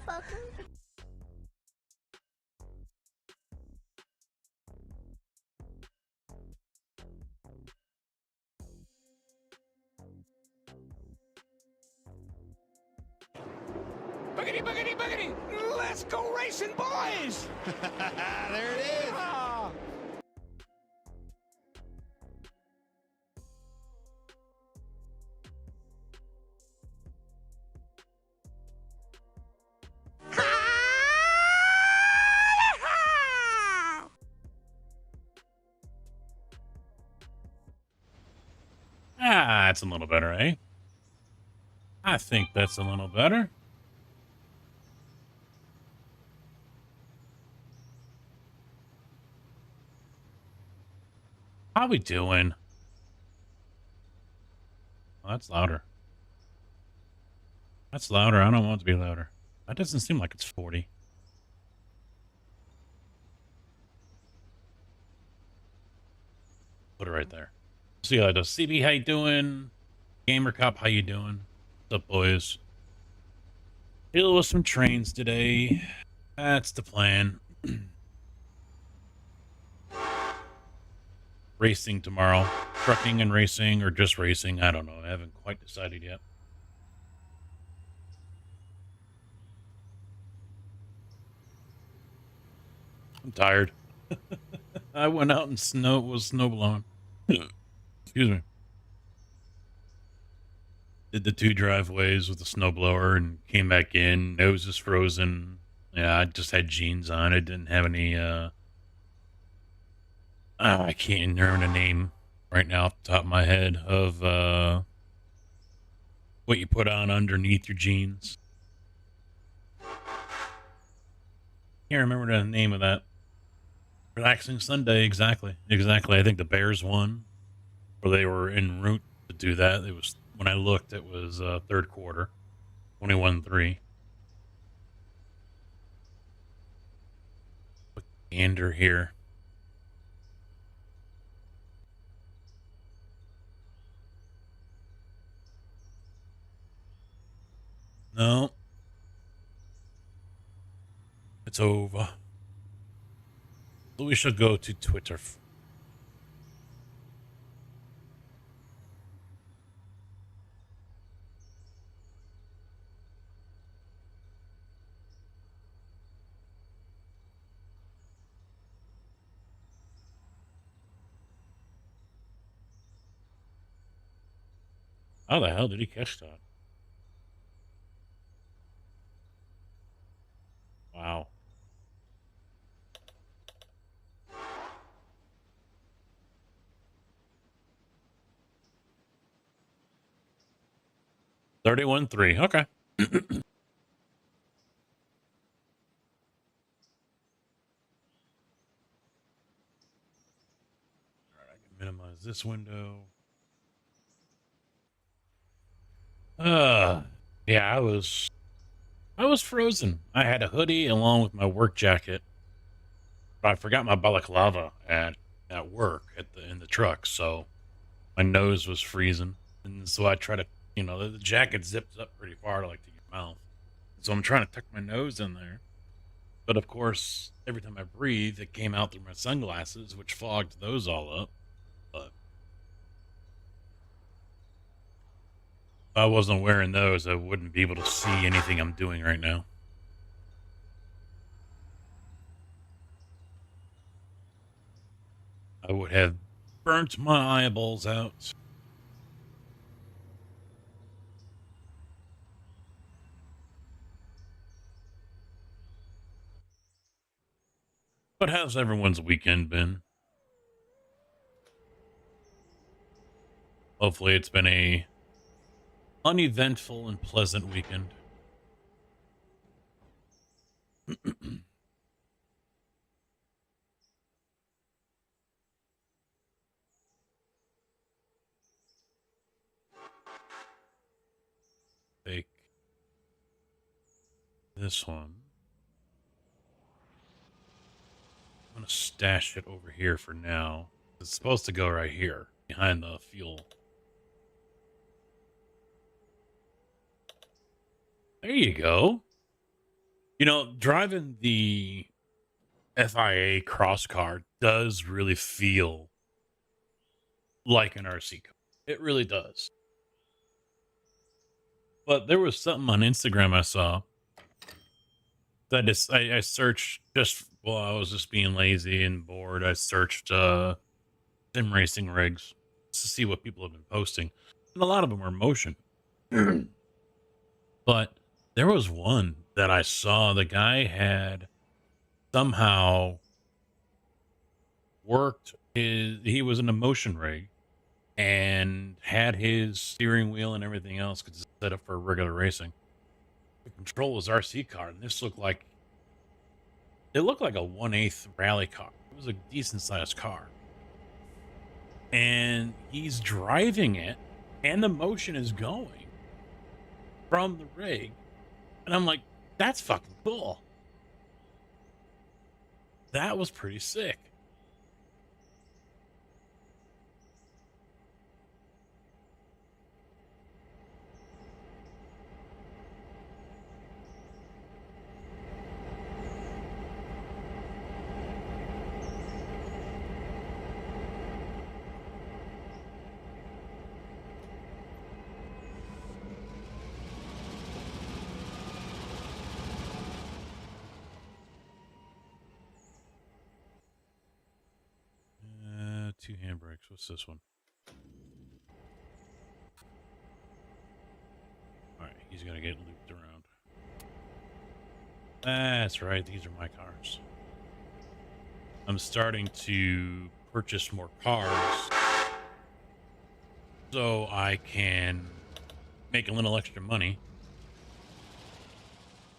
motherfucker. Boogity, boogity, boogity! Let's go racing, boys! There it is. Ah. Ah, that's a little better, eh? I think that's a little better. How we doing? Oh, that's louder. That's louder. I don't want it to be louder. That doesn't seem like it's 40. Put it right there. See how it does. CB, how you doing? Gamer Cop, how you doing? What's up, boys? Deal with some trains today. That's the plan. Racing tomorrow. Trucking and racing, or just racing. I don't know. I haven't quite decided yet. I'm tired. I went out and was snow blowing. Excuse me. Did the 2 driveways with the snowblower and came back in. Nose is frozen. Yeah, I just had jeans on. I didn't have any, I can't remember the name right now off the top of my head of, what you put on underneath your jeans. Can't remember the name of that. Relaxing Sunday, exactly. Exactly. I think the Bears won, or they were en route to do that. It was, when I looked, it was third quarter, 21-3. Gander here. No. It's over. So we should go to Twitter. How the hell did he catch that? Wow. $31-3. Okay. All right, I can minimize this window. Yeah, I was frozen. I had a hoodie along with my work jacket, but I forgot my balaclava at work in the truck, so my nose was freezing, and so I try to, the jacket zips up pretty far to your mouth, so I'm trying to tuck my nose in there, but of course, every time I breathe, it came out through my sunglasses, which fogged those all up. But if I wasn't wearing those, I wouldn't be able to see anything I'm doing right now. I would have burnt my eyeballs out. But how's everyone's weekend been? Hopefully it's been a uneventful and pleasant weekend. Take this one. I'm going to stash it over here for now. It's supposed to go right here, behind the fuel. There you go. You know, driving the FIA cross car does really feel like an RC car. It really does. But there was something on Instagram I saw that is, I searched just while I was just being lazy and bored. I searched sim racing rigs to see what people have been posting. And a lot of them were motion. But there was one that I saw. The guy had somehow he was in a motion rig and had his steering wheel and everything else because it's set up for regular racing. The control was RC car, and this looked like a 1/8 rally car. It was a decent sized car. And he's driving it, and the motion is going from the rig. And I'm like, that's fucking cool. That was pretty sick. Two handbrakes. What's this one? All right, he's gonna get looped around. That's right. These are my cars. I'm starting to purchase more cars so I can make a little extra money.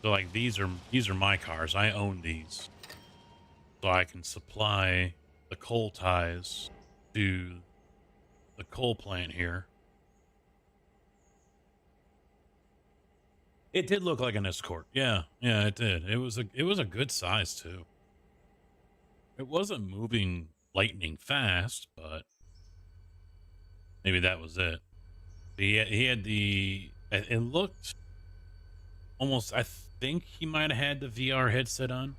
So like these are my cars. I own these. So I can supply the coal ties to the coal plant here. It did look like an escort. Yeah, it did. It was a good size too. It wasn't moving lightning fast, but maybe that was it. He had it looked almost, I think he might have had the VR headset on.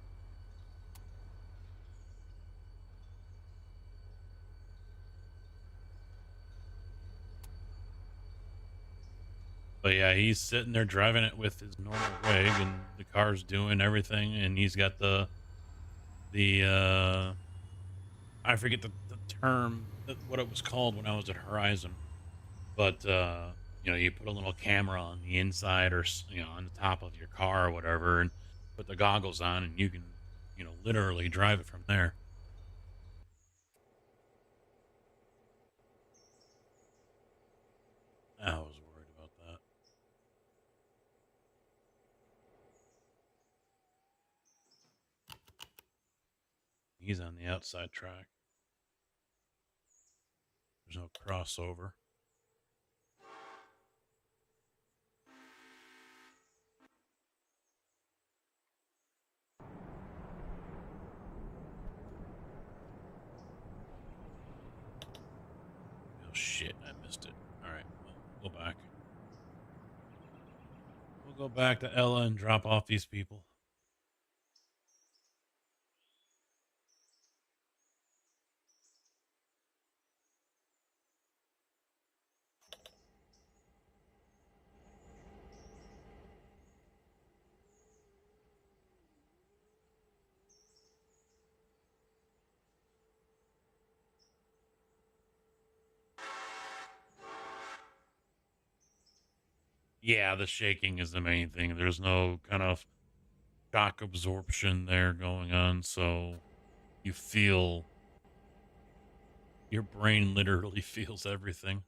But yeah, he's sitting there driving it with his normal rig, and the car's doing everything, and he's got the I forget the term, what it was called when I was at Horizon, but you know, you put a little camera on the inside or on the top of your car or whatever, and put the goggles on, and you can literally drive it from there. I was worried about that. He's on the outside track. There's no crossover. Oh shit, I missed it. All right, we'll go back. We'll go back to Ella and drop off these people. Yeah, the shaking is the main thing. There's no kind of shock absorption there going on, so you feel your brain literally feels everything.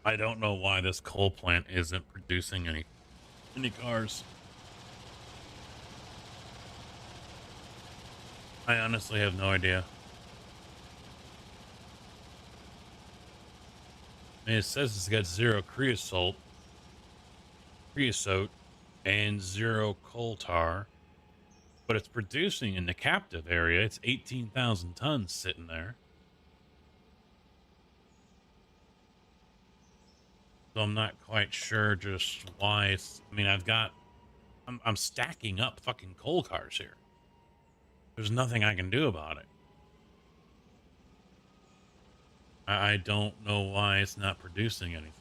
I don't know why this coal plant isn't producing any cars. I honestly have no idea. I mean, it says it's got zero creosote, and zero coal tar, but it's producing in the captive area. It's 18,000 tons sitting there. So I'm not quite sure just why it's, I mean, I'm stacking up fucking coal cars here. There's nothing I can do about it. I don't know why it's not producing anything.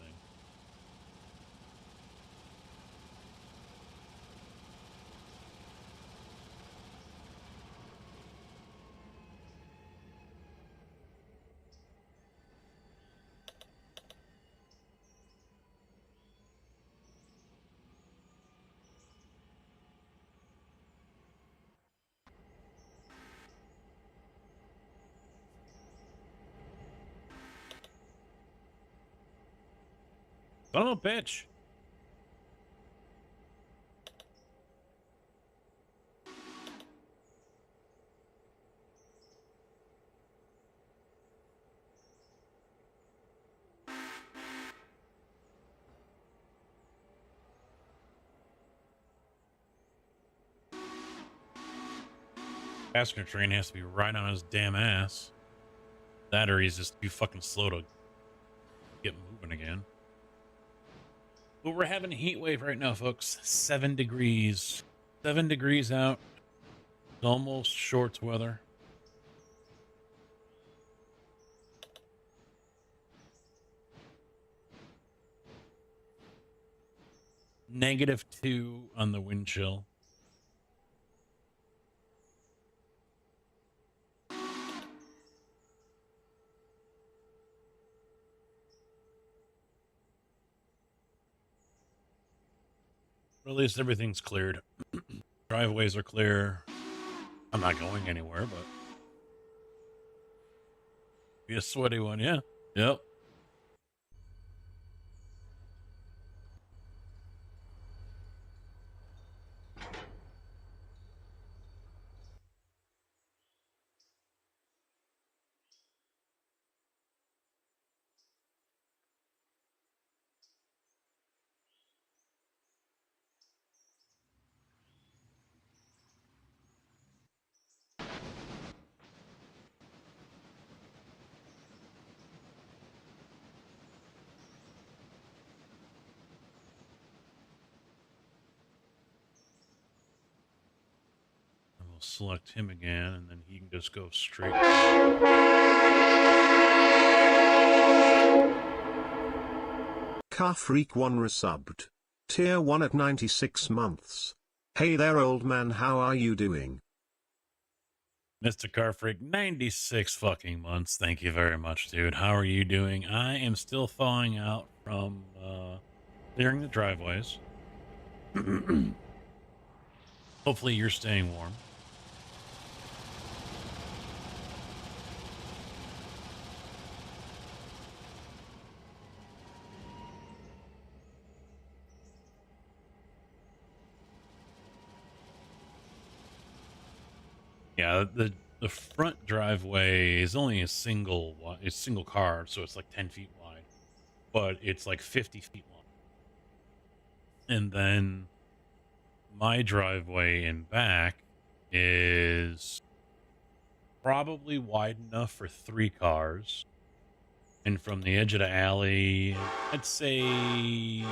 Son of a bitch. Passenger train has to be right on his damn ass. That or he's just too fucking slow to get moving again. But we're having a heat wave right now, folks. 7 degrees. 7 degrees out. It's almost shorts weather. -2 on the wind chill. At least everything's cleared. Driveways are clear. I'm not going anywhere, but be a sweaty one, yeah. Yep. And we'll select him again, and then he can just go straight. Car Freak 1 resubbed. Tier 1 at 96 months. Hey there old man, how are you doing? Mr. Car Freak, 96 fucking months. Thank you very much, dude. How are you doing? I am still thawing out from clearing the driveways. Hopefully you're staying warm. Yeah, the front driveway is only a single car, so it's like 10 feet wide, but it's like 50 feet long. And then my driveway in back is probably wide enough for 3 cars. And from the edge of the alley, I'd say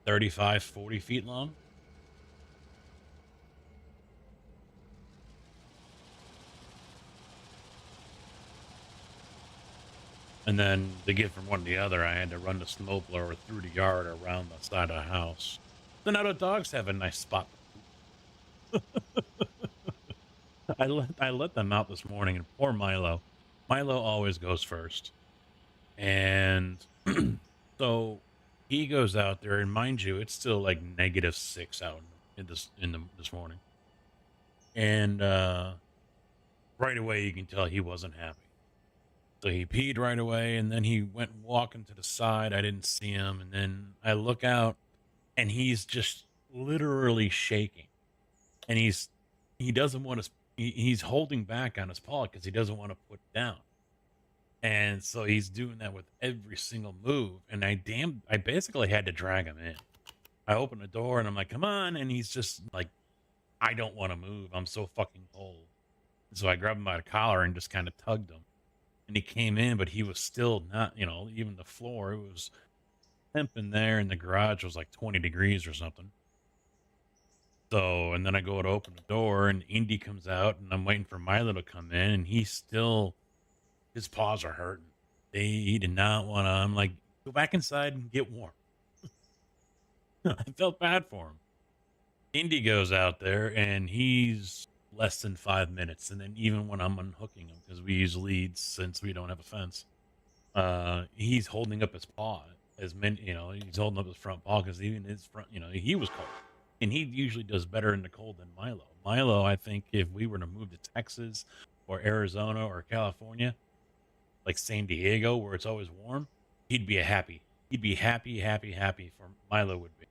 35, 40 feet long. And then to get from one to the other, I had to run the snowblower through the yard around the side of the house. So now the dogs have a nice spot. I let them out this morning, and poor Milo. Milo always goes first. And so he goes out there, and mind you, it's still like -6 out this morning. And right away you can tell he wasn't happy. So he peed right away, and then he went walking to the side. I didn't see him, and then I look out, and he's just literally shaking. And he doesn't want to. He's holding back on his paw because he doesn't want to put it down. And so he's doing that with every single move. And I basically had to drag him in. I opened the door and I'm like, come on. And he's just like I don't want to move. I'm so fucking cold. And so I grabbed him by the collar and just kind of tugged him. And he came in, but he was still not, even the floor. It was temp in there, and the garage was like 20 degrees or something. So, and then I go to open the door, and Indy comes out, and I'm waiting for Milo to come in, and his paws are hurting. He did not want to. I'm like, go back inside and get warm. I felt bad for him. Indy goes out there, and he's less than 5 minutes. And then even when I'm unhooking him, because we use leads since we don't have a fence, he's holding up his paw as many, he's holding up his front paw because even his front, he was cold. And he usually does better in the cold than Milo. Milo, I think if we were to move to Texas or Arizona or California, like San Diego, where it's always warm, he'd be happy. He'd be happy for Milo would be.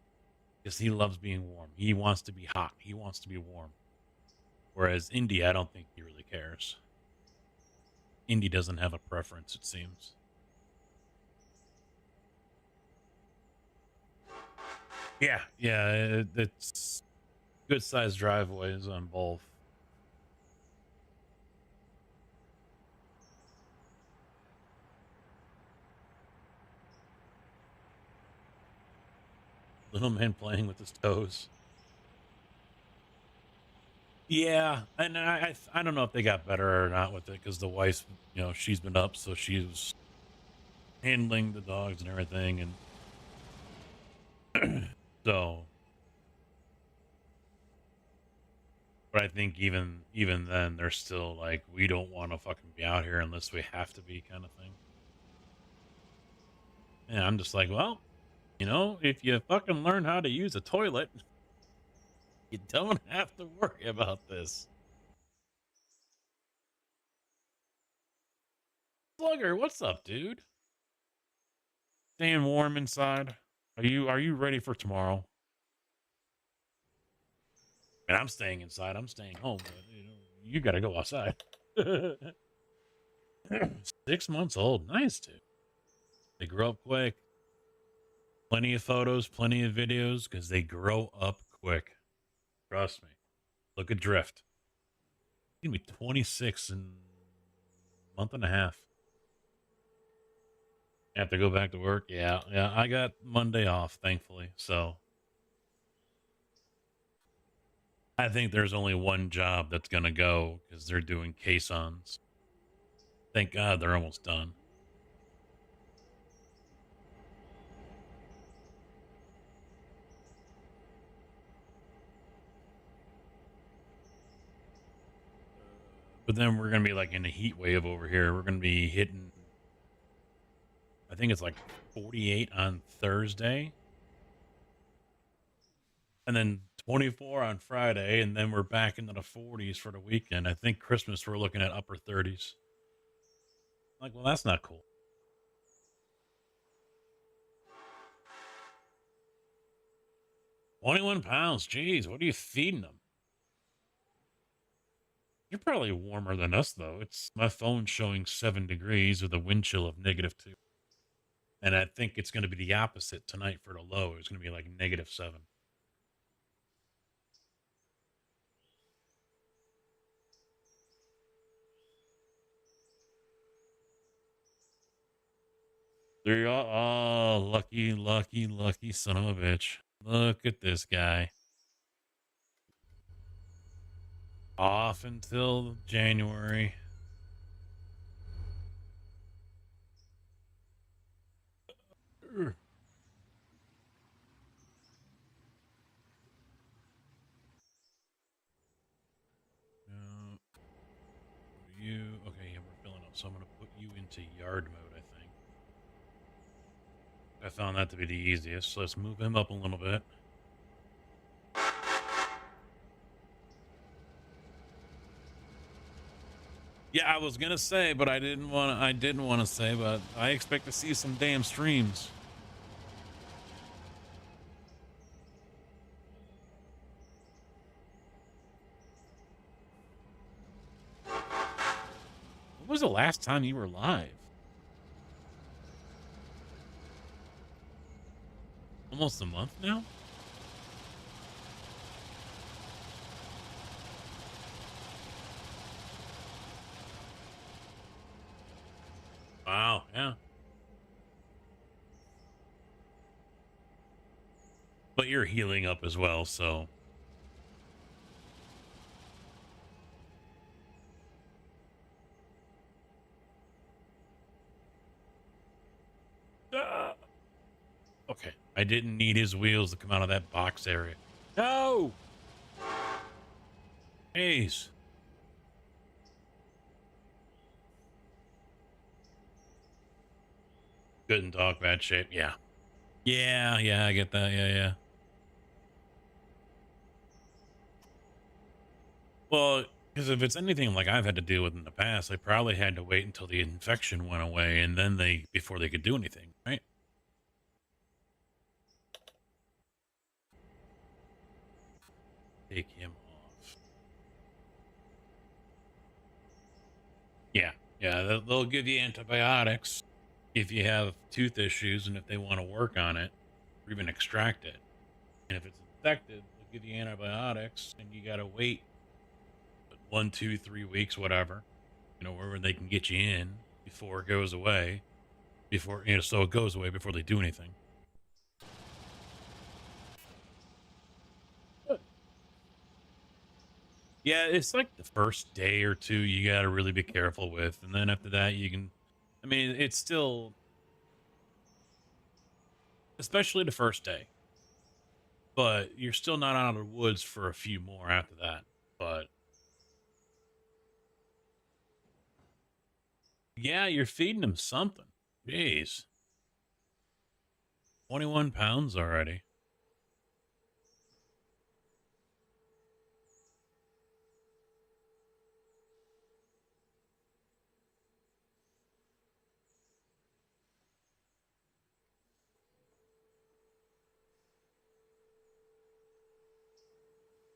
Because he loves being warm. He wants to be hot. He wants to be warm. Whereas Indy, I don't think he really cares. Indy doesn't have a preference, it seems. Yeah, it's good sized driveways on both. Little man playing with his toes. Yeah, and I don't know if they got better or not with it because the wife, she's been up, so she was handling the dogs and everything, and so. But I think even then, they're still like, we don't want to fucking be out here unless we have to be, kind of thing. And I'm just like, well, if you fucking learn how to use a toilet, you don't have to worry about this. Slugger, what's up, dude? Staying warm inside. Are you ready for tomorrow? And I'm staying inside. I'm staying home, but you gotta go outside. 6 months old. Nice, dude. They grow up quick. Plenty of photos, plenty of videos, because they grow up quick. Trust me. Look at Drift. He's gonna be 26 in a month and a half. I have to go back to work. Yeah. I got Monday off, thankfully. So I think there's only one job that's gonna go because they're doing caissons. Thank God they're almost done. But then we're gonna be like in a heat wave over here. We're gonna be hitting, I think it's like 48 on Thursday, and then 24 on Friday, and then we're back into the 40s for the weekend. I think Christmas we're looking at upper 30s. Like, well, that's not cool. £21. Jeez, what are you feeding them? You're probably warmer than us, though. It's my phone's showing 7 degrees with a wind chill of -2. And I think it's going to be the opposite tonight for the low. It's going to be like -7. There you are. Oh, lucky son of a bitch. Look at this guy. Off until January. Okay, yeah, we're filling up, so I'm going to put you into yard mode, I think. I found that to be the easiest, so let's move him up a little bit. Yeah, I was gonna say, but I didn't want to say, but I expect to see some damn streams. When was the last time you were live? Almost a month now? Wow, yeah. But you're healing up as well, so. Ah! Okay, I didn't need his wheels to come out of that box area. No! Jeez. Good in dog, bad shape. Yeah. Yeah, I get that. Yeah. Well, because if it's anything like I've had to deal with in the past, they probably had to wait until the infection went away and then before they could do anything, right? Take him off. Yeah, they'll give you antibiotics if you have tooth issues and if they want to work on it or even extract it. And if it's infected, they'll give you antibiotics and you got to wait 1, 2, 3 weeks, whatever, wherever they can get you in before it goes away, so it goes away before they do anything. Yeah, it's like the first day or two you got to really be careful with. And then after that, it's still, especially the first day, but you're still not out of the woods for a few more after that. But yeah, you're feeding them something. Jeez. 21 pounds already.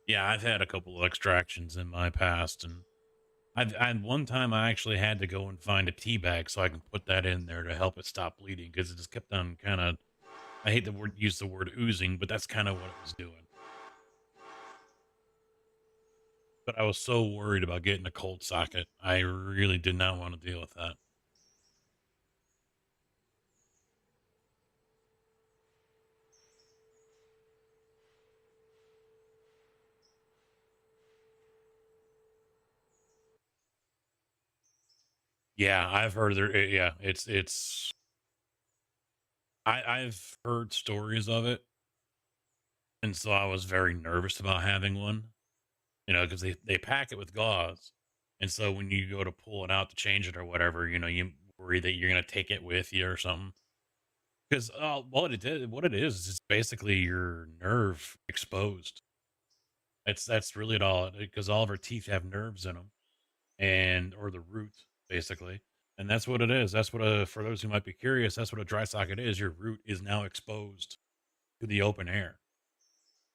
Yeah, I've had a couple of extractions in my past, and one time I actually had to go and find a tea bag so I can put that in there to help it stop bleeding because it just kept on kind of. I hate use the word oozing, but that's kind of what it was doing. But I was so worried about getting a cold socket. I really did not want to deal with that. Yeah, I've heard yeah, I've heard stories of it, and so I was very nervous about having one. Because they pack it with gauze, and so when you go to pull it out to change it or whatever, you worry that you're gonna take it with you or something. Because what it is basically your nerve exposed. That's really it all. Because all of our teeth have nerves in them, or the root basically, and that's what it is. That's what for those who might be curious, that's what a dry socket is. Your root is now exposed to the open air,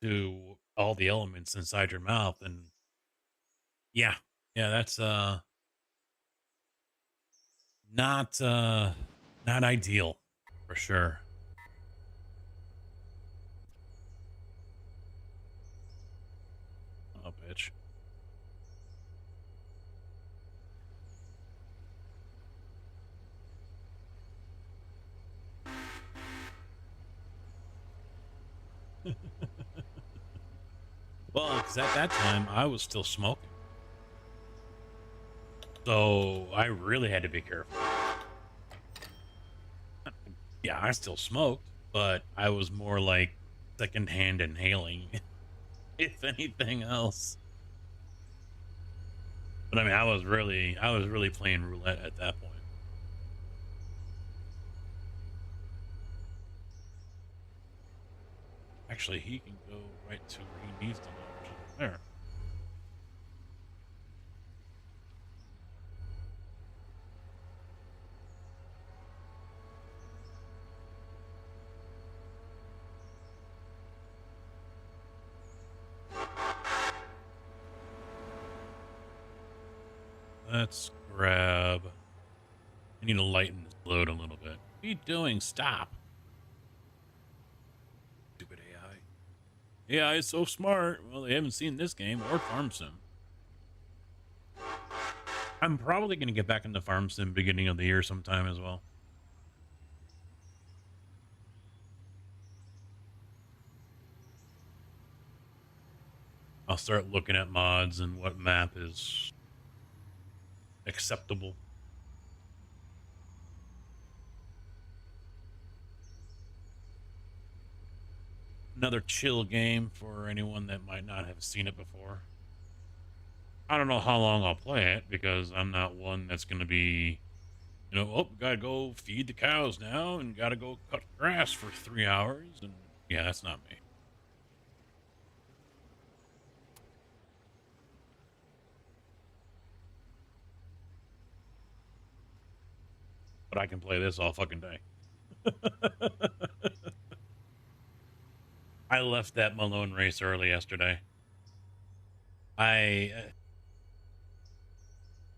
to all the elements inside your mouth, and yeah, yeah, that's not not ideal for sure. Oh, bitch. Well, because at that time I was still smoking, so I really had to be careful. Yeah, I still smoked, but I was more like secondhand inhaling, if anything else. But I was really playing roulette at that point. Actually, he can go right to where he needs to go, which is there. Let's grab. I need to lighten this load a little bit. What are you doing? Stop. Stupid AI. AI is so smart. Well, they haven't seen this game or Farm Sim. I'm probably going to get back into farm sim beginning of the year sometime as well. I'll start looking at mods and what map is acceptable. Another chill game for anyone that might not have seen it before. I don't know how long I'll play it because I'm not one that's going to be, you know, oh, gotta go feed the cows now and gotta go cut grass for 3 hours. And yeah, that's not me. But I can play this all fucking day. I left that Malone race early yesterday.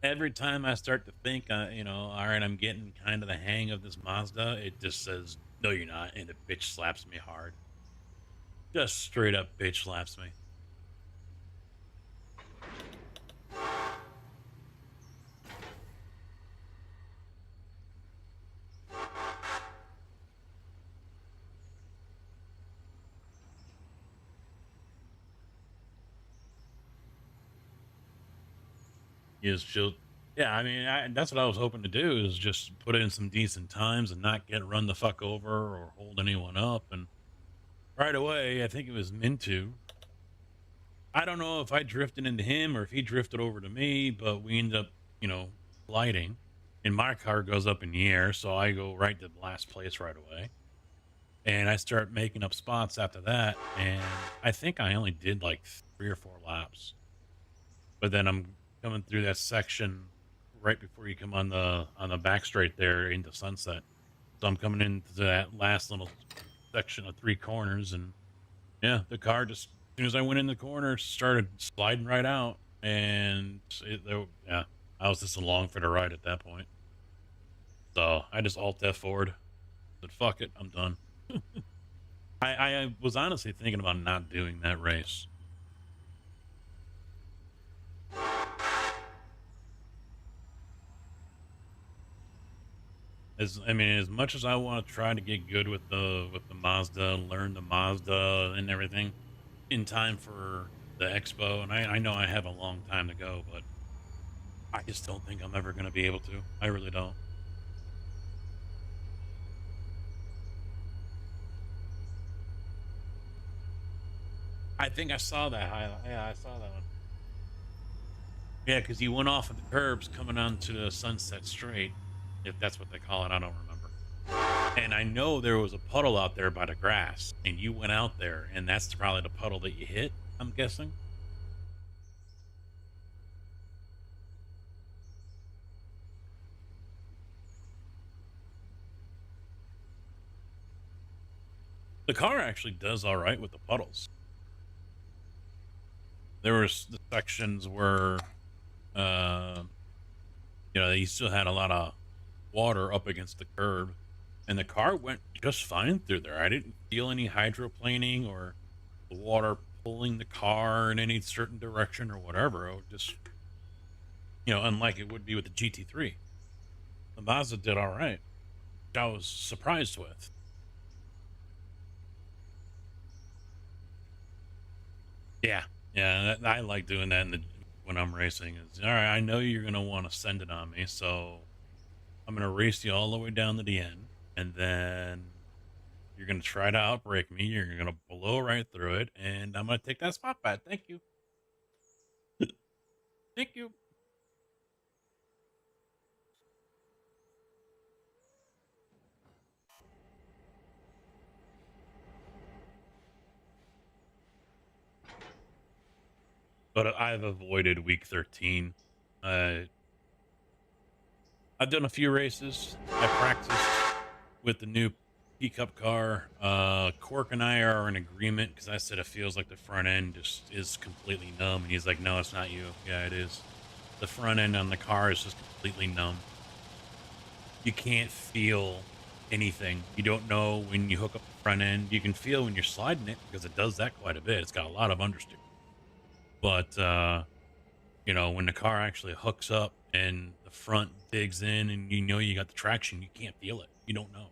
Every time I start to think, you know, all right, I'm getting kind of the hang of this Mazda, it just says, no, you're not. And the bitch slaps me hard. Just straight up bitch slaps me. Is just, yeah, I mean, that's what I was hoping to do, is just put in some decent times and not get run the fuck over or hold anyone up. And right away, I think it was Mintu. I don't know if I drifted into him or if he drifted over to me, but we ended up, you know, gliding. And my car goes up in the air, so I go right to the last place right away. And I start making up spots after that. And I think I only did like 3 or 4 laps. But then I'm coming through that section right before you come on the back straight there into Sunset. So I'm coming into that last little section of 3 corners, and yeah, the car just, as soon as I went in the corner, started sliding right out. And yeah, I was just along for the ride at that point. So I just alt F forward, said fuck it, I'm done. I was honestly thinking about not doing that race. As much as I want to try to get good with the Mazda, learn the Mazda and everything in time for the expo, and I know I have a long time to go, but I just don't think I'm ever going to be able to. I really don't. I think I saw that highlight. Yeah, I saw that one. Yeah, because you went off of the curbs coming onto the Sunset Straight, if that's what they call it. I don't remember. And I know there was a puddle out there by the grass, and you went out there, and that's probably the puddle that you hit, I'm guessing. The car actually does all right with the puddles. There was the sections where, you know, you still had a lot of water up against the curb, and the car went just fine through there. I didn't feel any hydroplaning or the water pulling the car in any certain direction or whatever. It would just, you know, unlike it would be with the GT3. The Mazda did all right, which I was surprised with. Yeah, I like doing that when I'm racing. Is all right. I know you're gonna want to send it on me, so I'm gonna race you all the way down to the end, and then you're gonna try to outbrake me. You're gonna blow right through it, and I'm gonna take that spot back. Thank you. Thank you. But I've avoided week 13. I've done a few races. I practiced with the new pickup car. Cork and I are in agreement because I said it feels like the front end just is completely numb, and he's like, "No, it's not you." Yeah, it is. The front end on the car is just completely numb. You can't feel anything. You don't know when you hook up the front end. You can feel when you're sliding it because it does that quite a bit. It's got a lot of understeer. But You know, when the car actually hooks up and the front digs in and you know you got the traction, you can't feel it. You don't know.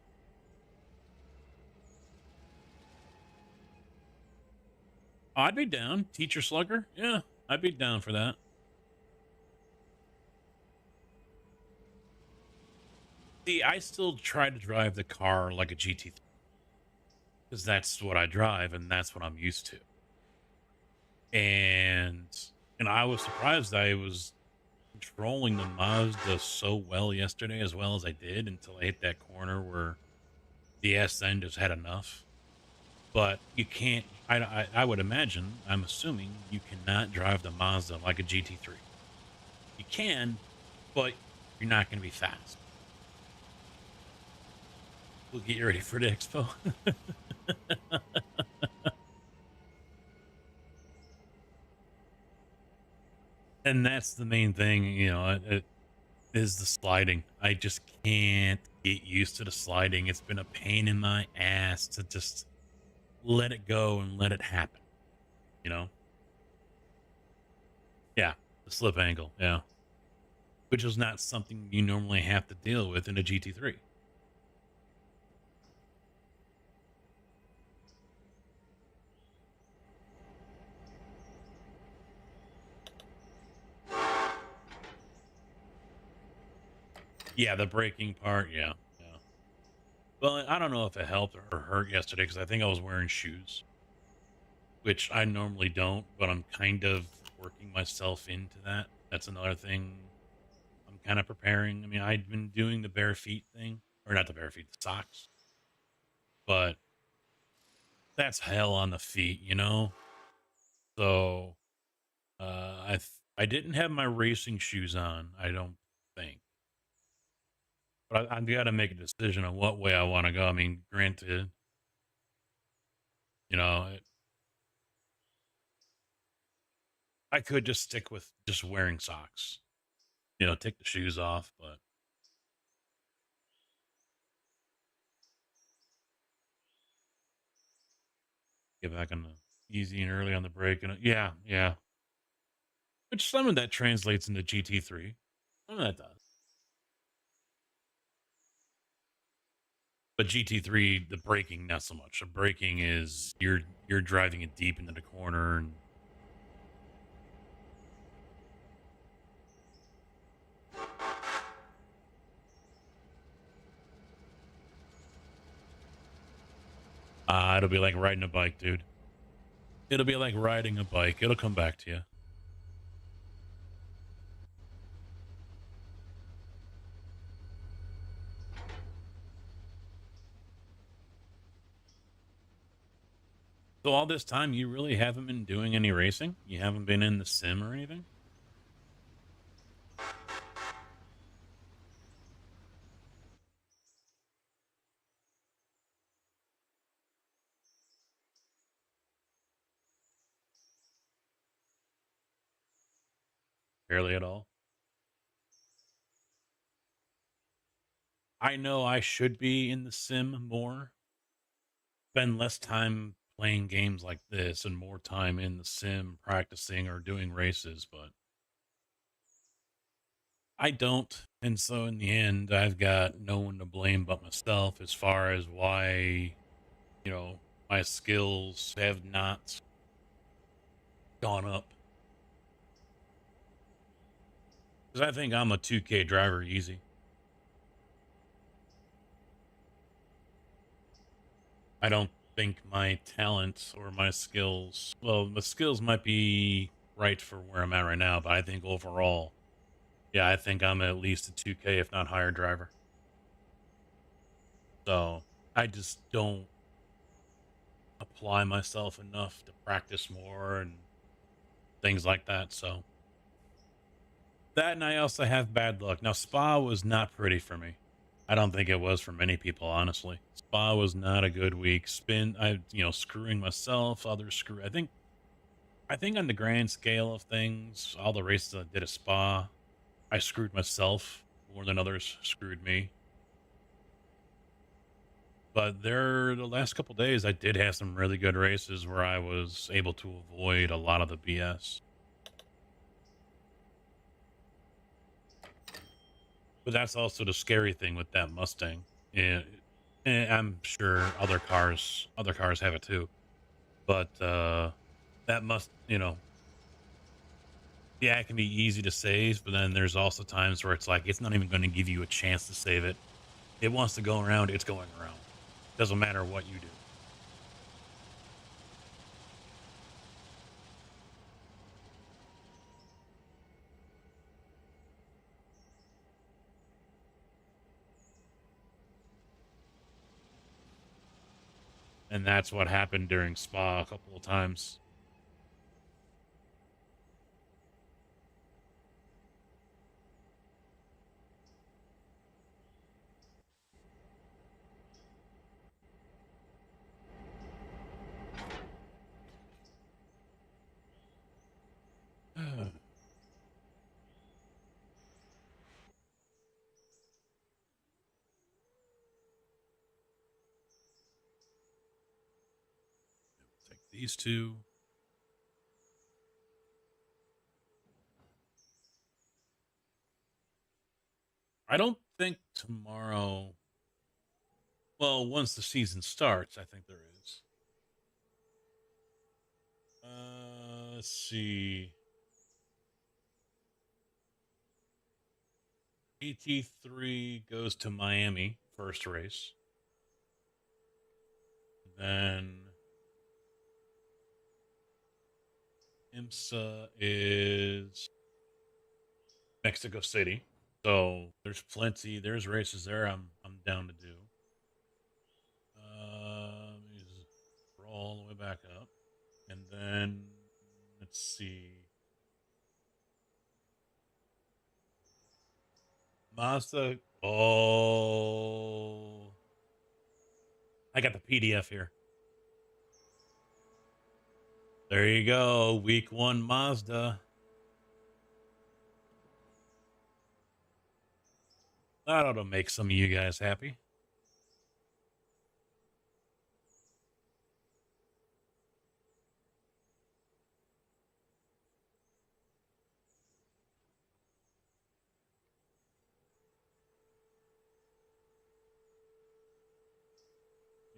I'd be down. Teacher slugger? Yeah, I'd be down for that. See, I still try to drive the car like a GT3 because that's what I drive and that's what I'm used to. And I was surprised I was controlling the Mazda so well yesterday as well as I did until I hit that corner where the SN just had enough. But you can't. I would imagine. I'm assuming you cannot drive the Mazda like a GT3. You can, but you're not going to be fast. We'll get you ready for the expo. And that's the main thing, you know, it is the sliding. I just can't get used to the sliding. It's been a pain in my ass to just let it go and let it happen, you know? Yeah, the slip angle, yeah. Which is not something you normally have to deal with in a GT3. Yeah, the braking part, yeah, yeah. Well, I don't know if it helped or hurt yesterday because I think I was wearing shoes, which I normally don't, but I'm kind of working myself into that. That's another thing I'm kind of preparing. I mean, I'd been doing the bare feet thing, or not the bare feet, the socks, but that's hell on the feet, you know? So, I didn't have my racing shoes on, I don't think. But I've got to make a decision on what way I want to go. I mean, granted, you know, I could just stick with just wearing socks, you know, take the shoes off, but get back on the easy and early on the brake. And yeah, yeah. Which some of that translates into GT3. Some of that does. But GT3, the braking, not so much. The braking is you're driving it deep into the corner and it'll be like riding a bike, dude. It'll be like riding a bike. It'll come back to you. So all this time, you really haven't been doing any racing? You haven't been in the sim or anything? Barely at all. I know I should be in the sim more. Spend less time playing games like this and more time in the sim practicing or doing races, but I don't. And so in the end, I've got no one to blame but myself as far as why, you know, my skills have not gone up. Because I think I'm a 2K driver easy. I don't think my talent or my skills, well, the skills might be right for where I'm at right now, but I think overall, yeah, I think I'm at least a 2K, if not higher driver. So I just don't apply myself enough to practice more and things like that. So that, and I also have bad luck. Now, Spa was not pretty for me. I don't think it was for many people, honestly. Spa was not a good week. Screwing myself, others screw. I think on the grand scale of things, all the races I did at Spa, I screwed myself more than others screwed me. But the last couple days, I did have some really good races where I was able to avoid a lot of the BS. But that's also the scary thing with that Mustang. And I'm sure other cars have it too. But that must, yeah, it can be easy to save, but then there's also times where it's like it's not even going to give you a chance to save it. It wants to go around, it's going around. Doesn't matter what you do. And that's what happened during Spa a couple of times. Take these two. I don't think tomorrow. Well, once the season starts, I think there is. Let's see. ET3 goes to Miami, first race. Then IMSA is Mexico City. So there's races there I'm down to do. Let me just roll all the way back up. And then let's see. Mazda. Oh, I got the PDF here. There you go. Week 1 Mazda. That ought to make some of you guys happy.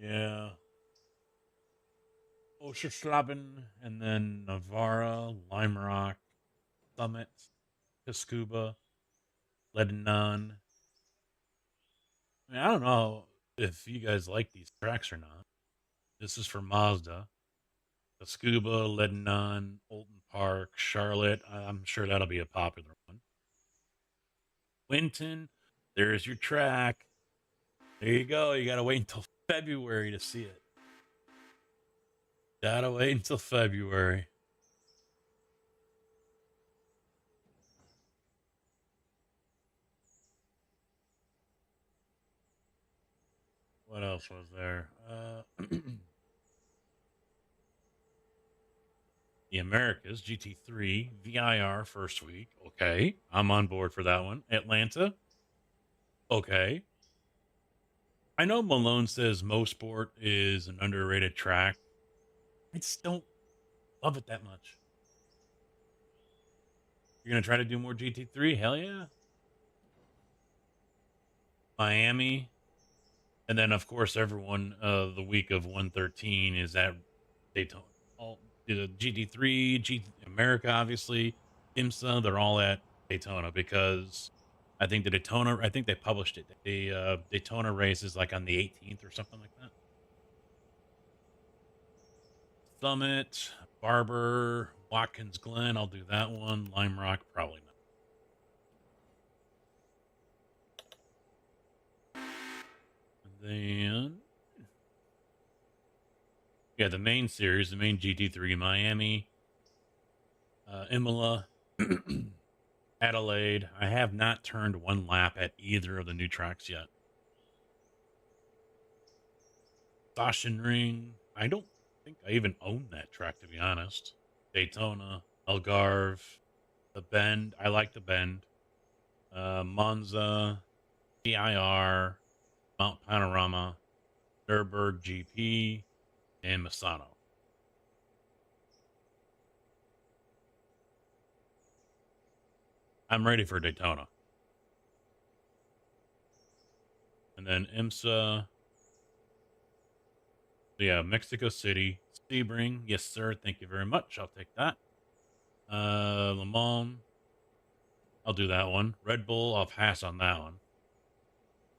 Yeah. Osterschlaben, and then Navarra, Lime Rock, Summit, Cascuba, Lebanon. I mean, I don't know if you guys like these tracks or not. This is for Mazda. Cascuba, Lebanon, Olton Park, Charlotte. I'm sure that'll be a popular one. Winton, there's your track. There you go. You got to wait until February to see it. Gotta wait until February. What else was there? The Americas, GT3, VIR first week. Okay. I'm on board for that one. Atlanta. Okay. I know Malone says Mosport is an underrated track. I just don't love it that much. You're going to try to do more GT3? Hell yeah. Miami. And then, of course, everyone, the week of 113 is at Daytona. All the GT3, America, obviously, IMSA, they're all at Daytona because I think they published it. The Daytona race is like on the 18th or something like that. Summit, Barber, Watkins Glen, I'll do that one. Lime Rock, probably not. And then, yeah, the main series, the main GT3, Miami, Imola, Adelaide. I have not turned one lap at either of the new tracks yet. Sachsenring. I don't think I even own that track, to be honest. Daytona, Algarve, the Bend. I like the Bend. Monza, PIR, Mount Panorama, Nürburgring GP, and Misano. I'm ready for Daytona. And then IMSA. So yeah, Mexico City. Sebring. Yes, sir. Thank you very much. I'll take that. Le Mans. I'll do that one. Red Bull. I'll pass on that one.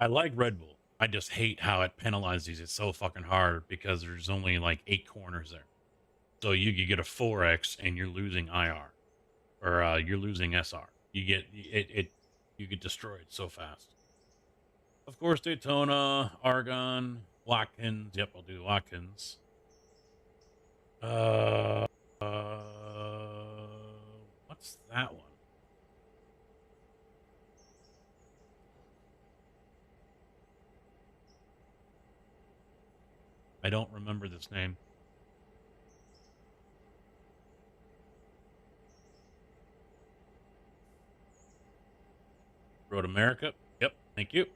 I like Red Bull. I just hate how it penalizes it so fucking hard because there's only like 8 corners there. So you get a 4X and you're losing IR or you're losing SR. You get destroyed so fast. Of course, Daytona, Argonne, Watkins. Yep, I'll do Watkins. Uh, uh, what's that one? I don't remember this name. Road America. Yep, thank you.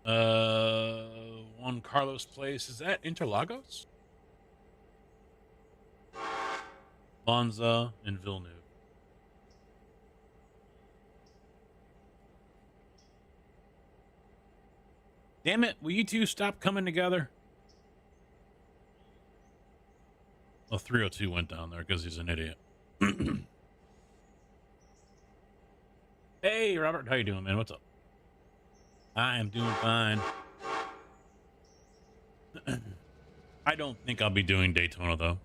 Juan Carlos Place. Is that Interlagos? Monza and Villeneuve. Damn it, will you two stop coming together? Well, 302 went down there because he's an idiot. Hey, Robert, how you doing, man? What's up? I am doing fine. I don't think I'll be doing Daytona, though.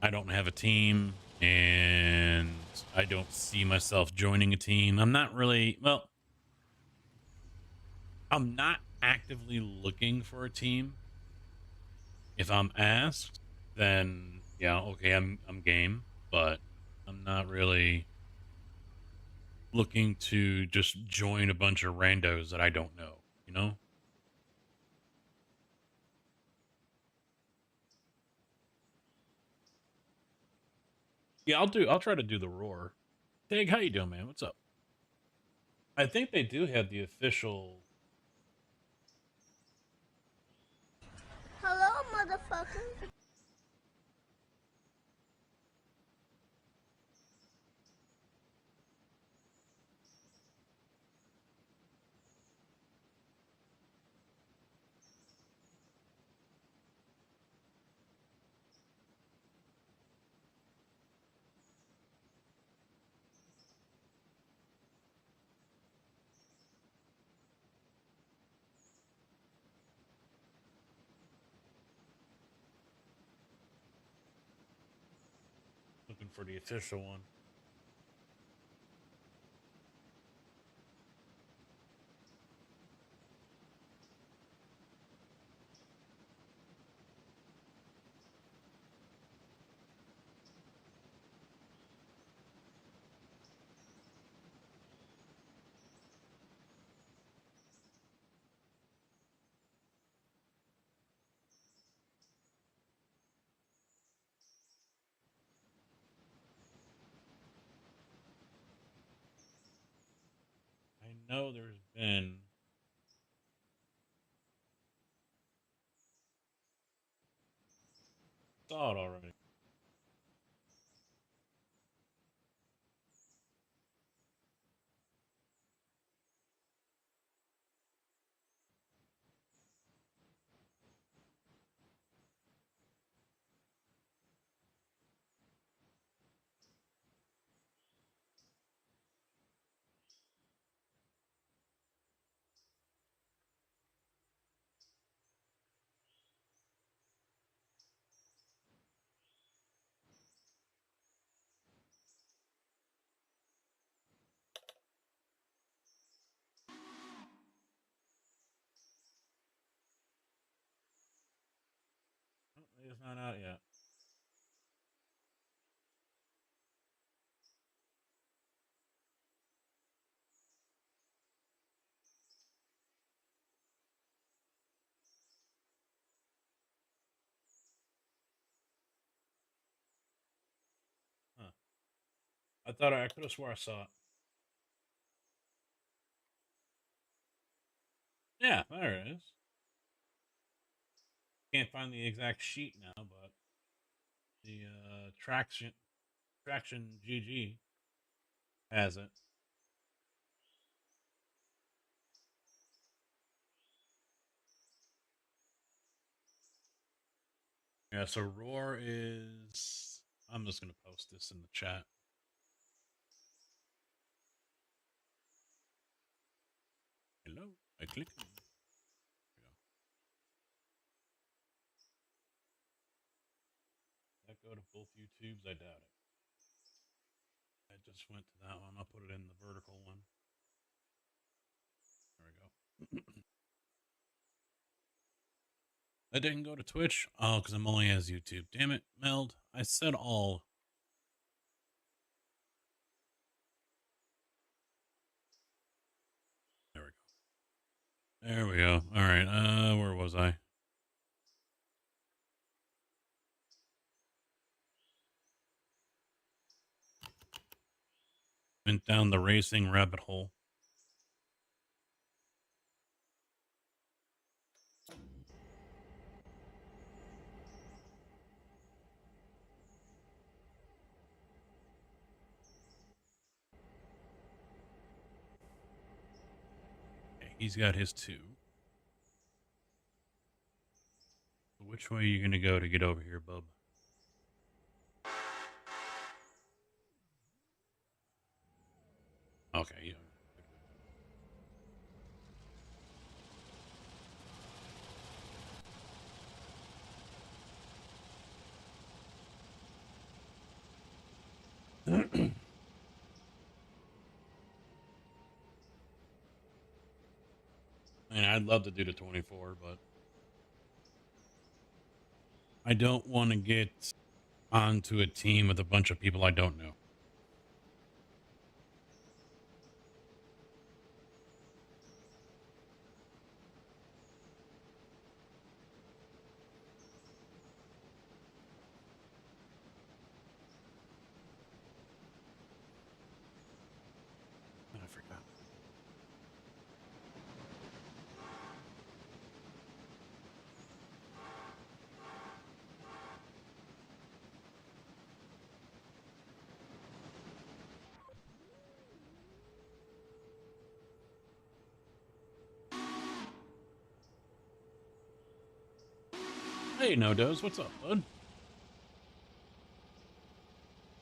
I don't have a team, and I don't see myself joining a team. I'm not really, well, I'm not actively looking for a team. If I'm asked, then yeah, okay, I'm game, but I'm not really looking to just join a bunch of randos that I don't know, you know? Yeah, I'll try to do the roar. Dig, how you doing, man? What's up? I think they do have the official. Hello, motherfucker. Looking for the official one. I know there's been. Saw it already. Oh, it's not out yet. Huh. I could have swore I saw it. Yeah, there it is. Can't find the exact sheet now, but the traction GG has it. Yeah, so Roar is... I'm just going to post this in the chat. Hello? I click. There we go. That go to both YouTubes? I doubt it. I just went to that one. I'll put it in the vertical one. There we go. That didn't go to Twitch? Oh, because I'm only as YouTube. Damn it, Meld. I said all. There we go. There we go. All right. Where was I? Went down the racing rabbit hole. Okay, he's got his 2. Which way are you going to go to get over here, bub? Okay, yeah. And I'd love to do the 24, but I don't want to get onto a team with a bunch of people I don't know. I forgot. Hey, No-Dos, what's up, bud?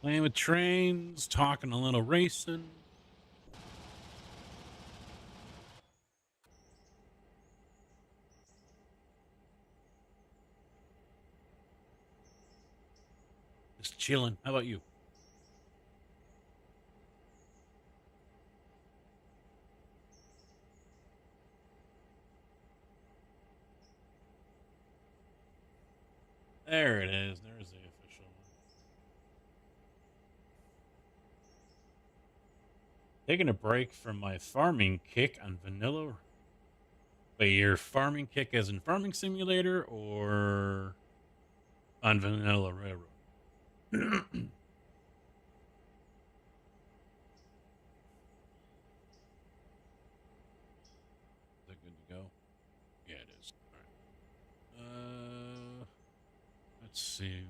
Playing with trains, talking a little racing. Just chilling. How about you? There it is. There's the official one. Taking a break from my farming kick on vanilla. Wait, your farming kick as in Farming Simulator or on Vanilla Railroad? Is that good to go? Yeah, it is. All right. Let's see.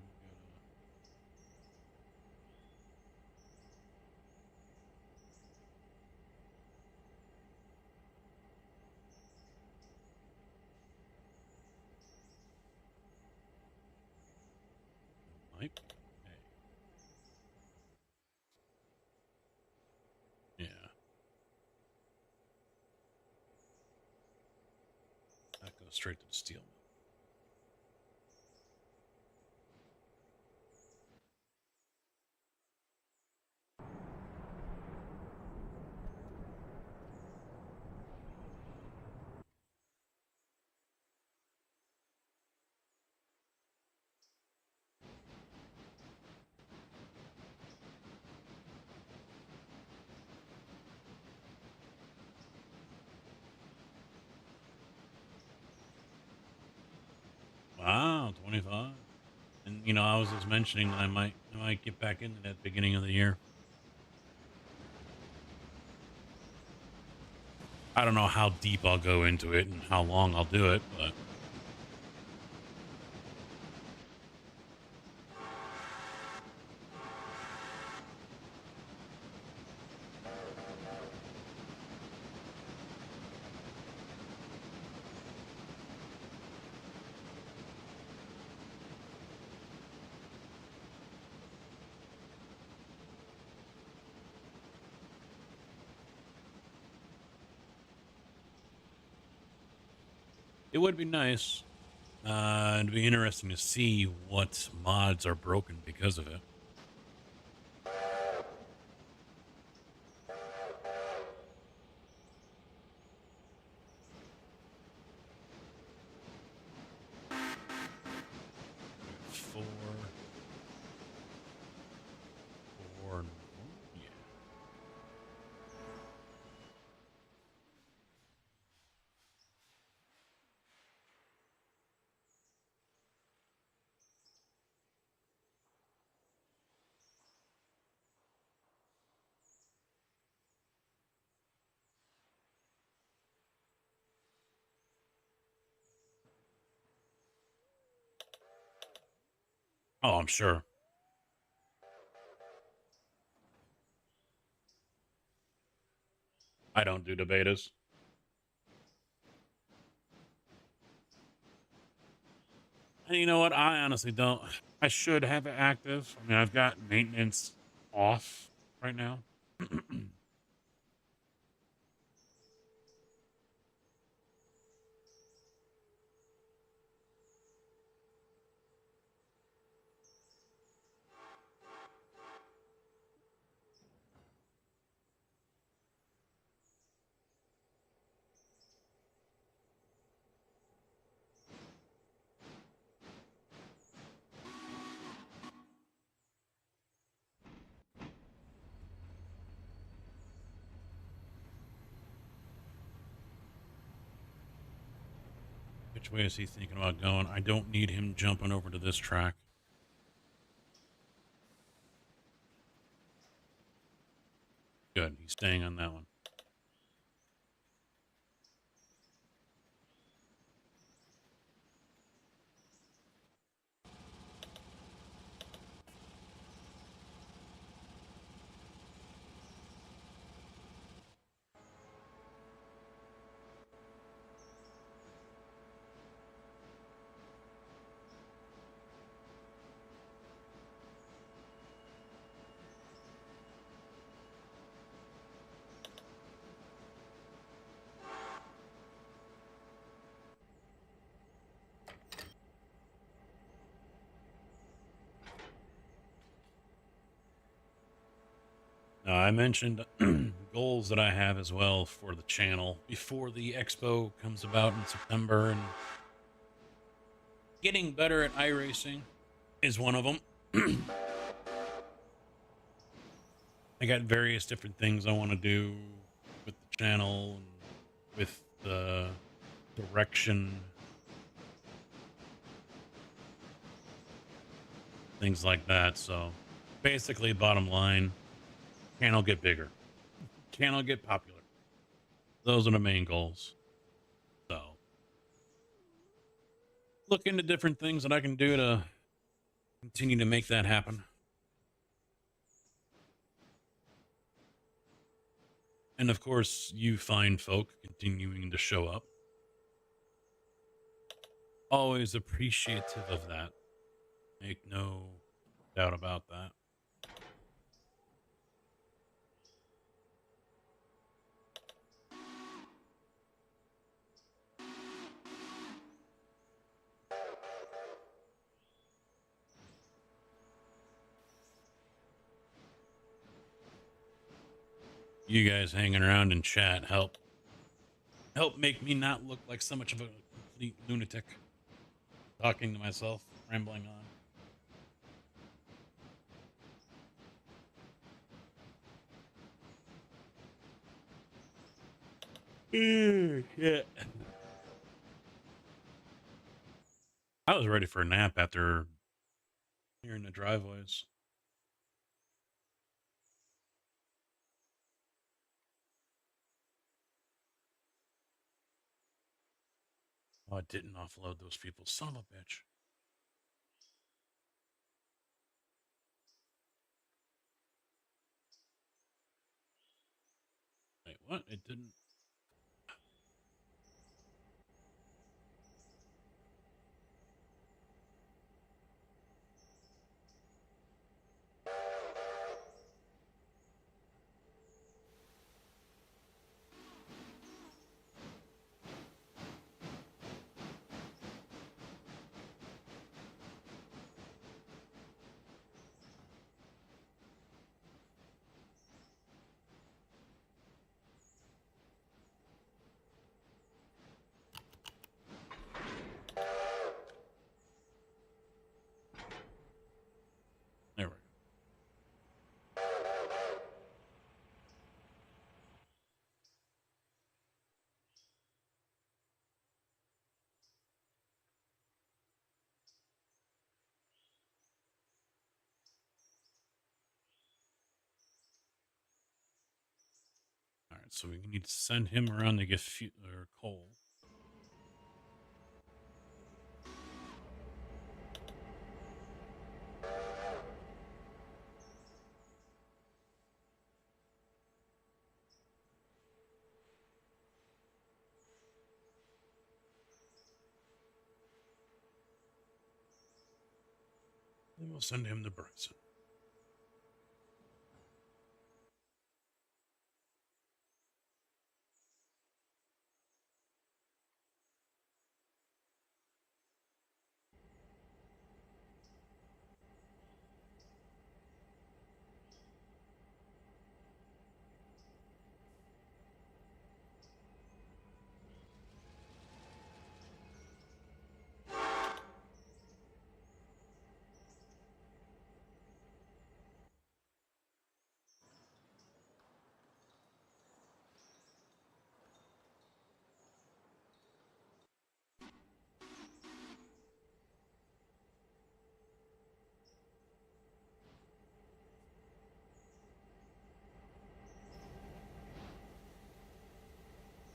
Mike. Hey. Yeah. That goes straight to the steel mill. Wow, 25. And you know, I was just mentioning I might get back into that beginning of the year. I don't know how deep I'll go into it and how long I'll do it, but It would be nice. It'd be interesting to see what mods are broken because of it. Four. Four. Yeah. Oh, I'm sure. I don't do the betas. And you know what? I honestly don't. I should have it active. I mean, I've got maintenance off right now. Which way is he thinking about going? I don't need him jumping over to this track. Good. He's staying on that one. Now, I mentioned goals that I have as well for the channel before the expo comes about in September, and getting better at iRacing is one of them. I got various different things I want to do with the channel and with the direction, things like that. So basically, bottom line, channel get bigger, channel get popular. Those are the main goals. So look into different things that I can do to continue to make that happen. And of course, you fine folk continuing to show up. Always appreciative of that. Make no doubt about that. You guys hanging around in chat help make me not look like so much of a complete lunatic talking to myself, rambling on. Yeah. I was ready for a nap after hearing the driveways. Oh, I didn't offload those people. Son of a bitch. Wait, what? It didn't. so we need to send him around to get or coal. Then we'll send him to Bryson.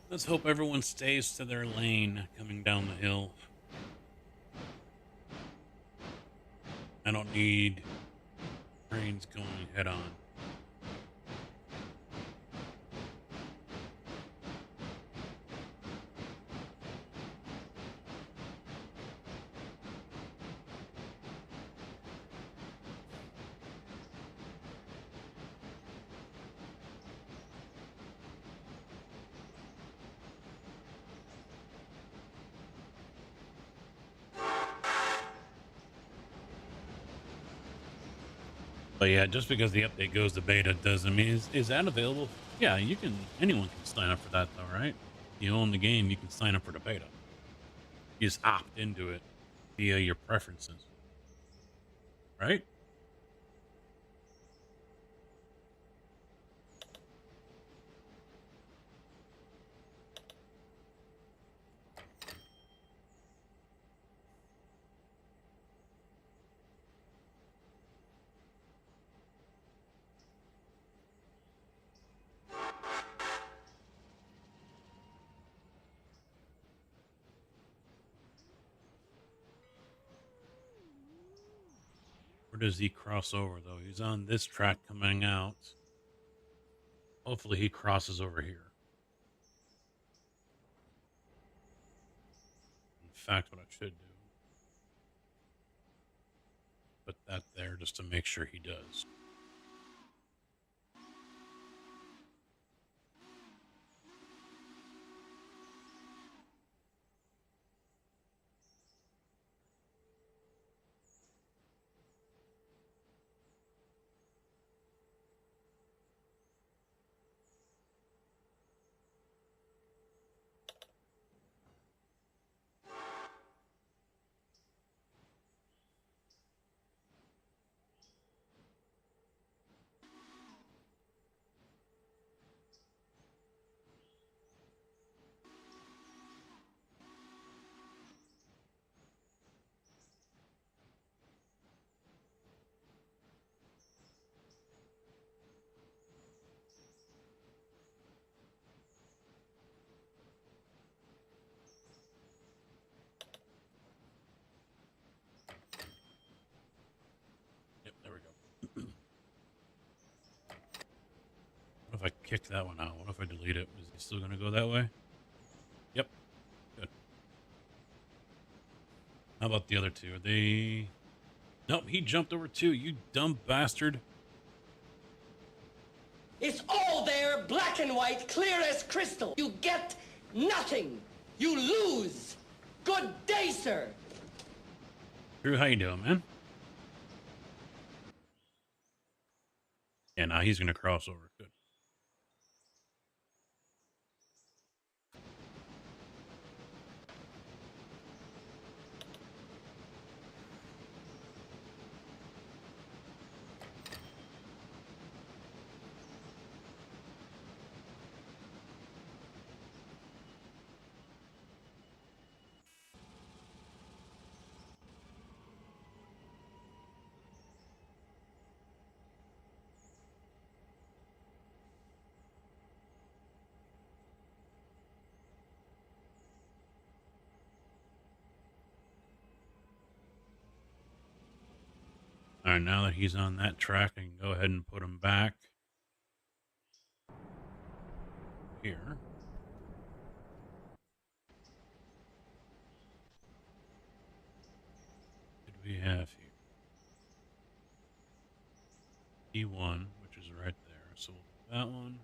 Let's hope everyone stays to their lane coming down the hill. I don't need trains going head on. But yeah, just because the update goes to beta doesn't mean is that available? Yeah, anyone can sign up for that though, right? You own the game, you can sign up for the beta. You just opt into it via your preferences, right? Where does he cross over though? He's on this track coming out. Hopefully he crosses over here. In fact, what I should do, put that there just to make sure he does. Yep, there we go. What if I kick that one out? What if I delete it? Is he still going to go that way? Yep. Good. How about the other two? Are they... Nope, he jumped over too, you dumb bastard. It's all there, black and white, clear as crystal. You get nothing. You lose. Good day, sir. Drew, how you doing, man? Yeah, now he's going to cross over. Good. All right, now that he's on that track, I can go ahead and put him back here. What did we have here? E1, which is right there. So we'll do that one.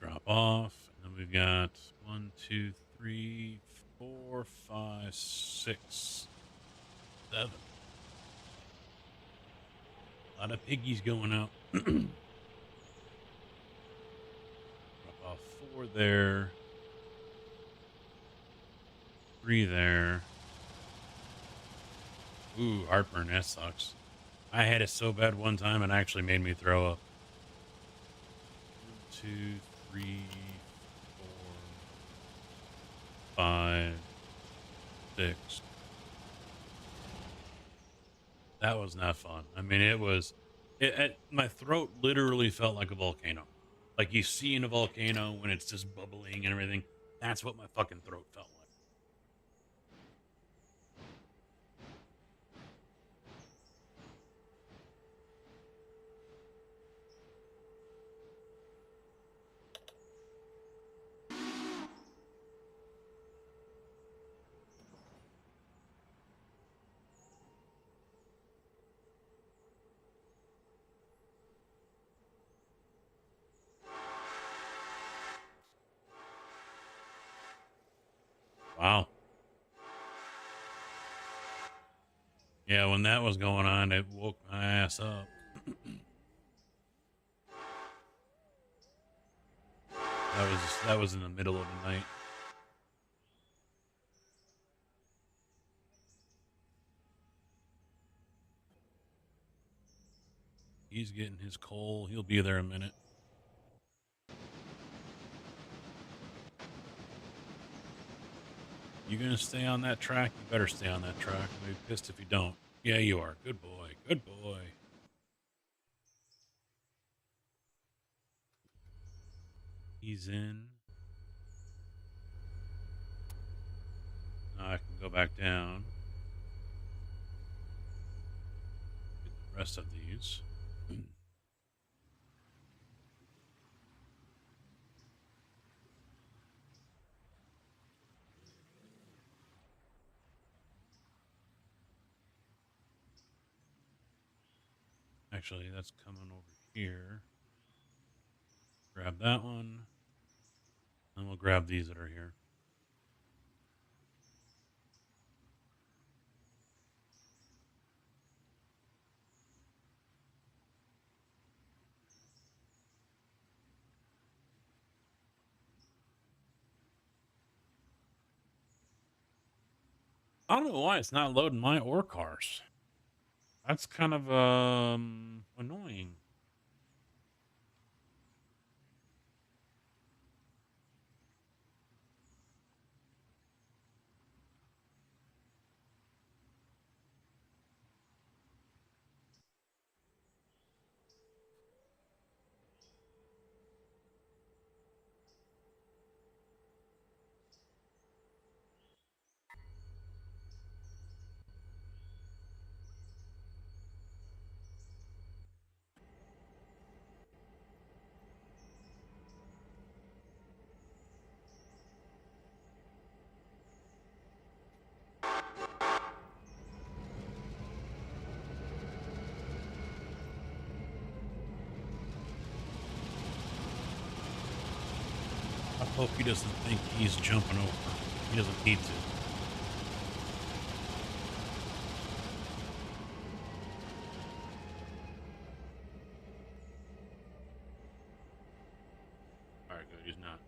Drop off. And then we've got 1, 2, 3, 4, 5, 6, 7. A lot of piggies going out. Drop off 4 there. 3 there. Ooh, heartburn. That sucks. I had it so bad one time it actually made me throw up. 1, 2, 3, 4, 5, 6. That was not fun. I mean, it was. My throat literally felt like a volcano. Like you see in a volcano when it's just bubbling and everything. That's what my fucking throat felt like. Wow. Yeah, when that was going on, it woke my ass up. That was in the middle of the night. He's getting his coal. He'll be there a minute. You gonna stay on that track? You better stay on that track. I'll be pissed if you don't. Yeah, you are. Good boy. Good boy. He's in. Now I can go back down. Get the rest of these. Actually, that's coming over here. Grab that one. And we'll grab these that are here. I don't know why it's not loading my ore cars. That's kind of annoying. I hope he doesn't think he's jumping over. He doesn't need to. All right, good. He's not.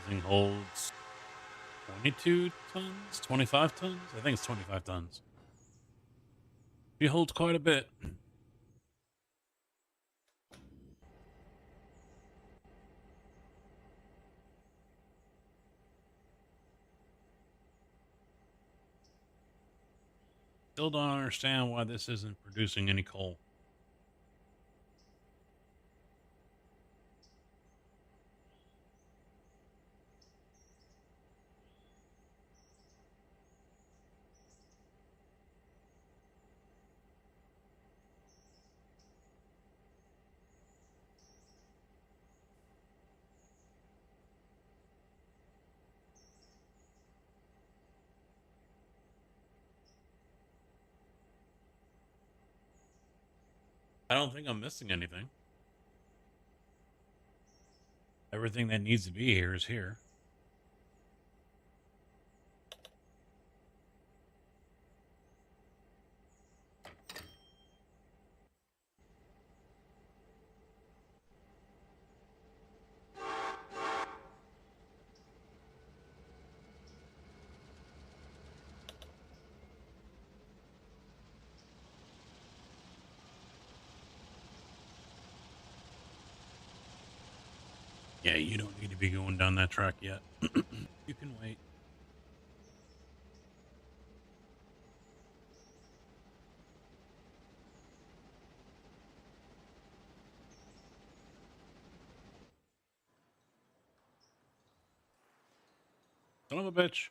thing holds 22 tons, 25 tons. I think it's 25 tons. It holds quite a bit. Still don't understand why this isn't producing any coal. I don't think I'm missing anything. Everything that needs to be here is here. Yeah, you don't need to be going down that track yet. You can wait. Son of a bitch.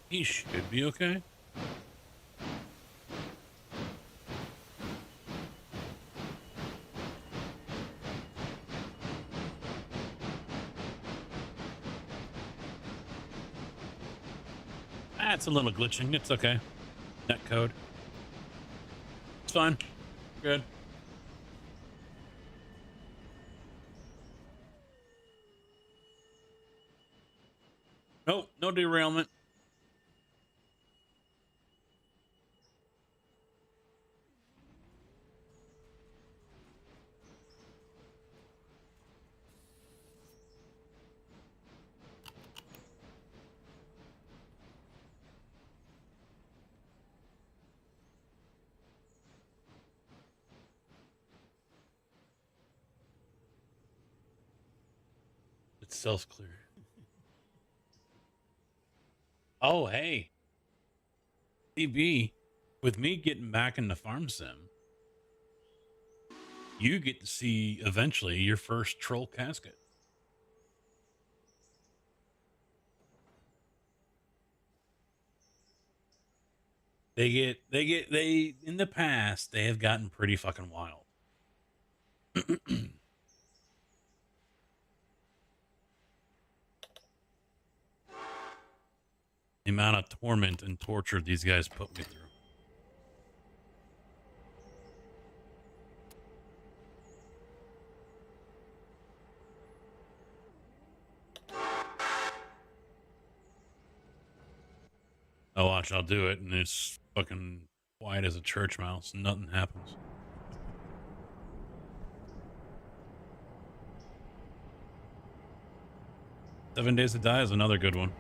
He should be okay. Ah, it's a little glitching. It's okay. Net code. It's fine. Good. Nope, no derailment. It's self-clear. Oh, hey. DB, with me getting back into Farm Sim, you get to see eventually your first troll casket. They in the past, they have gotten pretty fucking wild. The amount of torment and torture these guys put me through. Oh, watch, I'll do it, and it's fucking quiet as a church mouse. Nothing happens. "7 Days to Die" is another good one.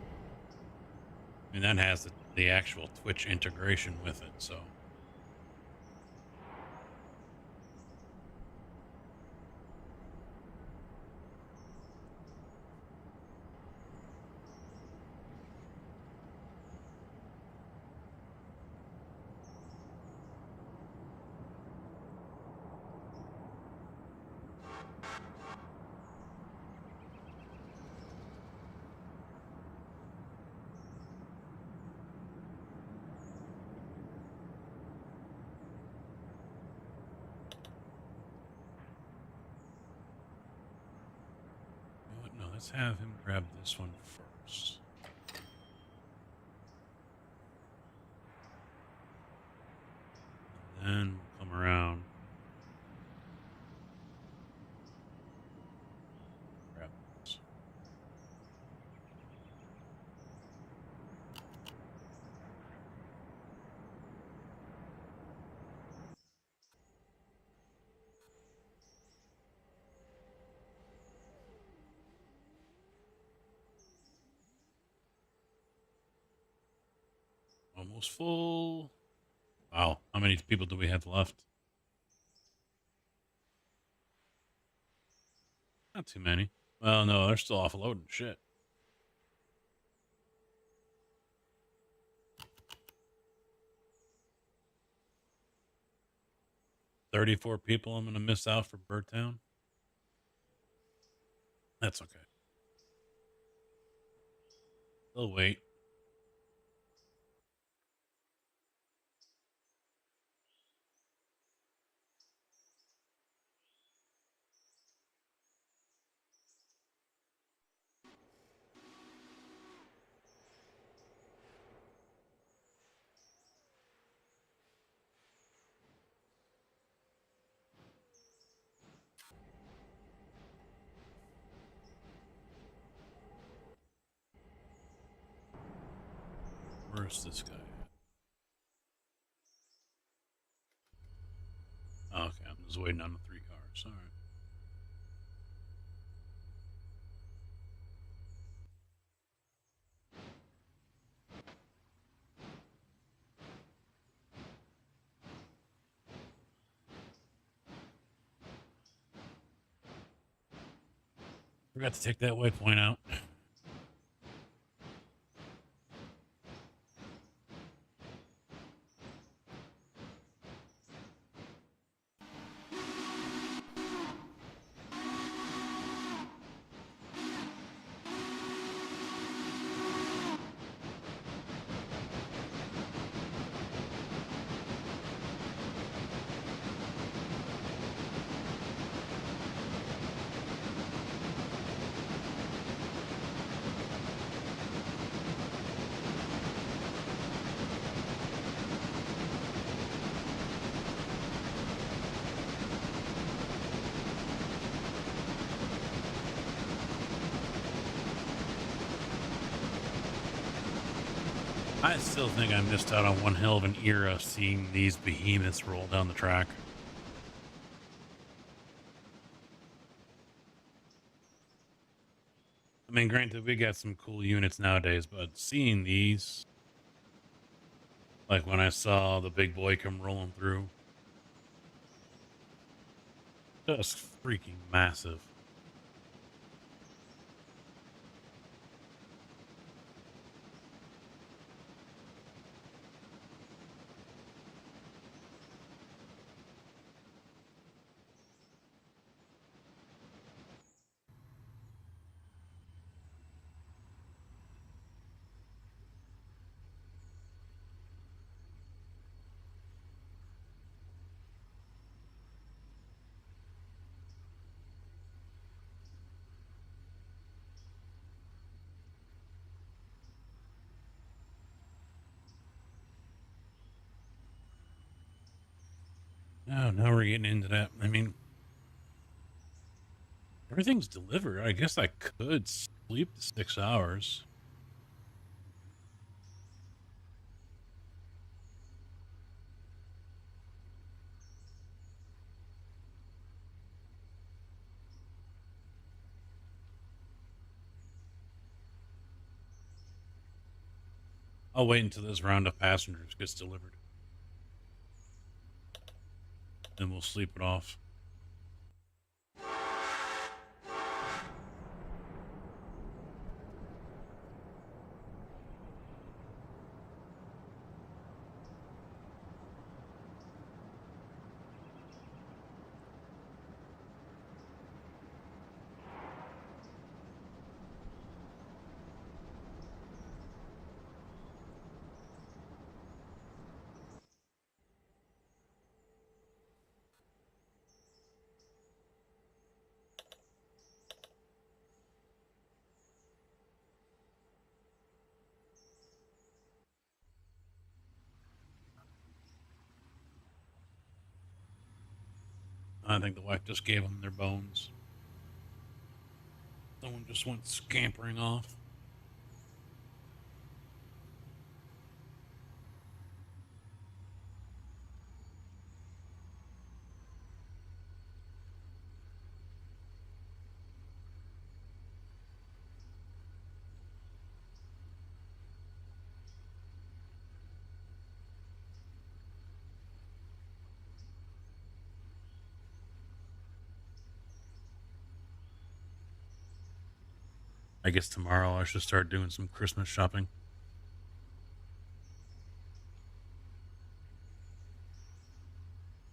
mean, that has the actual Twitch integration with it, so. No, let's have him grab this one first. And then we'll come around. Grab this. Almost full. Wow. How many people do we have left? Not too many. Well, no, they're still offloading shit. $34 people I'm going to miss out for Birdtown. That's okay. They'll wait. Where's this guy at? Okay, I'm just waiting on the 3 cars. All right. Forgot to take that waypoint out. I still think I missed out on one hell of an era seeing these behemoths roll down the track. I mean, granted, we got some cool units nowadays, but seeing these, like when I saw the big boy come rolling through, just freaking massive. Oh, now we're getting into that. I mean, everything's delivered. I guess I could sleep the 6 hours. I'll wait until this round of passengers gets delivered. Then we'll sleep it off. I think the wife just gave them their bones. Someone just went scampering off. I guess tomorrow I should start doing some Christmas shopping.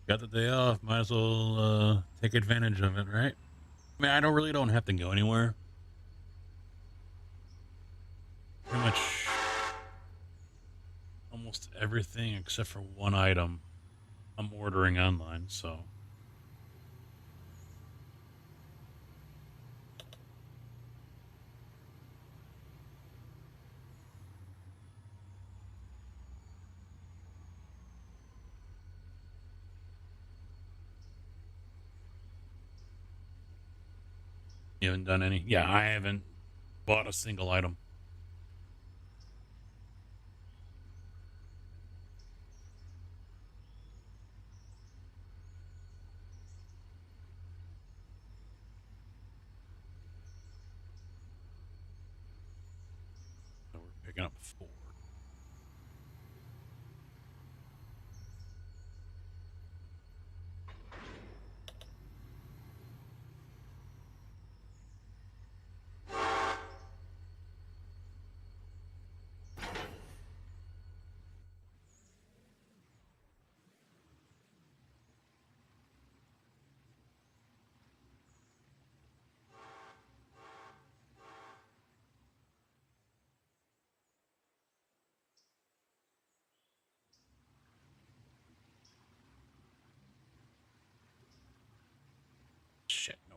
Got the day off, might as well take advantage of it, right? I mean, I don't have to go anywhere. Pretty much almost everything except for one item I'm ordering online, so. You haven't done any? Yeah, I haven't bought a single item. So we're picking up 4. Shit, no.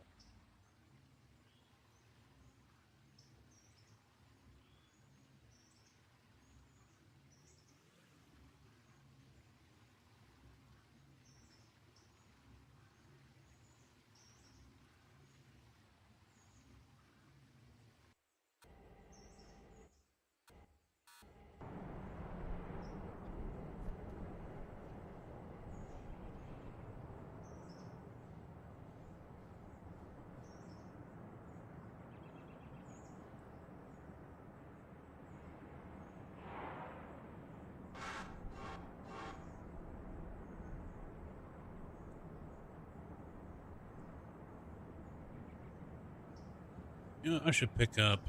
You know, I should pick up.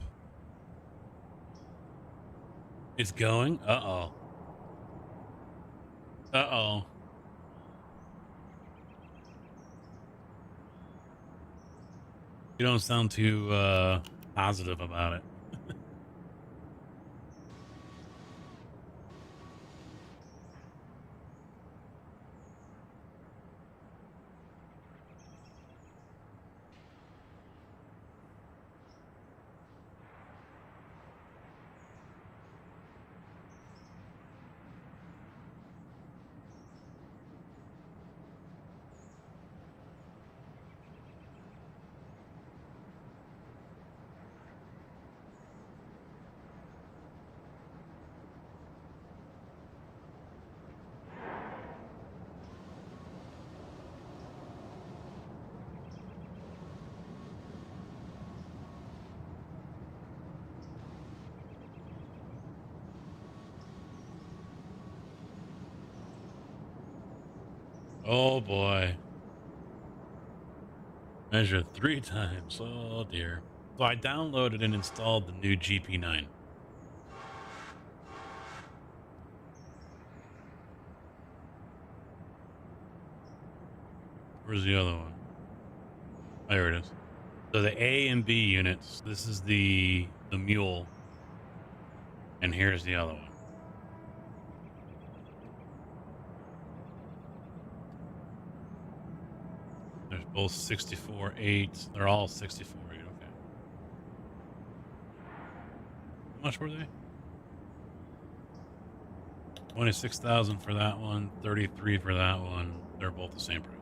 It's going? Uh-oh. Uh-oh. You don't sound too positive about it. Oh boy. Measure 3 times. Oh dear. So I downloaded and installed the new GP9. Where's the other one? Oh, here it is. So the A and B units. This is the mule, and here's the other one. They're both 64.8. They're all 64.8. Okay. How much were they? 26,000 for that one. 33 for that one. They're both the same price.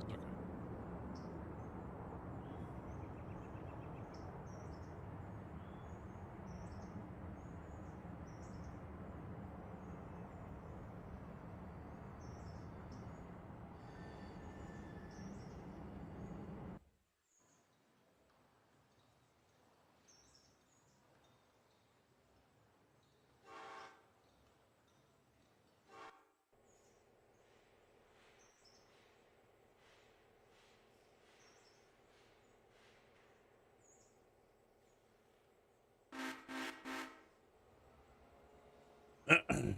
Okay.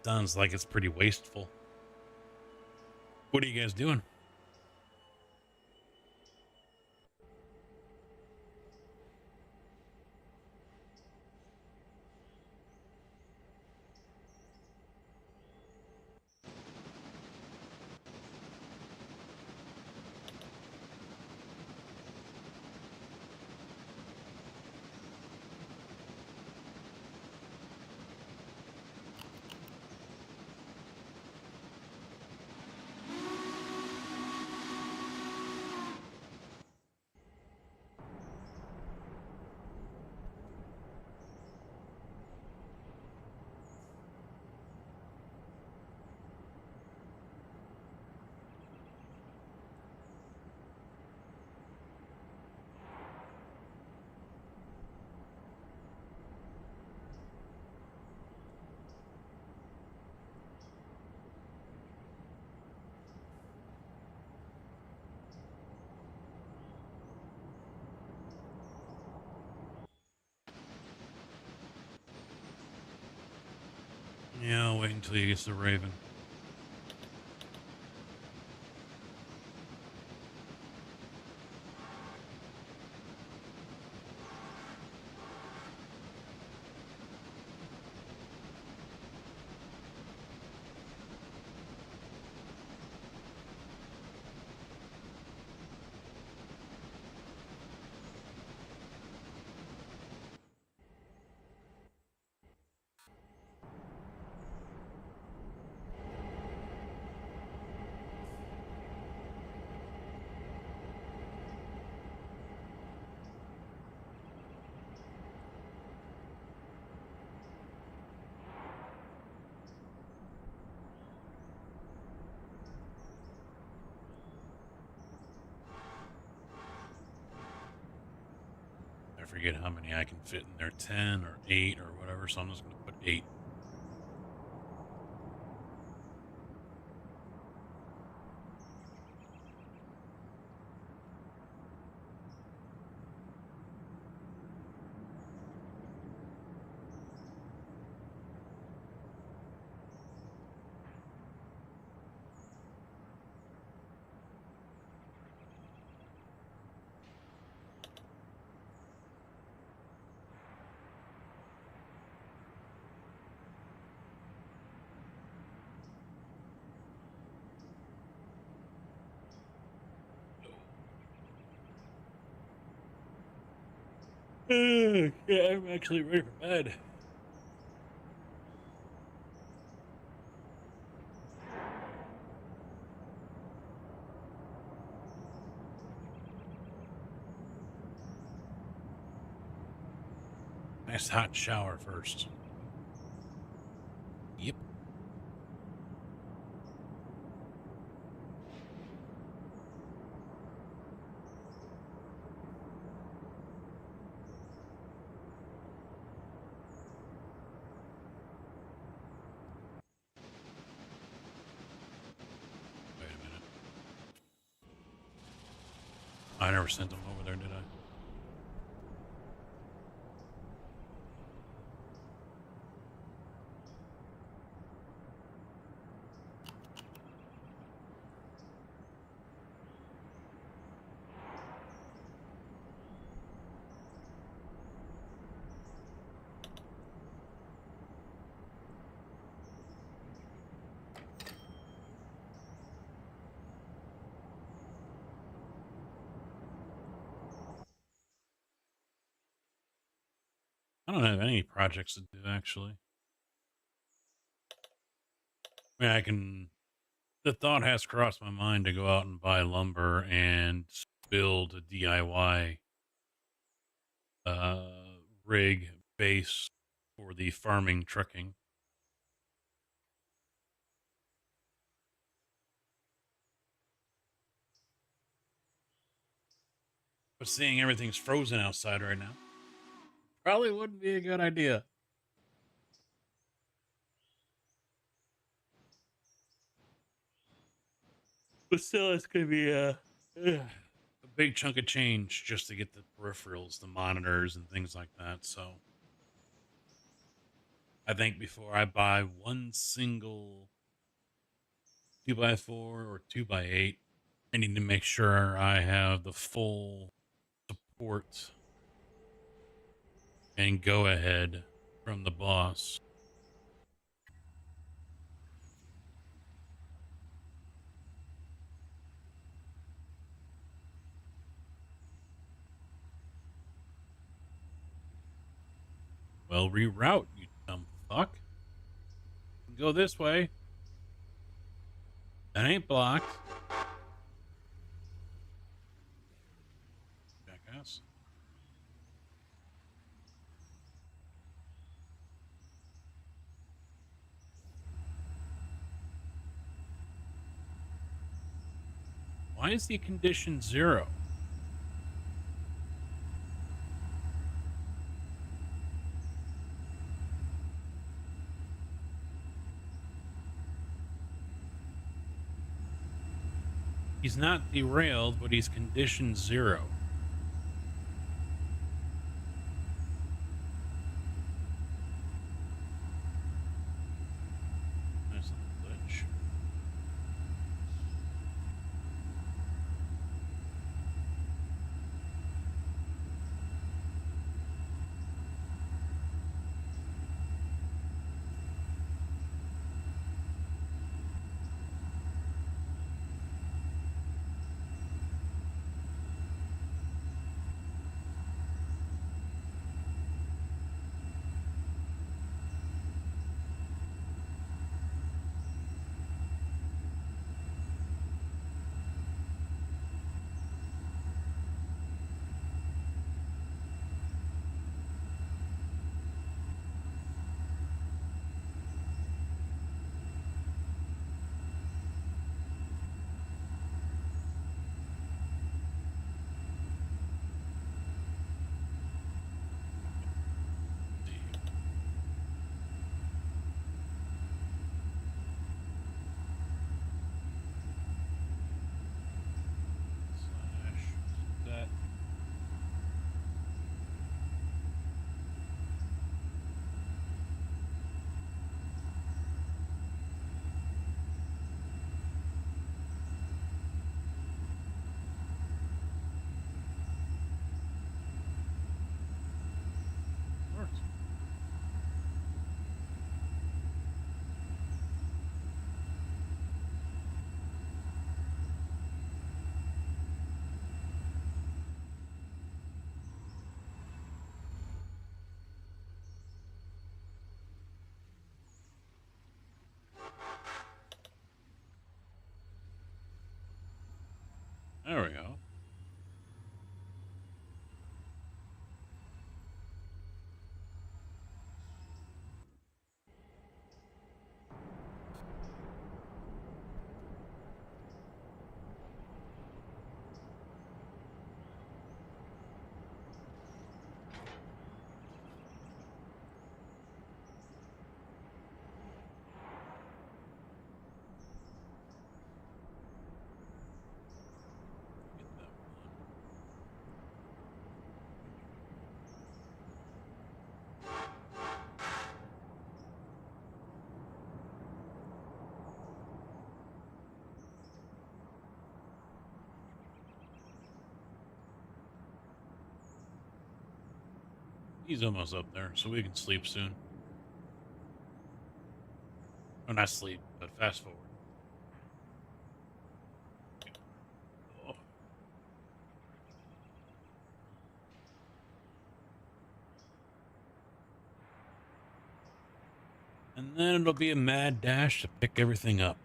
Sounds like it's pretty wasteful. What are you guys doing? Yeah, I'll wait until he gets the Raven. I forget how many I can fit in there, 10 or 8 or whatever, so I'm just going to put 8. Yeah, I'm actually ready for bed. Nice hot shower first. Yep. I never sent them over there, did I? I don't have any projects to do, actually. I mean, I can... The thought has crossed my mind to go out and buy lumber and build a DIY rig base for the farming trucking. But seeing everything's frozen outside right now probably wouldn't be a good idea. But still, it's going to be a big chunk of change just to get the peripherals, the monitors, and things like that. So I think before I buy one single 2x4 or 2x8, I need to make sure I have the full support and go ahead from the boss. Well, reroute, you dumb fuck. Go this way. That ain't blocked. Jackass. Why is the condition 0? He's not derailed, but he's condition 0. There's a glitch. He's almost up there, so we can sleep soon. Or not sleep, but fast forward. Oh. And then it'll be a mad dash to pick everything up.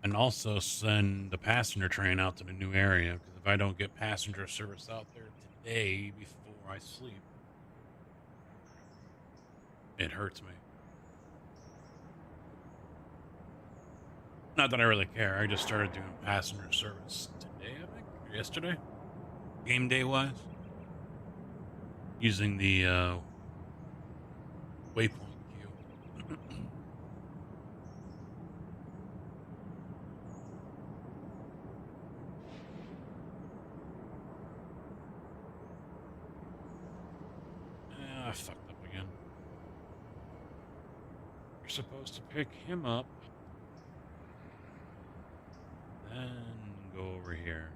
And also send the passenger train out to the new area, because if I don't get passenger service out there today before I sleep, it hurts me. Not that I really care. I just started doing passenger service today, I think, or yesterday, game day wise, using the waypoint queue. I fucked up again. You're supposed to pick him up, then go over here.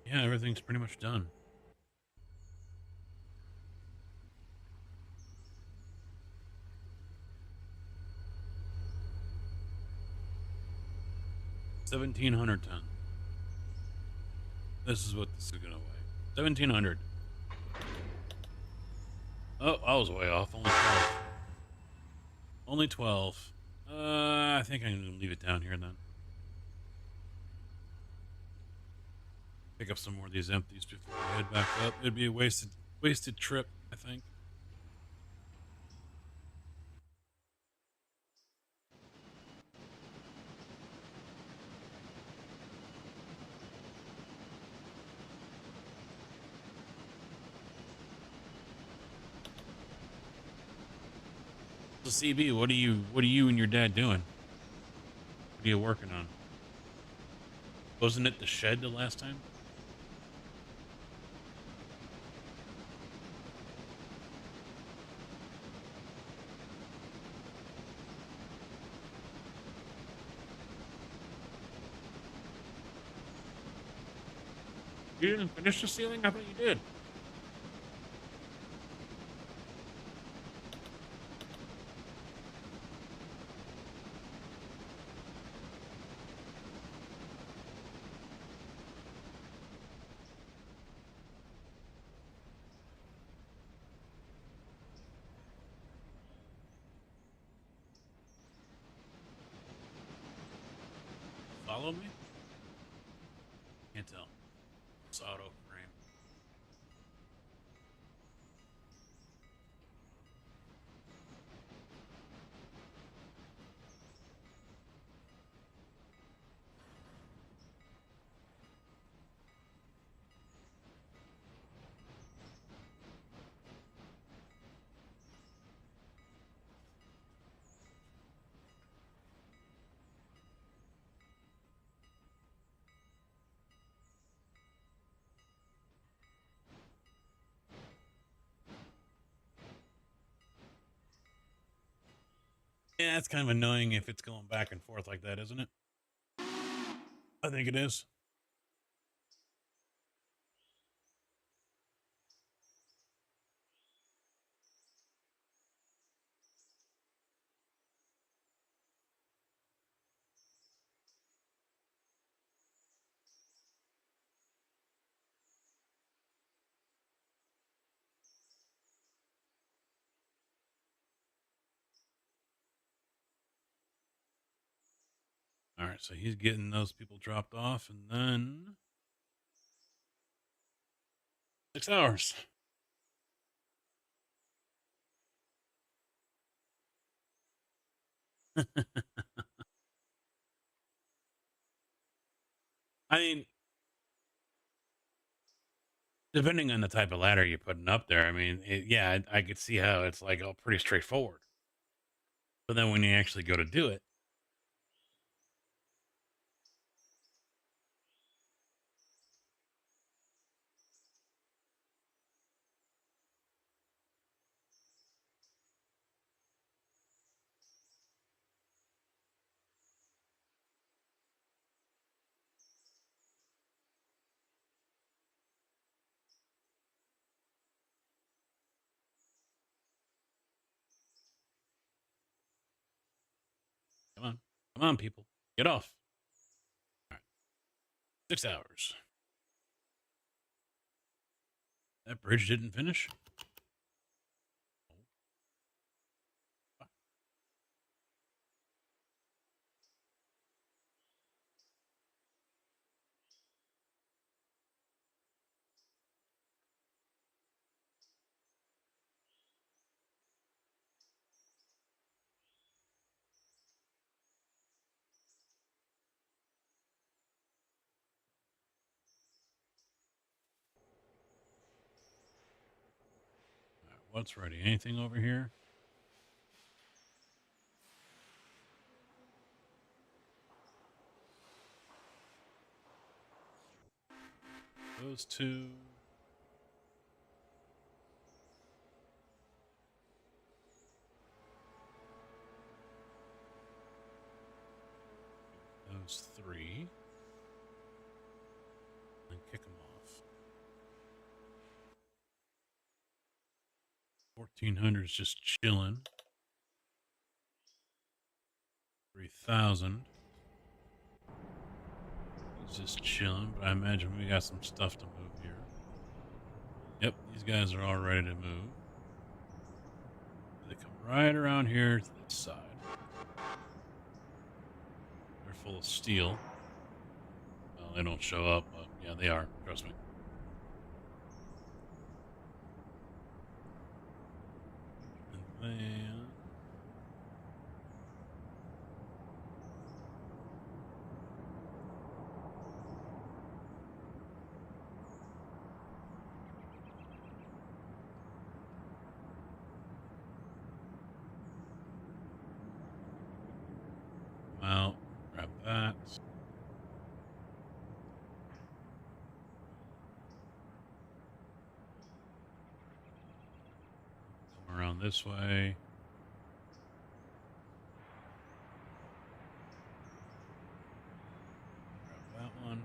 Yeah, everything's pretty much done. $1,700 ton. This is what this is gonna weigh. 1,700. Oh, I was way off. Only 12. Only 12. I think I'm gonna leave it down here then. Pick up some more of these empties before I head back up. It'd be a wasted trip, I think. So CB, what are you and your dad doing? What are you working on? Wasn't it the shed the last time? You didn't finish the ceiling? I thought you did. Follow me? Can't tell. It's auto frame. Yeah, it's kind of annoying if it's going back and forth like that, isn't it? I think it is. All right, so he's getting those people dropped off, and then 6 hours. I mean, depending on the type of ladder you're putting up there, I mean, yeah, I could see how it's like all pretty straightforward. But then when you actually go to do it, Come on, people. Get off. All right. 6 hours. That bridge didn't finish? All right, what's ready? Anything over here? Those two. Those three. And kick them off. 1,400 is just chilling. 3,000. He's just chilling, but I imagine we got some stuff to move here. Yep, these guys are all ready to move. They come right around here to this side. They're full of steel. Well, they don't show up, but yeah, they are. Trust me. And then... out, grab that. Come around this way. Grab that one.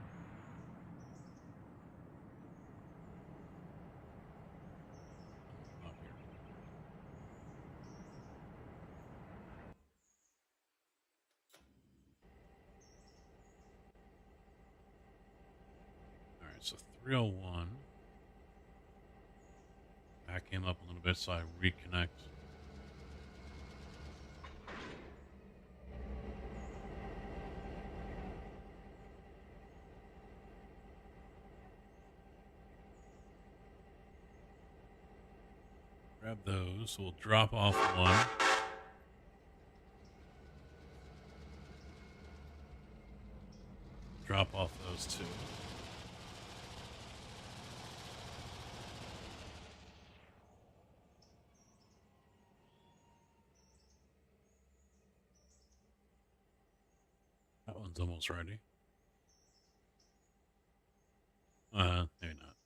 Up here. All right, so 301. Back him up a little bit so I reconnect. Grab those. So we'll drop off one. Drop off those two. That one's almost ready. Maybe not.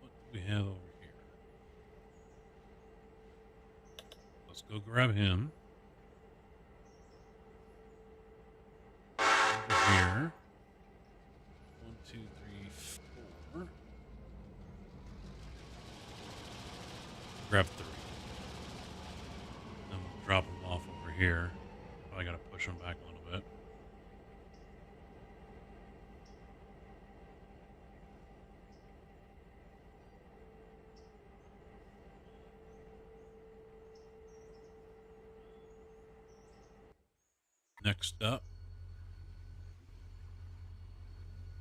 What do we have over here? Let's go grab him. Over here. 1, 2, 3, 4. Grab 3. Then we'll drop them off over here. Probably gotta push them back a little bit. Next up,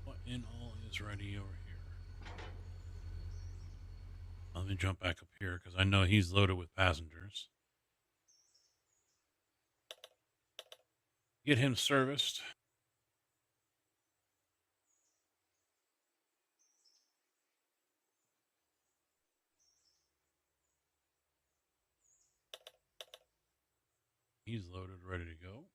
what in all is ready over here? Let me jump back up here because I know he's loaded with passengers. Get him serviced. He's loaded, ready to go.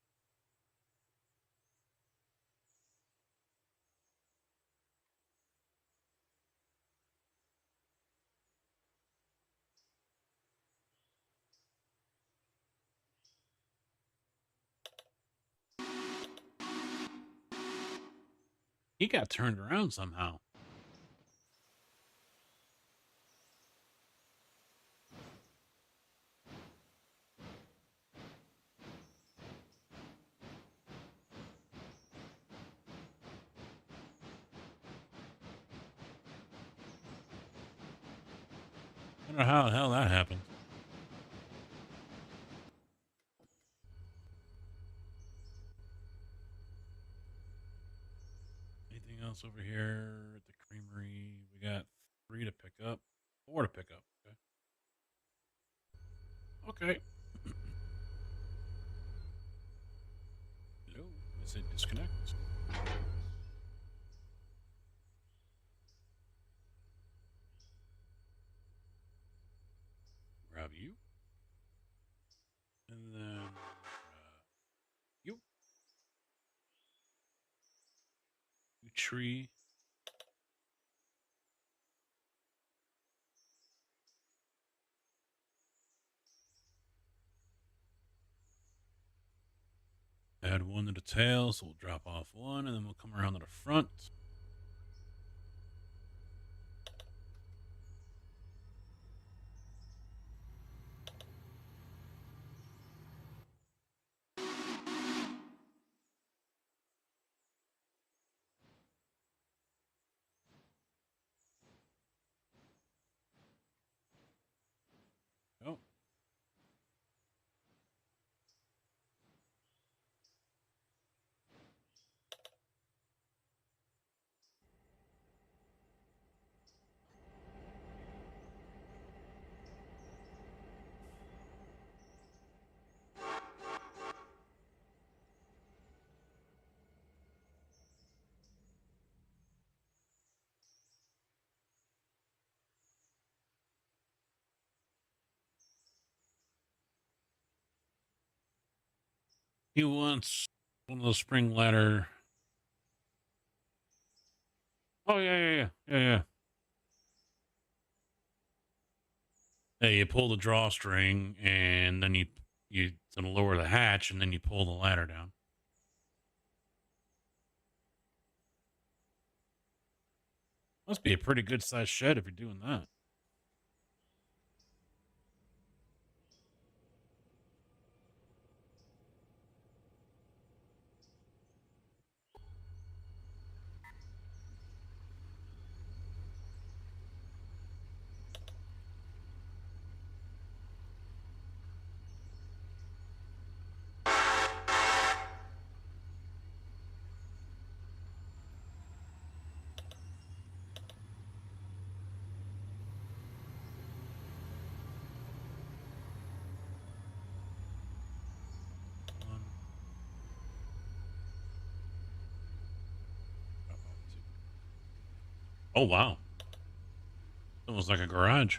He got turned around somehow. I don't know how the hell that happened. Anything else over here at the creamery? We got 3 to pick up, 4 to pick up. Okay. Okay. Hello. Is it disconnect? Grab you. And then you. You tree. Add 1 to the tail, so we'll drop off 1, and then we'll come around to the front. Oh. He wants one of those spring ladder. Oh, yeah. Hey, you pull the drawstring, and then you gonna lower the hatch, and then you pull the ladder down. Must be a pretty good sized shed if you're doing that. One, drop off 2. Oh, wow. Almost like a garage.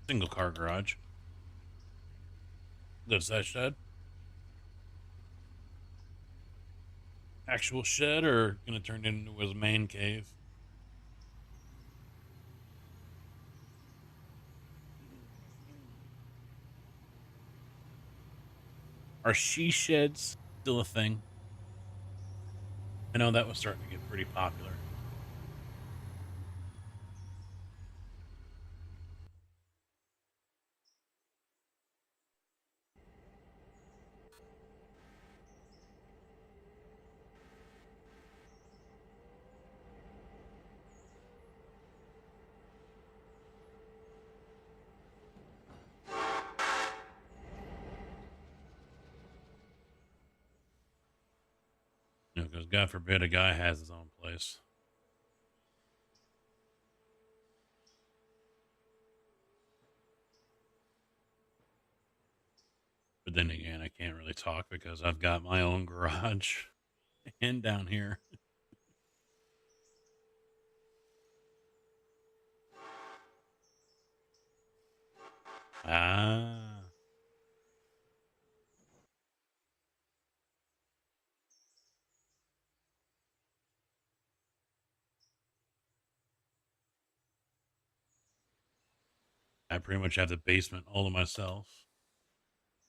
Single car garage. Good size shed. Actual shed, or gonna turn it into his man cave? Are she sheds still a thing? I know that was starting to get pretty popular. You know, because God forbid a guy has his own place. But then again, I can't really talk because I've got my own garage and down here. Ah. I pretty much have the basement all to myself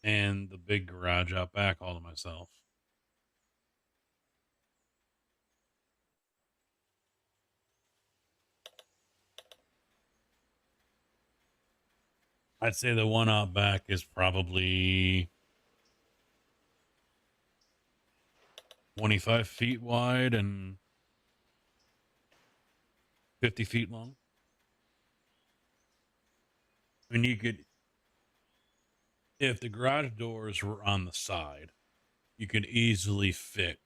and the big garage out back all to myself. I'd say the one out back is probably 25 feet wide and 50 feet long. And you could, if the garage doors were on the side, you could easily fit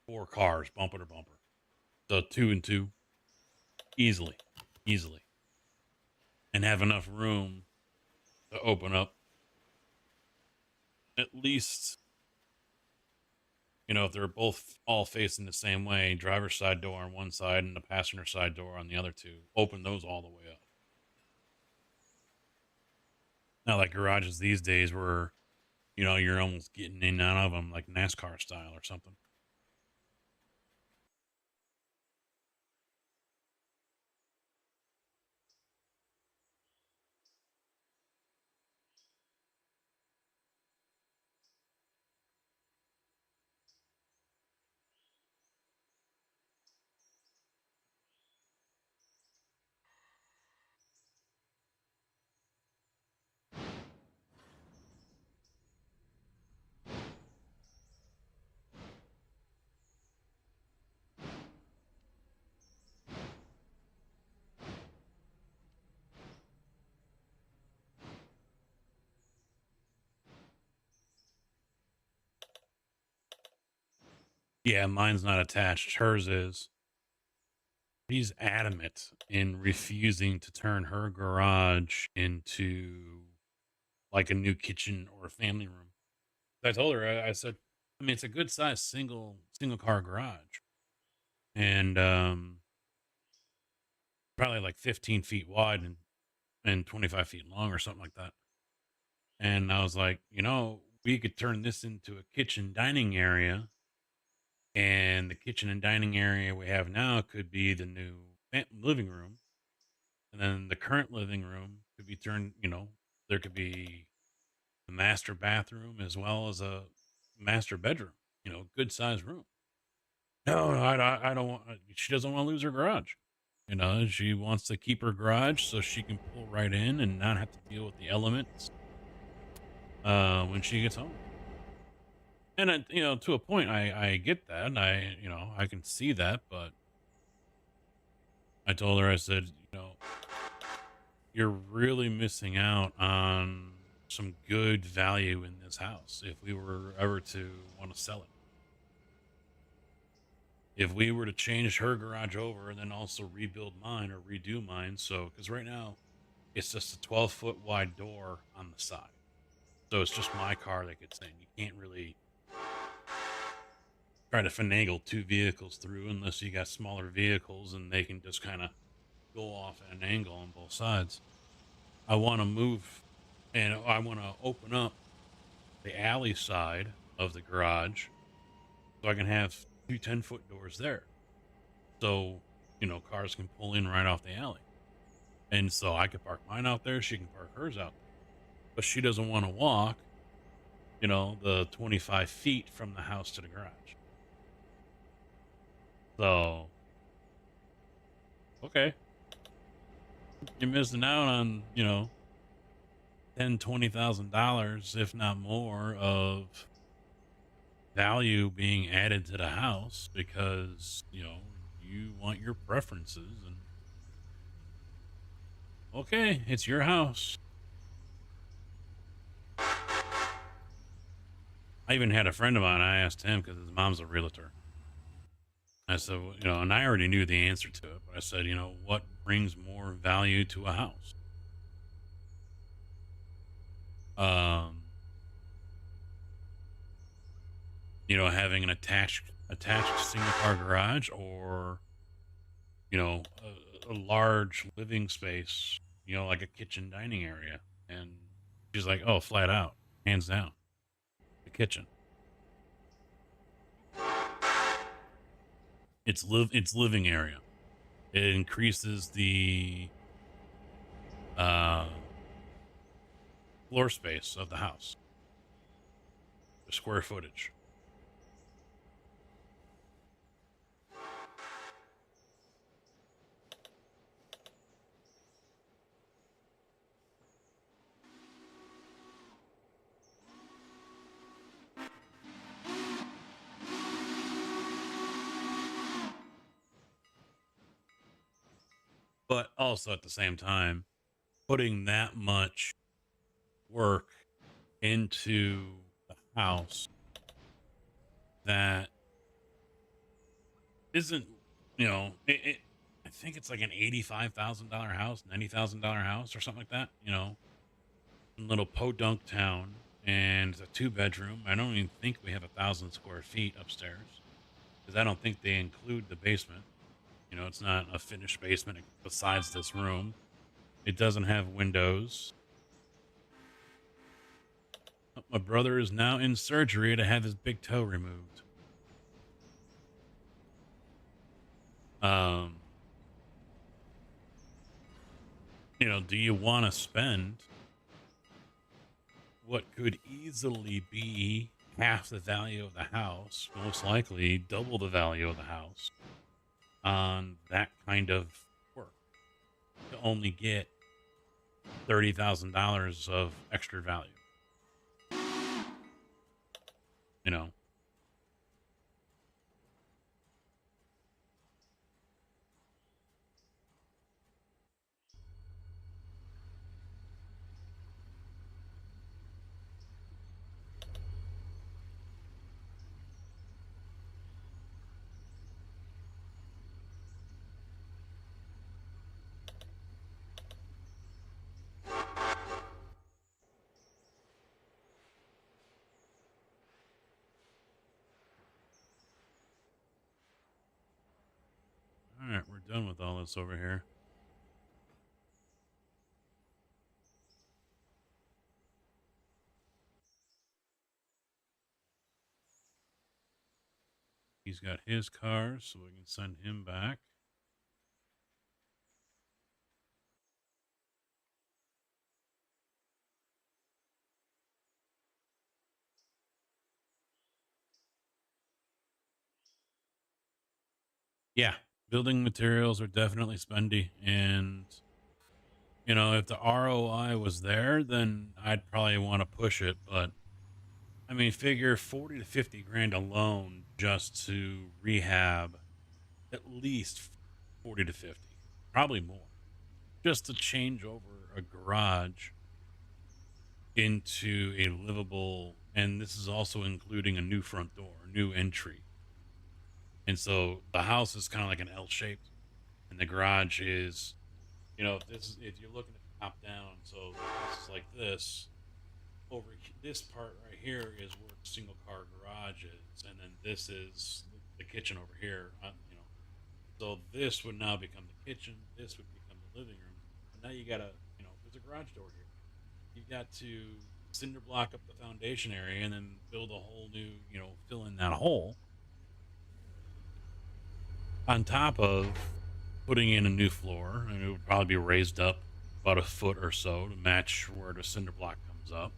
4 cars bumper to bumper. So 2 and 2, easily, easily. And have enough room to open up at least, if they're both all facing the same way, driver's side door on one side and the passenger side door on the other two, open those all the way up. Not like garages these days where, you're almost getting in and out of them like NASCAR style or something. Yeah, mine's not attached. Hers is. She's adamant in refusing to turn her garage into like a new kitchen or a family room. I told her, I said, I mean, it's a good size single car garage, and probably like 15 feet wide and 25 feet long or something like that. And I was like, we could turn this into a kitchen dining area, and the kitchen and dining area we have now could be the new living room, and then the current living room could be turned. There could be the master bathroom as well as a master bedroom. Good sized room. No, I don't want. She doesn't want to lose her garage. She wants to keep her garage so she can pull right in and not have to deal with the elements when she gets home. And to a point, I get that. And I can see that, but I told her, I said, you're really missing out on some good value in this house if we were ever to want to sell it. If we were to change her garage over and then also rebuild mine or redo mine, so because right now it's just a 12-foot wide door on the side, so it's just my car that gets in. You can't really try to finagle 2 vehicles through unless you got smaller vehicles and they can just kind of go off at an angle on both sides. I want to move and I want to open up the alley side of the garage so I can have 2 10-foot doors there. So, cars can pull in right off the alley. And so I could park mine out there. She can park hers out there. But she doesn't want to walk, the 25 feet from the house to the garage. So, okay. You're missing out on, $10,000-$20,000, if not more, of value being added to the house because, you want your preferences. And okay, it's your house. I even had a friend of mine, I asked him because his mom's a realtor. I said, well, and I already knew the answer to it, but I said, what brings more value to a house? Having an attached single car garage or, a large living space, like a kitchen dining area. And she's like, oh, flat out, hands down, the kitchen. It's living area. It increases the floor space of the house, the square footage. But also at the same time, putting that much work into the house that isn't, I think it's like an $85,000 house, $90,000 house or something like that, little podunk town, and it's a 2 bedroom. I don't even think we have 1,000 square feet upstairs because I don't think they include the basement. It's not a finished basement besides this room. It doesn't have windows. My brother is now in surgery to have his big toe removed. Um, do you want to spend what could easily be half the value of the house, most likely double the value of the house, on that kind of work to only get $30,000 of extra value? You know, all right, we're done with all this over here. He's got his car, so we can send him back. Yeah, building materials are definitely spendy. And, if the ROI was there, then I'd probably want to push it. But, I mean, figure 40 to 50 grand alone just to rehab at least 40 to 50, probably more, just to change over a garage into a livable. And this is also including a new front door, new entry. And so the house is kind of like an L shaped, and the garage is, if you're looking at the top down, so the house is like this. This part right here is where the single car garage is, and then this is the kitchen over here. So this would now become the kitchen. This would become the living room. And now you gotta, there's a garage door here. You got to cinder block up the foundation area and then build a whole new, fill in that hole on top of putting in a new floor. And it would probably be raised up about a foot or so to match where the cinder block comes up.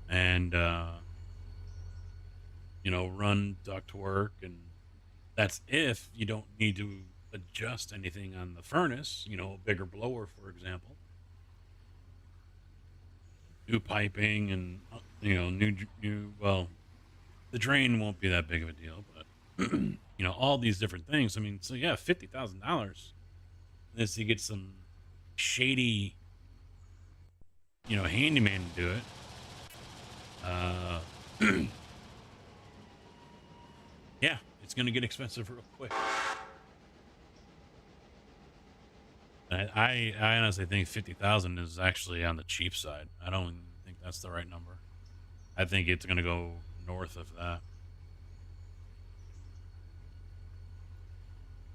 And, run duct work. And that's if you don't need to adjust anything on the furnace, a bigger blower, for example. New piping and, well, the drain won't be that big of a deal, but, all these different things. I mean, so yeah, $50,000. Unless you get some shady, handyman to do it. Yeah, it's going to get expensive real quick. I honestly think 50,000 is actually on the cheap side. I don't think that's the right number. I think it's going to go north of that.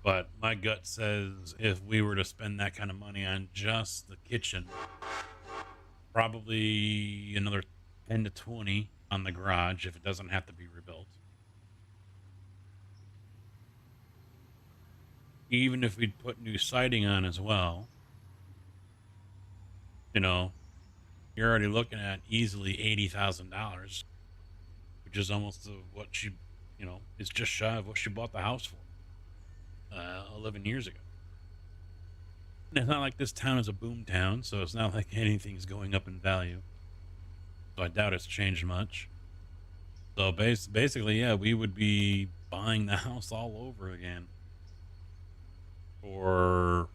But my gut says if we were to spend that kind of money on just the kitchen, probably another 10 to 20 on the garage if it doesn't have to be rebuilt. Even if we'd put new siding on as well, you're already looking at easily $80,000, which is almost what she, is just shy of what she bought the house for 11 years ago. And it's not like this town is a boom town, so it's not like anything's going up in value. So I doubt it's changed much. So basically, yeah, we would be buying the house all over again. for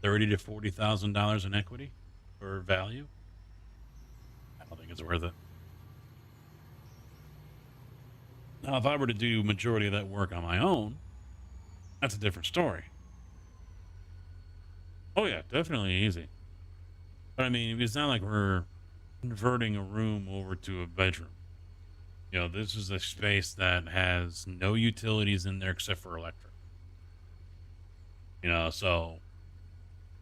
$30,000 to $40,000 in equity or value. I don't think it's worth it. Now, if I were to do majority of that work on my own, that's a different story. Oh yeah, definitely easy. But I mean, it's not like we're converting a room over to a bedroom. You know, this is a space that has no utilities in there except for electric. You know, so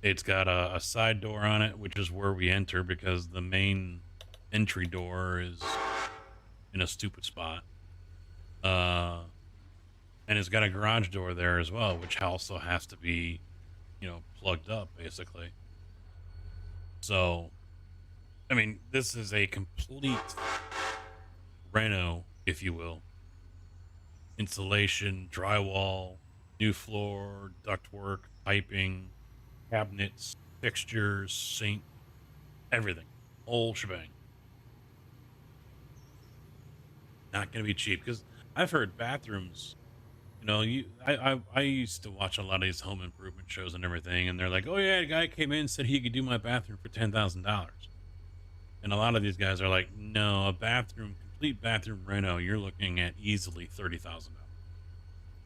it's got a side door on it, which is where we enter because the main entry door is in a stupid spot. And it's got a garage door there as well, which also has to be, you know, plugged up basically. So, I mean, this is a complete reno, if you will. Insulation, drywall, new floor, ductwork, piping, cabinets, fixtures, sink, everything. Whole shebang. Not going to be cheap because I've heard bathrooms, you know, I used to watch a lot of these home improvement shows and everything, and they're like, oh yeah, a guy came in and said he could do my bathroom for $10,000. And a lot of these guys are like, no, a bathroom, complete bathroom reno, you're looking at easily $30,000.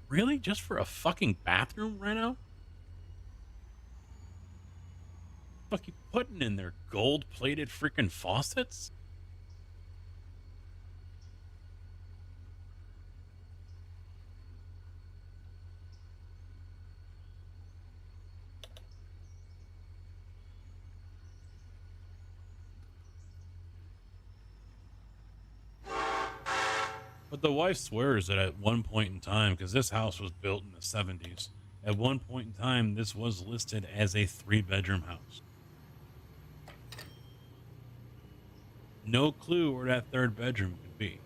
Really? Just for a fucking bathroom reno? Fuck you putting in there gold-plated freaking faucets? But the wife swears that at one point in time, because this house was built in the 70s, at one point in time, this was listed as a 3-bedroom house. No clue where that 3rd bedroom could be.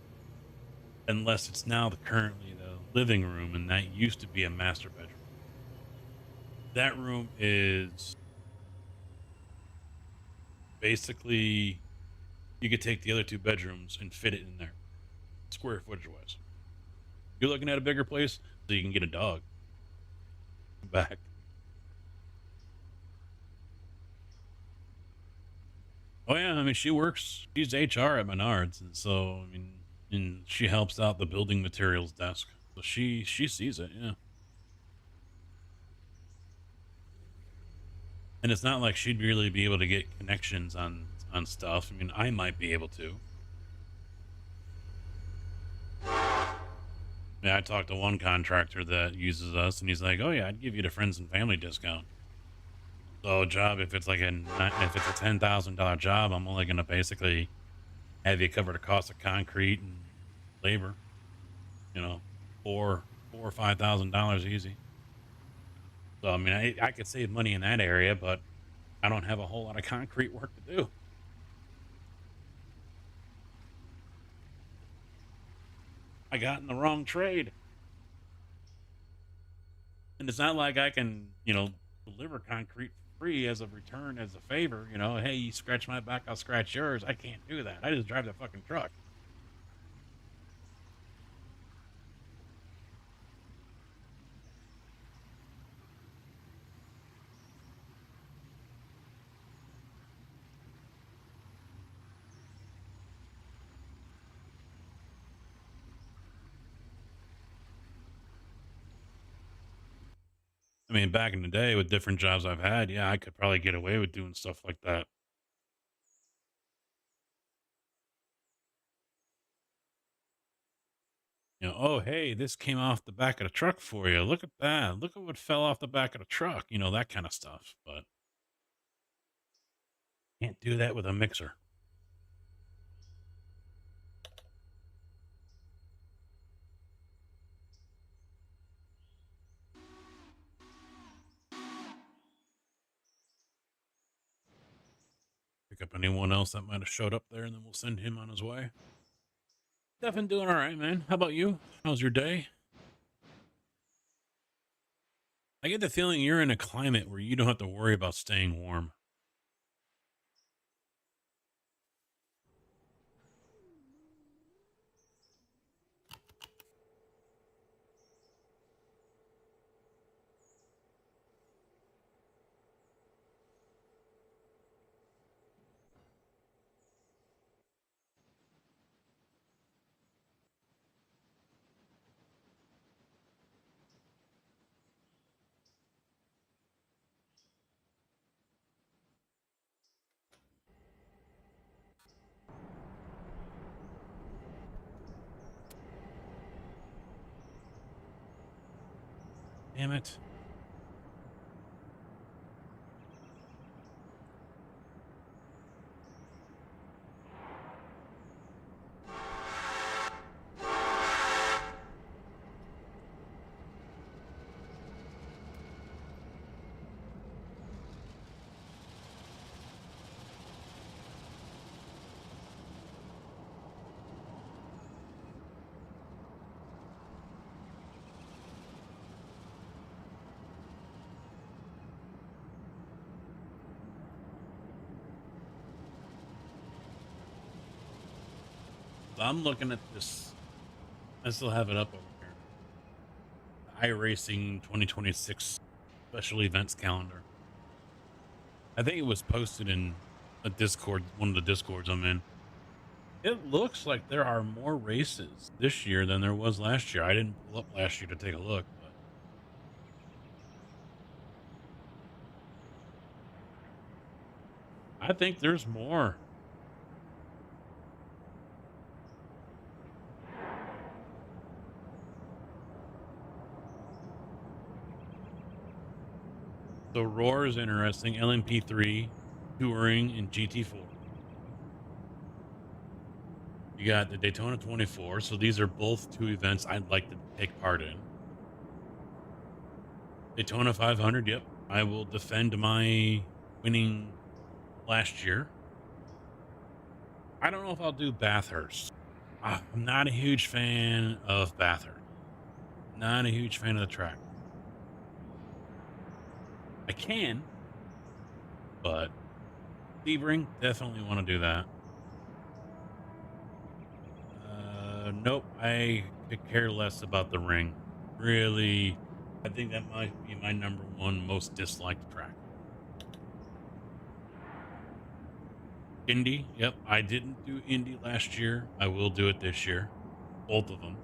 Unless it's now currently the living room, and that used to be a master bedroom. That room is basically, you could take the other 2 bedrooms and fit it in there, square footage wise. You're looking at a bigger place so you can get a dog back. Oh yeah, I mean, she's HR at Menards, and so I mean, and she helps out the building materials desk, so she sees it. Yeah. And it's not like she'd really be able to get connections on stuff. I mean, I might be able to. Yeah, I talked to one contractor that uses us, and he's like, "Oh yeah, I'd give you the friends and family discount." So, a job, if it's a $10,000 job, I'm only going to basically have you cover the cost of concrete and labor. You know, $4,000 or $5,000 easy. So, I mean, I could save money in that area, but I don't have a whole lot of concrete work to do. I got in the wrong trade. And it's not like I can, you know, deliver concrete for free as a return, as a favor. You know, hey, you scratch my back, I'll scratch yours. I can't do that. I just drive the fucking truck. I mean, back in the day with different jobs I've had, yeah, I could probably get away with doing stuff like that. You know, oh, hey, this came off the back of the truck for you. Look at that. Look at what fell off the back of the truck. You know, that kind of stuff. But can't do that with a mixer. Pick up anyone else that might have showed up there, and then we'll send him on his way. Stefan doing all right, man. How about you? How's your day? I get the feeling you're in a climate where you don't have to worry about staying warm. Damn it. I'm looking at this. I still have it up over here. iRacing 2026 special events calendar. I think it was posted in a Discord, one of the Discords I'm in. It looks like there are more races this year than there was last year. I didn't pull up last year to take a look, but I think there's more. So Roar is interesting. LMP3, Touring, and GT4. You got the Daytona 24. So these are both two events I'd like to take part in. Daytona 500. Yep. I will defend my winning last year. I don't know if I'll do Bathurst. I'm not a huge fan of Bathurst. Not a huge fan of the track. I can, but Sebring, definitely want to do that. Nope, I could care less about the ring. Really, I think that might be my number one most disliked track. Indy, yep, I didn't do Indy last year. I will do it this year. Both of them.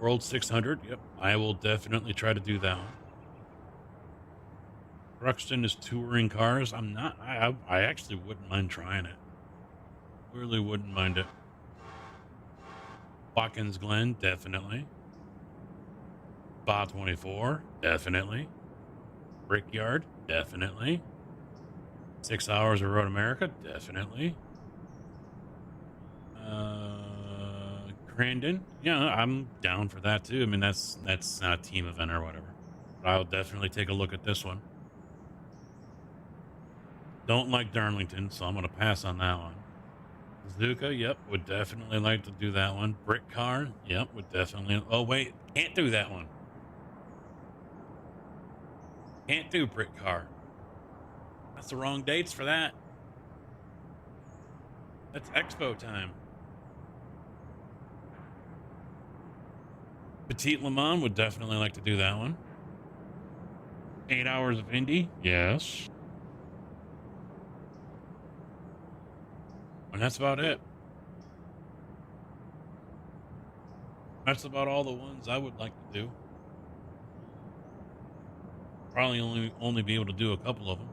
World 600, yep, I will definitely try to do that one. Ruxton is touring cars. I'm not, I actually wouldn't mind trying it. Really wouldn't mind it. Watkins Glen, definitely. Spa 24, definitely. Brickyard, definitely. 6 Hours of Road America, definitely. Crandon, yeah, I'm down for that too. I mean, that's not a team event or whatever. But I'll definitely take a look at this one. Don't like Darlington, so I'm going to pass on that one. Zuka, yep, would definitely like to do that one. Brick Car, yep, would definitely. Oh, wait, can't do that one. Can't do Brick Car. That's the wrong dates for that. That's Expo time. Petite Le Mans would definitely like to do that one. 8 Hours of Indy, yes. And that's about it. That's about all the ones I would like to do. Probably only be able to do a couple of them.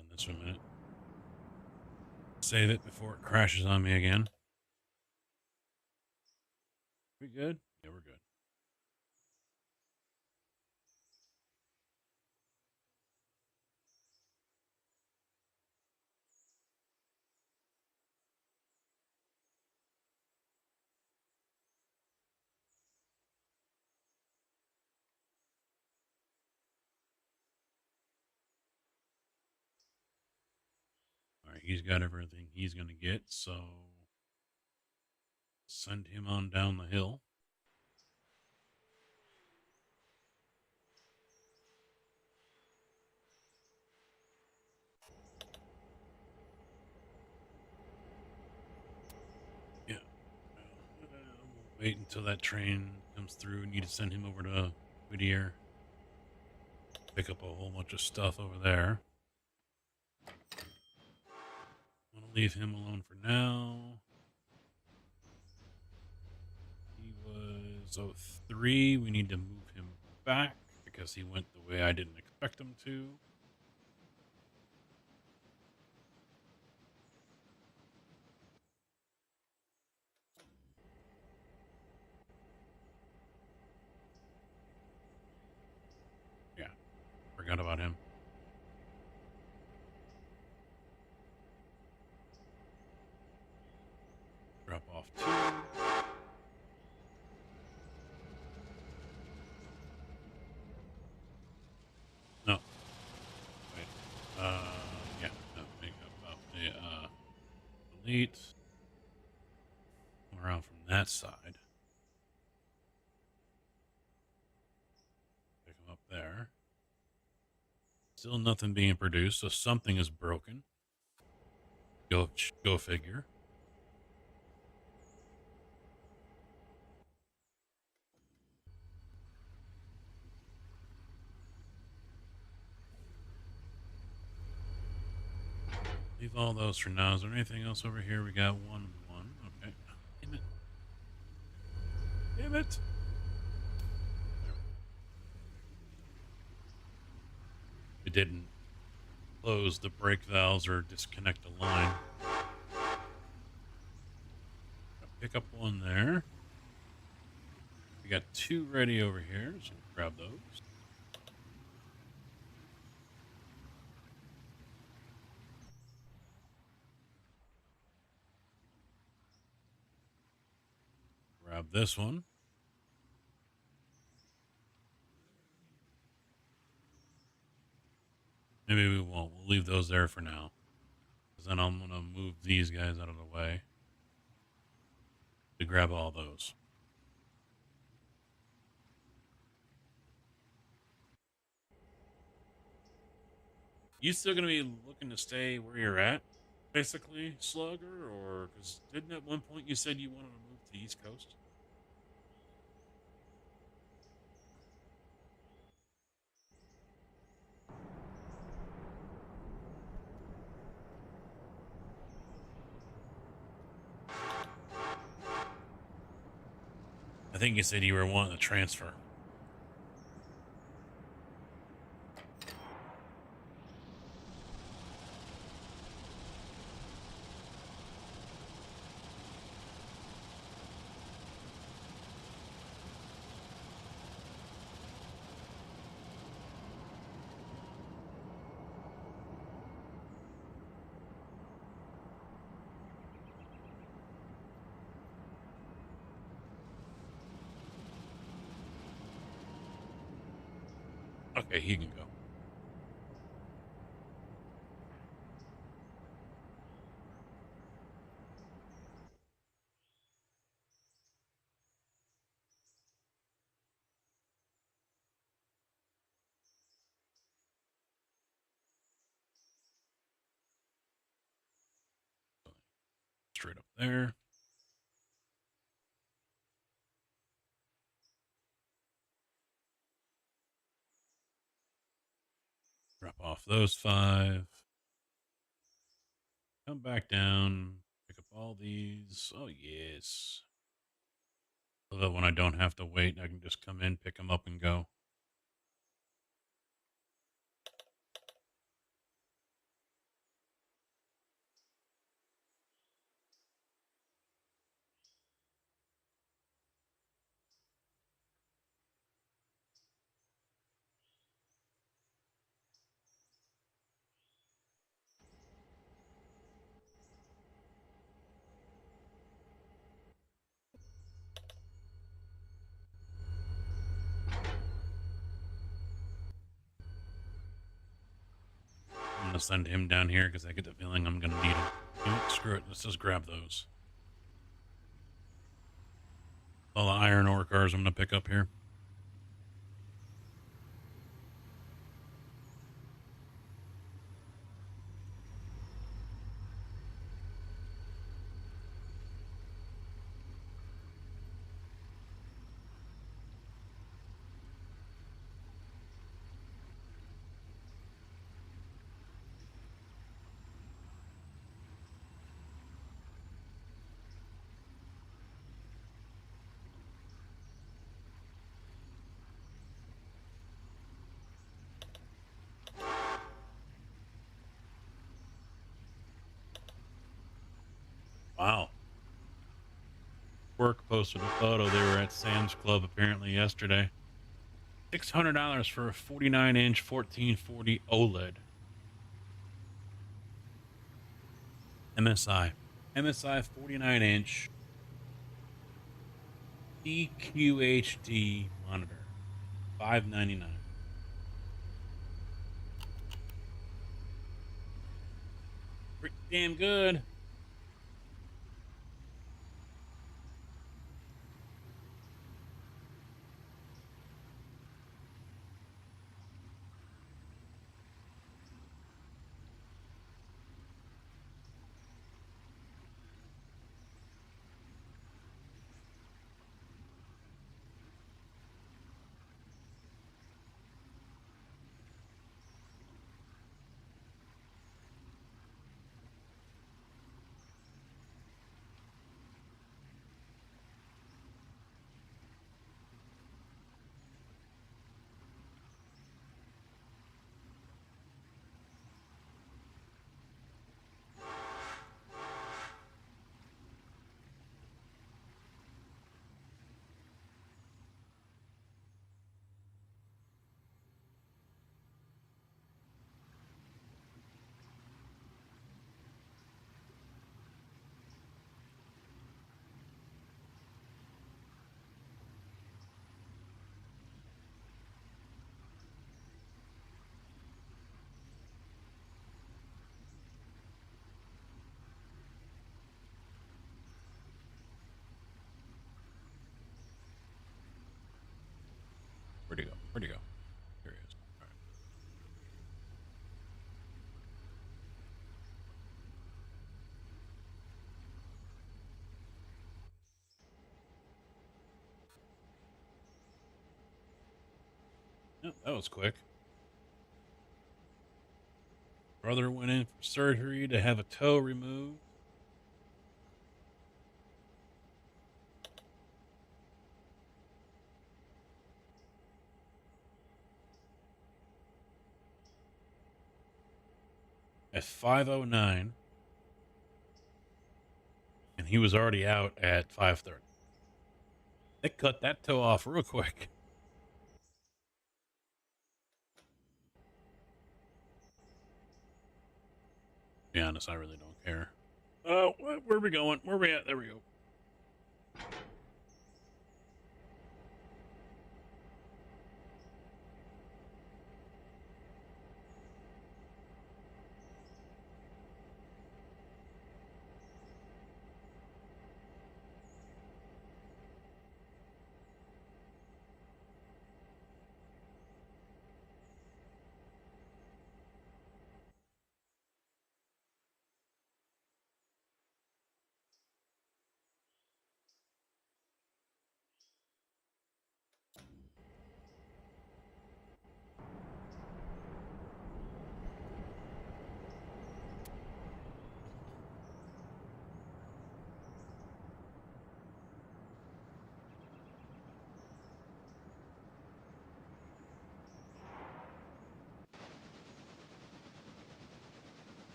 On this for a minute. Save it before it crashes on me again. We good? Yeah, we're good. All right, he's got everything he's going to get, so send him on down the hill. Yeah. We'll wait until that train comes through. Need to send him over to Whittier. Pick up a whole bunch of stuff over there. I'm going to leave him alone for now. He was 03. We need to move him back because he went the way I didn't expect him to. Forgot about him. Drop off 2. No. Wait. Yeah. No, make up the, delete. Come around from that side. Pick them up there. Still nothing being produced, so something is broken. Go figure. Leave all those for now. Is there anything else over here? We got 1. Okay. Damn it. Damn it. It didn't close the brake valves or disconnect the line. Pick up 1 there. We got 2 ready over here, so grab those. Grab this one. Maybe we won't. We'll leave those there for now. Because then I'm going to move these guys out of the way to grab all those. You still going to be looking to stay where you're at, basically, Slugger? Or, because didn't at one point you said you wanted to move to the East Coast? I think you said you were wanting to transfer. Okay, he can go. Straight up there. Drop off those 5. Come back down. Pick up all these. Oh, yes. So that when I don't have to wait, I can just come in, pick them up, and go. I'm going to send him down here because I get the feeling I'm going to need him. You know, screw it. Let's just grab those. All the iron ore cars I'm going to pick up here. Wow. Work posted a photo. They were at Sam's Club apparently yesterday. $600 for a 49-inch 1440 OLED. MSI 49-inch EQHD monitor, $599. Pretty damn good. Where'd he go? Where'd he go? There he is. All right. Yep, that was quick. Brother went in for surgery to have a toe removed. At 5:09, and he was already out at 5:30. They cut that toe off real quick. To be honest, I really don't care. Oh, where are we going? Where are we at? There we go.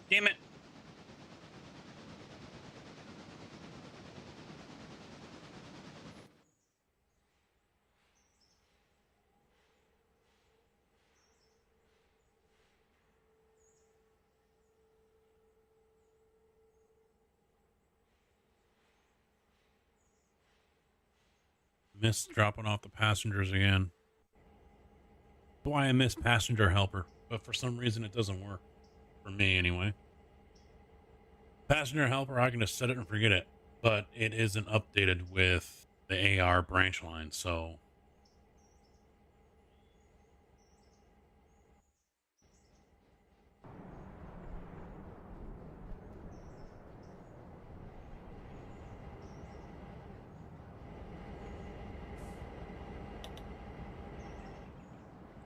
Damn it. Missed dropping off the passengers again. That's why I miss passenger helper, but for some reason it doesn't work. For me, anyway. Passenger helper, I can just set it and forget it, but it isn't updated with the AR branch line, so.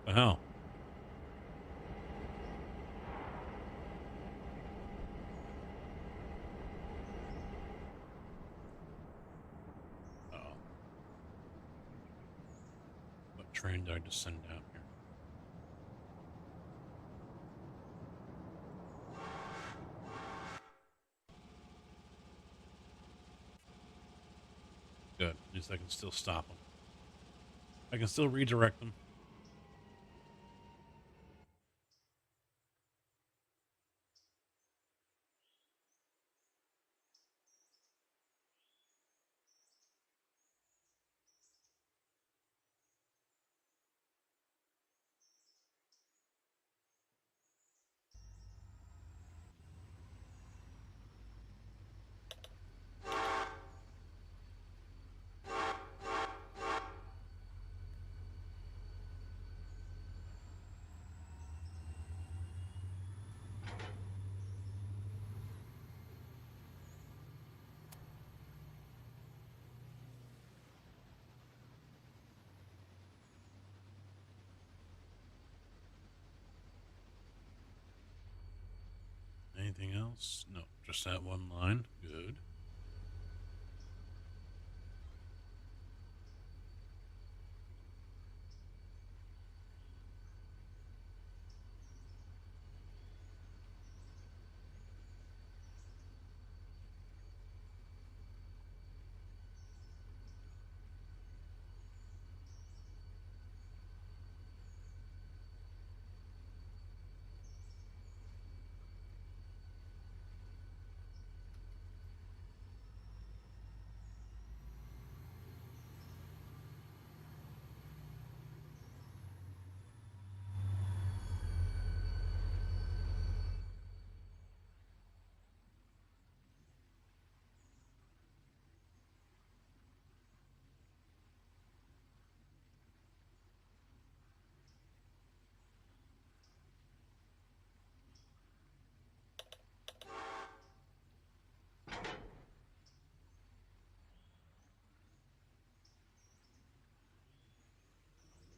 The hell? Uh-oh. What train did I just send down here? Good. At least I can still stop them. I can still redirect them. Anything else? No, just that one line. Good.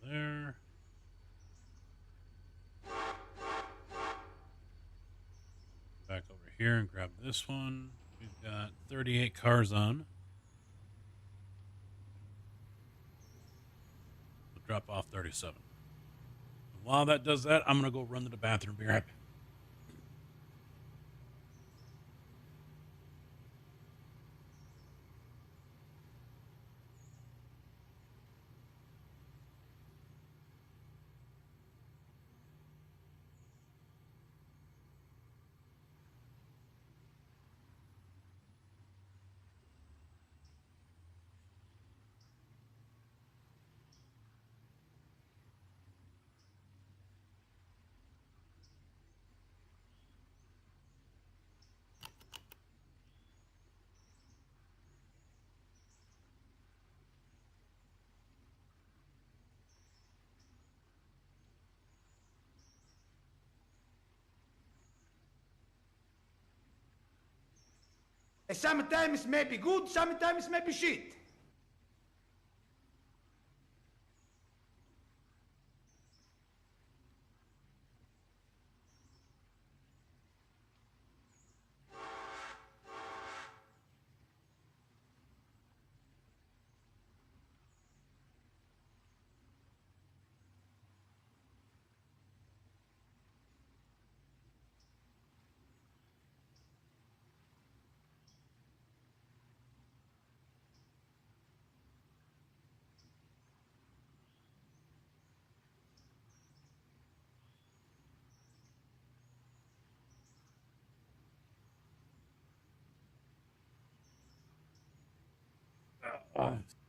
There. Back over here and grab this one. We've got 38 cars on. We'll drop off 37. And while that does that, I'm going to go run to the bathroom. Be right back. Sometimes may be good, sometimes may be shit.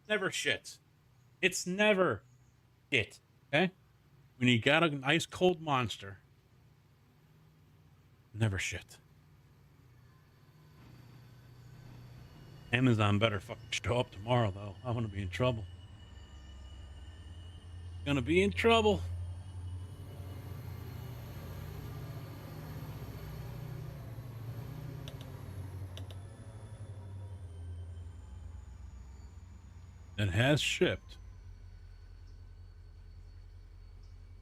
Never shit. It's never shit. Okay? When you got an ice cold monster, never shit. Amazon better fucking show up tomorrow, though. I'm gonna be in trouble. Gonna be in trouble. It has shipped.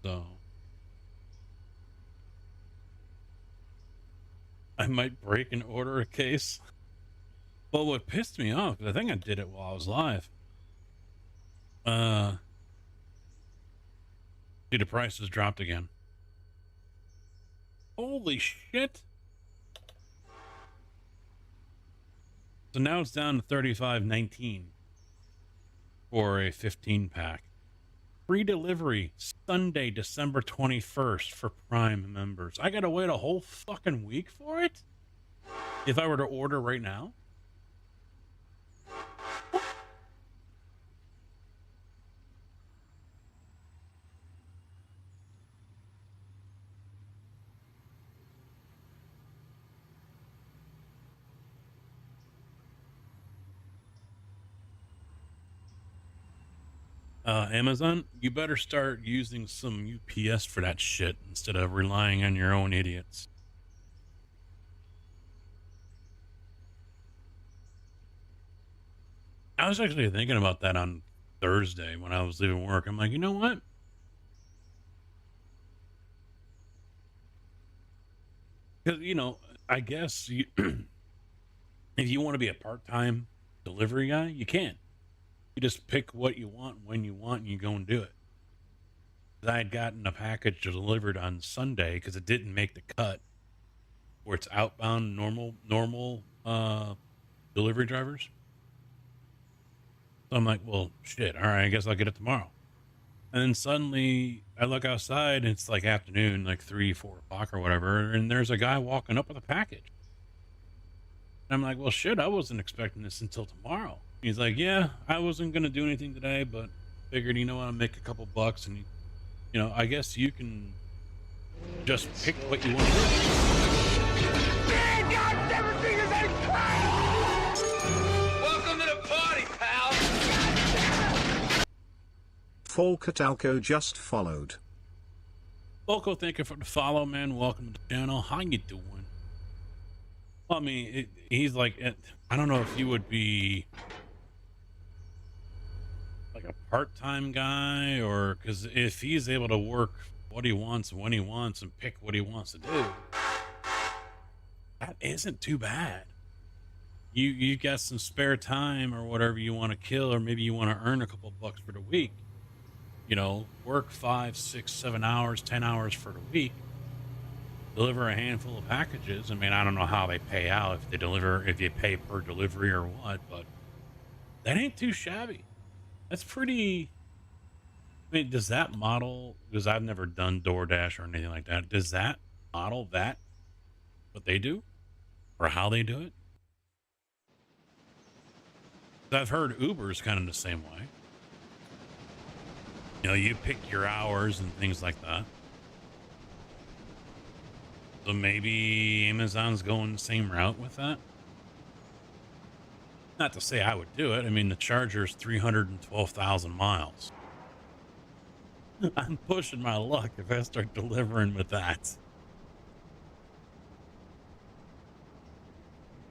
So I might break and order a case. Well, what pissed me off, because I think I did it while I was live. See, the price has dropped again. Holy shit. So now it's down to $35.19 for a 15 pack. Free delivery Sunday, December 21st for Prime members. I gotta wait a whole fucking week for it? If I were to order right now? Amazon, you better start using some UPS for that shit instead of relying on your own idiots. I was actually thinking about that on Thursday when I was leaving work. I'm like, you know what? Because, I guess if you want to be a part-time delivery guy, you can. You just pick what you want when you want and you go and do it. I had gotten a package delivered on Sunday because it didn't make the cut where it's outbound normal delivery drivers. So I'm like, well, shit. All right, I guess I'll get it tomorrow. And then suddenly I look outside and it's like afternoon, like 3-4 o'clock or whatever. And there's a guy walking up with a package. And I'm like, well, shit, I wasn't expecting this until tomorrow. He's like, yeah, I wasn't going to do anything today, but figured, I'll make a couple bucks. And, I guess you can just pick what you want to do. Welcome to the party, pal. Falcatalco just followed. Volko, thank you for the follow, man. Welcome to the channel. How you doing? Well, I mean, he's like, I don't know if you would be like a part-time guy, or because if he's able to work what he wants when he wants and pick what he wants to do, that isn't too bad. You got some spare time or whatever you want to kill, or maybe you want to earn a couple bucks for the week. Work 5, 6, 7 hours, 10 hours for the week, deliver a handful of packages. I mean, I don't know how they pay out, if you pay per delivery or what, but that ain't too shabby. That's pretty. I mean, does that model, because I've never done DoorDash or anything like that, does that model that what they do or how they do it? I've heard Uber's kind of the same way. You pick your hours and things like that. So maybe Amazon's going the same route with that. Not to say I would do it. I mean, the Charger's 312,000 miles. I'm pushing my luck if I start delivering with that.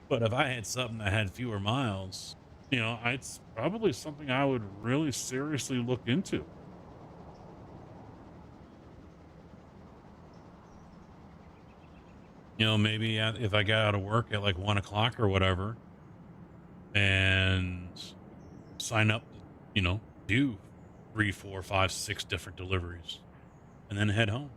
But if I had something that had fewer miles, it's probably something I would really seriously look into. Maybe if I got out of work at like 1 o'clock or whatever and sign up, do 3, 4, 5, 6 different deliveries and then head home.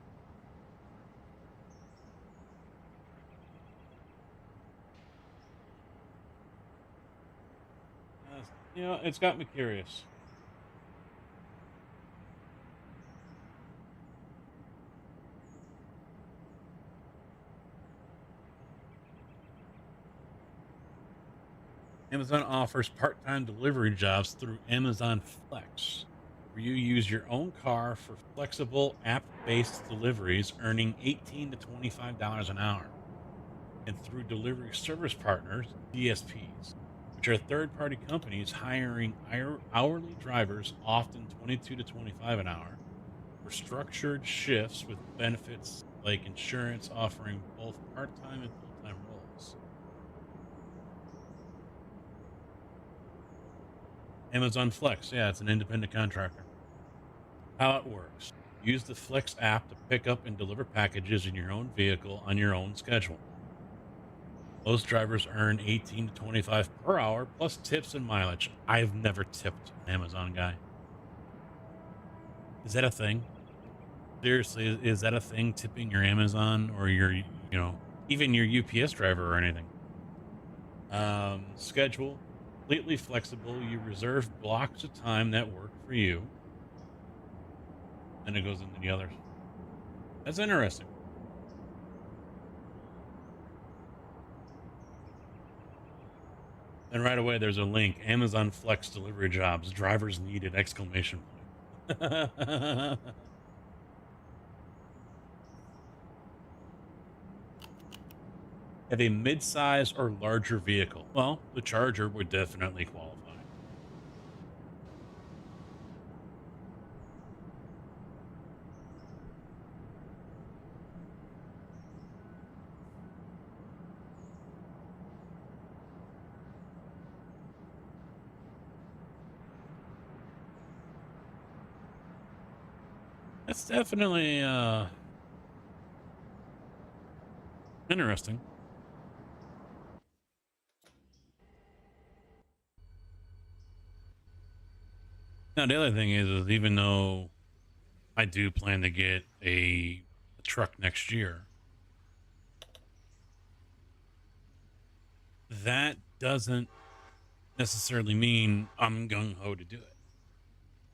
It's got me curious. Amazon offers part-time delivery jobs through Amazon Flex, where you use your own car for flexible app-based deliveries, earning $18 to $25 an hour, and through delivery service partners, DSPs, which are third-party companies hiring hourly drivers, often $22 to $25 an hour, for structured shifts with benefits like insurance, offering both part-time and full-time roles. Amazon Flex, yeah, it's an independent contractor. How it works: use the Flex app to pick up and deliver packages in your own vehicle on your own schedule. Most drivers earn 18 to 25 per hour plus tips and mileage. I've never tipped an Amazon guy. Is that a thing? Seriously, is that a thing, tipping your Amazon or your, even your UPS driver or anything? Schedule, completely flexible. You reserve blocks of time that work for you. then it goes into the others. That's interesting. And right away, there's a link. Amazon Flex delivery jobs. Drivers needed! Exclamation point. Have a mid-size or larger vehicle. Well, the Charger would definitely qualify. That's definitely interesting. Now, the other thing is even though I do plan to get a truck next year, that doesn't necessarily mean I'm gung-ho to do it,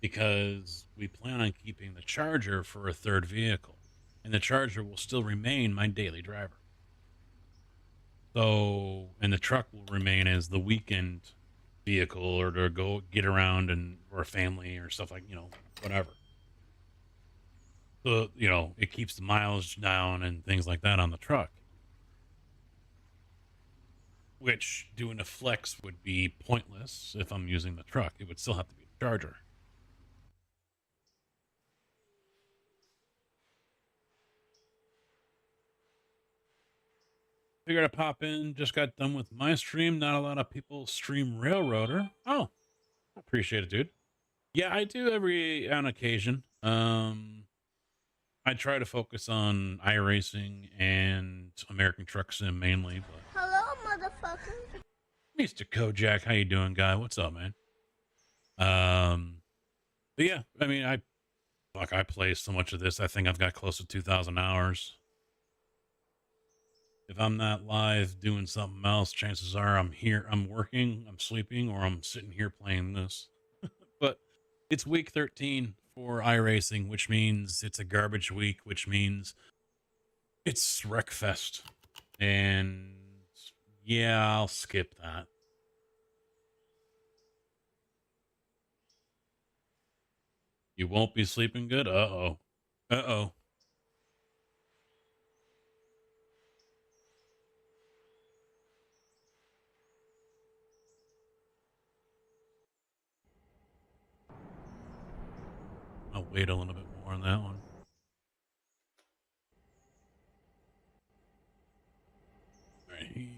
because we plan on keeping the Charger for a third vehicle, and the Charger will still remain my daily driver. So, and the truck will remain as the weekend vehicle, or to go get around and or family or stuff, like, whatever. So, it keeps the mileage down and things like that on the truck, which doing a Flex would be pointless if I'm using the truck. It would still have to be a Charger. Figured I'd pop in. Just got done with my stream. Not a lot of people stream Railroader. Oh, appreciate it, dude. Yeah, I do on occasion. I try to focus on iRacing and American Truck Sim mainly. But Hello, motherfucker. Mr. Kojak, how you doing, guy? What's up, man? But yeah, I mean, I play so much of this. I think I've got close to 2,000 hours. If I'm not live doing something else, chances are I'm here, I'm working, I'm sleeping, or I'm sitting here playing this. But it's week 13 for iRacing, which means it's a garbage week, which means it's Wreckfest. And yeah, I'll skip that. You won't be sleeping good? Uh-oh. Uh-oh. I'll wait a little bit more on that one. All right,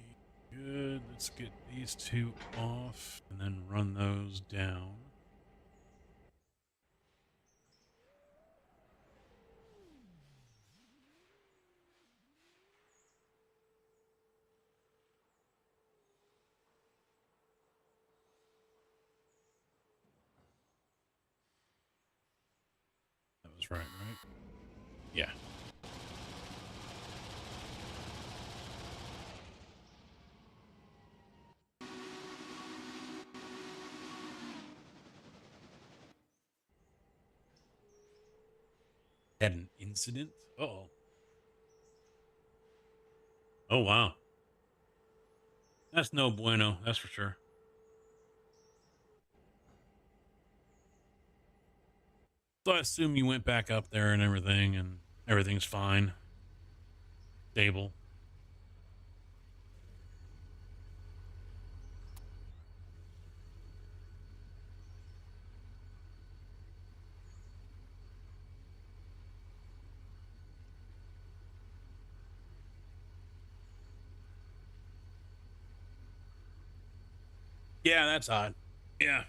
good. Let's get these two off and then run those down. That was right? Yeah. Had an incident? Uh-oh. Oh, wow. That's no bueno, that's for sure. So I assume you went back up there and everything's fine. Stable. Yeah, that's odd. Yeah.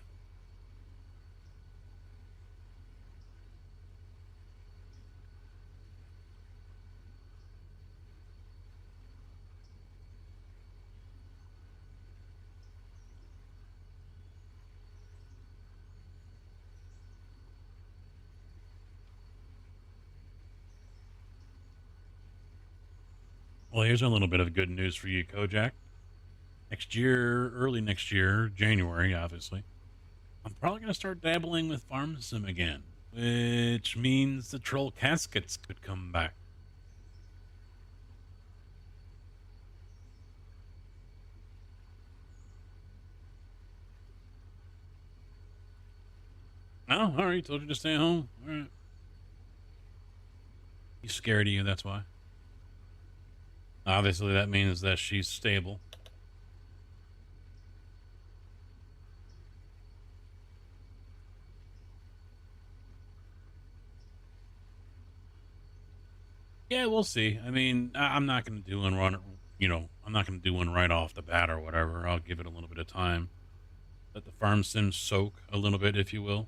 Well, here's a little bit of good news for you, Kojak. Next year, early next year, January, obviously, I'm probably going to start dabbling with Farm Sim again, which means the troll caskets could come back. Oh, all right. Told you to stay home. All right. He's scared of you. That's why. Obviously, that means that she's stable. Yeah, we'll see. I mean, I'm not going to do one run, I'm not going to do one right off the bat or whatever. I'll give it a little bit of time. Let the farm sim soak a little bit, if you will.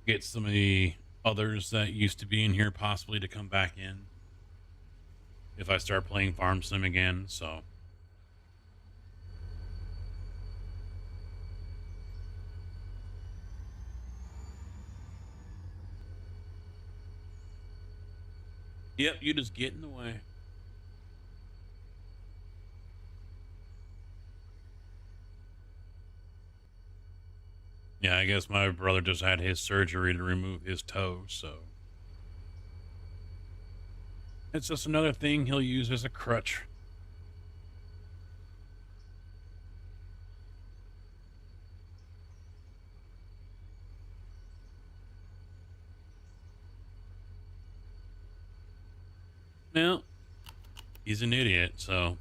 Get some of the others that used to be in here possibly to come back in if I start playing farm sim again. So, yep, you just get in the way. Yeah, I guess my brother just had his surgery to remove his toe, so it's just another thing he'll use as a crutch. Now, he's an idiot, so.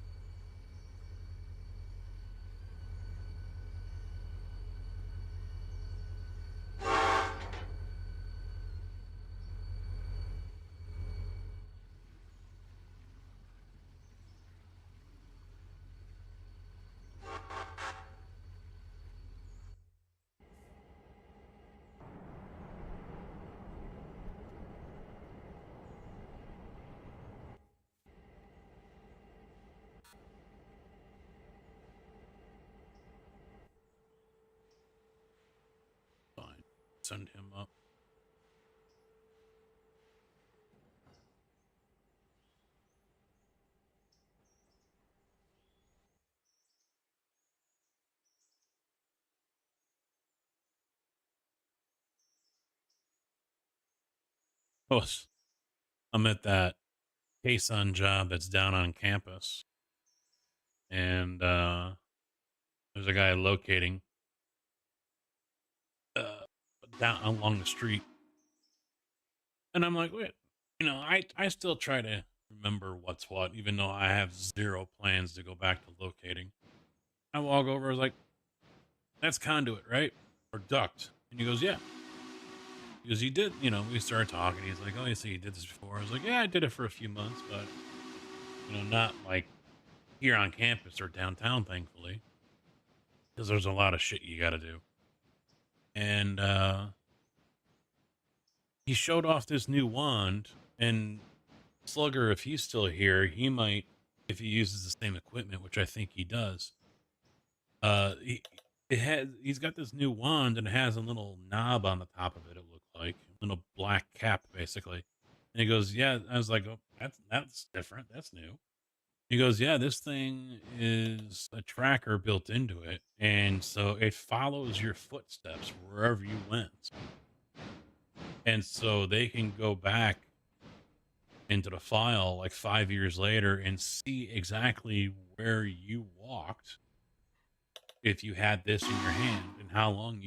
Fine. Send him up. Oh, I'm at that Kson job that's down on campus, and there's a guy locating uh, down along the street, and I'm like, wait, I still try to remember what's what, even though I have zero plans to go back to locating. I walk over, I was like, that's conduit, right? Or duct. And he goes, yeah. Because he did, we started talking. He's like, oh, you see, you did this before. I was like, yeah, I did it for a few months, but, not like here on campus or downtown, thankfully. Because there's a lot of shit you got to do. And he showed off this new wand. And Slugger, if he's still here, he might, if he uses the same equipment, which I think he does, he's got this new wand and it has a little knob on the top of it. It looked like a little black cap, basically. And he goes, "Yeah." I was like, "Oh, that's different. That's new." He goes, "Yeah, this thing is a tracker built into it, and so it follows your footsteps wherever you went, and so they can go back into the file like 5 years later and see exactly where you walked if you had this in your hand and how long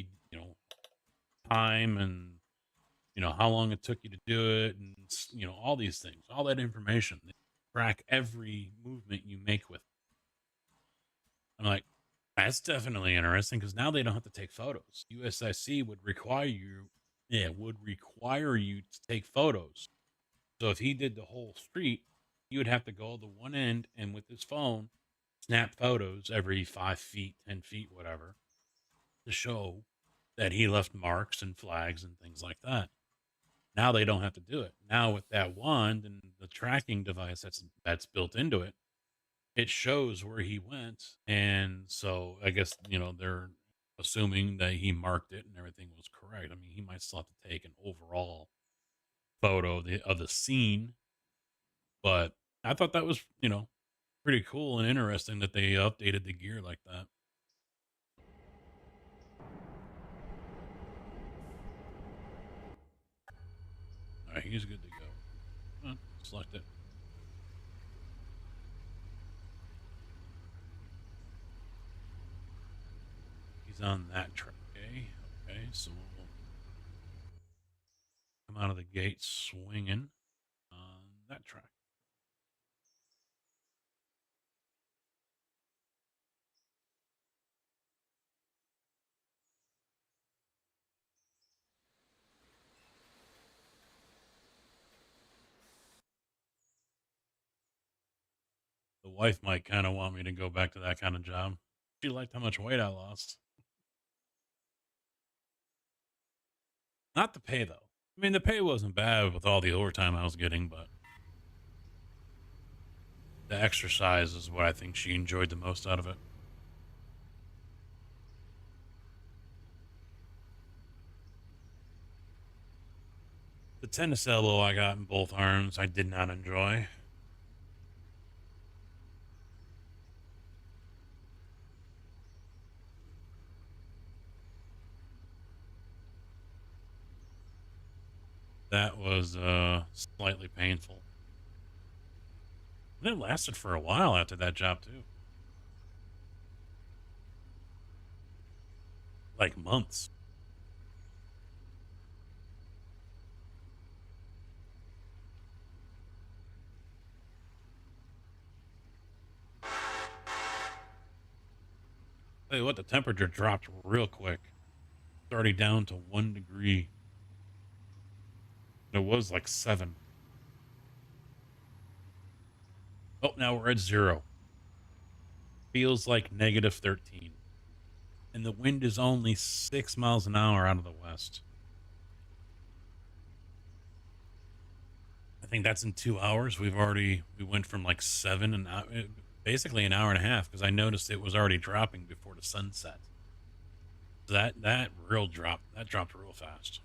time and how long it took you to do it and all these things, all that information. They track every movement you make with it. I'm like, that's definitely interesting because now they don't have to take photos. USIC would require you to take photos. So if he did the whole street, he would have to go to one end and with his phone snap photos every 5 feet, 10 feet, whatever, to show that he left marks and flags and things like that. Now they don't have to do it. Now with that wand and the tracking device that's built into it, it shows where he went. And so I guess, they're assuming that he marked it and everything was correct. I mean, he might still have to take an overall photo of the scene, but I thought that was, pretty cool and interesting that they updated the gear like that. Alright, he's good to go. Select it. He's on that track, okay? Okay, so we'll come out of the gate swinging on that track. The wife might kind of want me to go back to that kind of job. She liked how much weight I lost. Not the pay, though. I mean, the pay wasn't bad with all the overtime I was getting, but the exercise is what I think she enjoyed the most out of it. The tennis elbow I got in both arms, I did not enjoy. That was slightly painful. And it lasted for a while after that job, too. Like months. Tell you what, the temperature dropped real quick. It's already down to 1 degree. It was like 7. Oh, now we're at 0. Feels like negative 13. And the wind is only 6 miles an hour out of the west. I think that's in 2 hours. We went from like 7 and basically an hour and a half, because I noticed it was already dropping before the sunset. That dropped real fast.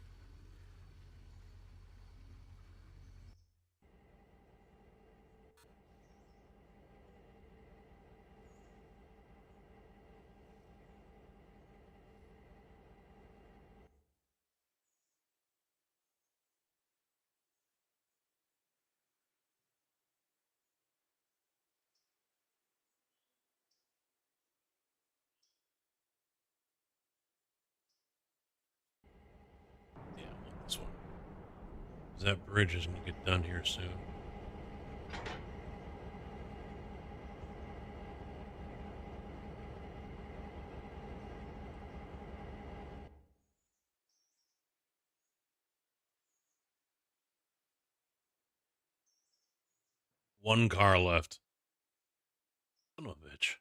Yeah, I want this one. That bridge is going to get done here soon. One car left. Son of a bitch.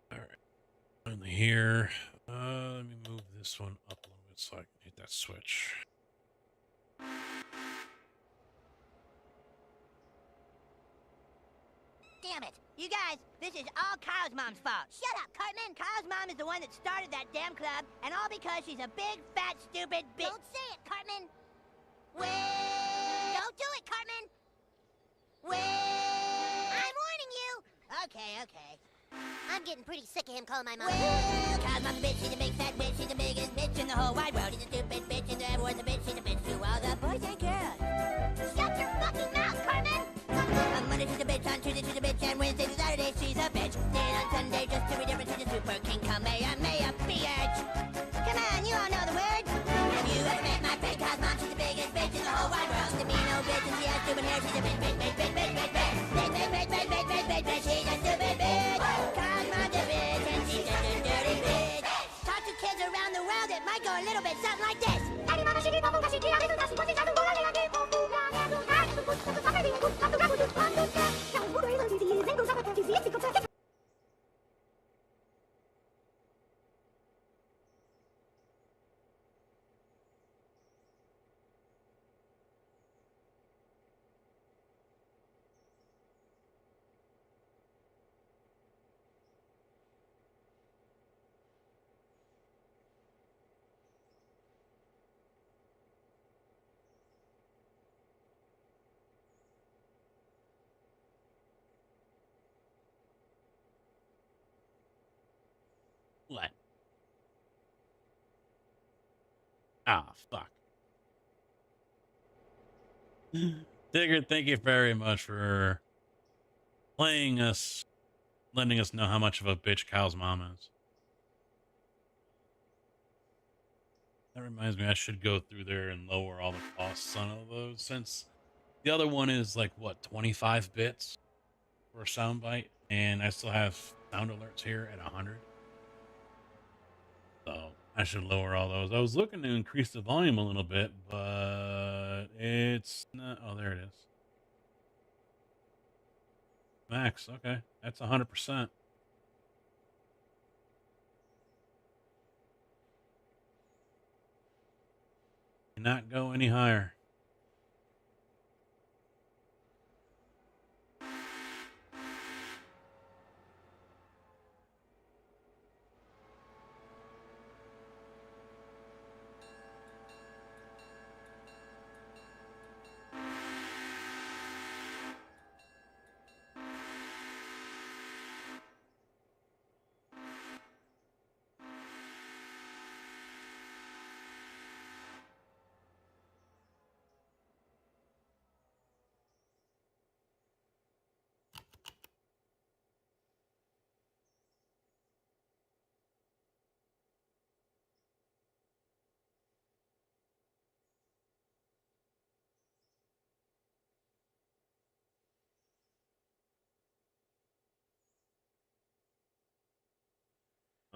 All right. Finally here. Let me move this one up a little bit so I can hit that switch. Damn it. You guys, this is all Kyle's mom's fault. Shut up, Cartman. Kyle's mom is the one that started that damn club, and all because she's a big, fat, stupid bitch. Don't say it, Cartman. Well... Don't do it, Cartman. Well... I'm warning you. Okay. I'm getting pretty sick of him calling my mom. Well, Kyle's mom's a bitch. She's a big, fat bitch. She's the biggest bitch in the whole wide world. She's a stupid bitch, and everyone's a bitch. She's a bitch to all the boys and girls. Shut your fucking mouth, Cartman. stupid hair. She's a bitch, bitch, bitch, bitch, bitch, bitch, bitch. Bitch, bitch, bitch, bitch, bitch, bitch, bitch, bitch. She's a stupid bitch. Cause mom's a bitch and she's just a dirty bitch. Talk to kids around the world, it might go a little bit something like this. What? Ah, fuck. Digger, thank you very much for playing us, letting us know how much of a bitch Kyle's mom is. That reminds me, I should go through there and lower all the costs on all those, since the other one is like, what, 25 bits for a soundbite, and I still have sound alerts here at 100. So I should lower all those. I was looking to increase the volume a little bit, but it's not. Oh, there it is. Max. Okay. That's 100%. Cannot go any higher.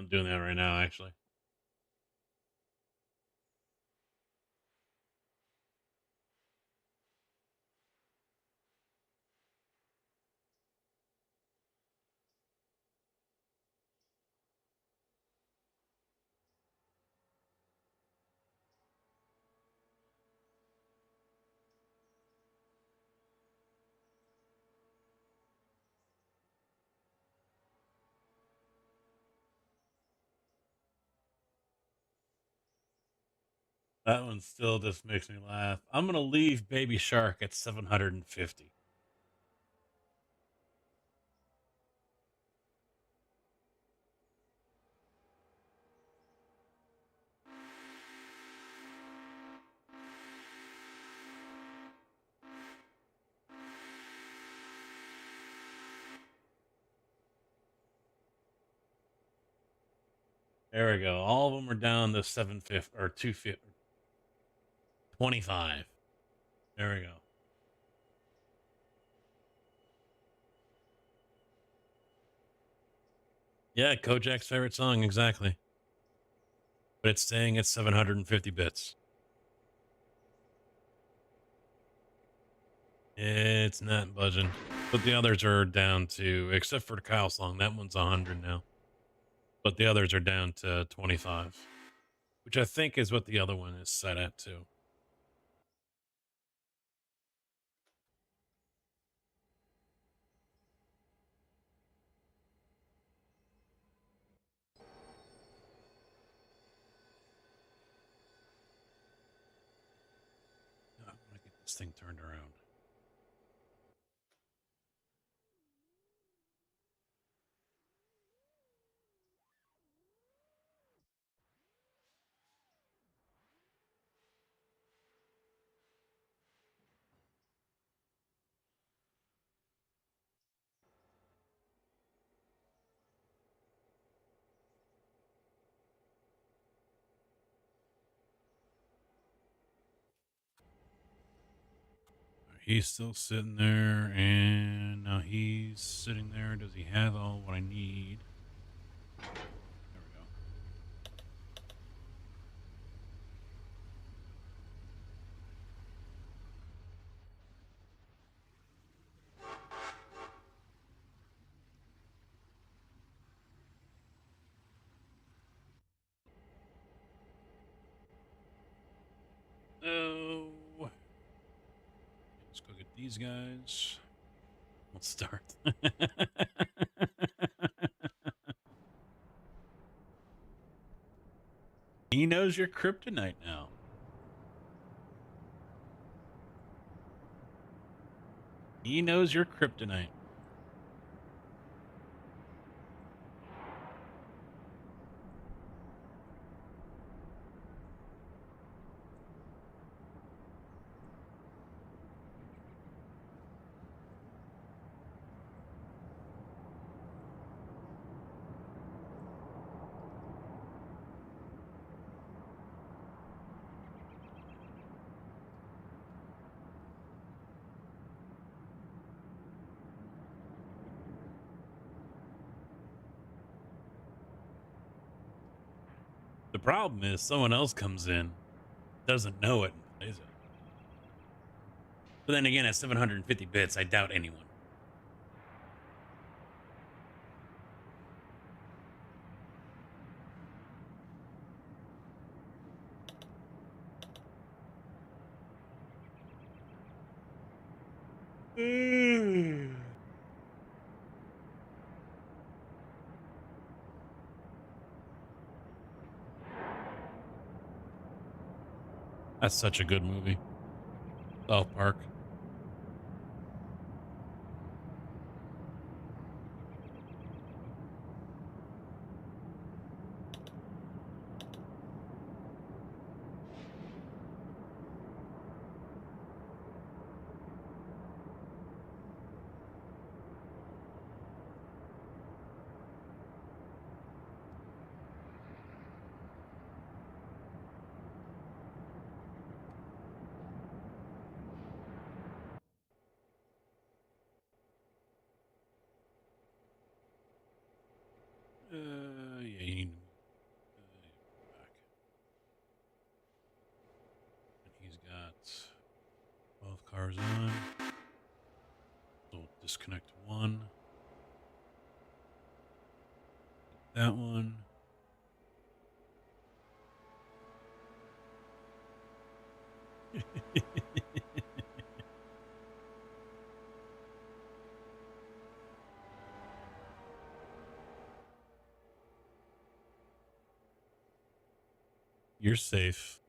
I'm doing that right now, actually. That one still just makes me laugh. I'm going to leave Baby Shark at 750. There we go. All of them are down to 750 or 250. 25. There we go. Yeah, Kojak's favorite song, exactly. But it's staying at 750 bits. It's not budging. But the others are down to, except for the Kyle song, that one's 100 now. But the others are down to 25, which I think is what the other one is set at too. I want to get this thing turned around. All right, he's still sitting there, and now he's sitting there. Does he have all what I need? There we go. Oh, let's go get these guys. Let's start. He knows your kryptonite now. He knows your kryptonite. The problem is someone else comes in, doesn't know it, and plays it. But then again, at 750 bits, I doubt anyone. That's such a good movie. South Park. Yeah, you need to back. And he's got both cars on. So we'll disconnect one. That one. You're safe.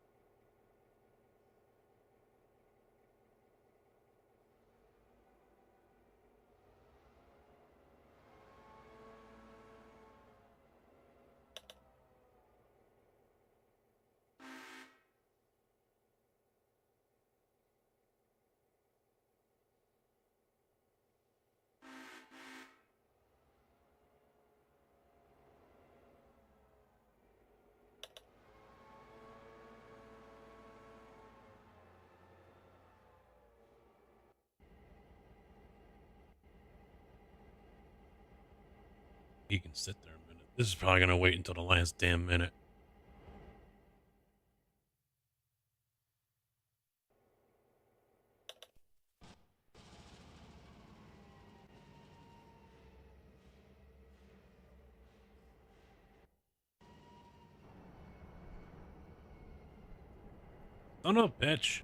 He can sit there a minute. This is probably going to wait until the last damn minute. Oh no, bitch.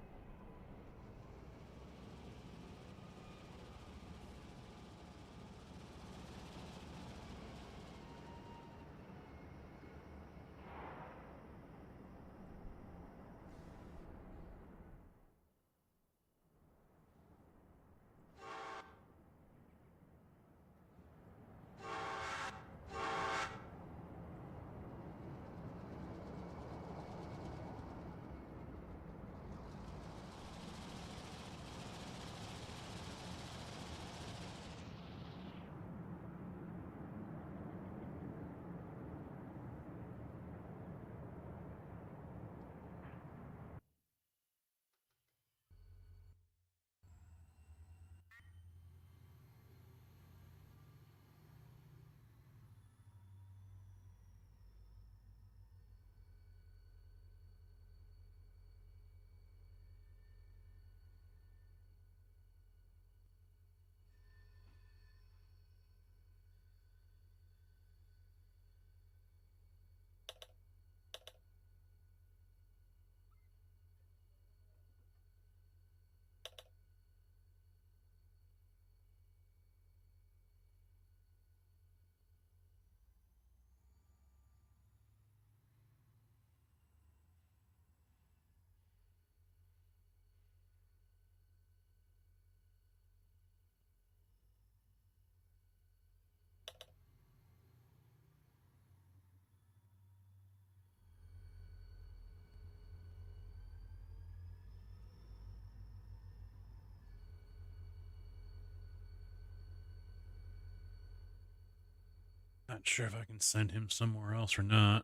Not sure if I can send him somewhere else or not.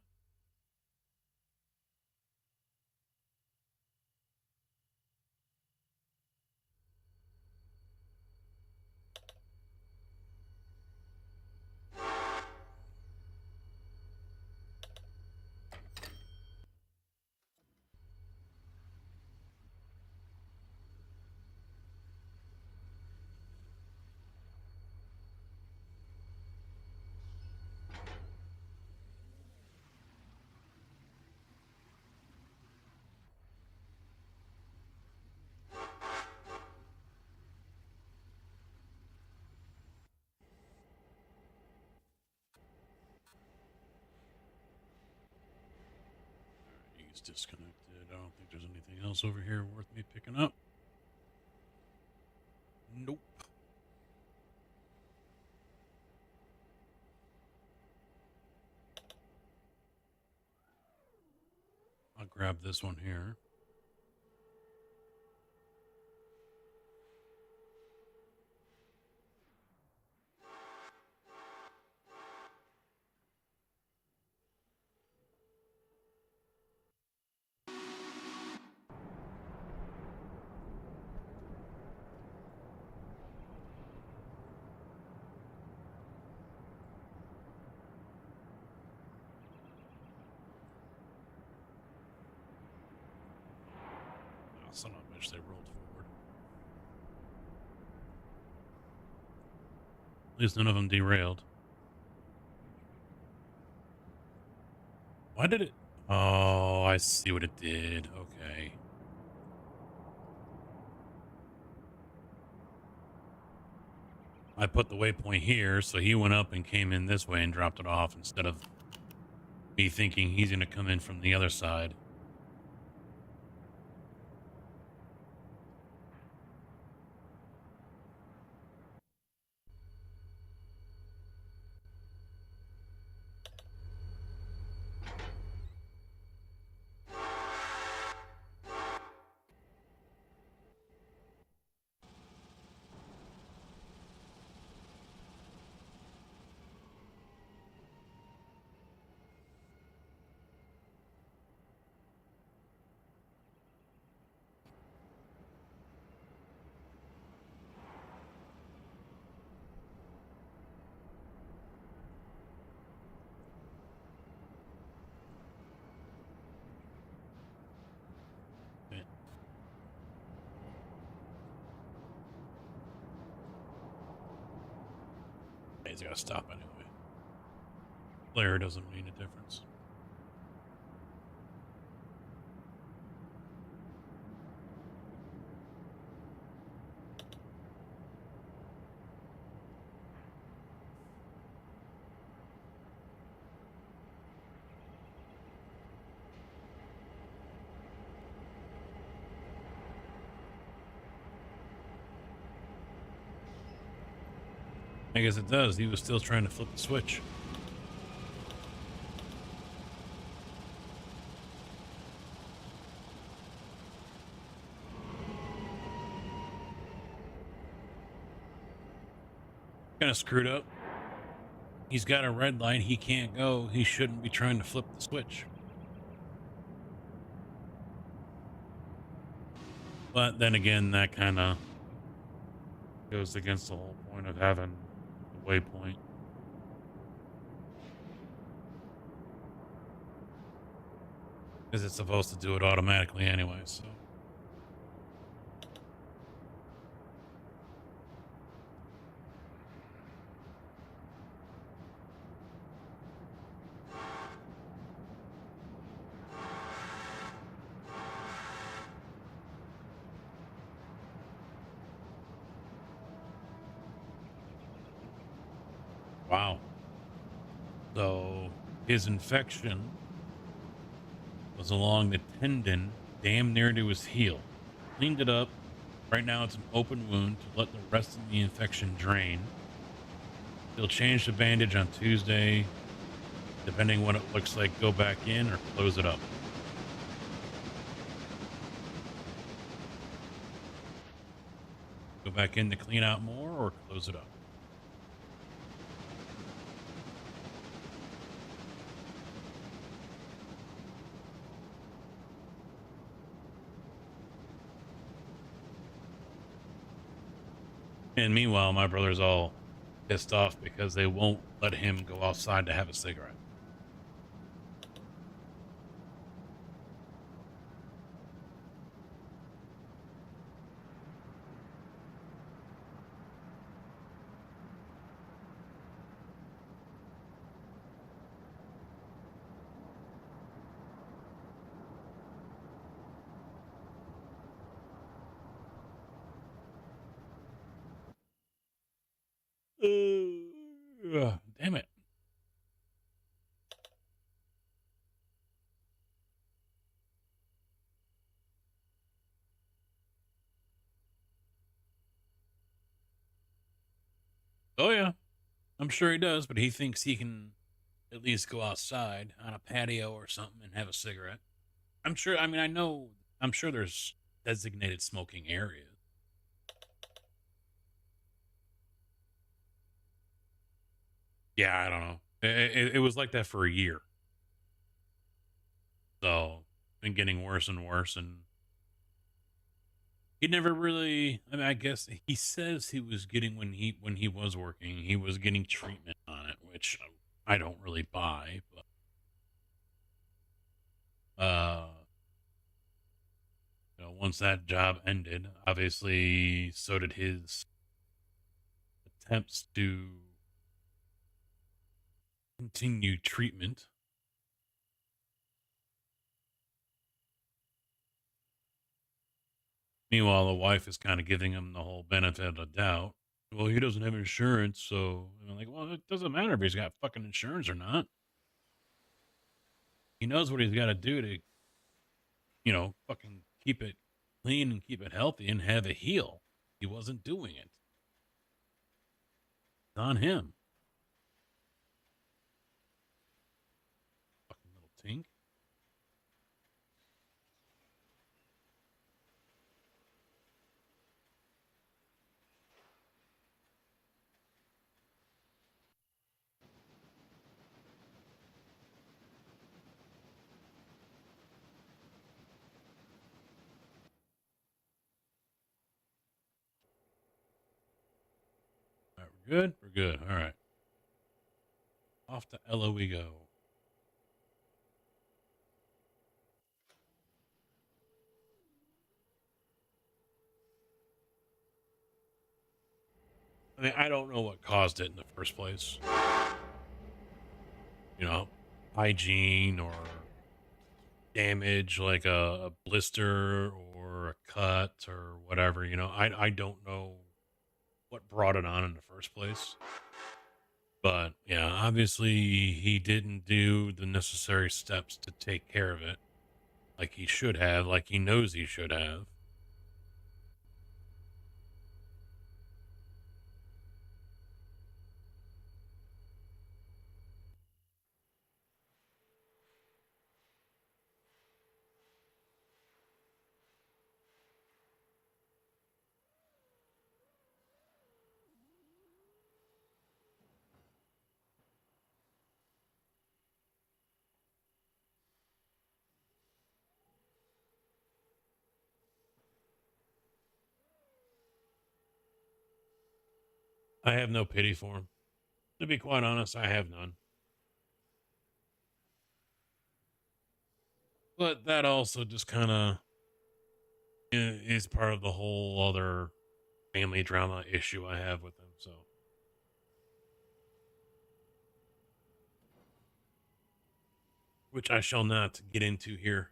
He's disconnected. I don't think there's anything else over here worth me picking up. Nope. I'll grab this one here. Son of a bitch, they rolled forward. At least none of them derailed. Why did it? Oh, I see what it did. Okay. I put the waypoint here, so he went up and came in this way and dropped it off instead of me thinking he's going to come in from the other side. He's got to stop anyway. Flare doesn't mean a difference. I guess it does. He was still trying to flip the switch. Kind of screwed up. He's got a red light. He can't go. He shouldn't be trying to flip the switch. But then again, that kind of goes against the whole point of having a waypoint. Because it's supposed to do it automatically anyway, so. Wow. So his infection was along the tendon damn near to his heel. Cleaned it up. Right now it's an open wound to let the rest of the infection drain. He'll change the bandage on Tuesday. Depending what it looks like, go back in or close it up. Go back in to clean out more or close it up. And meanwhile, my brother's all pissed off because they won't let him go outside to have a cigarette. Damn it. Oh, yeah. I'm sure he does, but he thinks he can at least go outside on a patio or something and have a cigarette. I'm sure, I mean, I'm sure there's designated smoking areas. Yeah, I don't know. It was like that for a year. So, been getting worse and worse. And he never really, I mean, I guess he says he was getting, when he was working, he was getting treatment on it, which I don't really buy, but, you know, once that job ended, obviously, so did his attempts to continue treatment. Meanwhile, the wife is kind of giving him the whole benefit of the doubt. Well, he doesn't have insurance, so I'm like, well, it doesn't matter if he's got fucking insurance or not. He knows what he's got to do to, you know, fucking keep it clean and keep it healthy and have it heal. He wasn't doing it. It's on him. Fucking little tink. All right, we're good? We're good. All right. Off to Ella we go. I mean, I don't know what caused it in the first place. You know, hygiene or damage like a blister or a cut or whatever. You know, I don't know what brought it on in the first place. But yeah, obviously he didn't do the necessary steps to take care of it like he should have, like he knows he should have. I have no pity for him. To be quite honest, I have none. But that also just kind of is part of the whole other family drama issue I have with him. So, which I shall not get into here.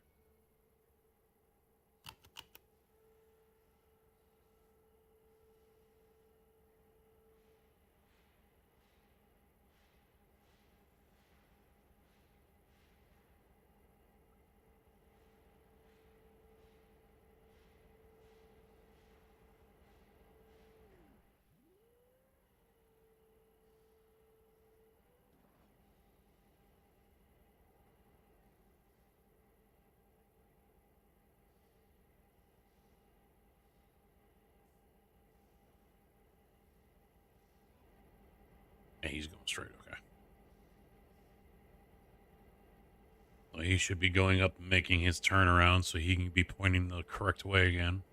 Yeah, he's going straight. Okay. Well, he should be going up and making his turnaround so he can be pointing the correct way again.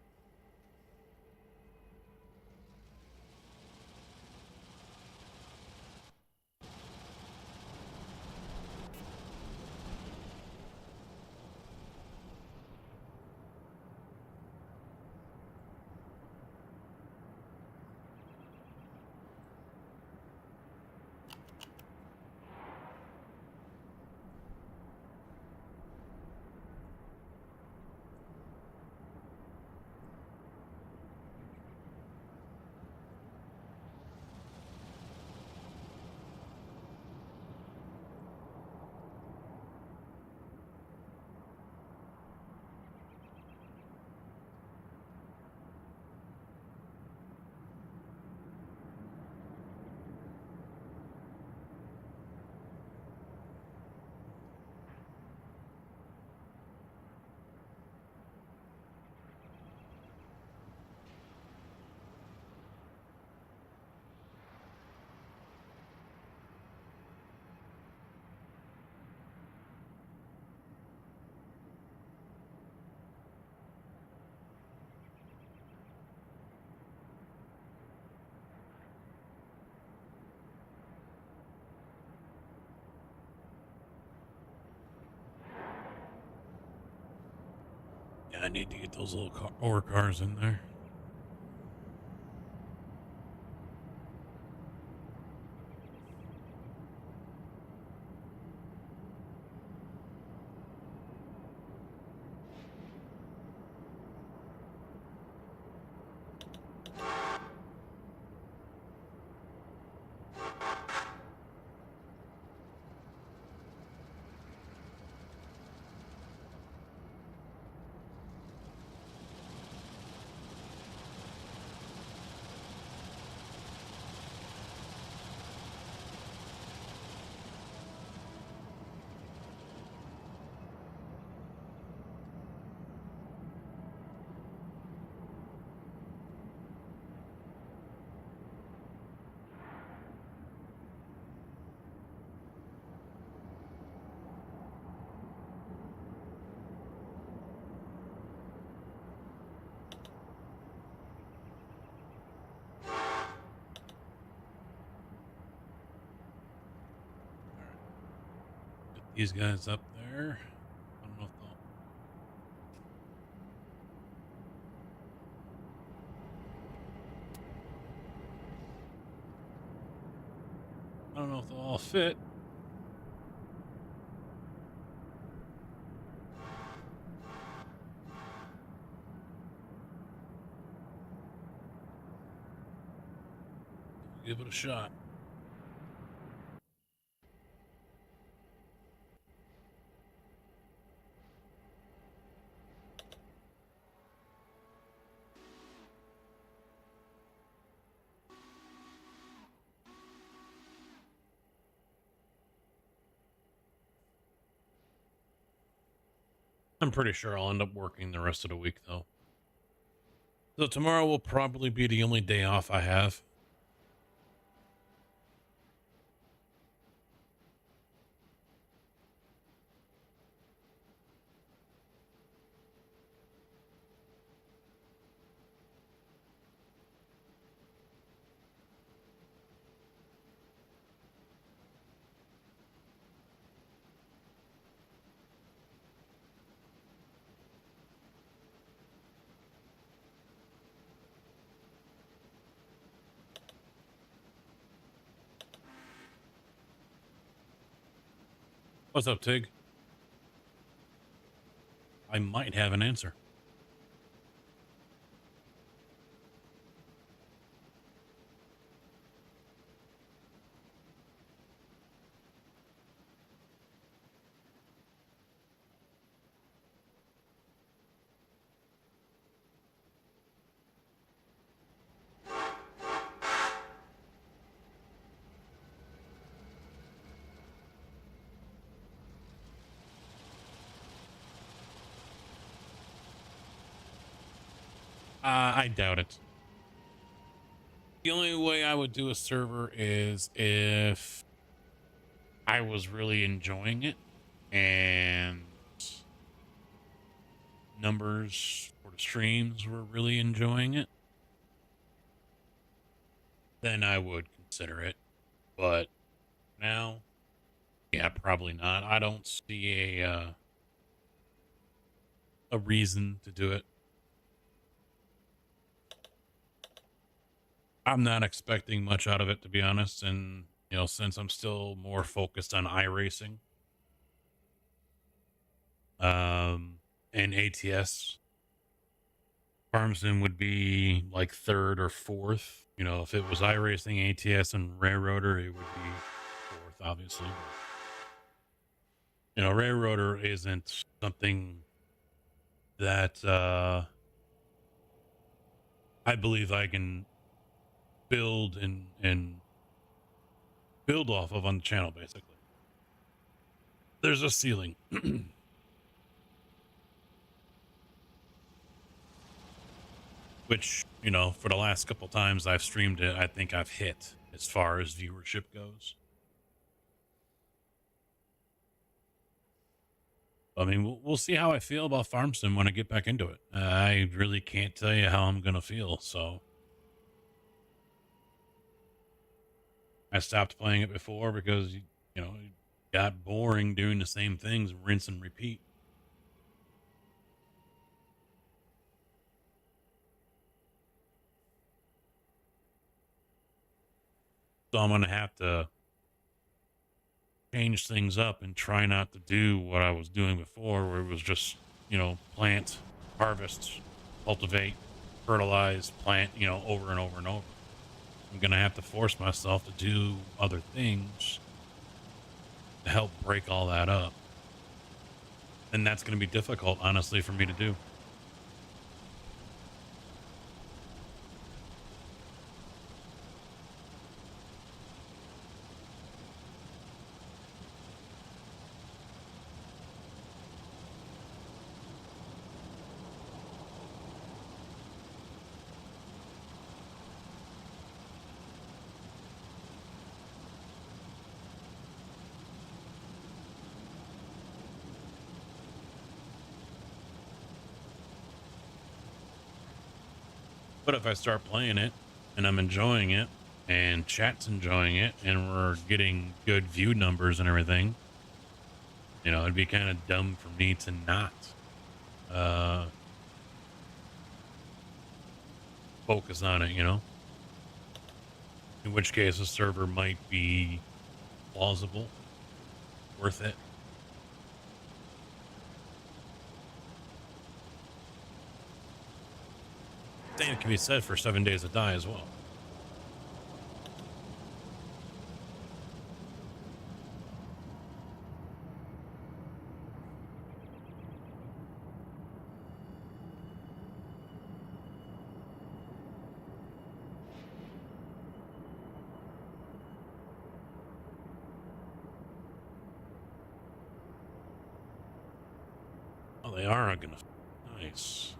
Yeah, I need to get those little ore cars in there. Get these guys up there. I don't know if they'll... I don't know if they'll all fit. Give it a shot. I'm pretty sure I'll end up working the rest of the week, though. So tomorrow will probably be the only day off I have. What's up, Tig? I might have an answer. I doubt it. The only way I would do a server is if I was really enjoying it and numbers for the streams were really enjoying it. Then I would consider it. But now, yeah, probably not. I don't see a reason to do it. I'm not expecting much out of it, to be honest. And, you know, since I'm still more focused on iRacing, and ATS, Farmson would be like third or fourth. You know, if it was iRacing, ATS, and Railroader, it would be fourth, obviously. You know, Railroader isn't something that I believe I can build and build off of on the channel, basically. There's a ceiling. Which, you know, for the last couple times I've streamed it, I think I've hit as far as viewership goes. I mean, we'll see how I feel about Farm Sim when I get back into it. I really can't tell you how I'm going to feel, so. I stopped playing it before because, you know, it got boring doing the same things, rinse and repeat. So I'm going to have to change things up and try not to do what I was doing before, where it was just, plant, harvest, cultivate, fertilize, plant, over and over and over. I'm going to have to force myself to do other things to help break all that up. And that's going to be difficult, honestly, for me to do. But if I start playing it and I'm enjoying it and chat's enjoying it and we're getting good view numbers and everything, it'd be kind of dumb for me to not focus on it, in which case a server might be plausible, worth it. Same can be said for 7 Days to Die as well. Oh, they are gonna. Nice.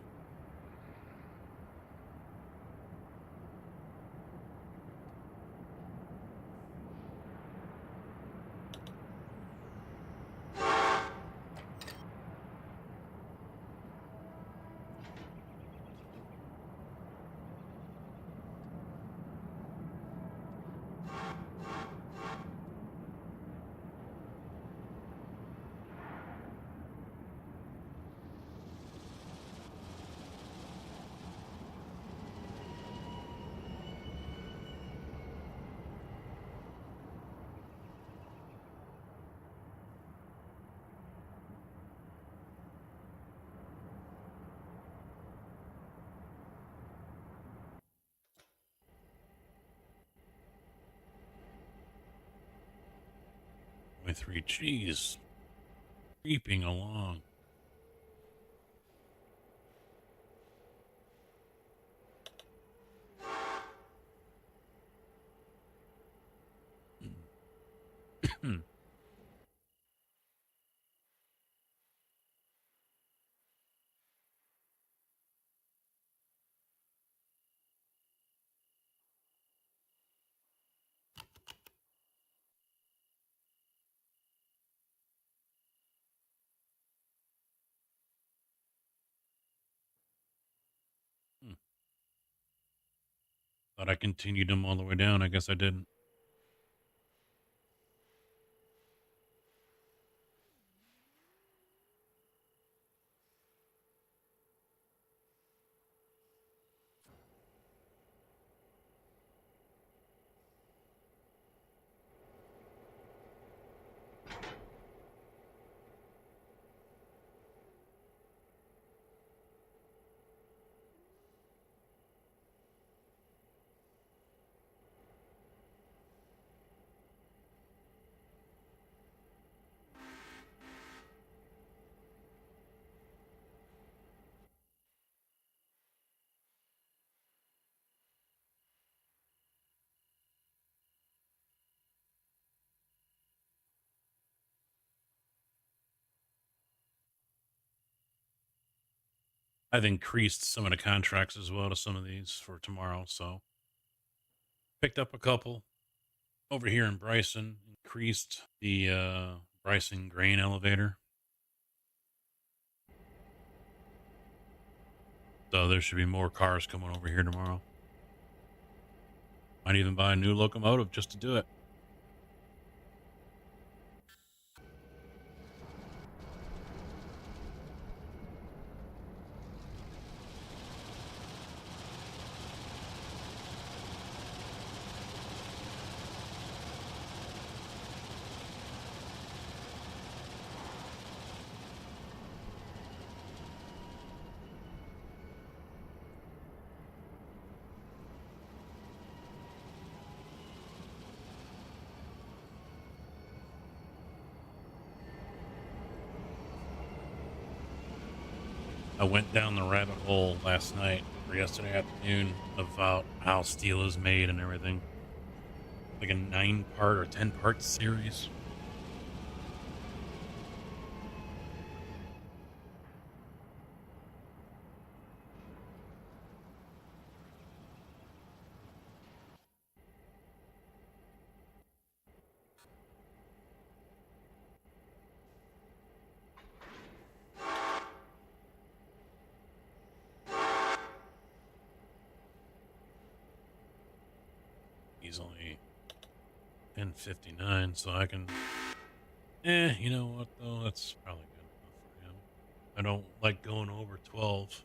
My 3G's creeping along. Thought I continued them all the way down. I guess I didn't. I've increased some of the contracts as well to some of these for tomorrow. So picked up a couple over here in Bryson, increased the Bryson grain elevator. So there should be more cars coming over here tomorrow. Might even buy a new locomotive just to do it. I went down the rabbit hole last night or yesterday afternoon about how steel is made and everything. Like a 9-part or 10-part series. He's only 10:59, so I can. You know what though? That's probably good enough for him. I don't like going over 12.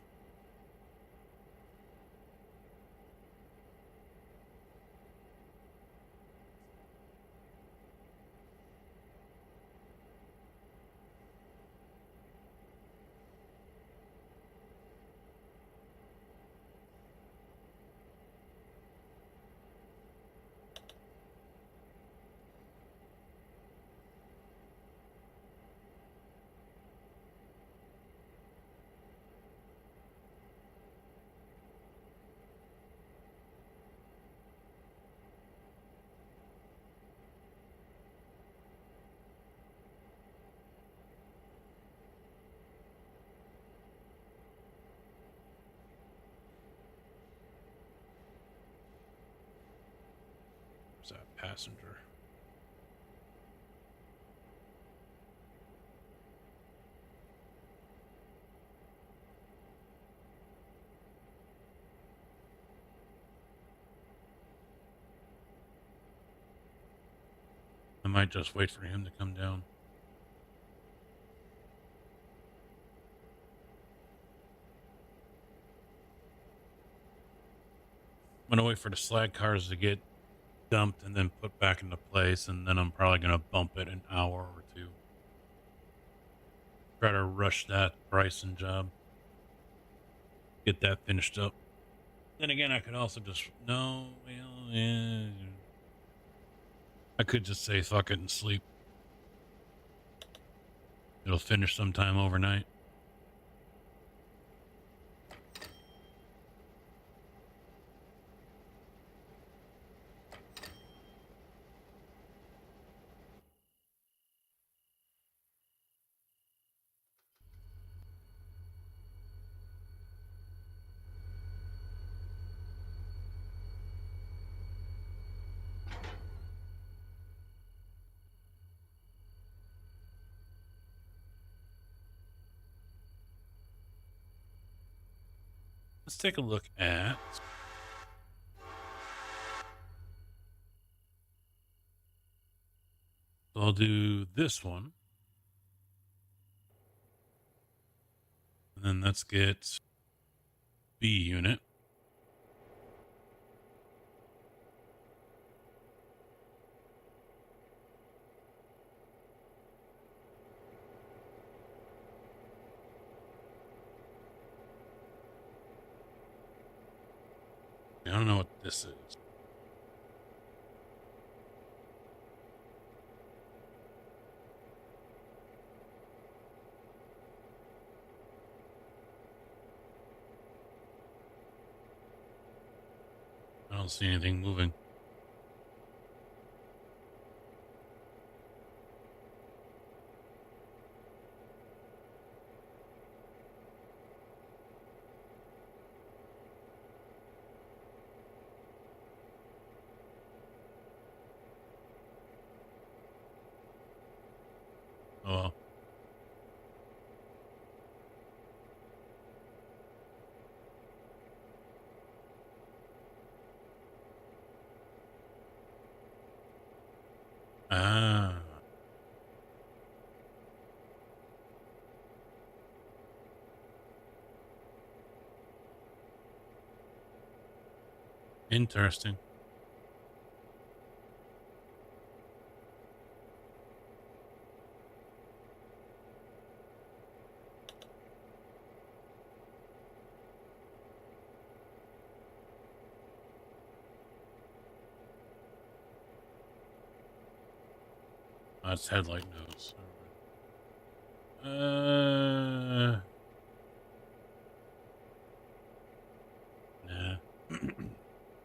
Where's that passenger? I might just wait for him to come down. I'm gonna wait for the slag cars to get dumped and then put back into place, and then I'm probably gonna bump it an hour or two. Try to rush that Bryson job. Get that finished up. Then again, I could also just I could just say fuck it and sleep. It'll finish sometime overnight. Let's take a look at so I'll do this one. And then let's get B unit. I don't know what this is. I don't see anything moving. Oh well. Ah. Interesting. That's headlight nose.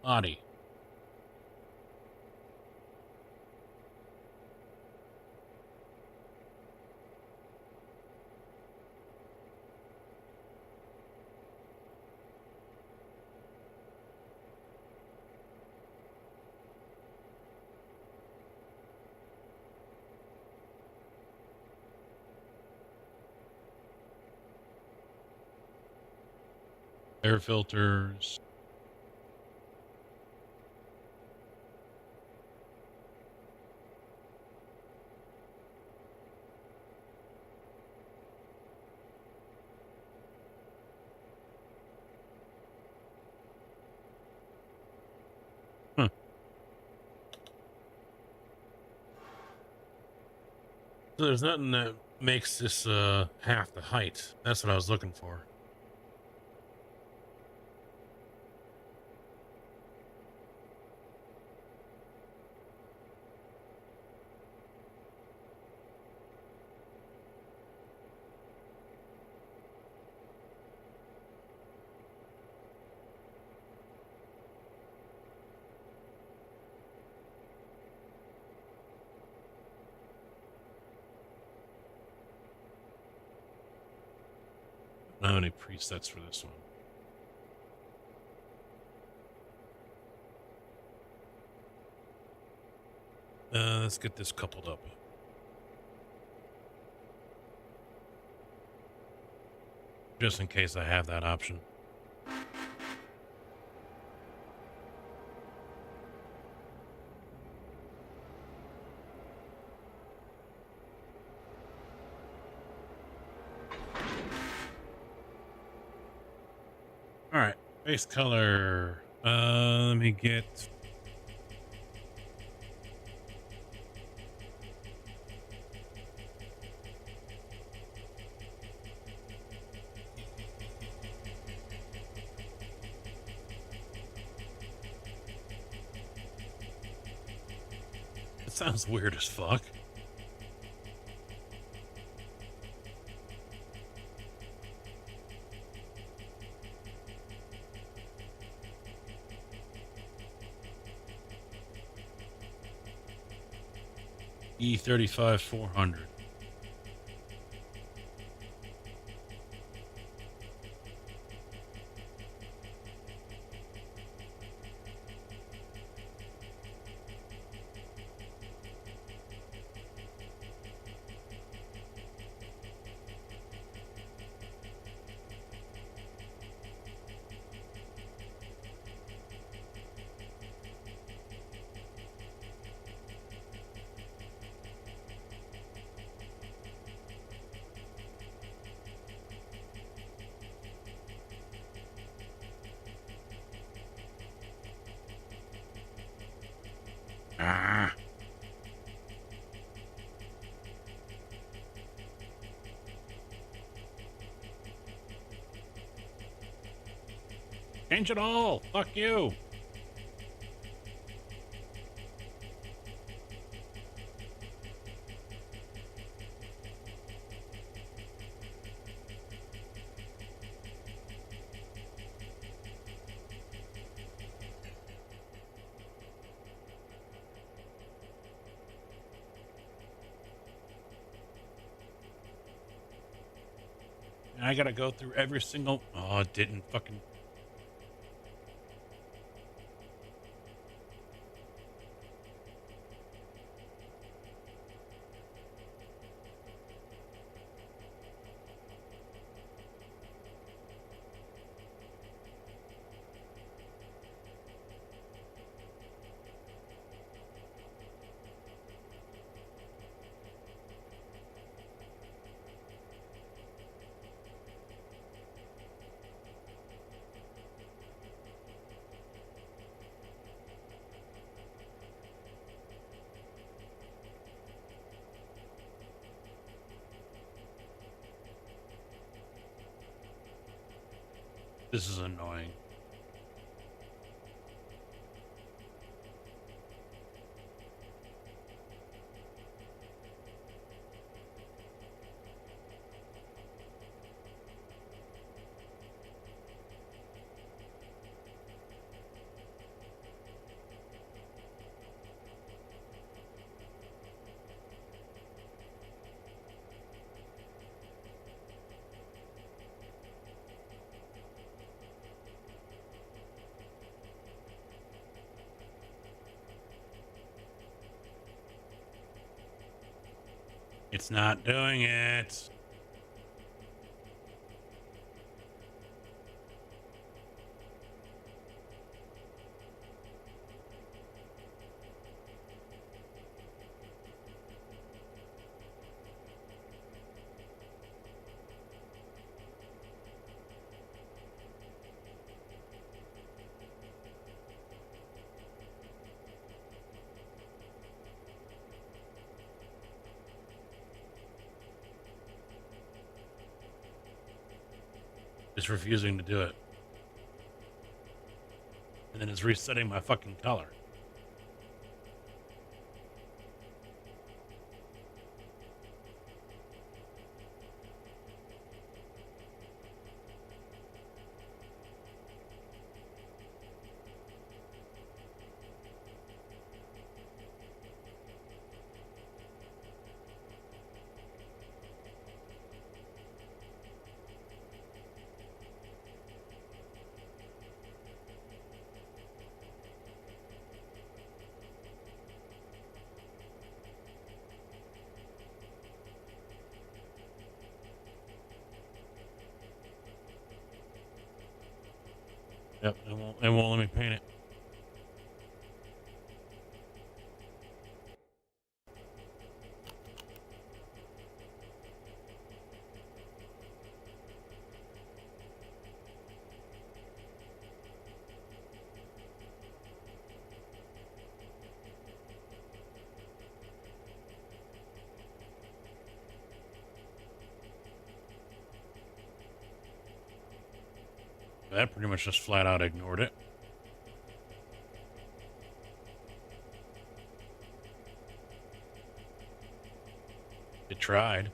Body. Air filters. Huh. So there's nothing that makes this half the height. That's what I was looking for. I don't have any presets for this one. Let's get this coupled up. Just in case I have that option. All right, base color. Let me get. It sounds weird as fuck. E35-400. Ah. Change it all. Fuck you. I gotta go through every single. Oh, it didn't fucking. This is annoying. It's not doing it. It's refusing to do it. And then it's resetting my fucking color. Yep, it won't let me paint it. That pretty much just flat out ignored it. It tried.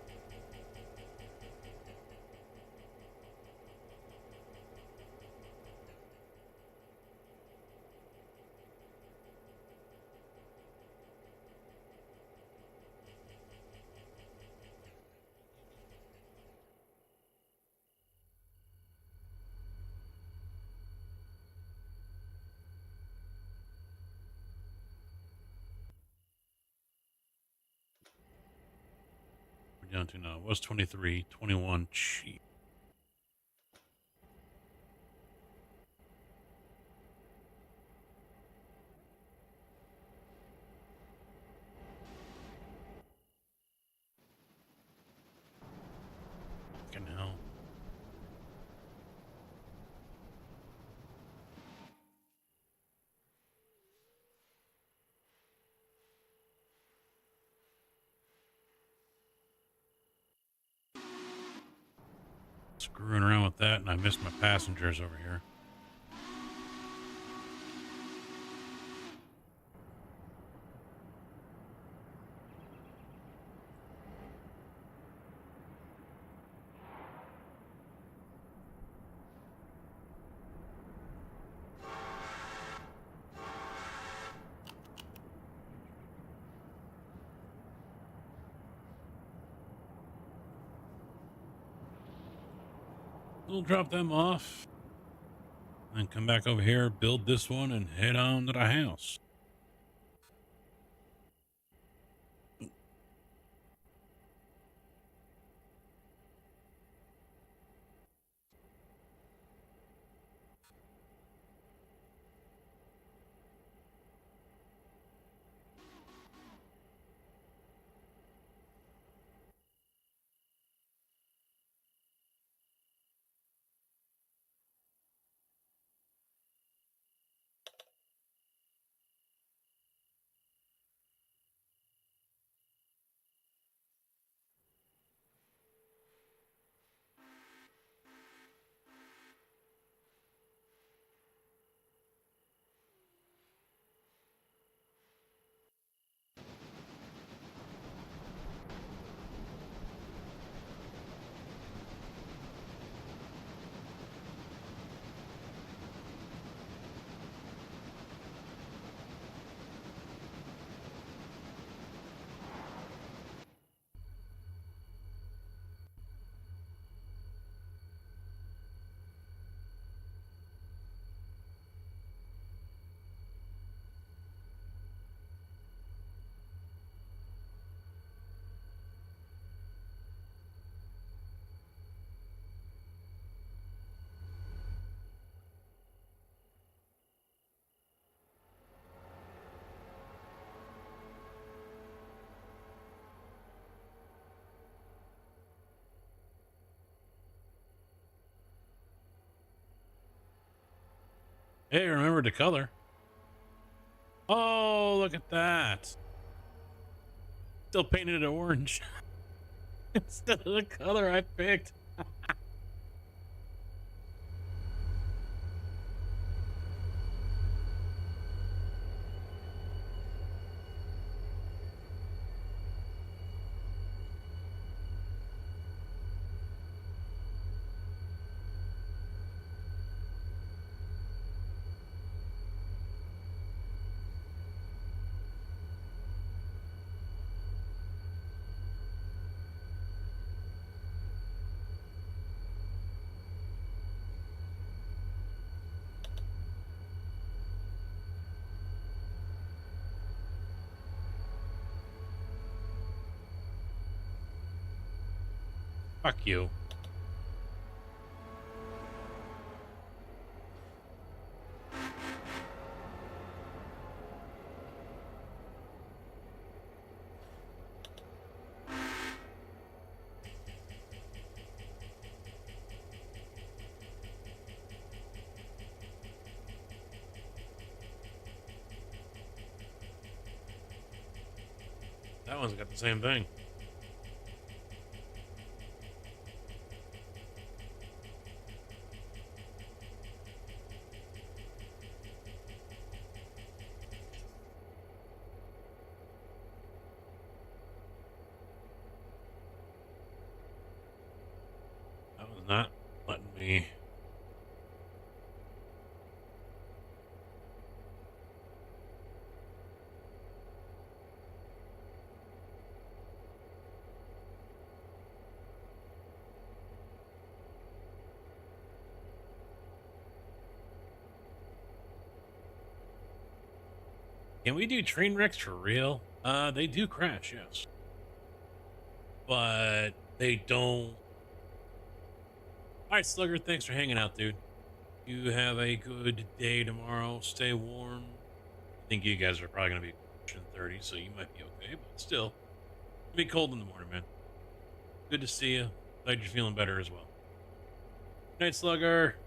We're down to now. It was 23, 21 cheap. Fucking hell. Screwing around with that, and I missed my passengers over here. We'll drop them off and come back over here, build this one, and head on to the house. Hey, remember the color. Oh, look at that. Still painted it orange. Instead of the color I picked. Fuck you. That one's got the same thing. That was not letting me. Can we do train wrecks for real? They do crash, yes. But they don't. Alright, Slugger, thanks for hanging out, dude. You have a good day tomorrow. Stay warm. I think you guys are probably going to be pushing 30, so you might be okay, but still. It'll be cold in the morning, man. Good to see you. Glad you're feeling better as well. Good night, Slugger.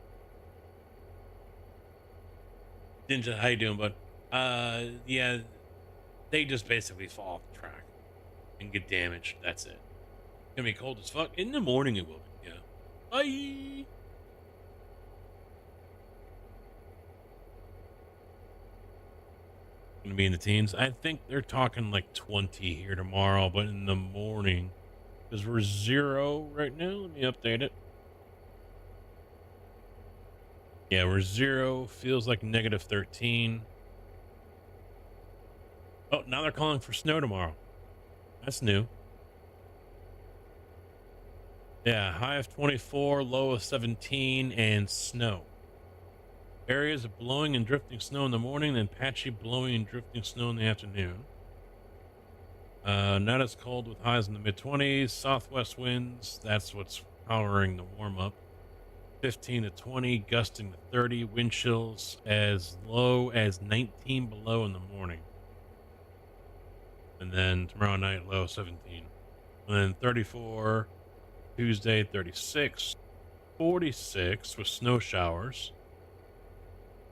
Ninja, how you doing, bud? Yeah, they just basically fall off the track and get damaged. That's it. It's gonna be cold as fuck. In the morning it will be, yeah. Bye! Gonna be in the teens. I think they're talking like 20 here tomorrow, but in the morning, because we're 0 right now. Let me update it. Yeah, we're 0. Feels like negative 13. Oh, now they're calling for snow tomorrow. That's new. Yeah, high of 24, low of 17, and snow. Areas of blowing and drifting snow in the morning, then patchy blowing and drifting snow in the afternoon. Not as cold with highs in the mid-20s. Southwest winds, that's what's powering the warm-up. 15 to 20, gusting to 30. Wind chills as low as 19 below in the morning. And then tomorrow night, low 17. And then 34, Tuesday, 36, 46 with snow showers.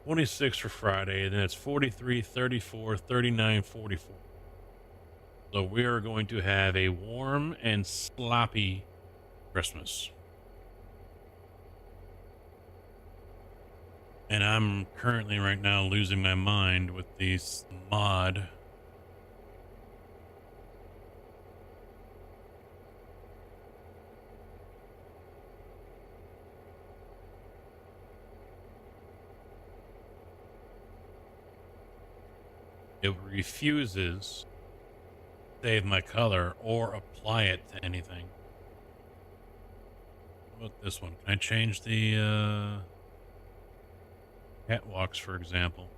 26 for Friday, and then it's 43, 34, 39, 44. So we are going to have a warm and sloppy Christmas. And I'm currently right now losing my mind with these mod. It refuses to save my color or apply it to anything. What about this one? Can I change the catwalks, for example?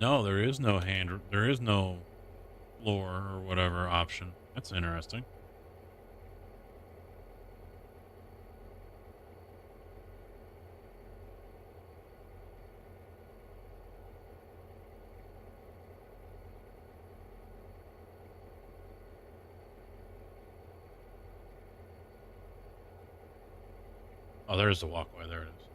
No, there is no there is no floor or whatever option. That's interesting. Oh, there's the walkway. There it is.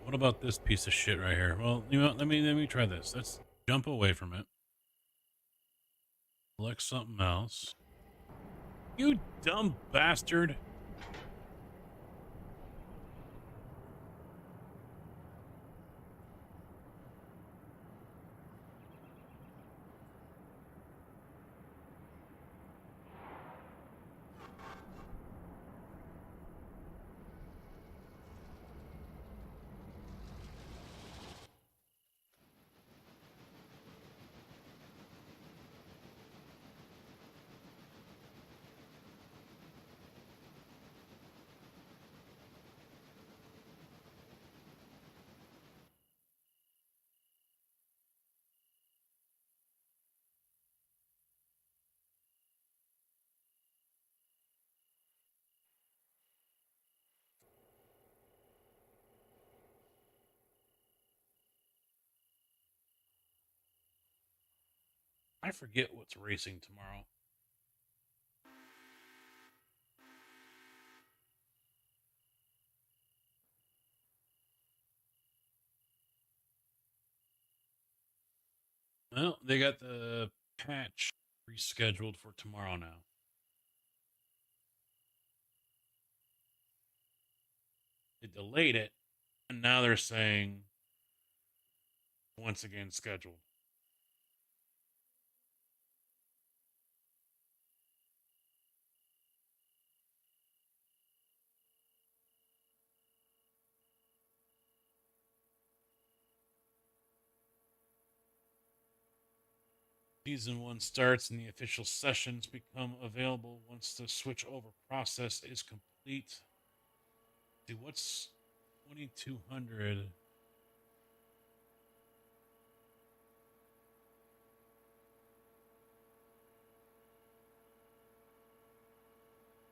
What about this piece of shit right here? Well, you know, let me try this. Let's jump away from it. Select something else. You dumb bastard. I forget what's racing tomorrow. Well, they got the patch rescheduled for tomorrow now. They delayed it, and now they're saying once again scheduled. Season 1 starts and the official sessions become available once the switchover process is complete. See, what's 2200?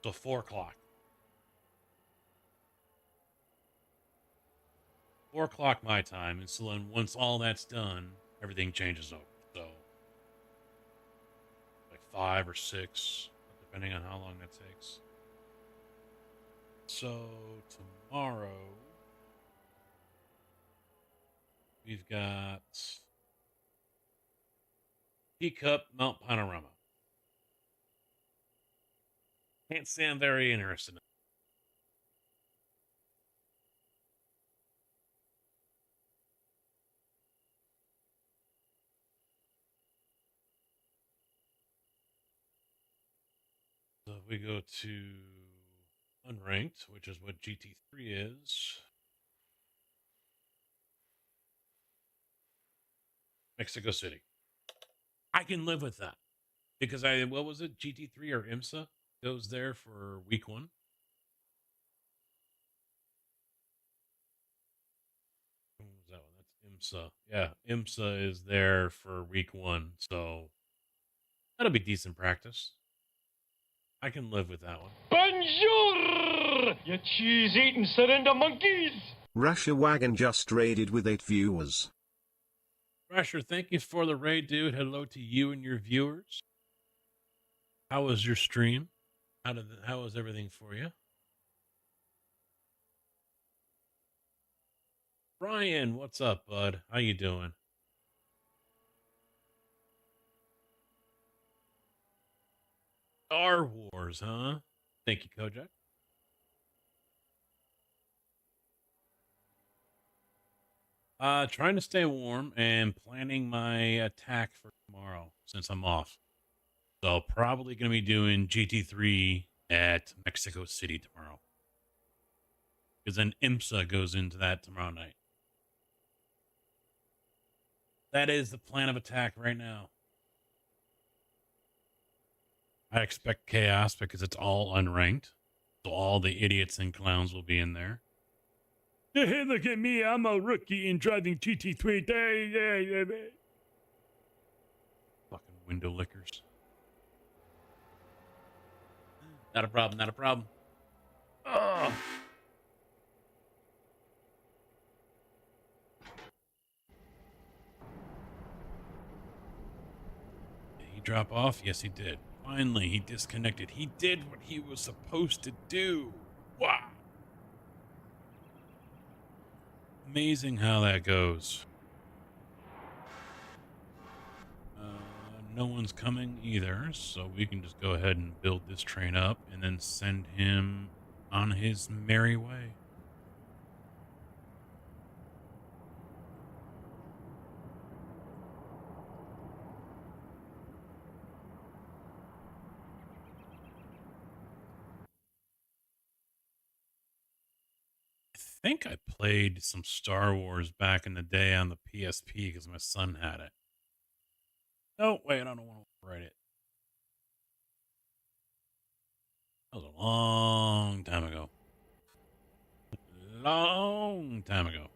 So 4 o'clock. 4 o'clock my time. And so then once all that's done, everything changes over. So, like 5 or 6, depending on how long that takes. So, tomorrow, we've got Teacup Mount Panorama. Can't say I'm very interested in it. So if we go to unranked, which is what GT3 is, Mexico City. I can live with that because what was it, GT3 or IMSA goes there for week 1. What was that one? That's IMSA. Yeah, IMSA is there for week 1, so that'll be decent practice. I can live with that one. Bonjour, you cheese-eating surrender monkeys! Russia Wagon just raided with 8 viewers. Rasher, thank you for the raid, dude. Hello to you and your viewers. How was your stream? How was everything for you? Brian, what's up, bud? How you doing? Star Wars, huh? Thank you, Kojak. Trying to stay warm and planning my attack for tomorrow since I'm off. So probably going to be doing GT3 at Mexico City tomorrow. Because then IMSA goes into that tomorrow night. That is the plan of attack right now. I expect chaos because it's all unranked. So all the idiots and clowns will be in there. Hey, look at me. I'm a rookie in driving GT3. Fucking window lickers. Not a problem. Not a problem. Ugh. Did he drop off? Yes, he did. Finally, he disconnected. He did what he was supposed to do. Wow. Amazing how that goes. No one's coming either, so we can just go ahead and build this train up and then send him on his merry way. I think I played some Star Wars back in the day on the PSP because my son had it. Oh, wait, I don't want to write it. That was a long time ago. Long time ago.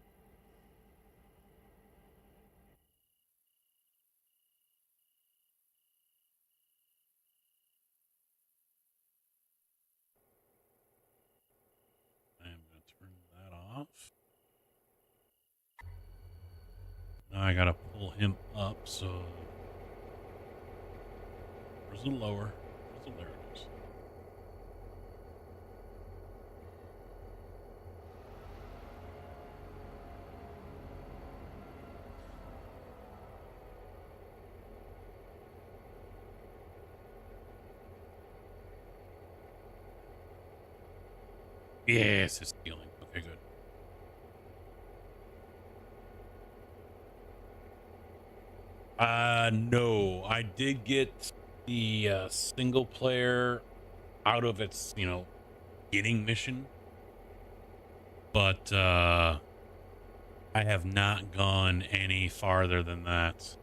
I am going to turn that off. Now I got to pull him up, so... Where's the lower? Where's the there it is. Yes, it's healing. Okay, good. No, I did get the single player out of its, getting mission, but I have not gone any farther than that.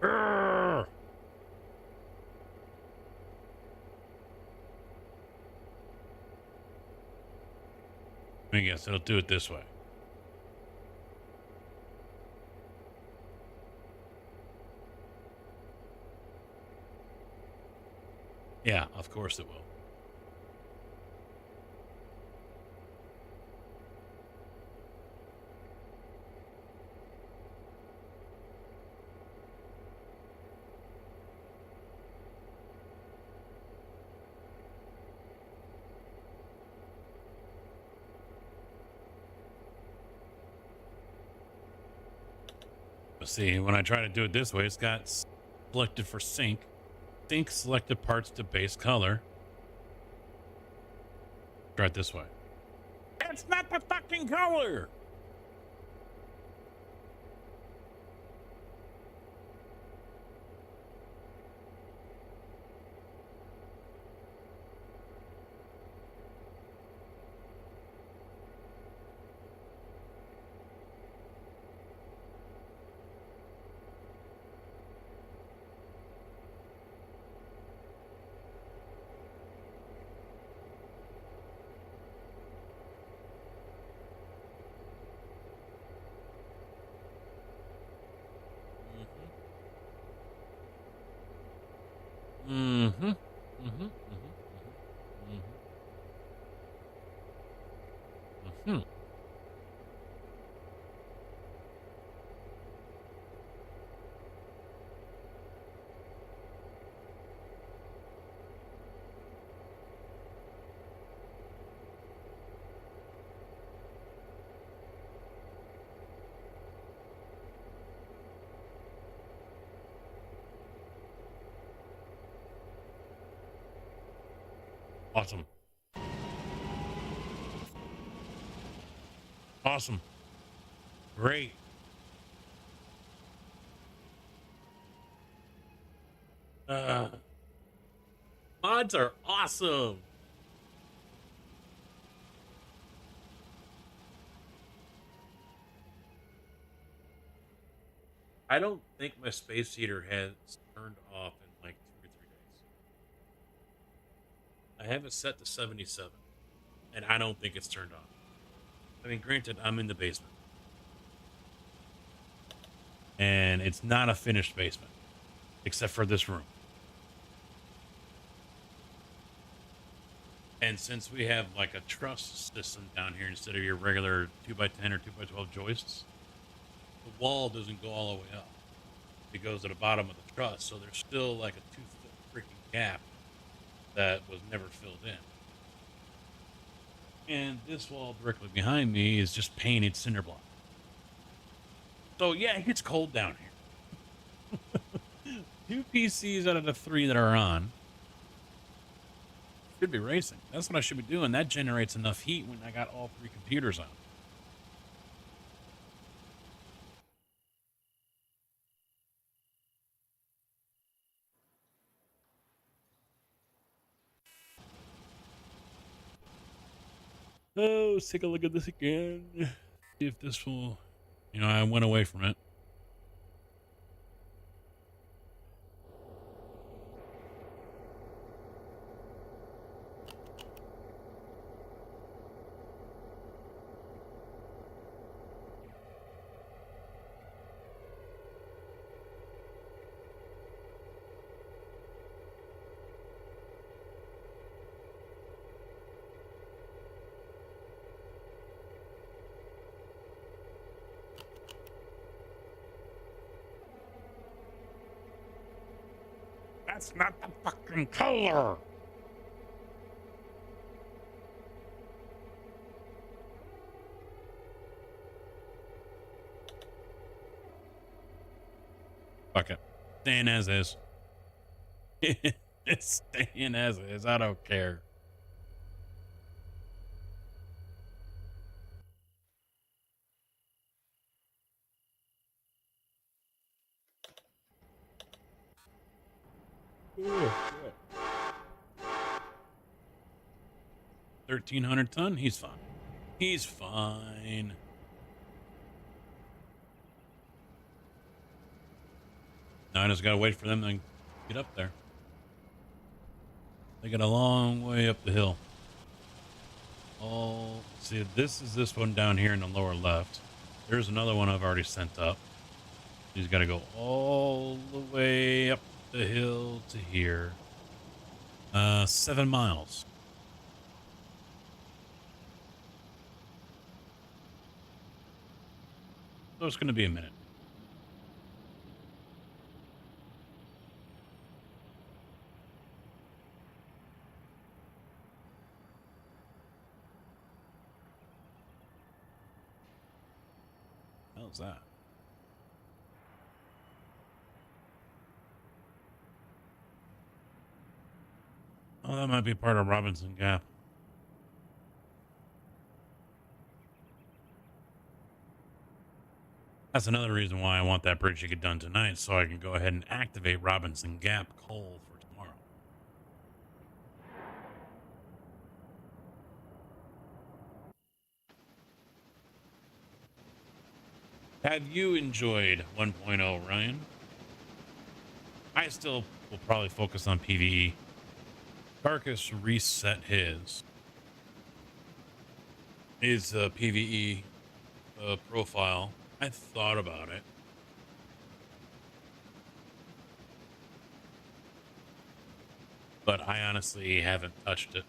Urgh! I guess it'll do it this way. Yeah, of course it will. Let's see, when I try to do it this way, it's got selected for sync. Sync selected parts to base color. Try it this way. It's not the fucking color! Mm-hmm. Mm-hmm. Mm-hmm. Mm-hmm. Mm-hmm. Awesome. Awesome. Great. Mods are awesome. I don't think my space heater has turned off in like 2 or 3 days. I have it set to 77, and I don't think it's turned off. I mean, granted, I'm in the basement, and it's not a finished basement, except for this room. And since we have like a truss system down here instead of your regular 2x10 or 2x12 joists, the wall doesn't go all the way up. It goes to the bottom of the truss, so there's still like a 2-foot freaking gap that was never filled in. And this wall directly behind me is just painted cinder block. So yeah, it gets cold down here. 2 PCs out of the 3 that are on should be racing. That's what I should be doing. That generates enough heat when I got all 3 computers on. Oh, let's take a look at this again. See if this will, I went away from it. That's not the fucking color. Fuck it. Staying as is. It's staying as is. I don't care. Ooh, 1,300 ton. He's fine. He's fine. Now I just gotta wait for them to get up there. They got a long way up the hill. Oh, see, this is this one down here in the lower left. There's another one I've already sent up. He's got to go all the way up the hill to here. 7 miles. So it's going to be a minute. How's that? Oh, that might be part of Robinson Gap. That's another reason why I want that bridge to get done tonight, so I can go ahead and activate Robinson Gap coal for tomorrow. Have you enjoyed 1.0, Ryan? I still will probably focus on PvE. Carcass reset his PvE profile. I thought about it. But I honestly haven't touched it.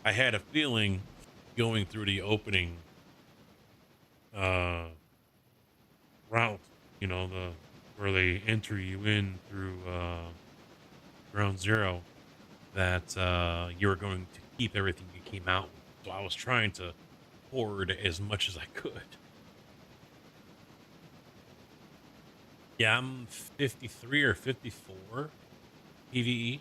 I had a feeling going through the opening route, where they enter you in through ground zero, that you were going to keep everything you came out with. So I was trying to hoard as much as I could. Yeah, I'm 53 or 54 PvE.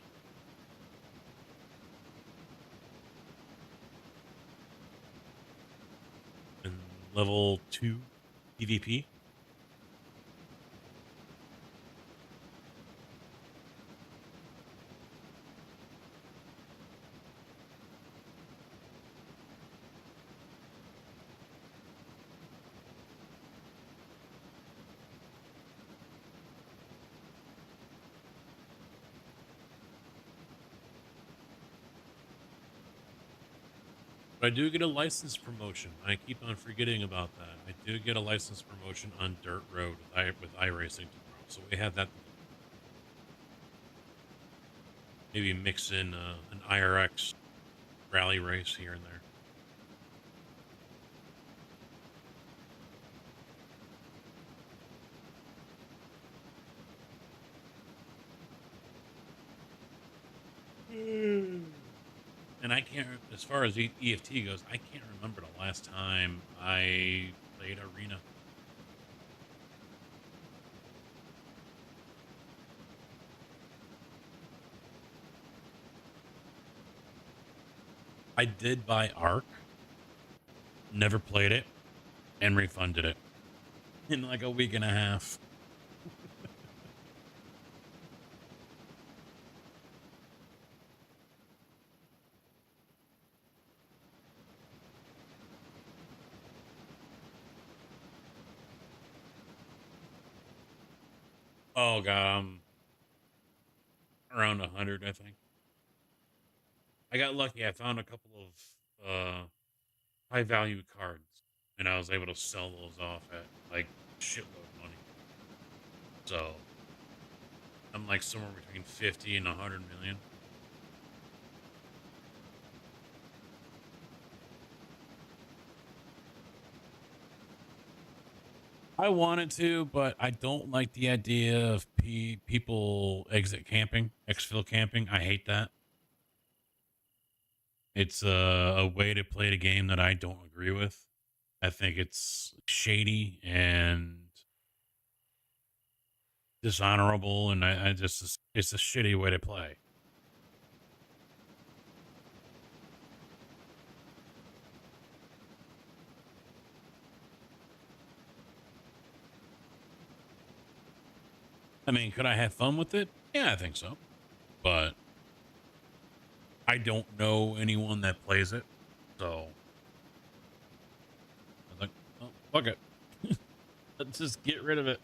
level 2 PvP. But I do get a license promotion. I keep on forgetting about that. I do get a license promotion on Dirt Road with iRacing tomorrow. So we have that. Maybe mix in an IRX rally race here and there. And I can't, as far as EFT goes, I can't remember the last time I played Arena. I did buy Arc, never played it, and refunded it in like a week and a half. Oh god, I'm around 100, I think. I got lucky. I found a couple of high value cards, and I was able to sell those off at like shitload of money. So I'm like somewhere between 50 and 100 million. I wanted to, but I don't like the idea of people exfil camping. I hate that. It's a way to play the game that I don't agree with. I think it's shady and dishonorable, and I just, it's a shitty way to play. I mean, could I have fun with it? Yeah, I think so. But I don't know anyone that plays it. So I was like, oh, fuck it. Let's just get rid of it.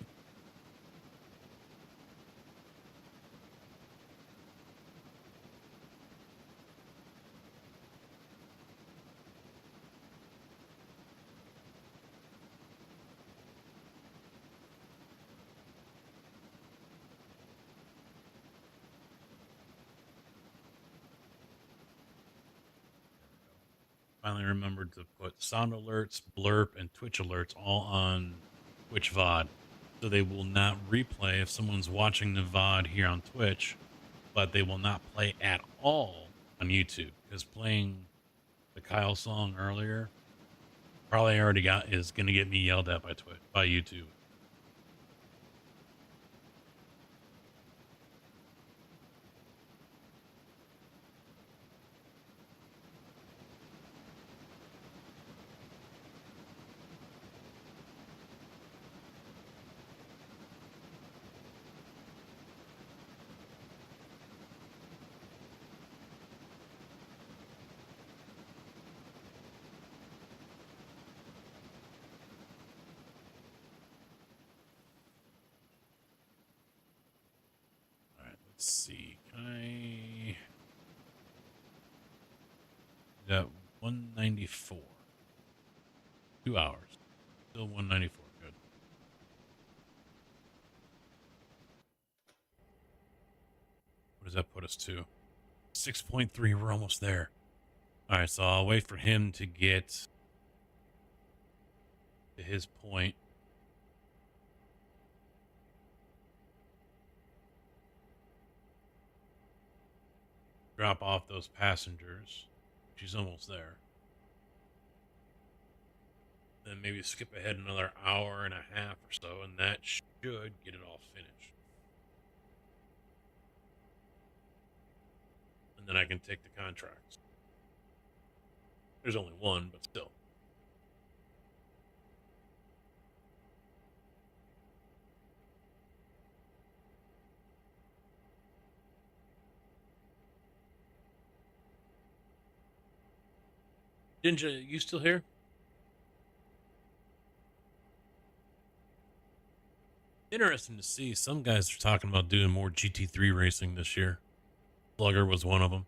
Finally remembered to put sound alerts, blurb, and Twitch alerts all on Twitch VOD. So they will not replay if someone's watching the VOD here on Twitch, but they will not play at all on YouTube. Because playing the Kyle song earlier probably already is going to get me yelled at by YouTube. Let's see. Can I got 194. 2 hours. Still 194. Good. What does that put us to? 6.3. We're almost there. All right, so I'll wait for him to get to his point. Drop off those passengers. She's almost there. Then maybe skip ahead another hour and a half or so, and that should get it all finished. And then I can take the contracts. There's only one, but still. Ninja, you still here? Interesting to see. Some guys are talking about doing more GT3 racing this year. Slugger was one of them.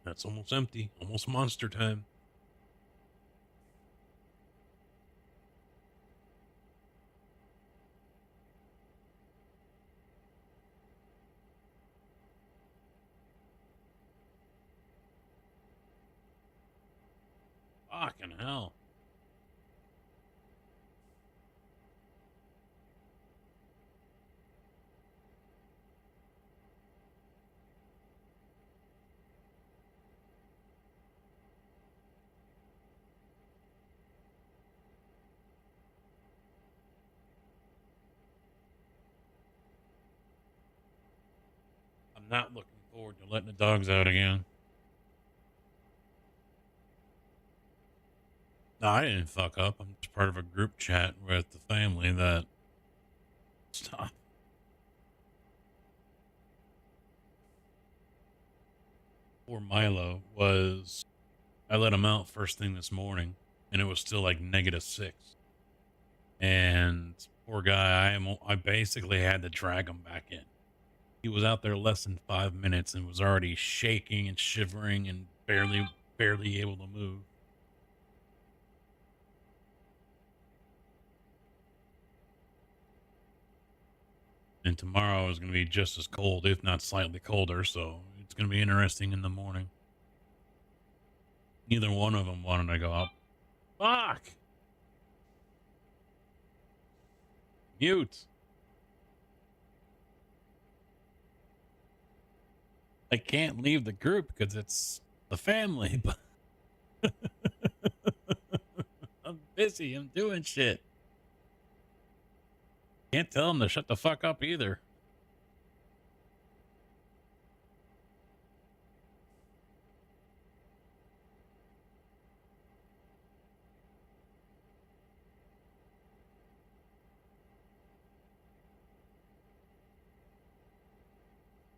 That's almost empty. Almost monster time. Fucking hell. I'm not looking forward to letting the dogs out again. No, I didn't fuck up. I'm just part of a group chat with the family that... Stop. Poor Milo was... I let him out first thing this morning, and it was still like -6. And poor guy, I basically had to drag him back in. He was out there less than 5 minutes and was already shaking and shivering and barely able to move. And tomorrow is going to be just as cold, if not slightly colder, so it's going to be interesting in the morning. Neither one of them wanted to go out. Fuck! Mute. I can't leave the group because it's the family, but I'm busy. I'm doing shit. Can't tell them to shut the fuck up either.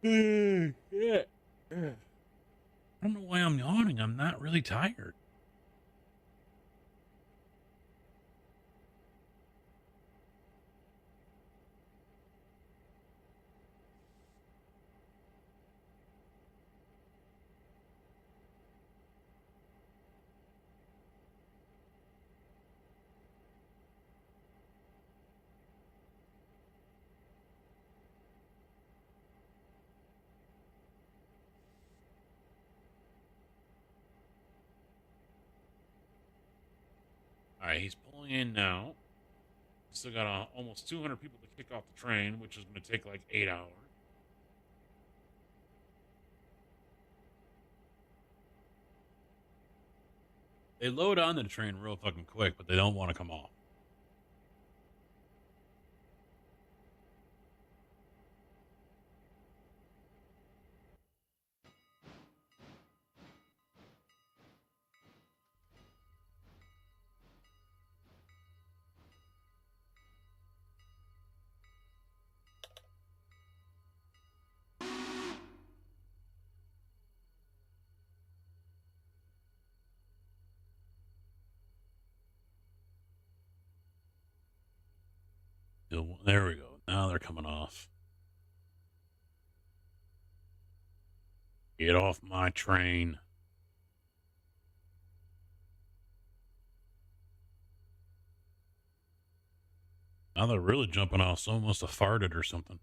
Yeah. I don't know why I'm yawning. I'm not really tired. All right, he's pulling in now. Still got almost 200 people to kick off the train, which is going to take like 8 hours. They load onto the train real fucking quick, but they don't want to come off. There we go. Now they're coming off. Get off my train. Now they're really jumping off. Someone must have farted or something.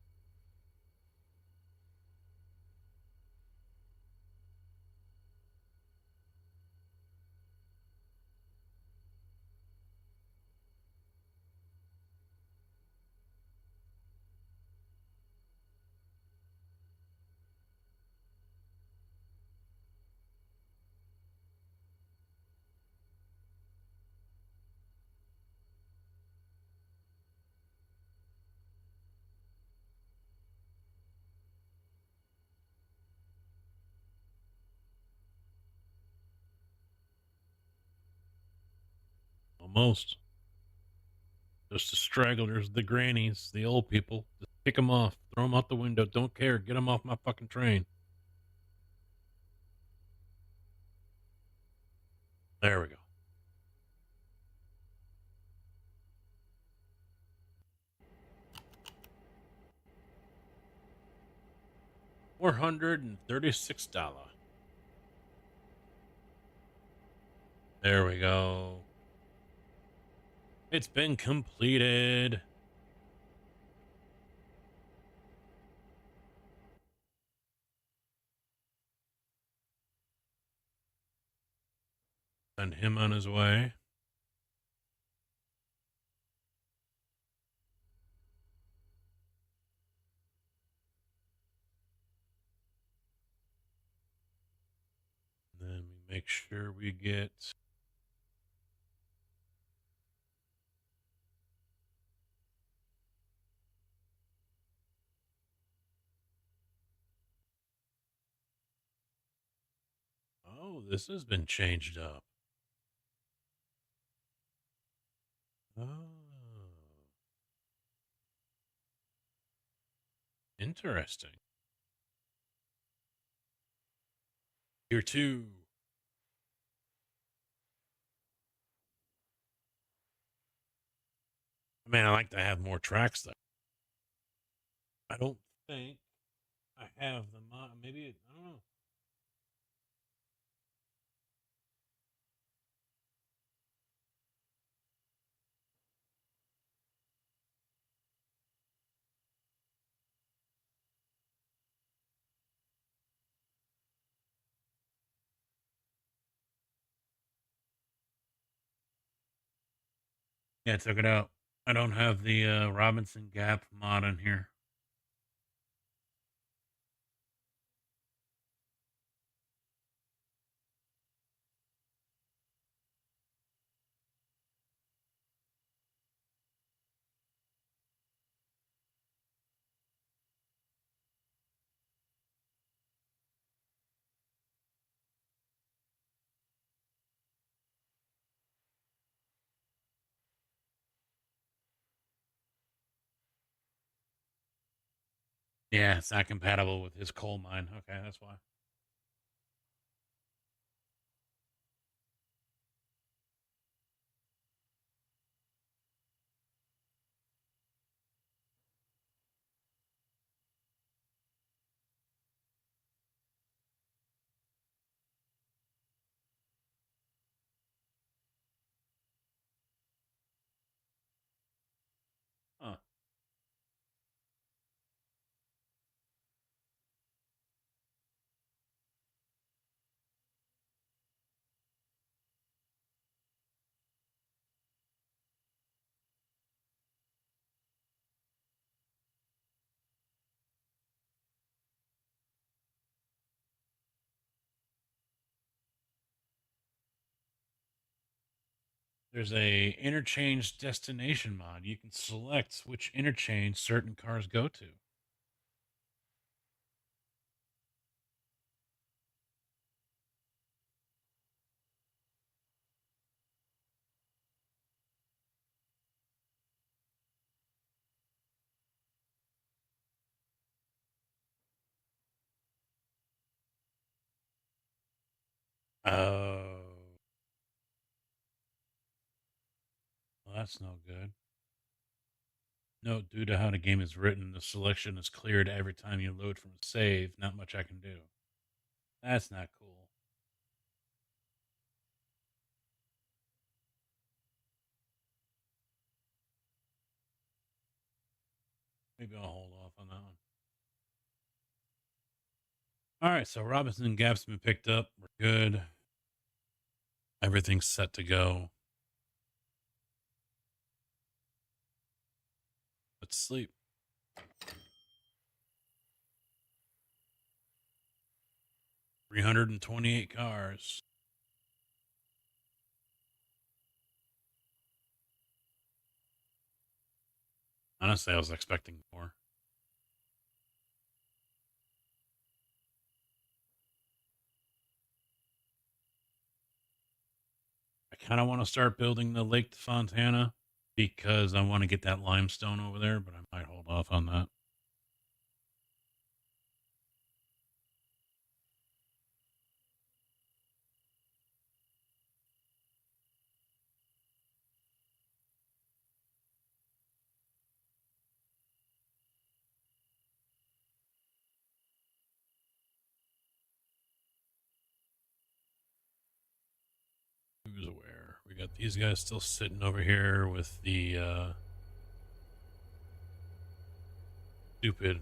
Almost. Just the stragglers, the grannies, the old people. Just kick them off. Throw them out the window. Don't care. Get them off my fucking train. There we go. $436. There we go. It's been completed. Send him on his way. And then we make sure we get oh, this has been changed up. Oh. Interesting. Here too. Man, I like to have more tracks though. I don't think I have the mod. Maybe I don't know. Yeah, I took it out. I don't have the Robinson Gap mod in here. Yeah, it's not compatible with his coal mine. Okay, that's why. Huh. There's a interchange destination mod. You can select which interchange certain cars go to. Oh, well, that's no good. Note, due to how the game is written, the selection is cleared every time you load from a save. Not much I can do. That's not cool. Maybe I'll hold off on that one. All right, so Robinson Gap's been picked up. We're good. Everything's set to go. Let's sleep. $328 cars. Honestly, I was expecting more. I kind of want to start building the Lake Fontana because I want to get that limestone over there, but I might hold off on that. Who's aware? We got these guys still sitting over here with the stupid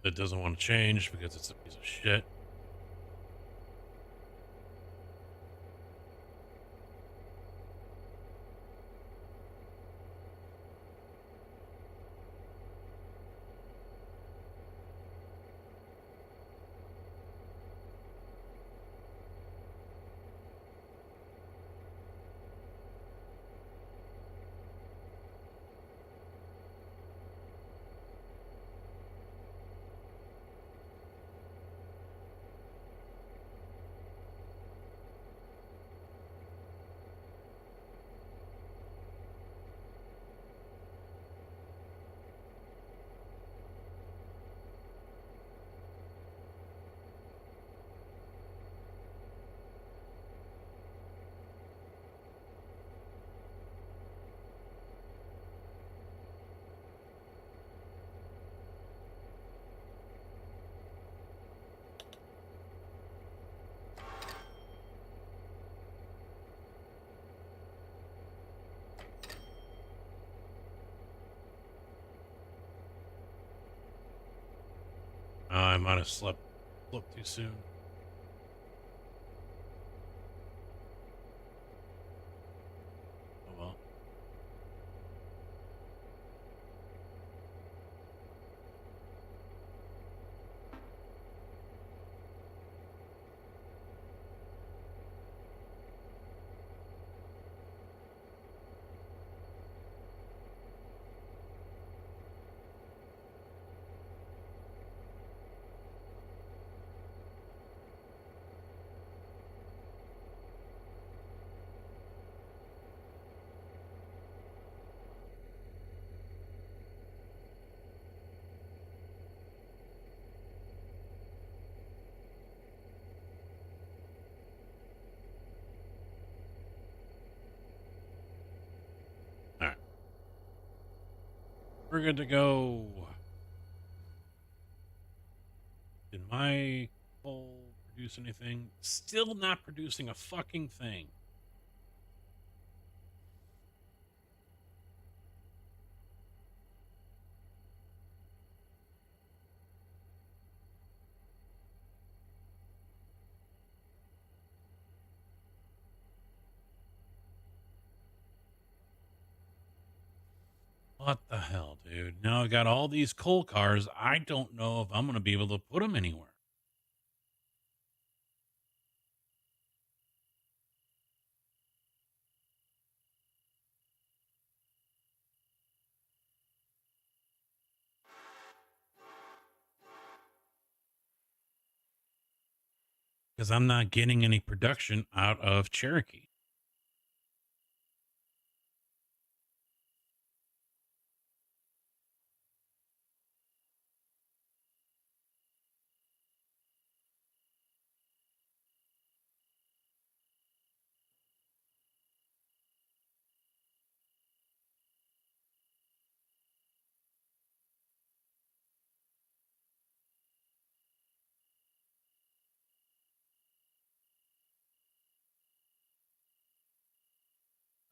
that doesn't want to change because it's a piece of shit. I might have slept too soon. Oh well. All right. We're good to go. Did my coal produce anything? Still not producing a fucking thing. What the hell, dude? Now I got all these coal cars. I don't know if I'm going to be able to put them anywhere. Because I'm not getting any production out of Cherokee.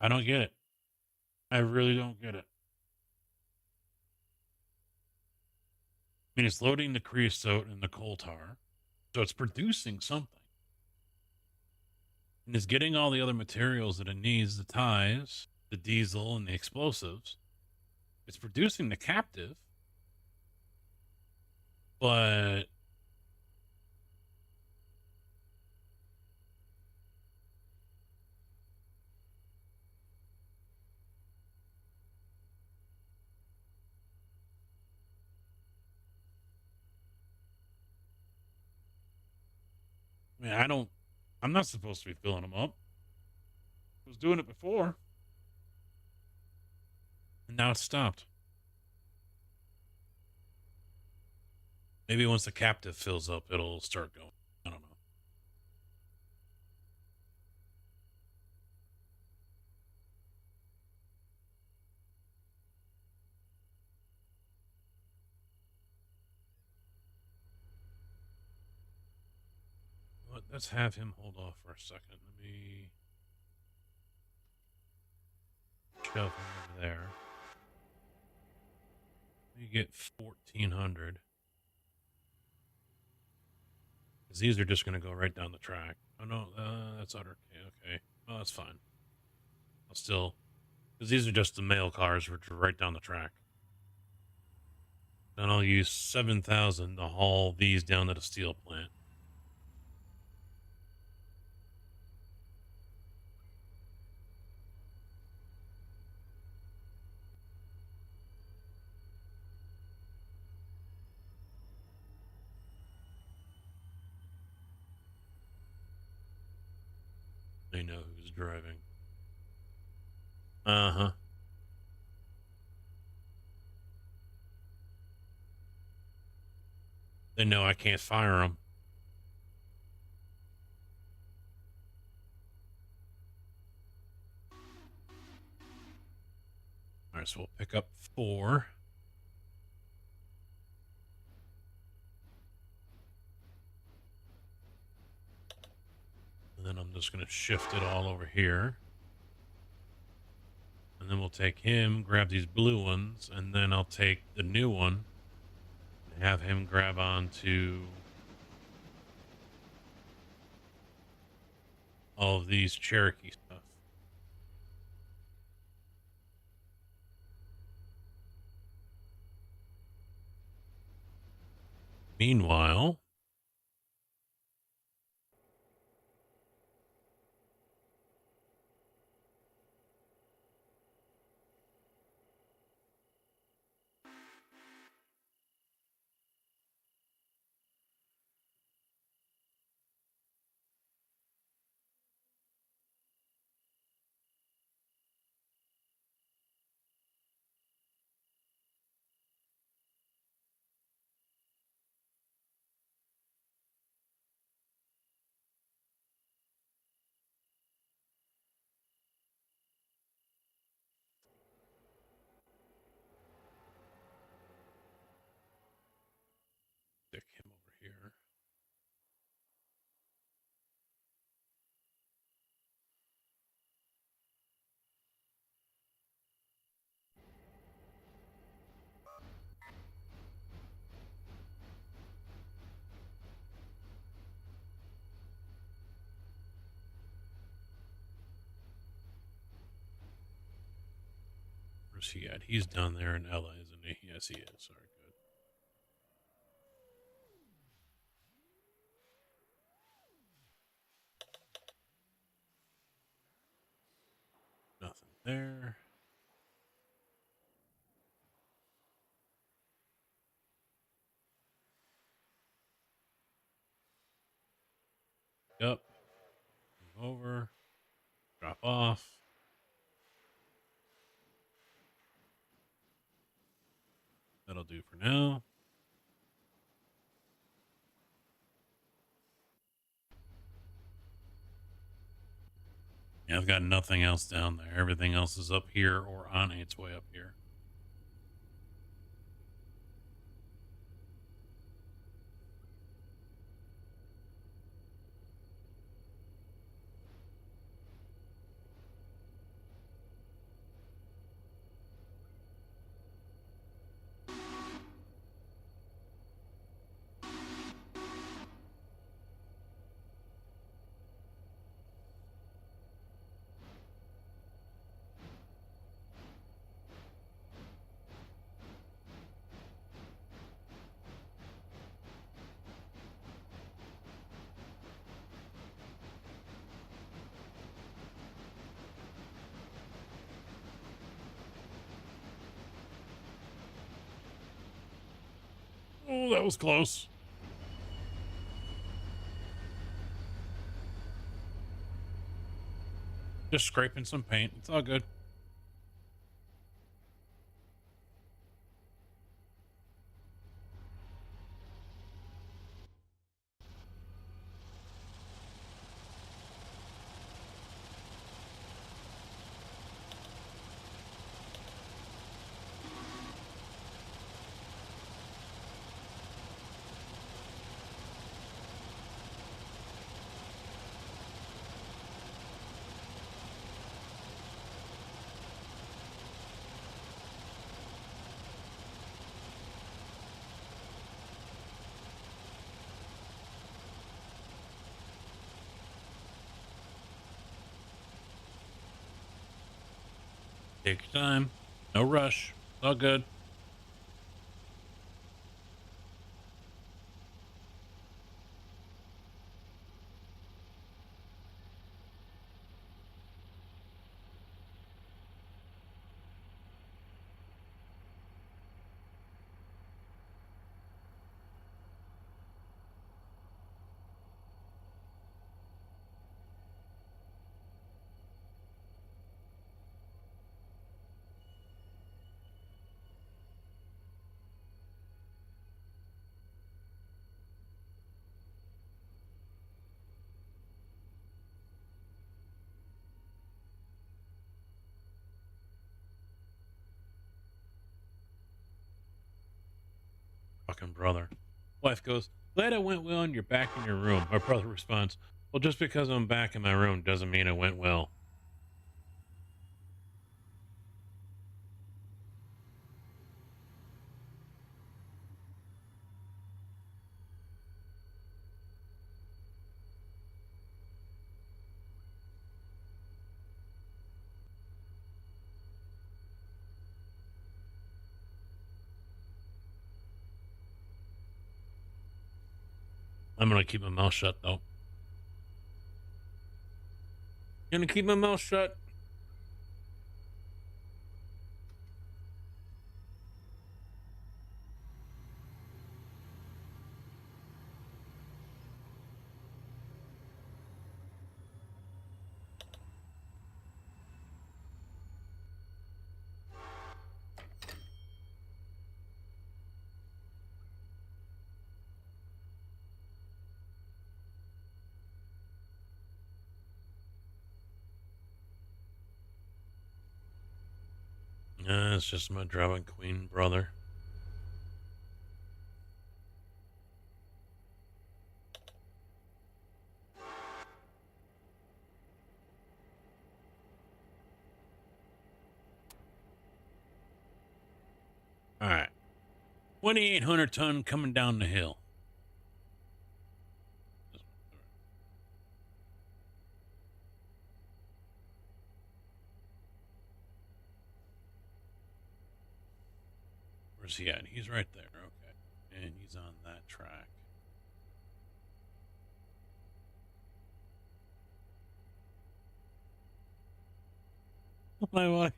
I don't get it. I really don't get it. I mean, it's loading the creosote and the coal tar, so it's producing something. And it's getting all the other materials that it needs, the ties, the diesel, and the explosives. It's producing the captive, but I mean, I don't I'm not supposed to be filling them up. I was doing it before. And now it's stopped. Maybe once the captive fills up, it'll start going. I don't know. Let's have him hold off for a second. Let me shove him over there. Let me get 1,400. Because these are just going to go right down the track. Oh, no, that's utter. Okay. Oh, that's fine. I'll still... Because these are just the mail cars, which are right down the track. Then I'll use 7,000 to haul these down to the steel plant. They know who's driving. Uh-huh. They know I can't fire them. All right, so we'll pick up 4. And then I'm just going to shift it all over here. And then we'll take him, grab these blue ones, and then I'll take the new one and have him grab onto all of these Cherokee stuff. Meanwhile, stick him over here. Where's he at? He's down there in Ella, isn't he? Yes, he is. All right, good. Nothing there. Yep. Move over. Drop off. That'll do for now. Yeah, I've got nothing else down there. Everything else is up here or on its way up here. Oh, that was close. Just scraping some paint. It's all good. Take your time. No rush. It's all good. Fucking brother. Wife goes, glad it went well and you're back in your room. My brother responds, well, just because I'm back in my room doesn't mean it went well. I'm gonna keep my mouth shut though. Gonna keep my mouth shut. It's just my drama queen brother. All right. 2,800 ton coming down the hill. Where's he at? He's right there. Okay. And he's on that track. My wife.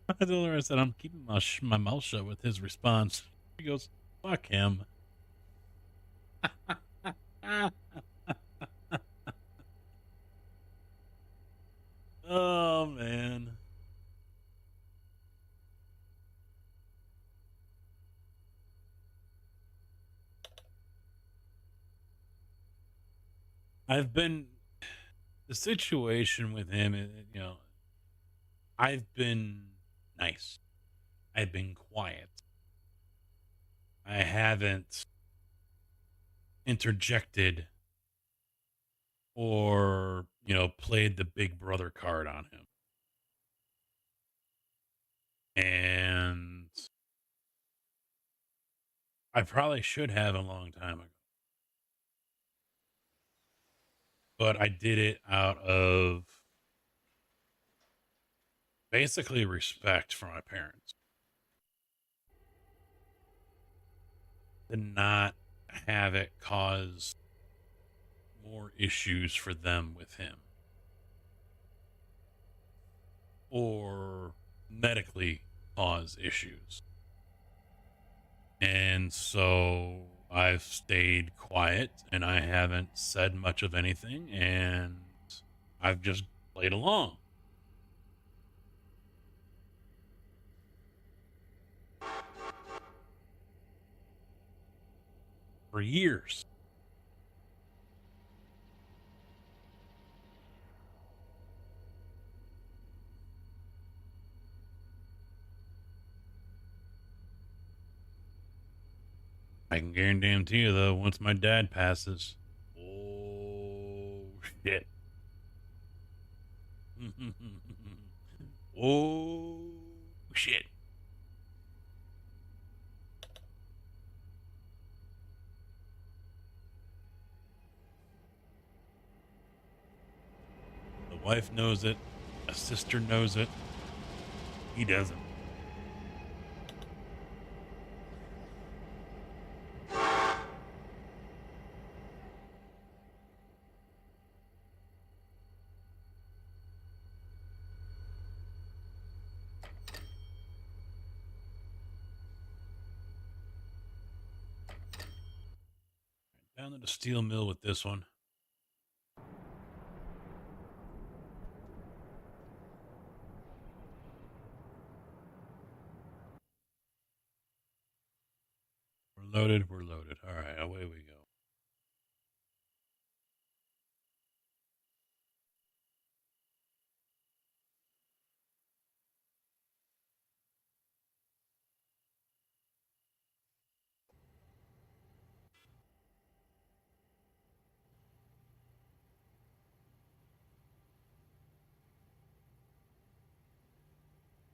I told her, I said, I'm keeping my mouth shut with his response. She goes, fuck him. Oh, man. The situation with him, I've been nice. I've been quiet. I haven't interjected or, played the big brother card on him. And I probably should have a long time ago. But I did it out of basically respect for my parents. To not have it cause more issues for them with him. Or medically cause issues. And so I've stayed quiet and I haven't said much of anything and I've just played along. for years. I can guarantee you, though, once my dad passes, oh, shit. Oh, shit. The wife knows it. A sister knows it. He doesn't. Down to the steel mill with this one. We're loaded. We're loaded. All right, away we go.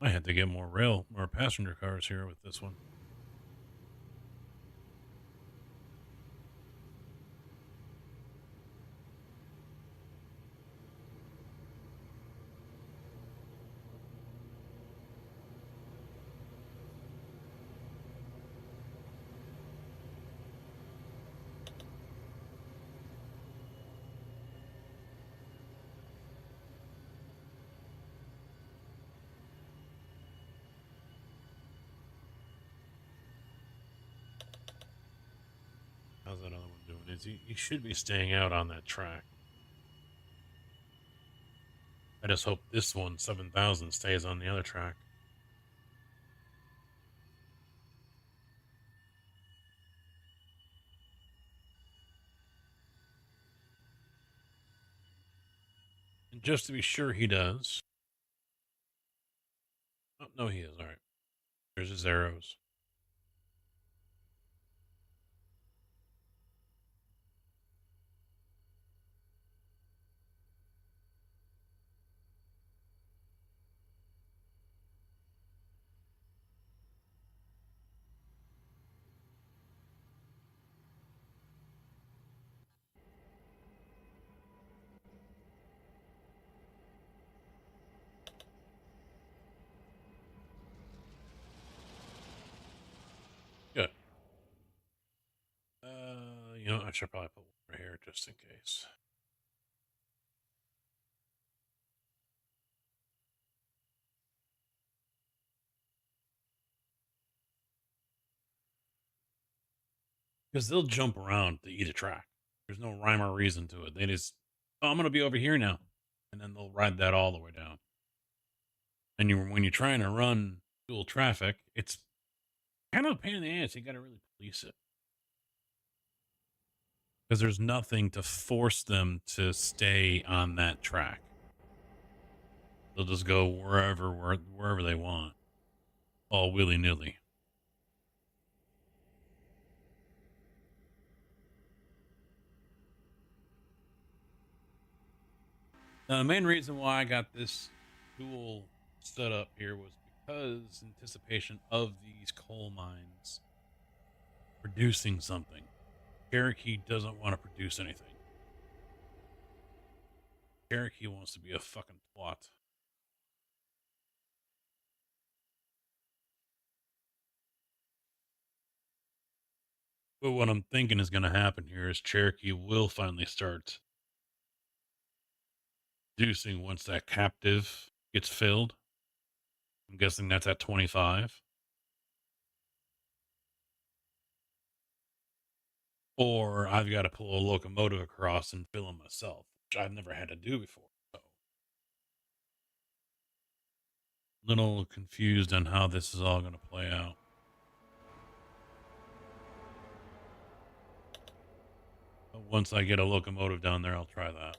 I had to get more passenger cars here with this one. How's that other one doing? He should be staying out on that track. I just hope this one, 7,000, stays on the other track. And just to be sure he does. Oh, no, he is. All right. There's his arrows. Good. I should probably put one right here just in case. Because they'll jump around to eat a track. There's no rhyme or reason to it. They just, I'm going to be over here now. And then they'll ride that all the way down. And when you're trying to run dual traffic, it's kind of a pain in the ass. You got to really police it. Because there's nothing to force them to stay on that track. They'll just go wherever they want. All willy-nilly. Now, the main reason why I got this dual setup here was because anticipation of these coal mines producing something. Cherokee doesn't want to produce anything. Cherokee wants to be a fucking twat. But what I'm thinking is going to happen here is Cherokee will finally start producing once that captive gets filled. I'm guessing that's at 25. Or I've got to pull a locomotive across and fill them myself, which I've never had to do before. So, little confused on how this is all going to play out. Once I get a locomotive down there, I'll try that.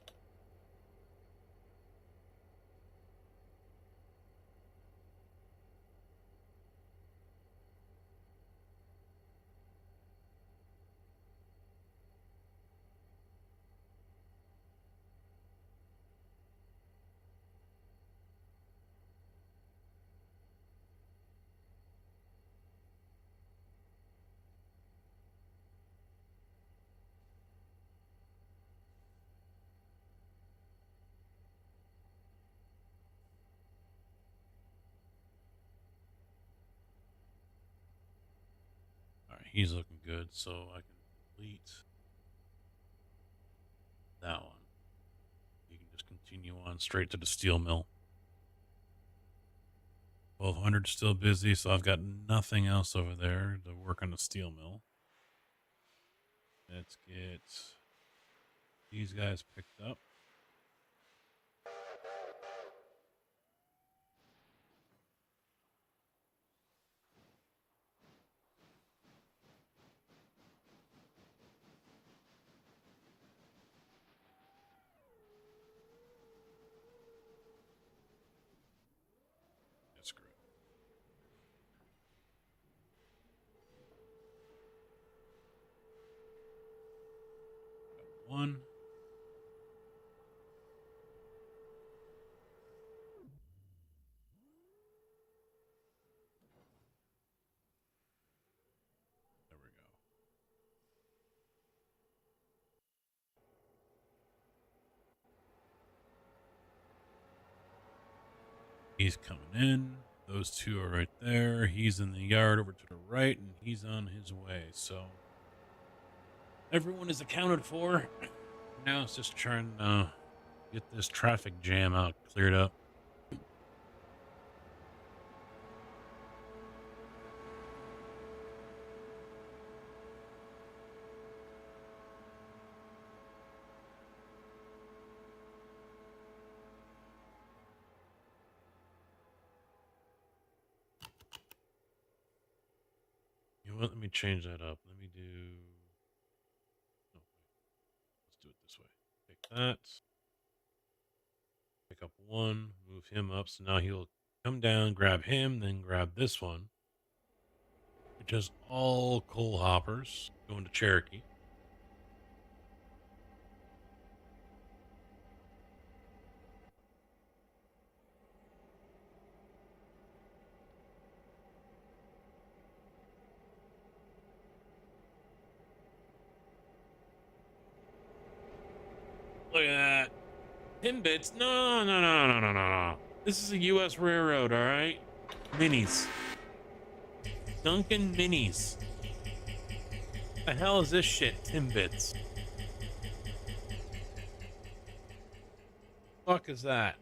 All right, he's looking good, so I can delete that one. You can just continue on straight to the steel mill. 1200 still busy, so I've got nothing else over there to work on the steel mill. Let's get these guys picked up. That's great. Got one. There we go. He's coming in. Those two are right there. He's in the yard over to the right, and he's on his way. So everyone is accounted for. Now it's just trying to get this traffic jam out cleared up. You know what? Let me change that up. Let me do. No, let's do it this way. Take that. Pick up one. Move him up. So now he'll come down, grab him, then grab this one, which is all coal hoppers going to Cherokee. Look at that. Timbits? No, no, no, no, no, no, no. This is a U.S. railroad, all right? Minis. Duncan Minis. The hell is this shit? Timbits. Fuck is that?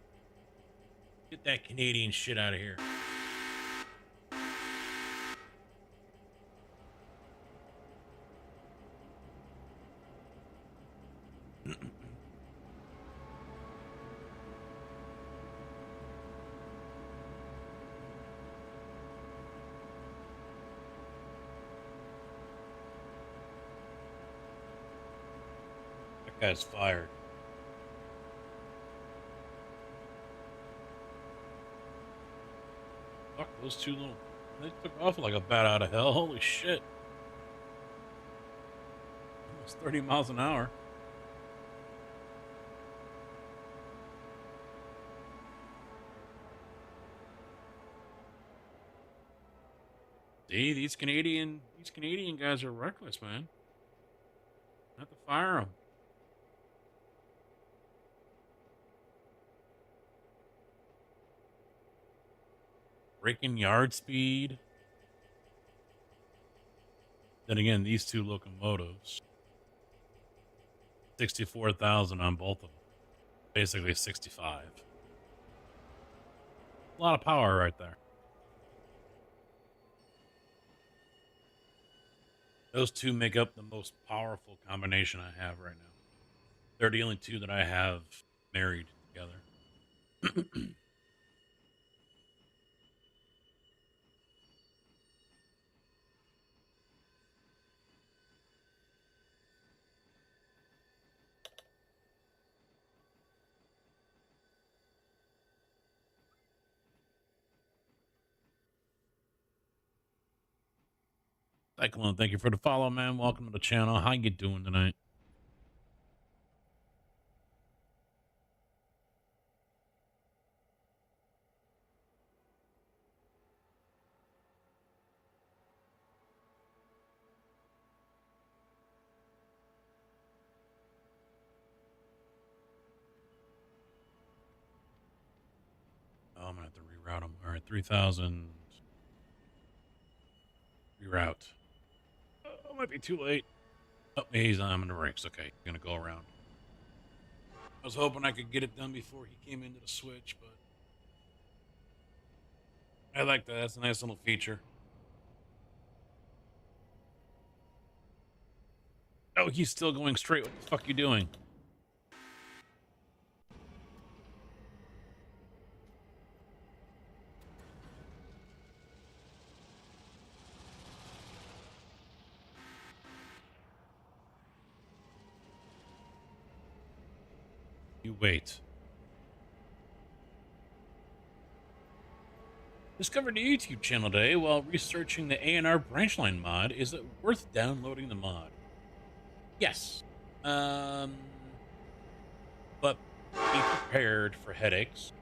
Get that Canadian shit out of here. That guy's fired. Fuck, those two little... They took off like a bat out of hell. Holy shit. Almost 30 miles an hour. See, these Canadian guys are reckless, man. Have to fire them. Breaking yard speed. Then again, these two locomotives. 64,000 on both of them. Basically 65. A lot of power right there. Those two make up the most powerful combination I have right now. They're the only two that I have married together. Cyclone, thank you for the follow, man. Welcome to the channel. How you doing tonight? Oh, I'm gonna have to reroute them. All right, 3,000. Reroute. Oh, might be too late. Oh, he's I'm in the ranks. Okay, gonna go around. I was hoping I could get it done before he came into the switch, but I like that. That's a nice little feature. Oh, he's still going straight. What the fuck you doing? You wait. Discovered a YouTube channel today while researching the A&R branchline mod. Is it worth downloading the mod? Yes. But be prepared for headaches.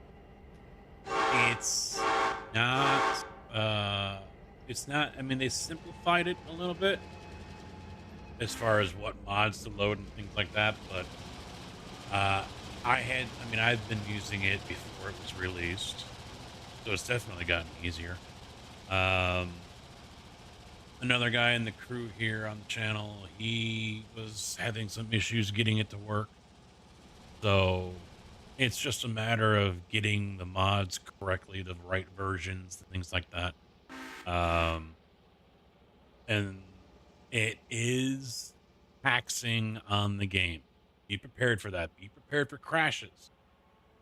It's not, I mean, they simplified it a little bit as far as what mods to load and things like that, but, I've been using it before it was released, so it's definitely gotten easier. Another guy in the crew here on the channel, he was having some issues getting it to work, so it's just a matter of getting the mods correctly, the right versions, things like that. And it is taxing on the game. Be prepared for that. Be prepared for crashes.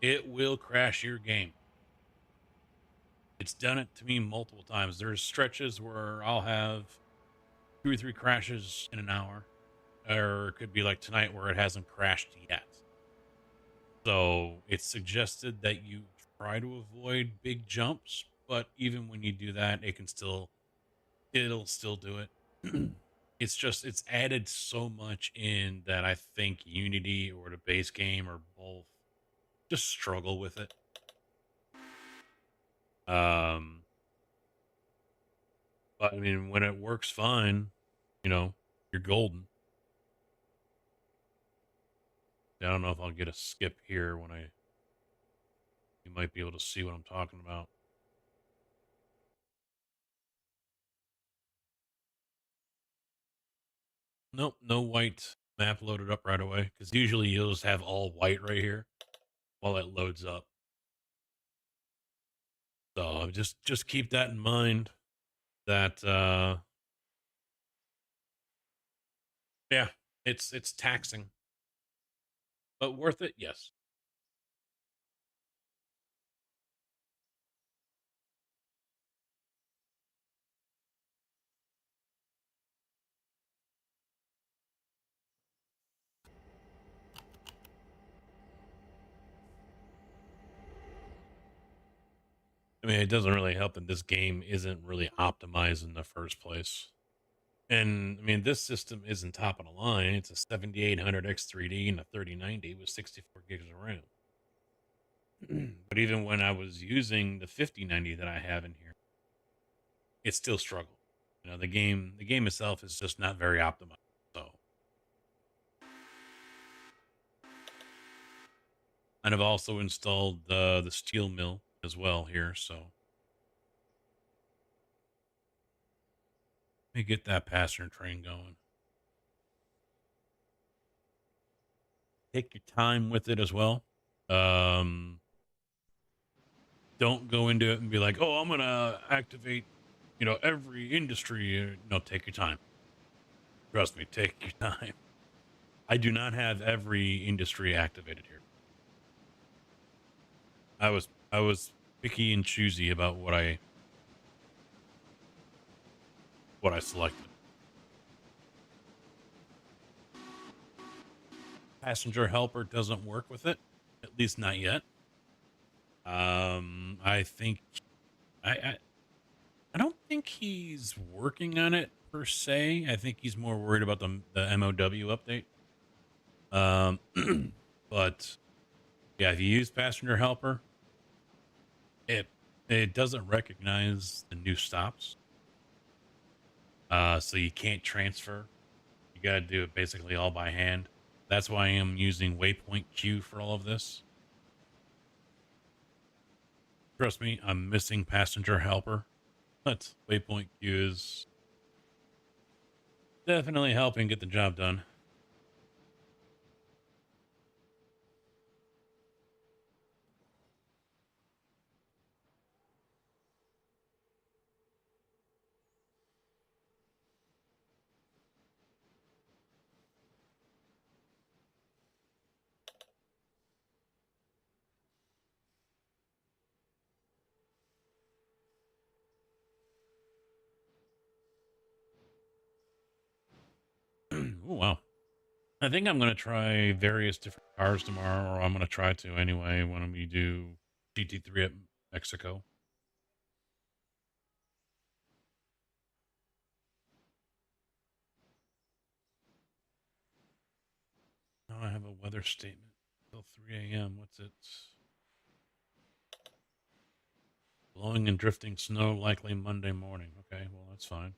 It will crash your game. It's done it to me multiple times. There's stretches where I'll have 2 or 3 crashes in an hour, or it could be like tonight where it hasn't crashed yet. So it's suggested that you try to avoid big jumps, but even when you do that, it'll still do it. It's added so much in that I think Unity or the base game or both just struggle with it. But I mean, when it works fine, you're golden. I don't know if I'll get a skip here you might be able to see what I'm talking about. Nope, no white map loaded up right away, because usually you'll just have all white right here while it loads up. So just keep that in mind that yeah, it's taxing, but worth it, yes. I mean, it doesn't really help that this game isn't really optimized in the first place. And I mean, this system isn't top of the line. It's a 7800 X3D and a 3090 with 64 gigs of RAM. But even when I was using the 5090 that I have in here, it still struggled. The game itself is just not very optimized. So, and I've also installed the steel mill as well here. So, let me get that passenger train going. Take your time with it as well. Don't go into it and be like, oh, I'm going to activate, every industry. No, take your time. Trust me, take your time. I do not have every industry activated here. I was picky and choosy about what I selected. Passenger helper doesn't work with it, at least not yet. I think I don't think he's working on it per se. I think he's more worried about the MOW update. But yeah, if you use passenger helper, it it doesn't recognize the new stops. So you can't transfer. You got to do it basically all by hand. That's why I am using Waypoint Q for all of this. Trust me, I'm missing passenger helper. But Waypoint Q is definitely helping get the job done. Oh, wow. I think I'm going to try various different cars tomorrow, or I'm going to try to anyway when we do GT3 at Mexico. Now I have a weather statement till 3 a.m. What's it? Blowing and drifting snow likely Monday morning. Okay, well, that's fine.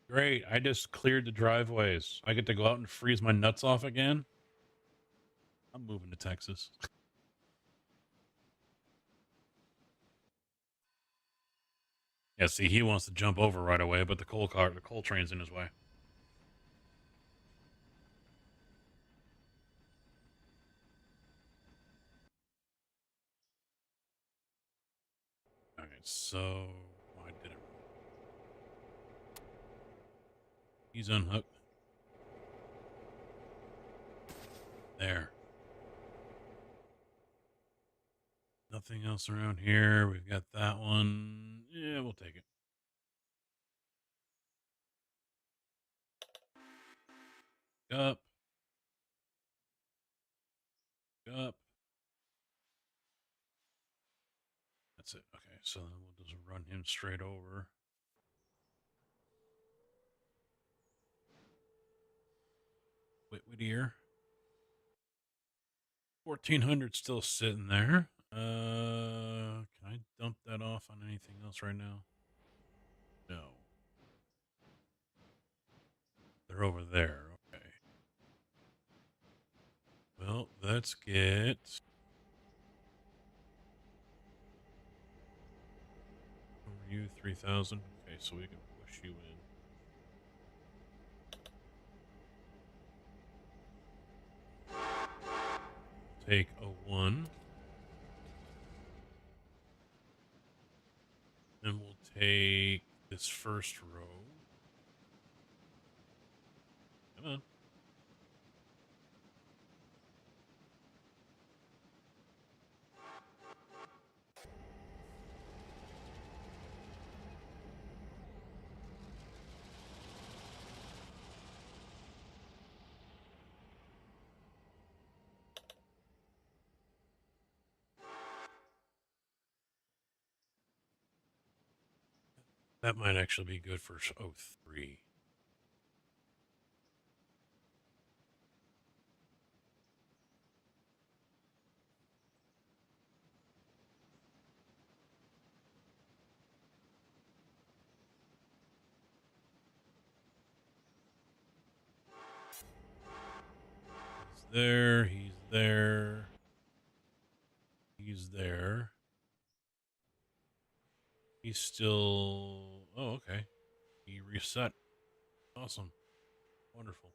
Great. I just cleared the driveways. I get to go out and freeze my nuts off again. I'm moving to Texas. Yeah, see, he wants to jump over right away, but the coal train's in his way. All right, so I did it. He's unhooked. There. Nothing else around here. We've got that one. Yeah, we'll take it. Up. Up. That's it. Okay, so then we'll just run him straight over. Whittier. 1400 still sitting there. Can I dump that off on anything else right now? No. They're over there. Okay. Well, let's get over you 3000. Okay, so we can push you in. Take a 1. And we'll take this first row. Come on. That might actually be good for 03. He's there. He's there. He's there. He's still... Oh, okay. He reset. Awesome. Wonderful.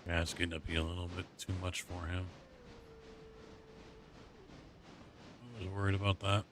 That's getting to be a little bit too much for him. I was worried about that.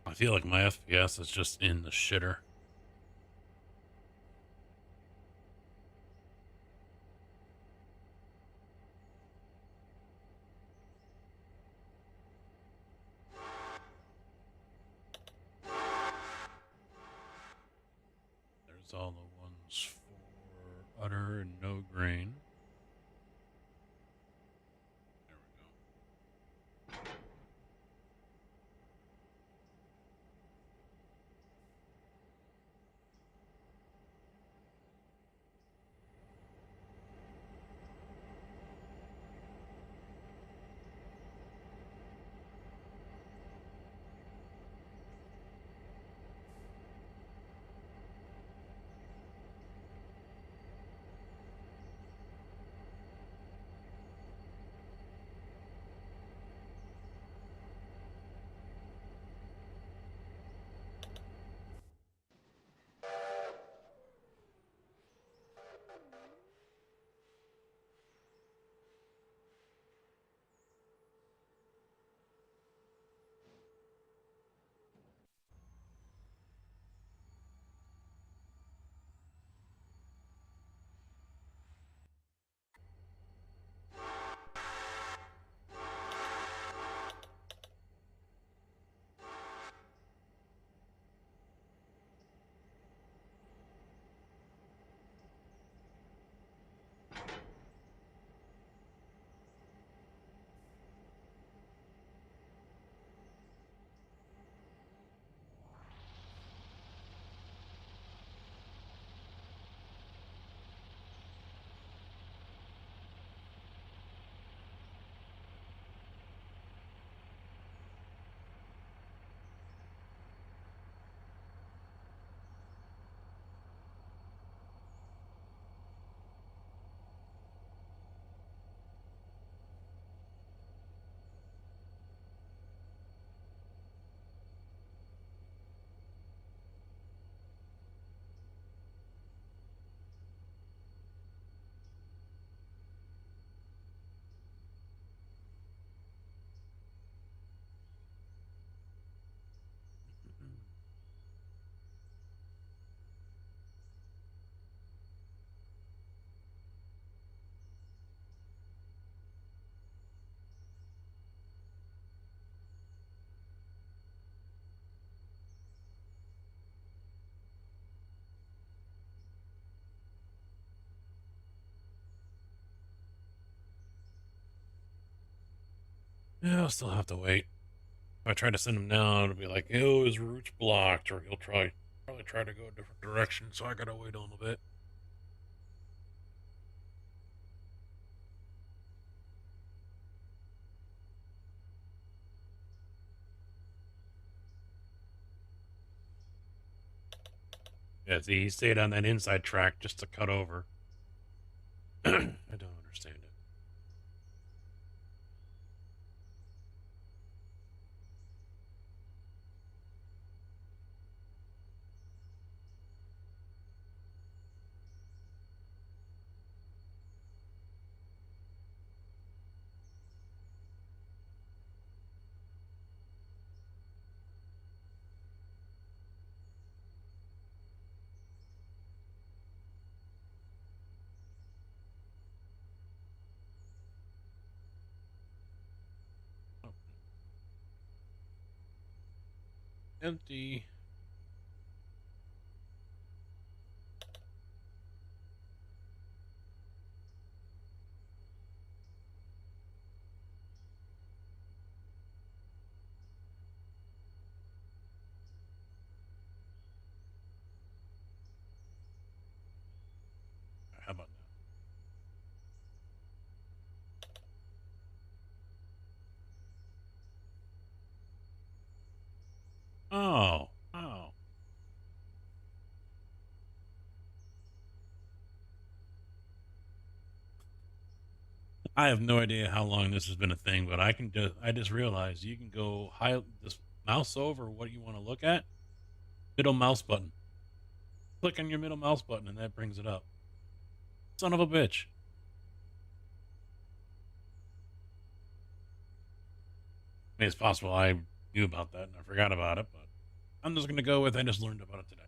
I feel like my FPS is just in the shitter. There's all the ones for udder and no grain. There we go. Yeah, I'll still have to wait. If I try to send him now, it'll be like, oh, his route's blocked, or he'll probably try to go a different direction, so I gotta wait a little bit. Yeah, see, he stayed on that inside track just to cut over. I don't understand it. Oh. Empty. I have no idea how long this has been a thing, but I just realized you can go this mouse over what you want to look at, middle mouse button. Click on your middle mouse button and that brings it up. Son of a bitch. I mean, it's possible I knew about that and I forgot about it, but I'm just going to go with I just learned about it today.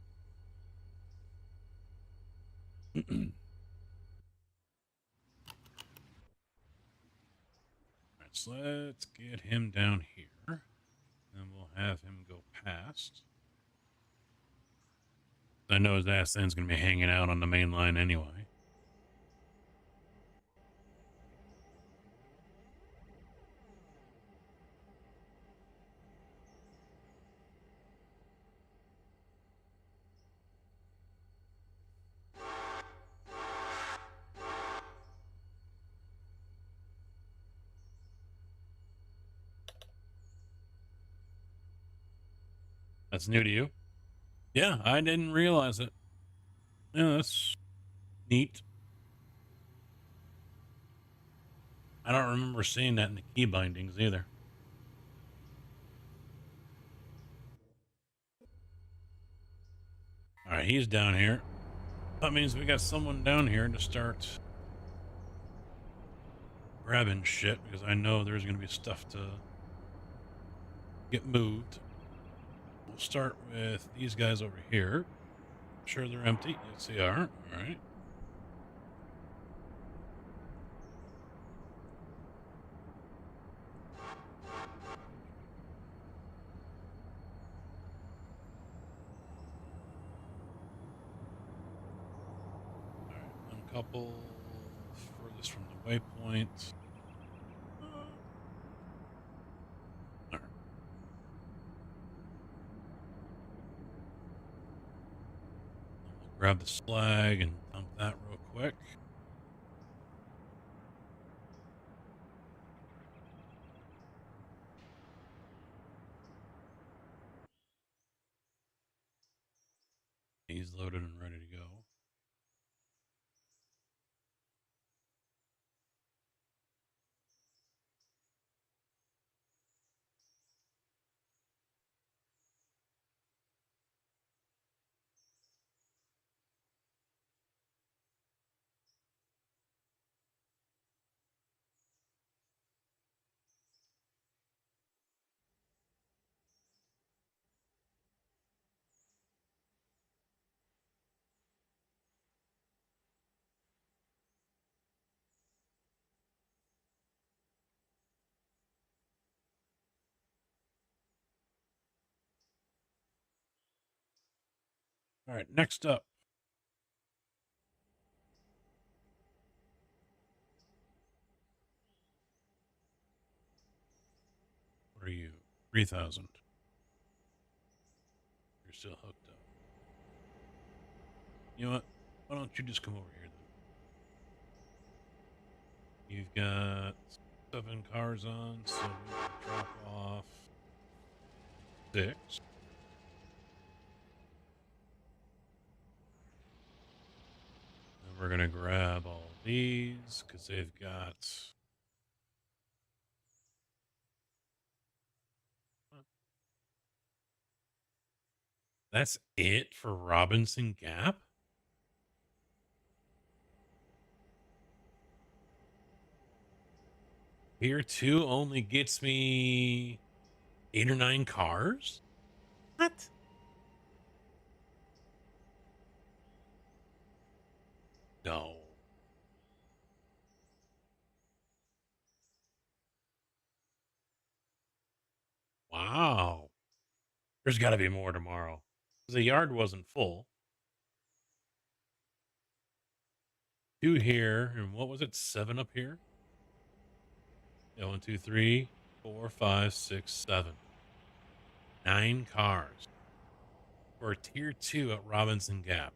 All right, so let's get him down here. And we'll have him go past. I know his ass end's going to be hanging out on the main line anyway. That's new to you? Yeah, I didn't realize it. Yeah, that's neat. I don't remember seeing that in the key bindings either. All right, he's down here. That means we got someone down here to start grabbing shit because I know there's going to be stuff to get moved. We'll start with these guys over here. Sure they're empty. Yes, they are. All right. All right, one couple furthest from the waypoint. All right. We'll grab the slag and dump that real quick. He's loaded and ready to go. All right, next up. What are you? 3,000. You're still hooked up. You know what? Why don't you just come over here then? You've got 7 cars on, so we can drop off 6. And we're going to grab all these because they've got... That's it for Robinson Gap? Tier 2 only gets me 8 or 9 cars? What? No. Wow. There's got to be more tomorrow. The yard wasn't full. 2 here, and what was it? 7 up here? Yeah, 1, 2, 3, 4, 5, 6, 7. 9 cars for tier 2 at Robinson Gap.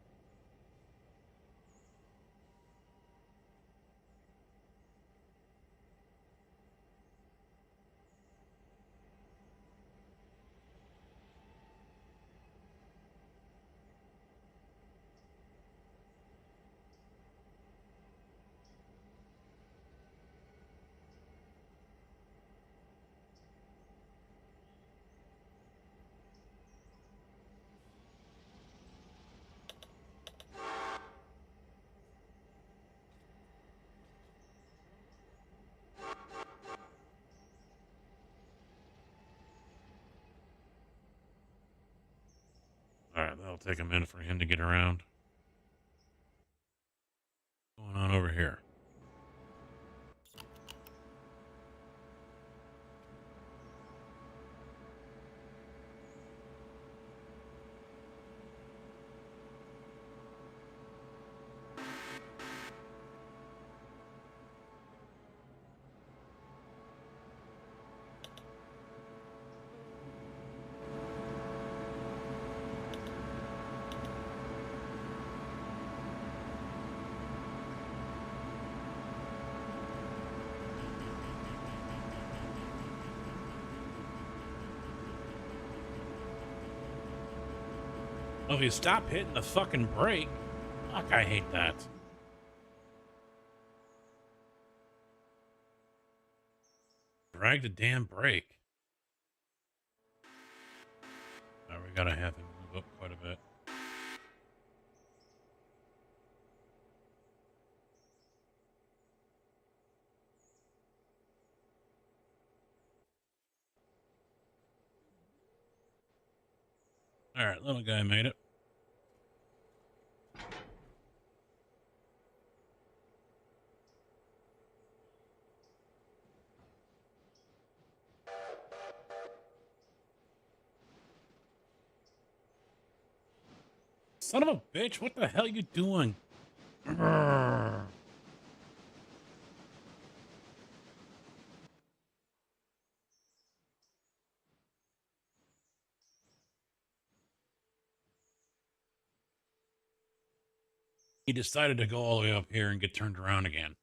That'll take a minute for him to get around. What's going on over here? Oh, if you stop hitting the fucking brake. Fuck, I hate that. Drag the damn brake. Now we gotta have him move up quite a bit. All right, little guy made it. Son of a bitch, what the hell you doing? Urgh. He decided to go all the way up here and get turned around again.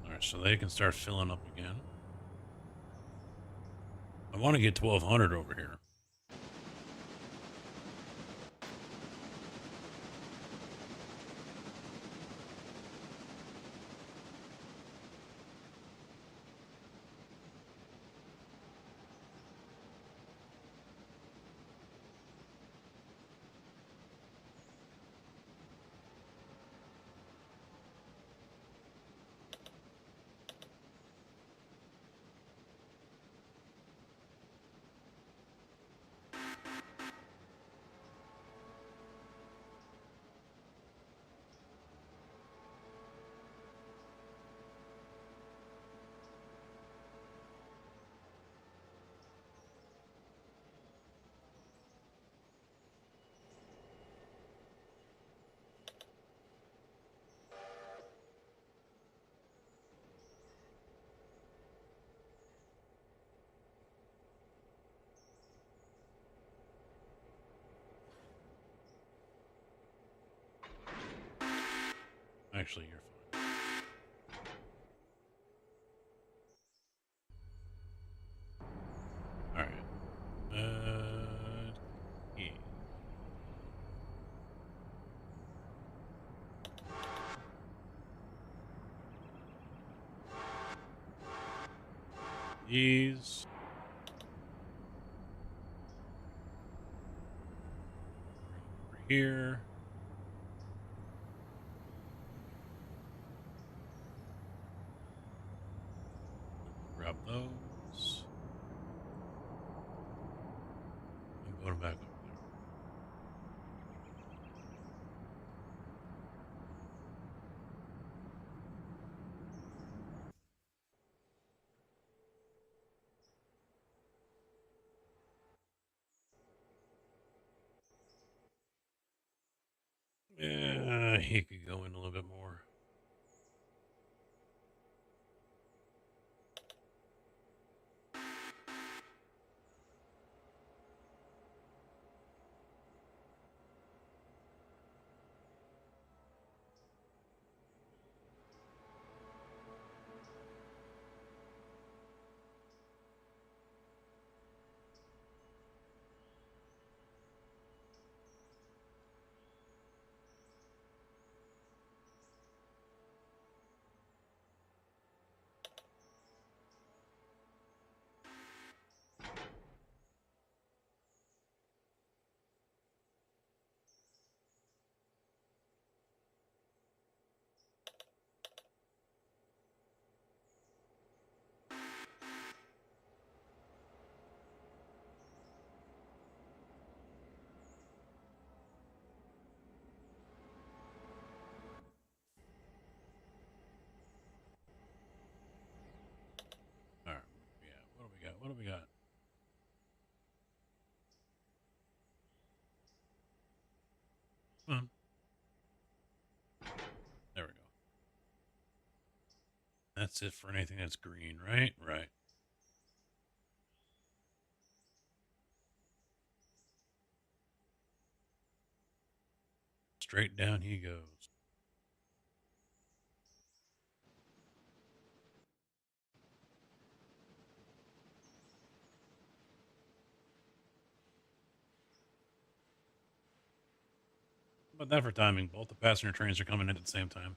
All right, so they can start filling up again. I want to get 1,200 over here. Actually, you're fine. All right. Yeah. These. Over here. Grab those. And put them back over there. Yeah, he could go in a little bit more. That's it for anything that's green, right? Right. Straight down he goes. How about that for timing? Both the passenger trains are coming in at the same time.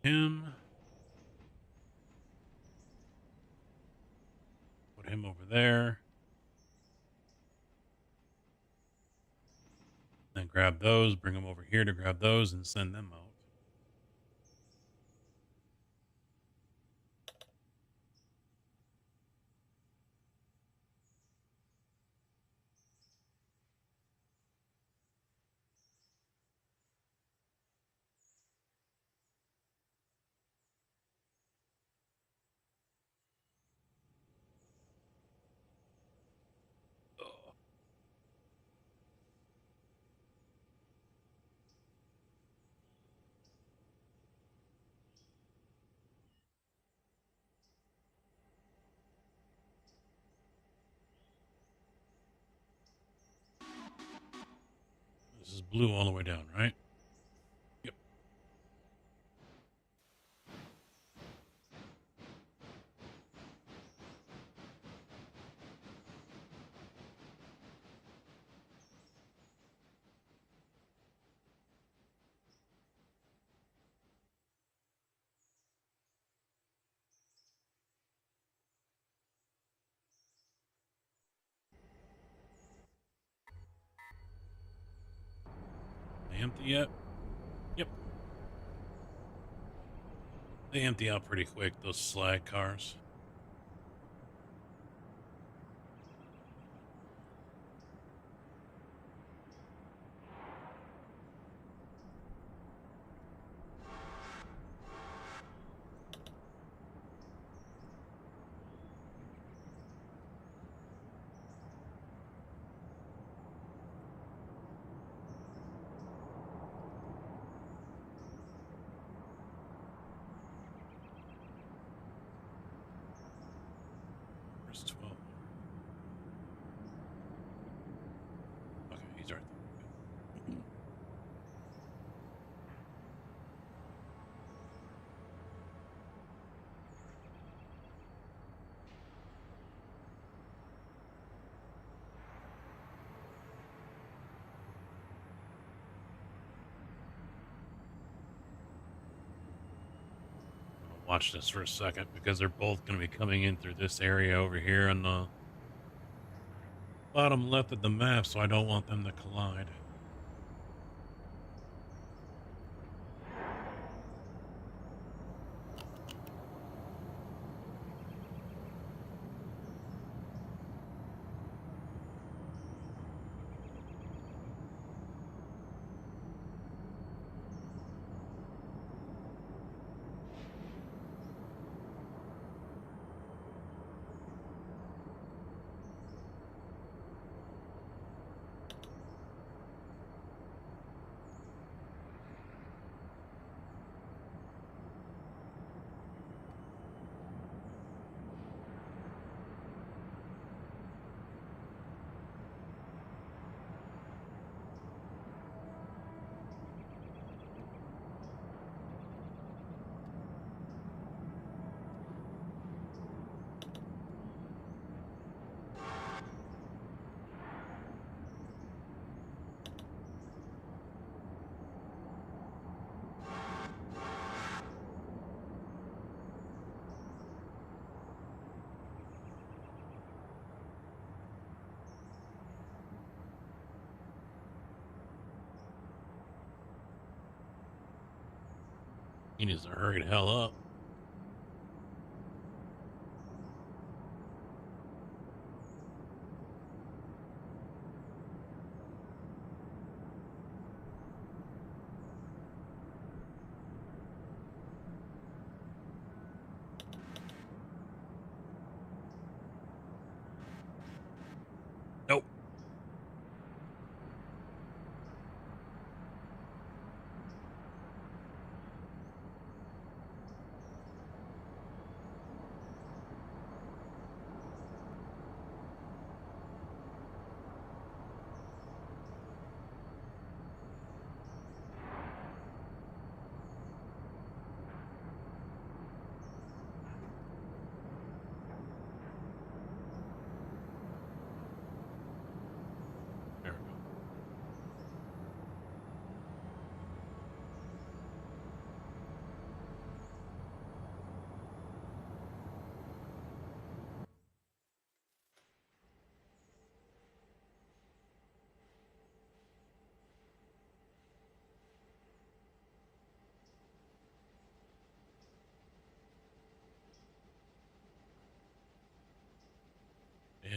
Him. Put him over there. Then grab those, bring them over here to grab those and send them out. Ugh. This is blue all the way down, right? Yep. They empty yet? Yep. They empty out pretty quick, those slag cars. Where's 12? Okay, he's right there. Watch this for a second because they're both going to be coming in through this area over here on the bottom left of the map, so I don't want them to collide. He needs to hurry the hell up.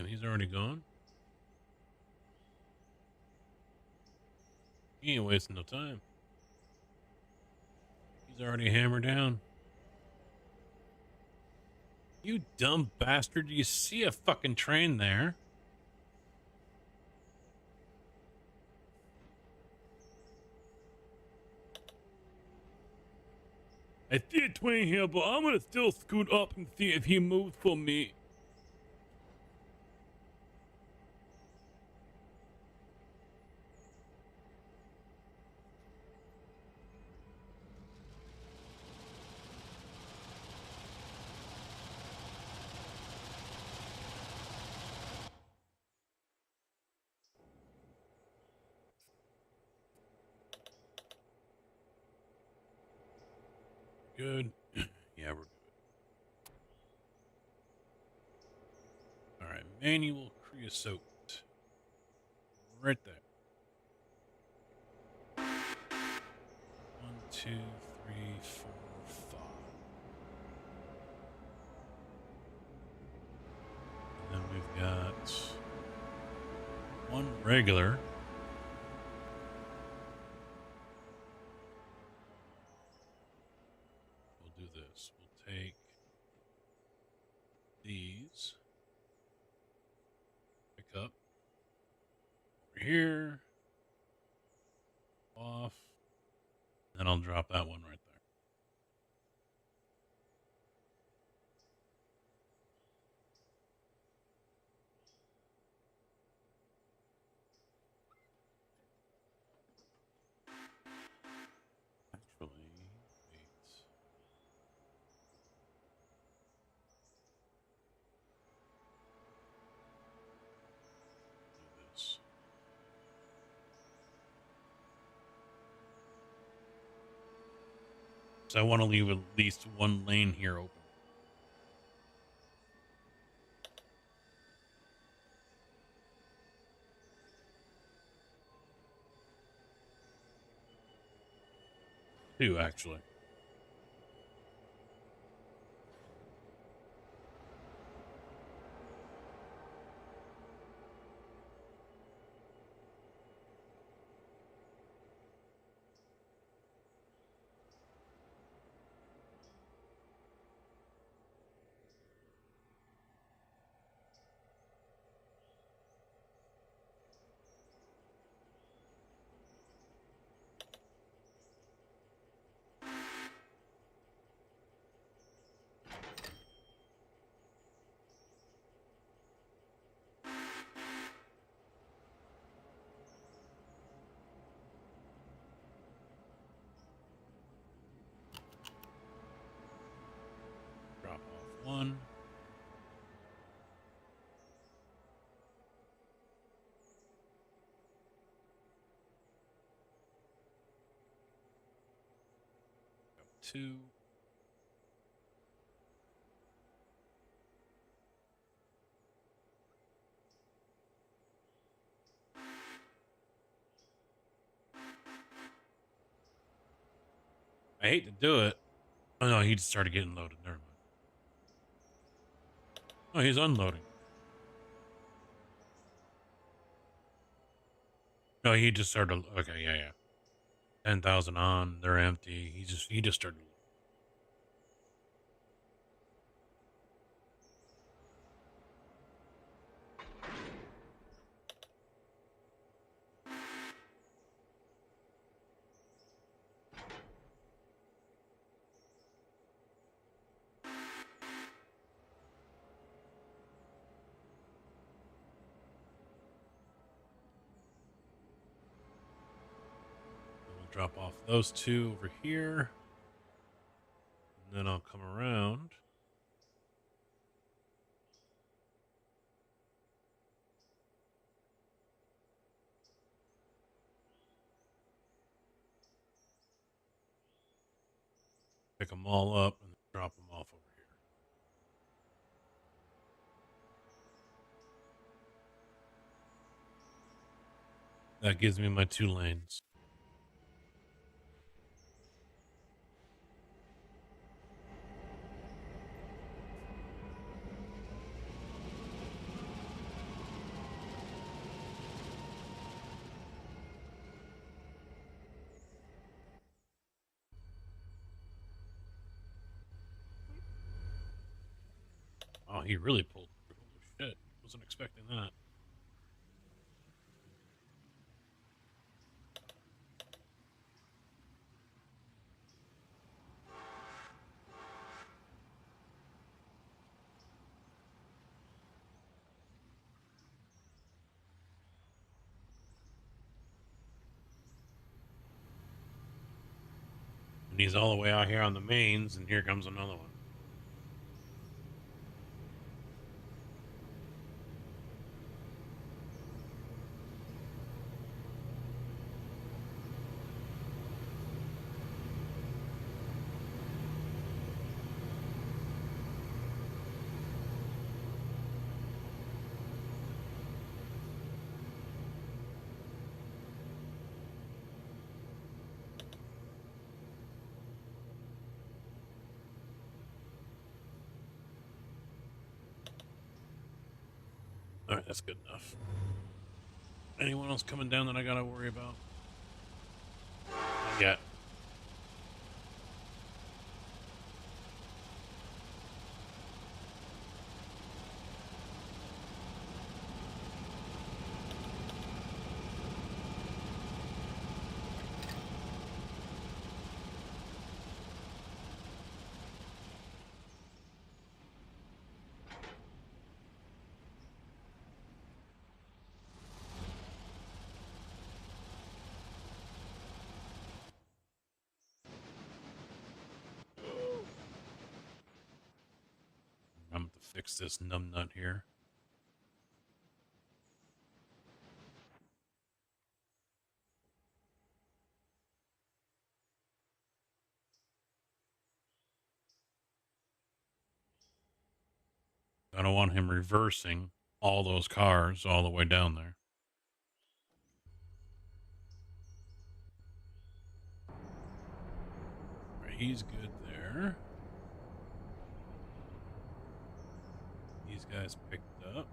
Damn, he's already gone? He ain't wasting no time. He's already hammered down. You dumb bastard. Do you see a fucking train there? I see a train here, but I'm gonna still scoot up and see if he moves for me. Good. Yeah, we're good. All right, manual creosote. Right there. 1, 2, 3, 4, 5. And then we've got 1 regular. We'll do this. We'll take these. Pick up. Over here. Off. Then I'll drop that one right there. Actually, wait. Do this. So I want to leave at least 1 lane here open. Two, actually. Drop off 1. Drop 2. I hate to do it. Oh no, he just started getting loaded. Never mind. Oh, he's unloading. No, he just started. Okay, yeah. 10,000 on. They're empty. He just started. We'll drop off those 2 over here. And then I'll come around. Pick them all up and drop them off over here. That gives me my 2 lanes. Wow, he really pulled through. Holy shit. Wasn't expecting that. And he's all the way out here on the mains, and here comes another one. All right, that's good enough. Anyone else coming down that I gotta worry about? Yeah. I'm to fix this numbnut here. I don't want him reversing all those cars all the way down there. All right, he's good there. These guys picked up.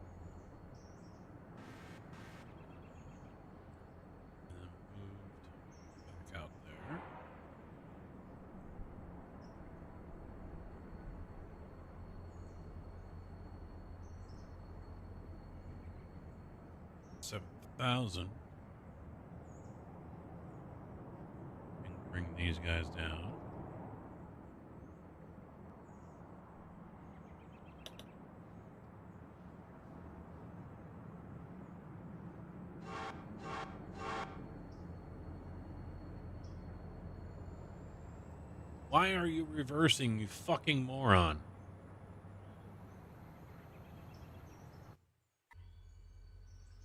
And then moved back out there. $7,000. And bring these guys down. Why are you reversing, you fucking moron?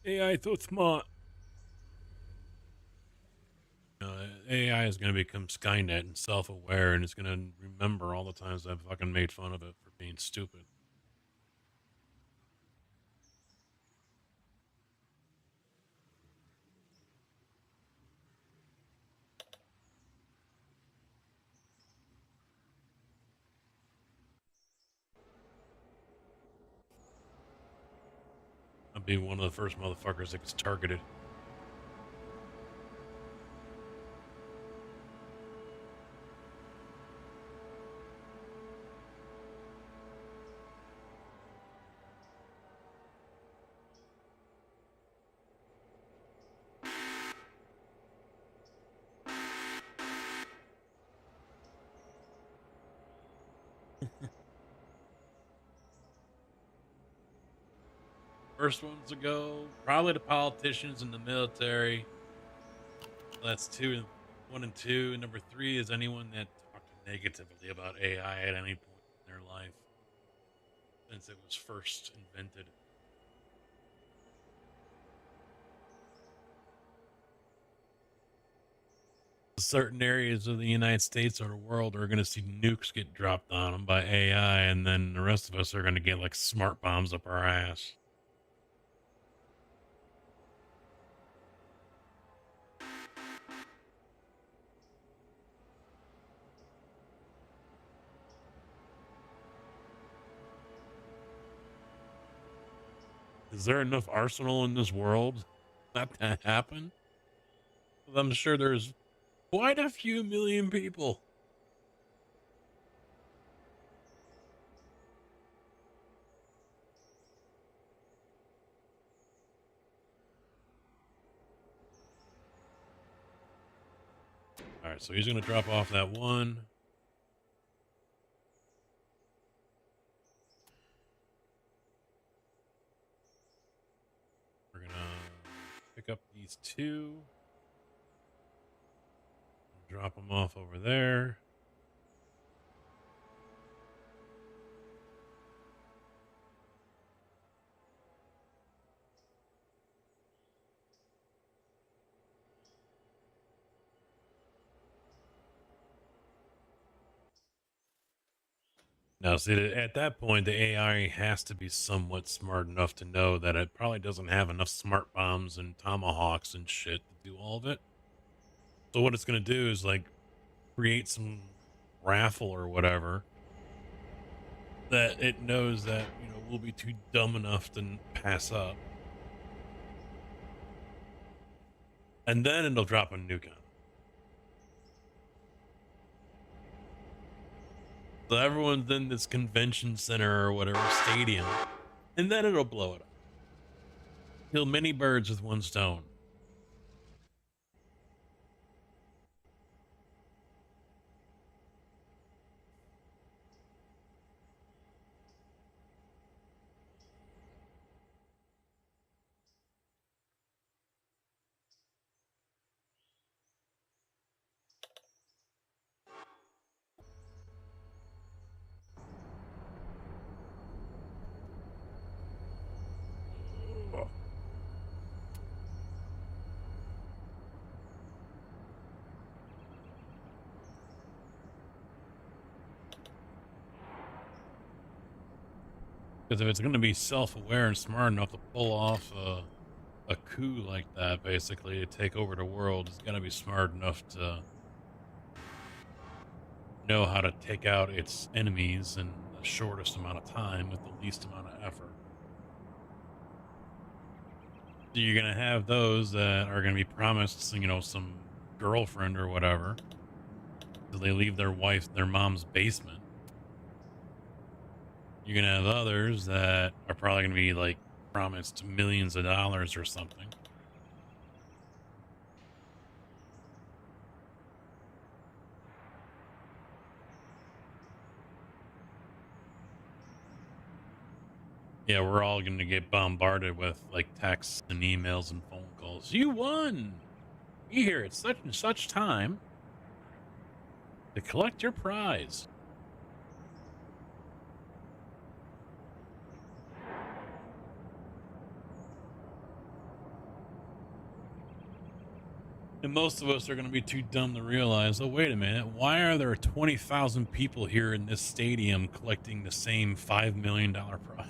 AI so smart. AI is going to become Skynet and self-aware, and it's going to remember all the times I've fucking made fun of it for being stupid. I'll be one of the first motherfuckers that gets targeted. First ones to go, probably the politicians and the military. That's two, 1 and 2. And number 3 is anyone that talked negatively about AI at any point in their life since it was first invented. Certain areas of the United States or the world are going to see nukes get dropped on them by AI, and then the rest of us are going to get like smart bombs up our ass. Is there enough arsenal in this world not to happen? I'm sure there's quite a few million people. right, so he's going to drop off that one. We're going to pick up these two. Drop them off over there. Now, see, at that point, the AI has to be somewhat smart enough to know that it probably doesn't have enough smart bombs and tomahawks and shit to do all of it. So what it's going to do is, like, create some raffle or whatever that it knows that, you know, we'll be too dumb enough to pass up. And then it'll drop a nuke on. So everyone's in this convention center or whatever stadium, and then it'll blow it up. Kill many birds with one stone. Because if it's going to be self-aware and smart enough to pull off a coup like that, basically, to take over the world, it's going to be smart enough to know how to take out its enemies in the shortest amount of time with the least amount of effort. So you're going to have those that are going to be promised, you know, some girlfriend or whatever. So they leave their mom's basement. You're going to have others that are probably going to be like promised millions of dollars or something. Yeah, we're all going to get bombarded with like texts and emails and phone calls. You won! Be here at such and such time to collect your prize. And most of us are going to be too dumb to realize, oh, wait a minute, why are there 20,000 people here in this stadium collecting the same $5 million prize?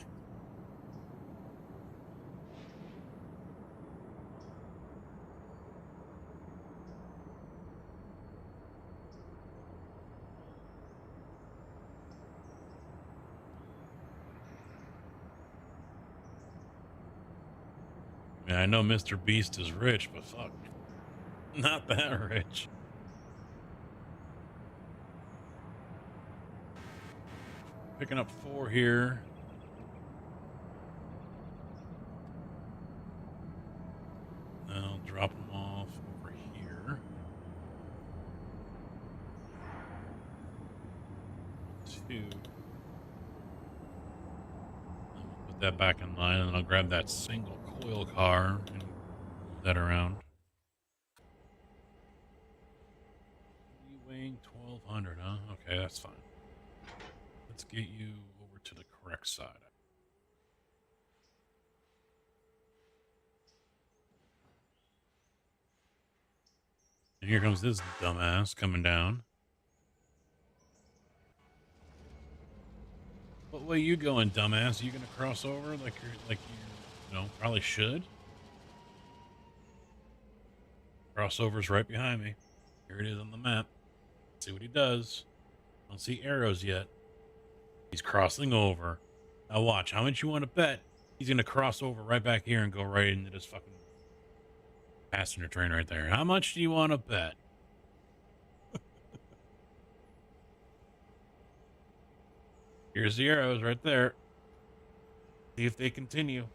I mean, I know Mr. Beast is rich, but fuck. Not that rich. Picking up 4 here. I'll drop them off over here. 2. Put that back in line, and then I'll grab that single coil car and move that around. Weighing 1,200, huh? Okay, that's fine. Let's get you over to the correct side. And here comes this dumbass coming down. What way you going, dumbass? You gonna cross over like you know, probably should? Crossover's right behind me. Here it is on the map. See what he does. Don't see arrows yet. He's crossing over. Now watch. How much you want to bet he's going to cross over right back here and go right into this fucking passenger train right there? How much do you want to bet? Here's the arrows right there. See if they continue.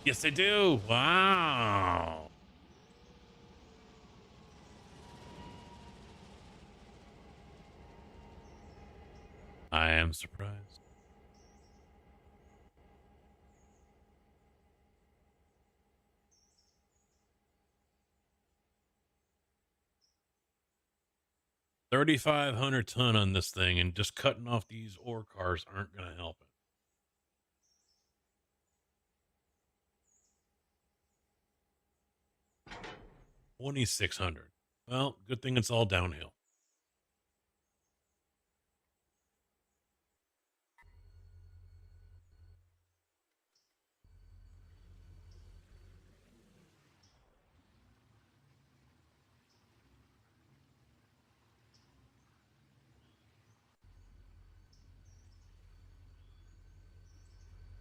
Yes, they do. Wow. I am surprised. $3,500 on this thing, and just cutting off these ore cars aren't going to help it. 2,600. Well, good thing it's all downhill.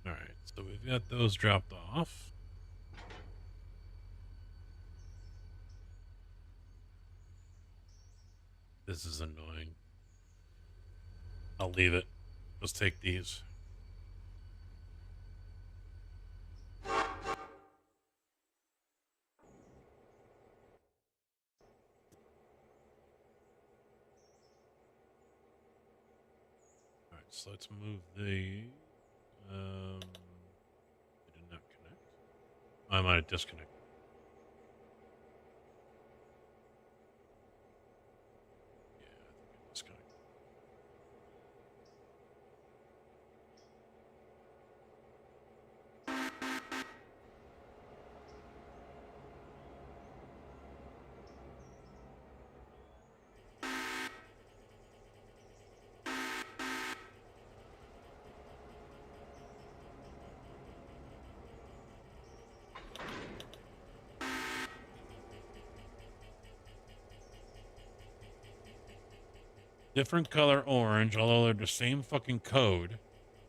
All right, so we've got those dropped off. This is annoying. I'll leave it. Let's take these. All right, so let's move the. It did not connect. I might have disconnected. Yeah, I think I disconnected. Different color orange, although they're the same fucking code.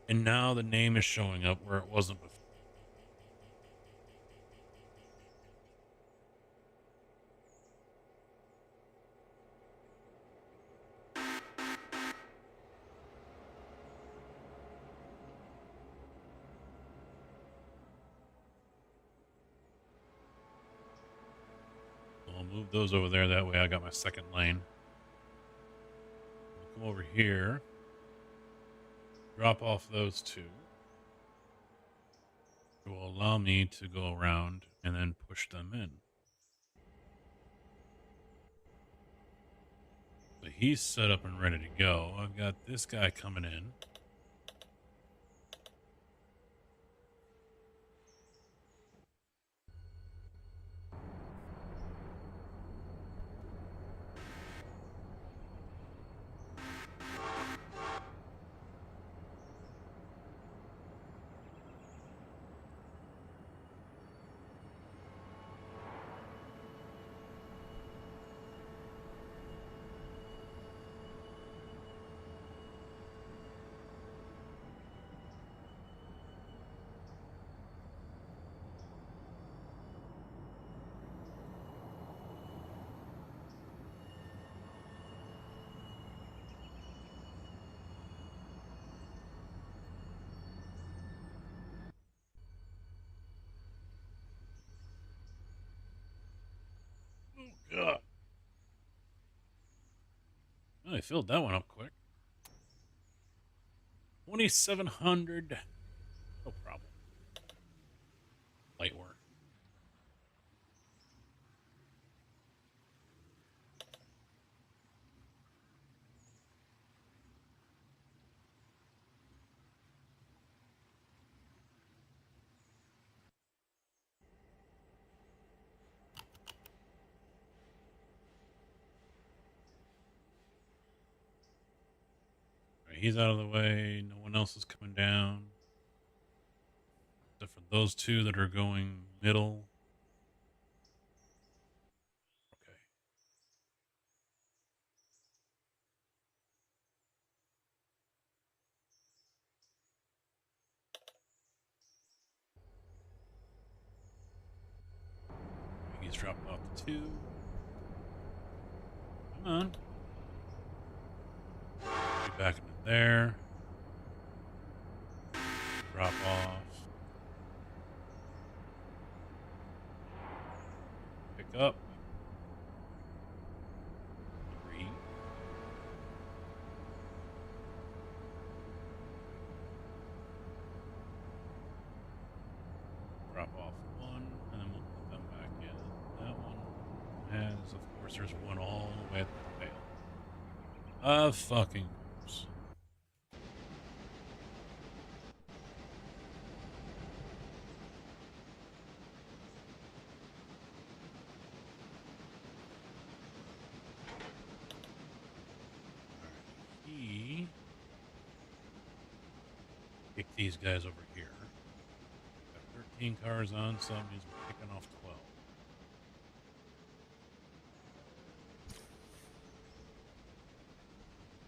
And now the name is showing up where it wasn't before. So I'll move those over there. That way I got my second lane. I'll come over here. Drop off those two. It will allow me to go around and then push them in. So he's set up and ready to go. I've got this guy coming in. God. Oh, I filled that one up quick. 2,700. No problem. Light work. All right, he's out of the way. No one else is coming down. Except for those two that are going middle. Okay. He's dropped off the two. Come on. Get back into there. Drop off. pick up 3. Drop off 1, and then we'll put them back in. That one has, of course, there's one all the way at the tail. Of fucking course. He kick these guys over here. Got 13 cars on, so that means we're picking off 12.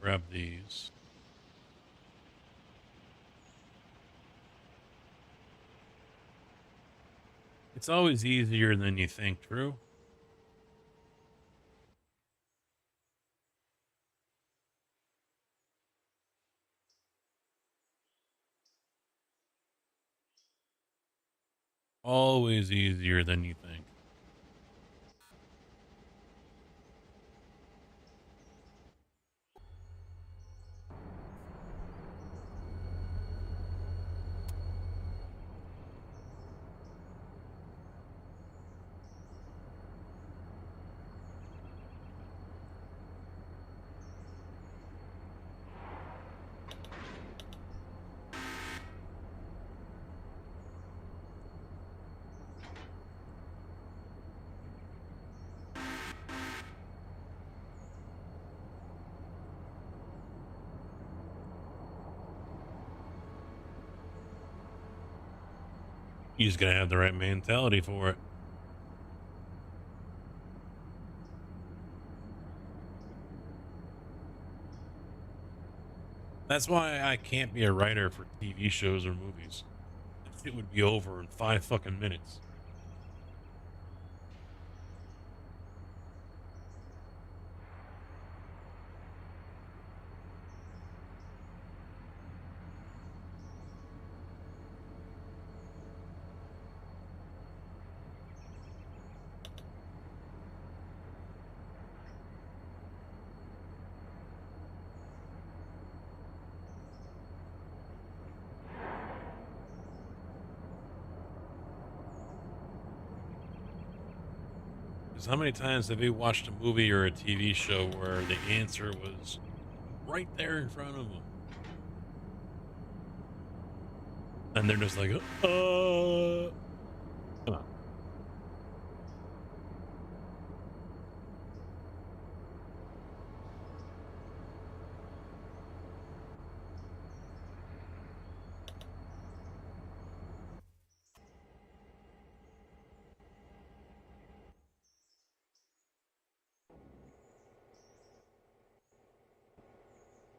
Grab these. It's always easier than you think, Drew. Always easier than you think. You just gotta have the right mentality for it. That's why I can't be a writer for TV shows or movies. It would be over in 5 fucking minutes. Because how many times have you watched a movie or a TV show where the answer was right there in front of them? And they're just like, come on.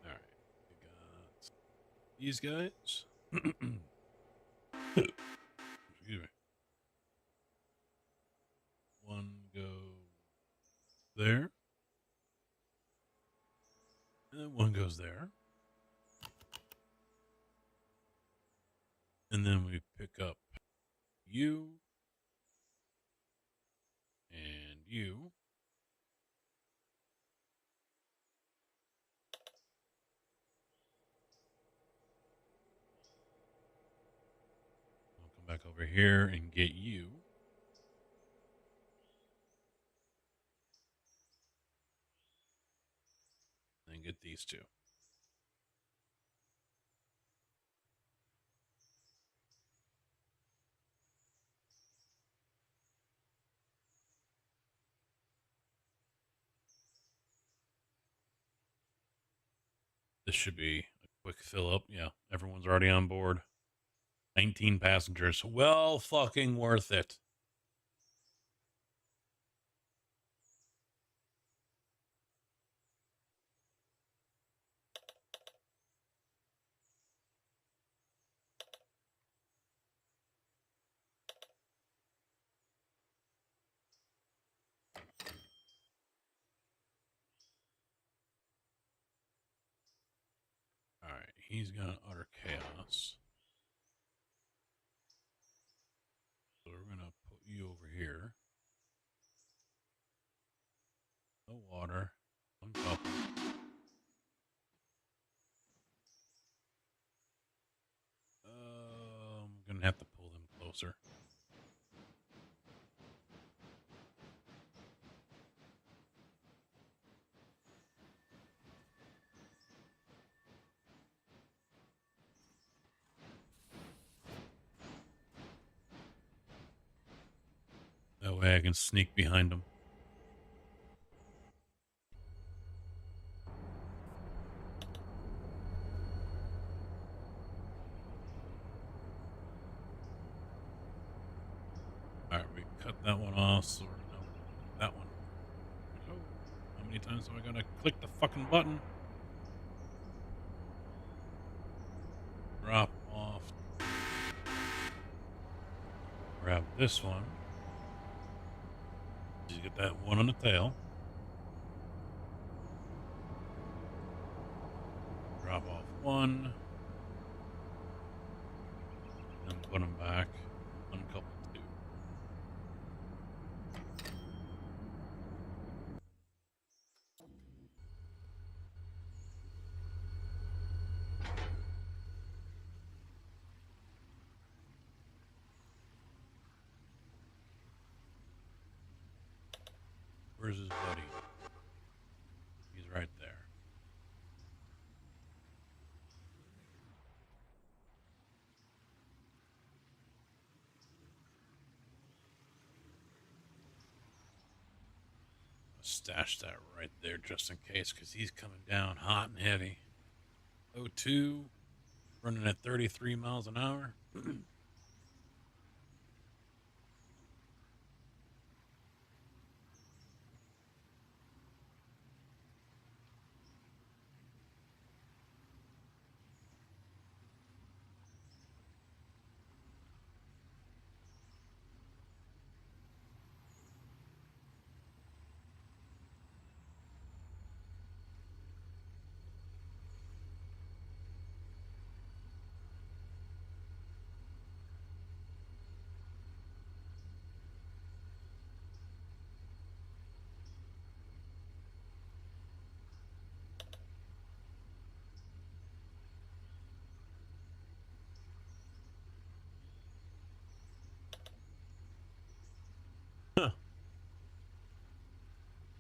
All right, we got these guys. Excuse me. One goes there. And then one goes there. And then we pick up you. And you. I'll come back over here and get you. And get these two. This should be a quick fill up. Yeah, everyone's already on board. 19 passengers. Well fucking worth it. All right, he's gonna utter chaos. So we're gonna put you over here. closer. That way I can sneak behind them. Alright, we cut that one off, so we're gonna that one. Oh, how many times am I gonna click the fucking button? Drop off. Grab this one. You get that one on the tail. Drop off one. And put them back. Uncouple two. Where's his buddy? He's right there. Stash that right there just in case, because he's coming down hot and heavy. O2 running at 33 miles an hour.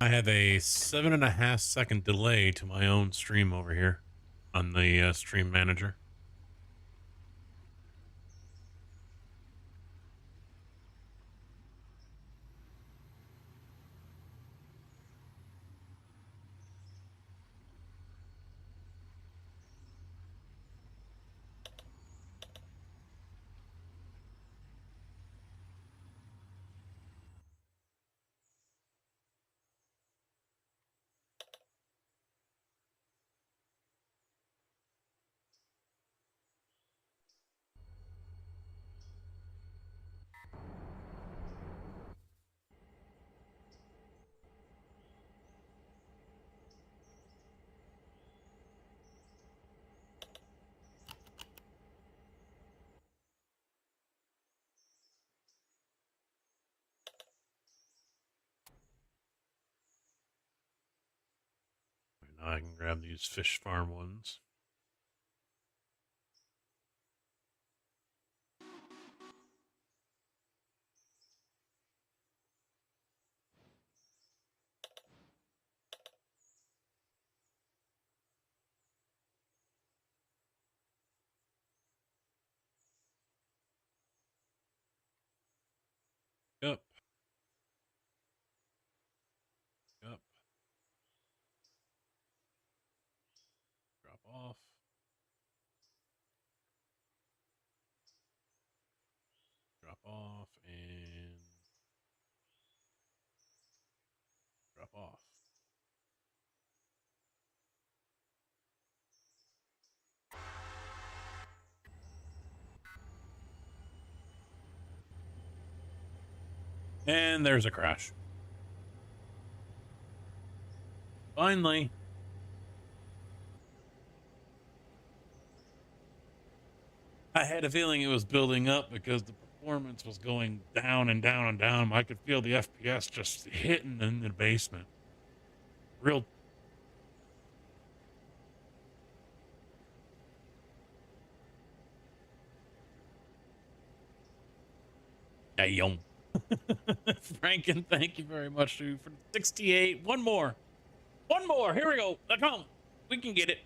I have a 7.5-second delay to my own stream over here on the stream manager. Now I can grab these fish farm ones. Yep. Yep. Drop off. Drop off and drop off. And there's a crash. Finally. I had a feeling it was building up because the performance was going down and down and down. I could feel the FPS just hitting in the basement. Real. Damn. Franken, thank you very much, dude, for 68. One more. One more. Here we go. Come on. We can get it.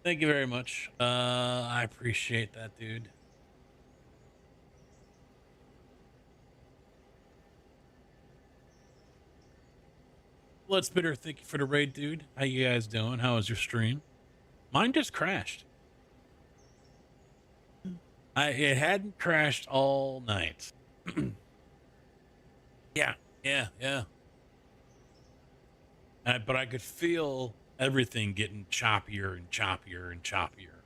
Thank you very much. I appreciate that, dude. Blood Spitter, thank you for the raid, dude. How you guys doing? How was your stream? Mine just crashed. It hadn't crashed all night. Yeah. But I could feel everything getting choppier and choppier and choppier.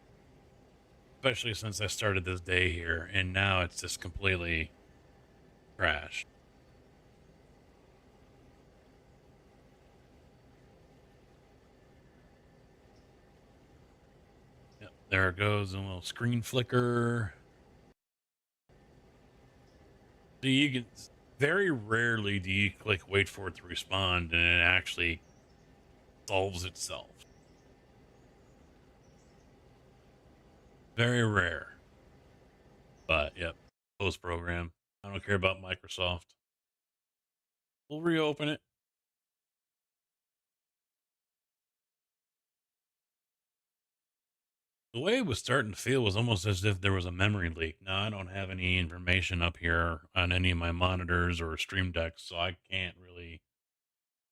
Especially since I started this day here, and now it's just completely crashed. Yep, there it goes, a little screen flicker. So you can, very rarely do you click wait for it to respond and it actually solves itself. Very rare. But yep, post program. I don't care about Microsoft. We'll reopen it. The way it was starting to feel was almost as if there was a memory leak. Now, I don't have any information up here on any of my monitors or stream decks, so I can't really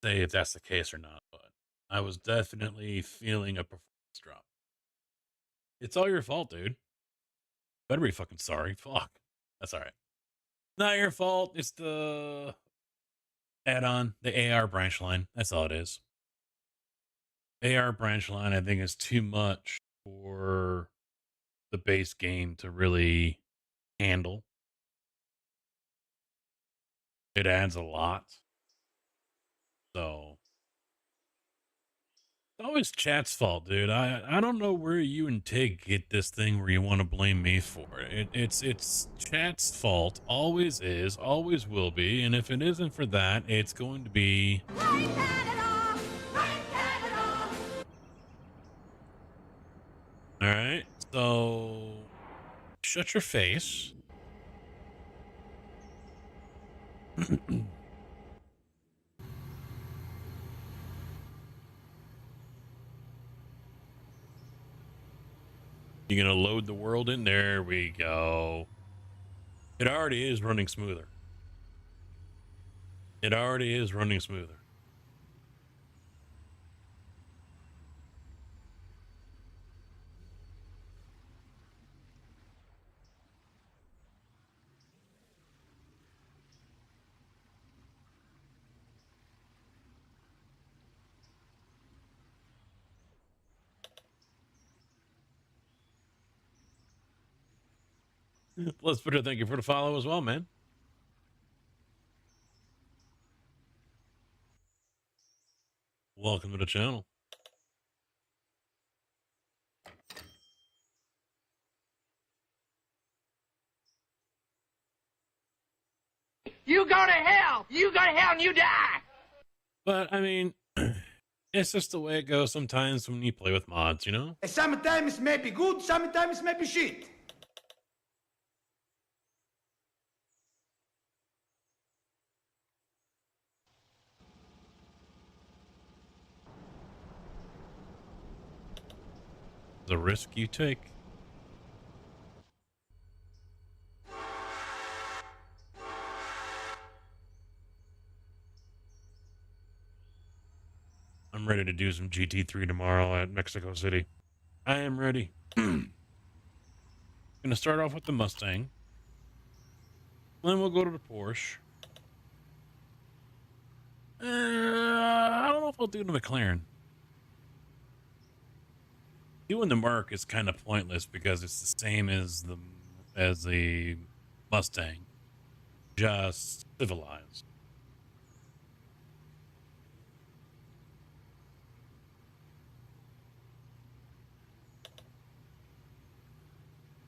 say if that's the case or not. But I was definitely feeling a performance drop. It's all your fault, dude. Better be fucking sorry. Fuck. That's all right. Not your fault. It's the add-on, the AR branch line. That's all it is. AR branch line, I think, is too much for the base game to really handle. It adds a lot. So it's always chat's fault, dude. I don't know where you and Tig get this thing where you want to blame me for it. It's chat's fault. Always is, always will be. And if it isn't for that, it's going to be all right. So shut your face. You're going to load the world in. There we go. It already is running smoother. It already is running smoother. Let's put it. Thank you for the follow as well, man. Welcome to the channel. You go to hell! You go to hell and you die! But I mean, it's just the way it goes sometimes when you play with mods, you know? Sometimes may be good, sometimes may be shit. The risk you take. I'm ready to do some GT3 tomorrow at Mexico City. I am ready. Gonna start off with the Mustang. Then we'll go to the Porsche. I don't know if I'll do the McLaren. Doing the Merc is kind of pointless because it's the same as the Mustang, just civilized.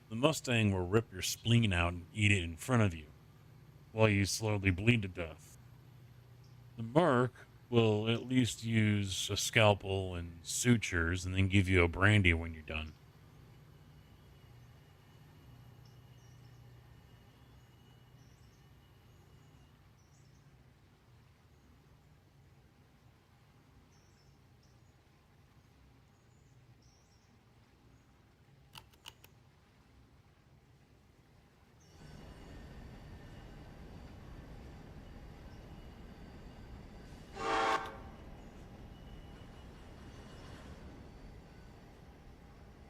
The Mustang will rip your spleen out and eat it in front of you while you slowly bleed to death. The Merc will at least use a scalpel and sutures and then give you a brandy when you're done.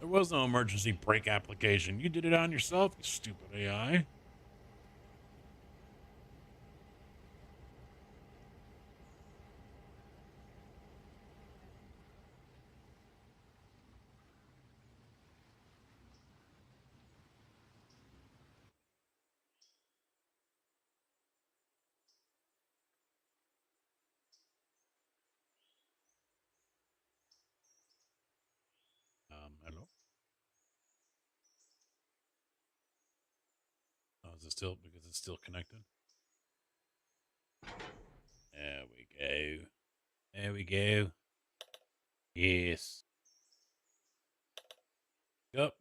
There was no emergency brake application. You did it on yourself, you stupid AI. Hello? Oh, is it still, because it's still connected? There we go. There we go. Yes. Up.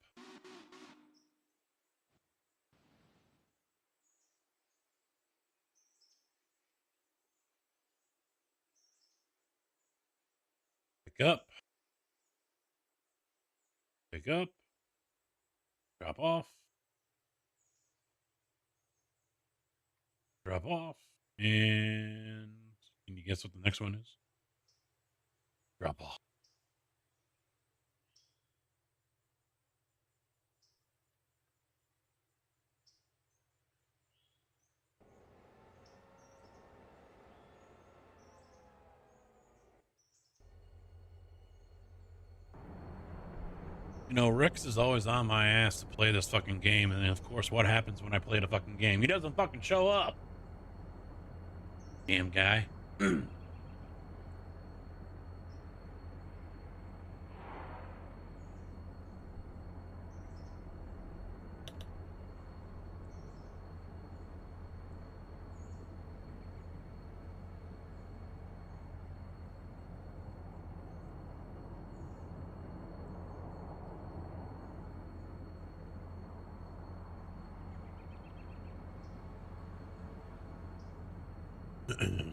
Pick up. Pick up. Drop off. Drop off. And can you guess what the next one is? Drop off. You know, Rex is always on my ass to play this fucking game, and then of course, what happens when I play the fucking game? He doesn't fucking show up. Damn guy.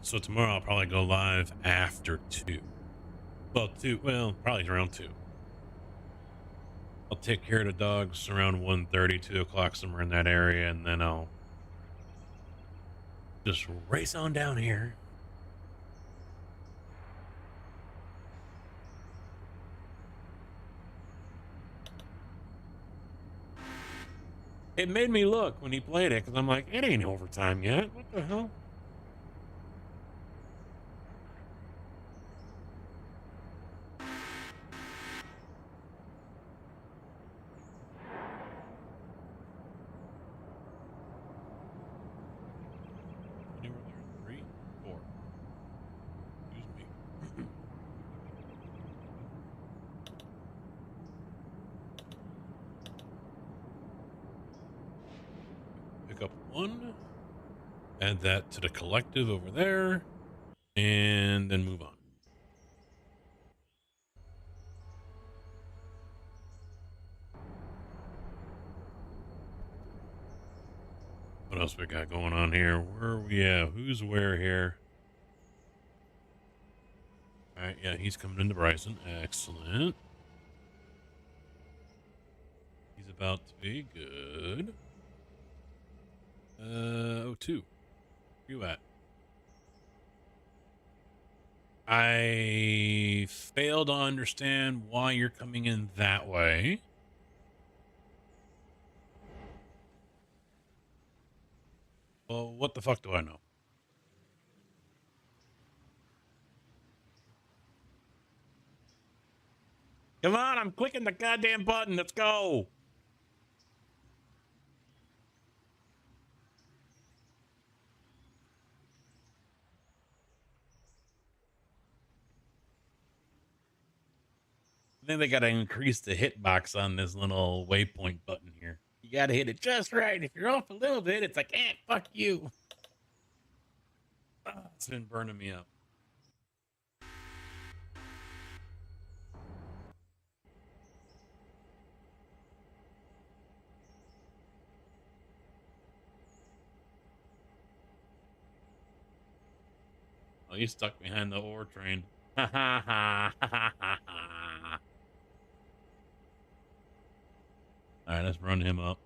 So tomorrow I'll probably go live after 2. Well, 2, well, probably around 2. I'll take care of the dogs around 1:30, 2 o'clock, somewhere in that area, and then I'll just race on down here. It made me look when he played it, because I'm like, it ain't overtime yet. What the hell? Anywhere there? 3, 4. Excuse me. Pick up 1. Add that to the collective over there. And then move on. What else we got going on here? Where are we at? Who's where here? All right, yeah, he's coming into Bryson. Excellent. He's about to be good. 02. Where you at? I fail to understand why you're coming in that way. Well, what the fuck do I know? Come on, I'm clicking the goddamn button. Let's go. I think they got to increase the hitbox on this little waypoint button here. You got to hit it just right. If you're off a little bit, it's like, fuck you. It's been burning me up. Oh, he's stuck behind the ore train. Ha ha ha ha ha ha. All right, let's run him up.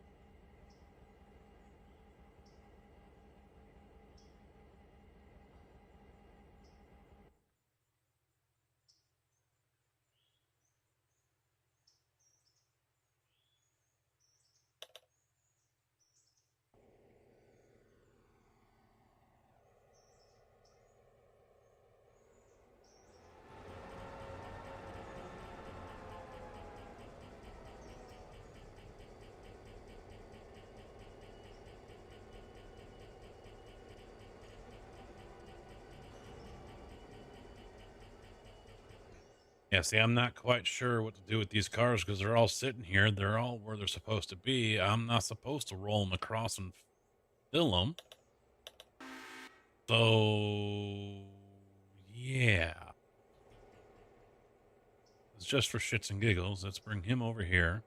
Yeah, see, I'm not quite sure what to do with these cars because they're all sitting here. They're all where they're supposed to be. I'm not supposed to roll them across and fill them. So, yeah. It's just for shits and giggles. Let's bring him over here.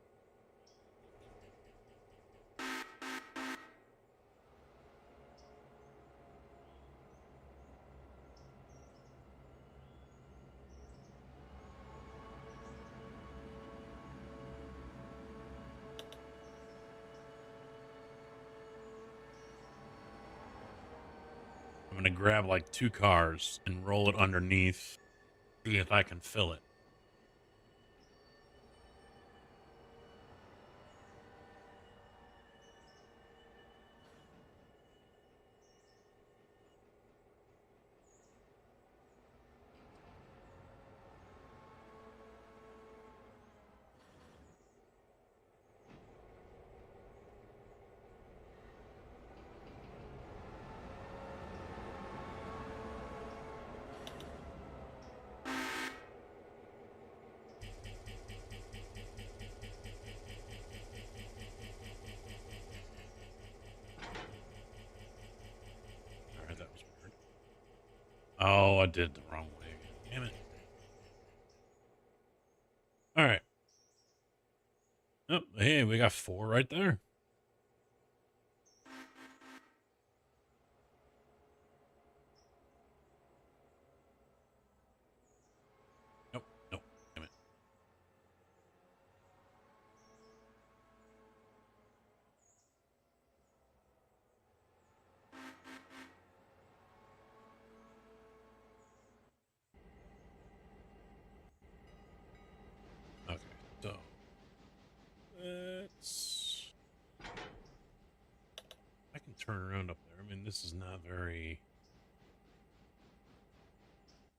I'm going to grab like 2 cars and roll it underneath. See if I can fill it. All right, that was weird. Oh, I did the wrong way again. Damn it. All right. Oh, hey, we got 4 right there. Nope, nope, damn it. Okay, so let's. I can turn around up there. I mean, this is not very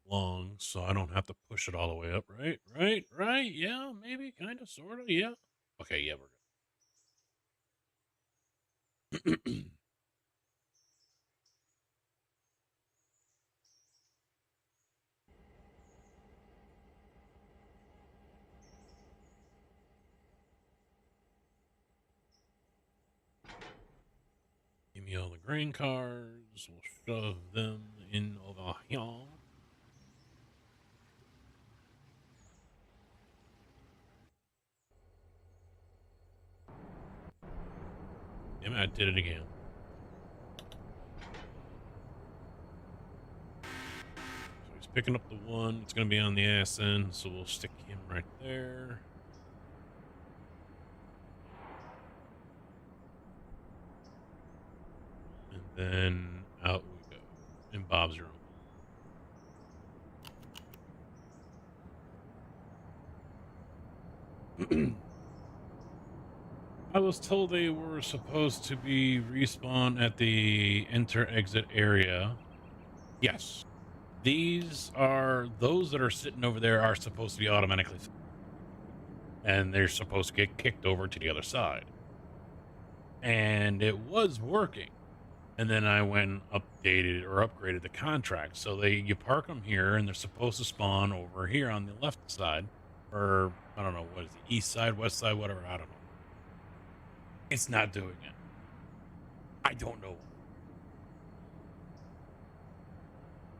long, so I don't have to push it all the way up, right? Right? Yeah, maybe, kind of, sort of, yeah. Okay, yeah, we're good. Give me all the grain cars. We'll shove them in over here. Damn it, I did it again. So he's picking up the one. It's going to be on the ass end, so we'll stick him right there. And then out we go. And Bob's your own. I was told they were supposed to be respawn at the enter-exit area. Yes. Those that are sitting over there are supposed to be automatically, and they're supposed to get kicked over to the other side. And it was working. And then I went and upgraded the contract. So you park them here and they're supposed to spawn over here on the left side, or I don't know, what is it, east side, west side, whatever, I don't know. It's not doing it. I don't know.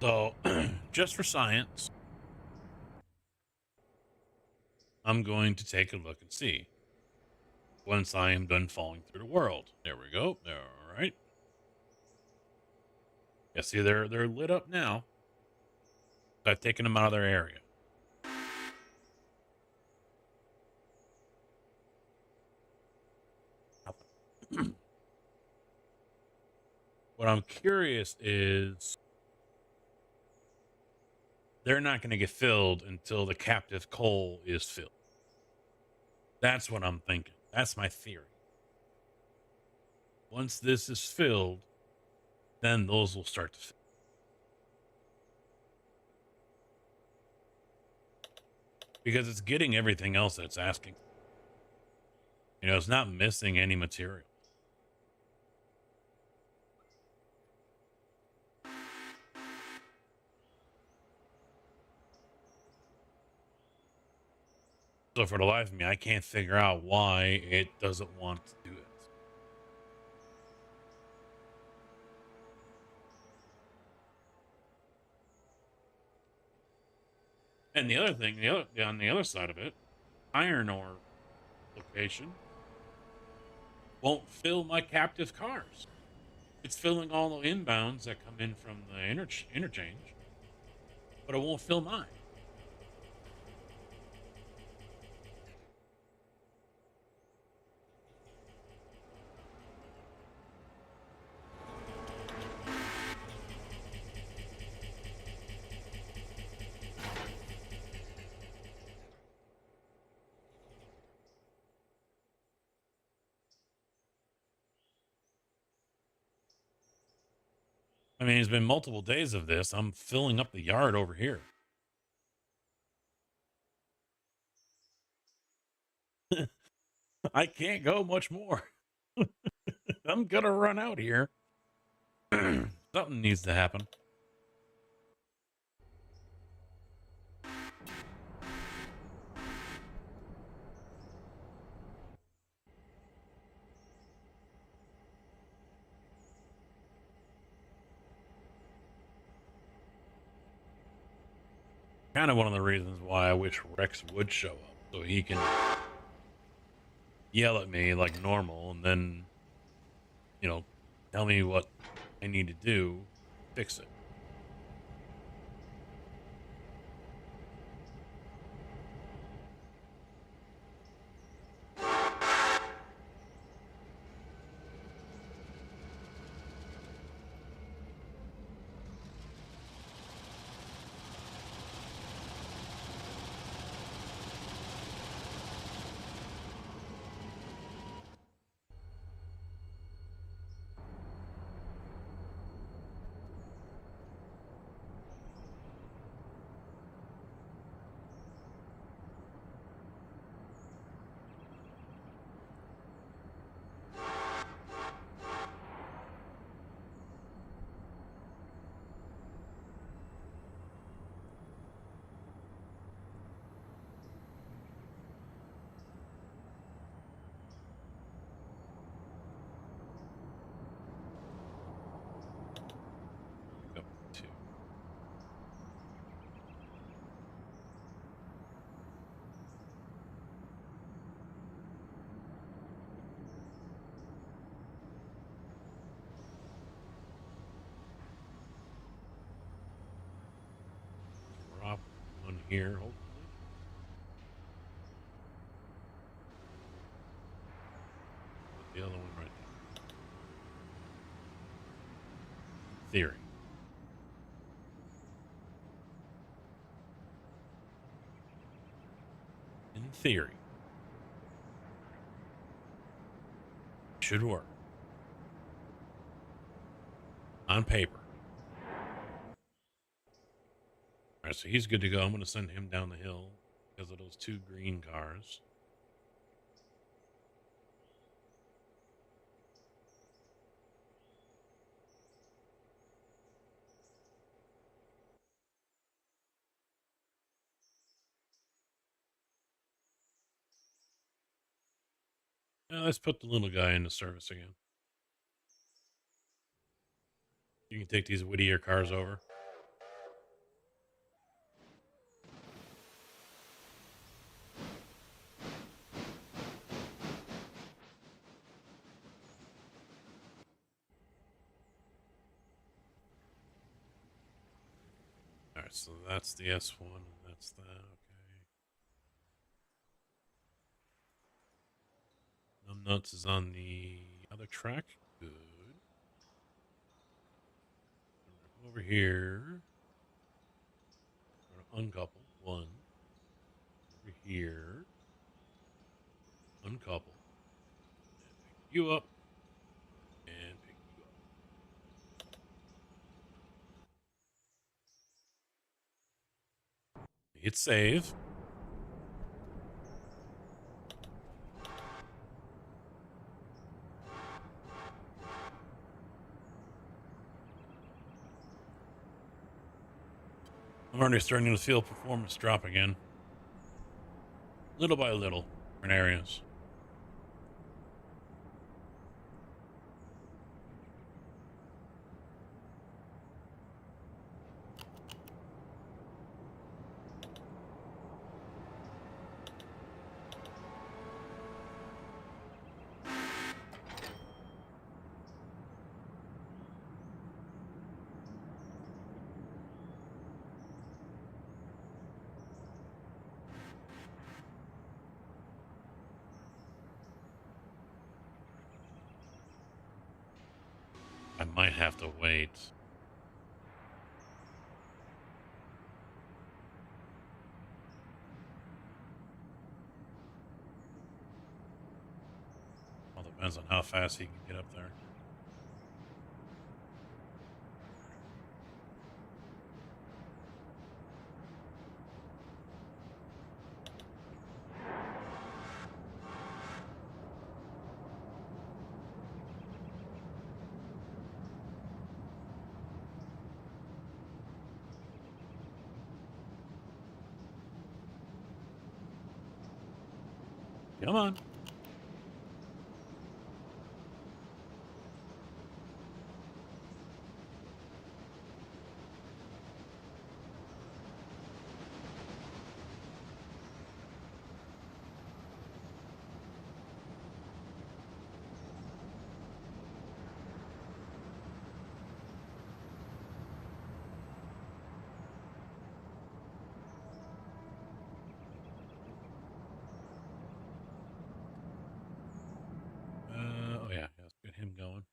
So, just for science, I'm going to take a look and see. Once I am done falling through the world. There we go. There, all right. Yeah, see, they're lit up now. I've taken them out of their area. What I'm curious is they're not going to get filled until the captive coal is filled. That's what I'm thinking. That's my theory. Once this is filled, then those will start to fill. Because it's getting everything else that it's asking. You know, it's not missing any material. So for the life of me, I can't figure out why it doesn't want to do it. And the other thing, on the other side of it, iron ore location won't fill my captive cars. It's filling all the inbounds that come in from the interchange, but it won't fill mine. I mean, it's been multiple days of this. I'm filling up the yard over here. I can't go much more. I'm gonna run out here. Something needs to happen. Kind of one of the reasons why I wish Rex would show up, so he can yell at me like normal and then, you know, tell me what I need to do, fix it. Up to drop one here, hopefully. Put the other one right there. Theory. In theory. Should work. On paper. All right, so he's good to go. I'm going to send him down the hill because of those two green cars. Now let's put the little guy into service again. You can take these Whittier cars over. All right, so that's the S1, and that's that. Okay. Nuts is on the other track. Good. Over here. Uncouple. One. Over here. Uncouple. And pick you up. And pick you up. Hit save. I'm already starting to feel performance drop again. little by little, in areas. I might have to wait. All depends on how fast he can get up there. Come on. Oh yeah, let's get him going.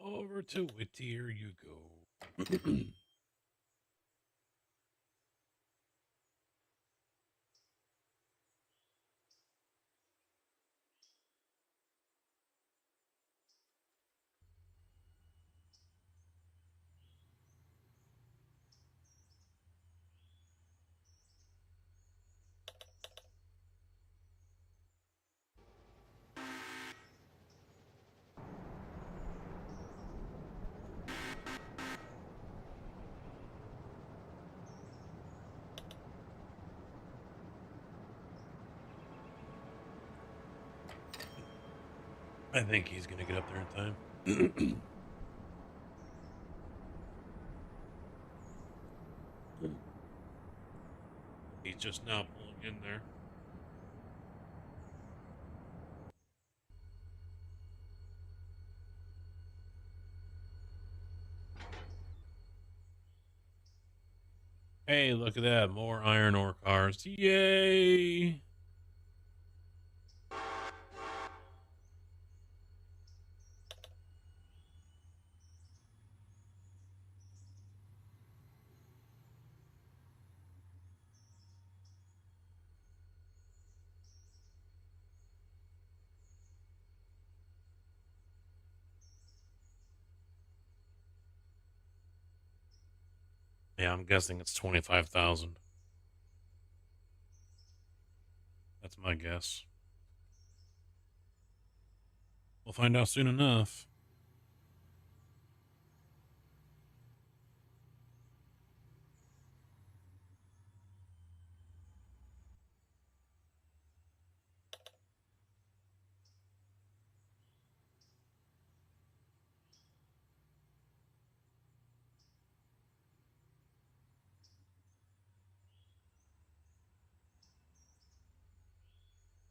Over to Whittier you go. I think he's gonna get up there in time. He's just now pulling in there. Hey, look at that. More iron ore cars. Yay! Yeah, I'm guessing it's 25,000. That's my guess. We'll find out soon enough.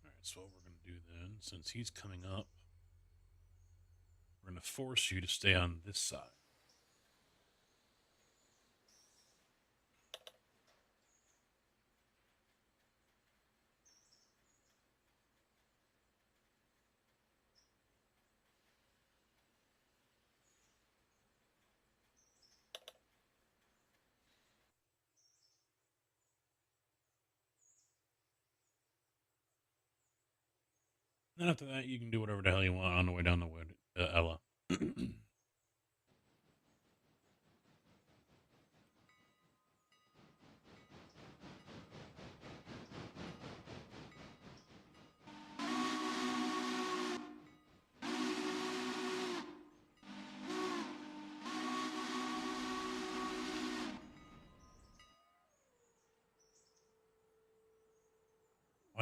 All right, so what we're going to do then, since he's coming up, we're going to force you to stay on this side. Then after that, you can do whatever the hell you want on the way down the wood, Ella.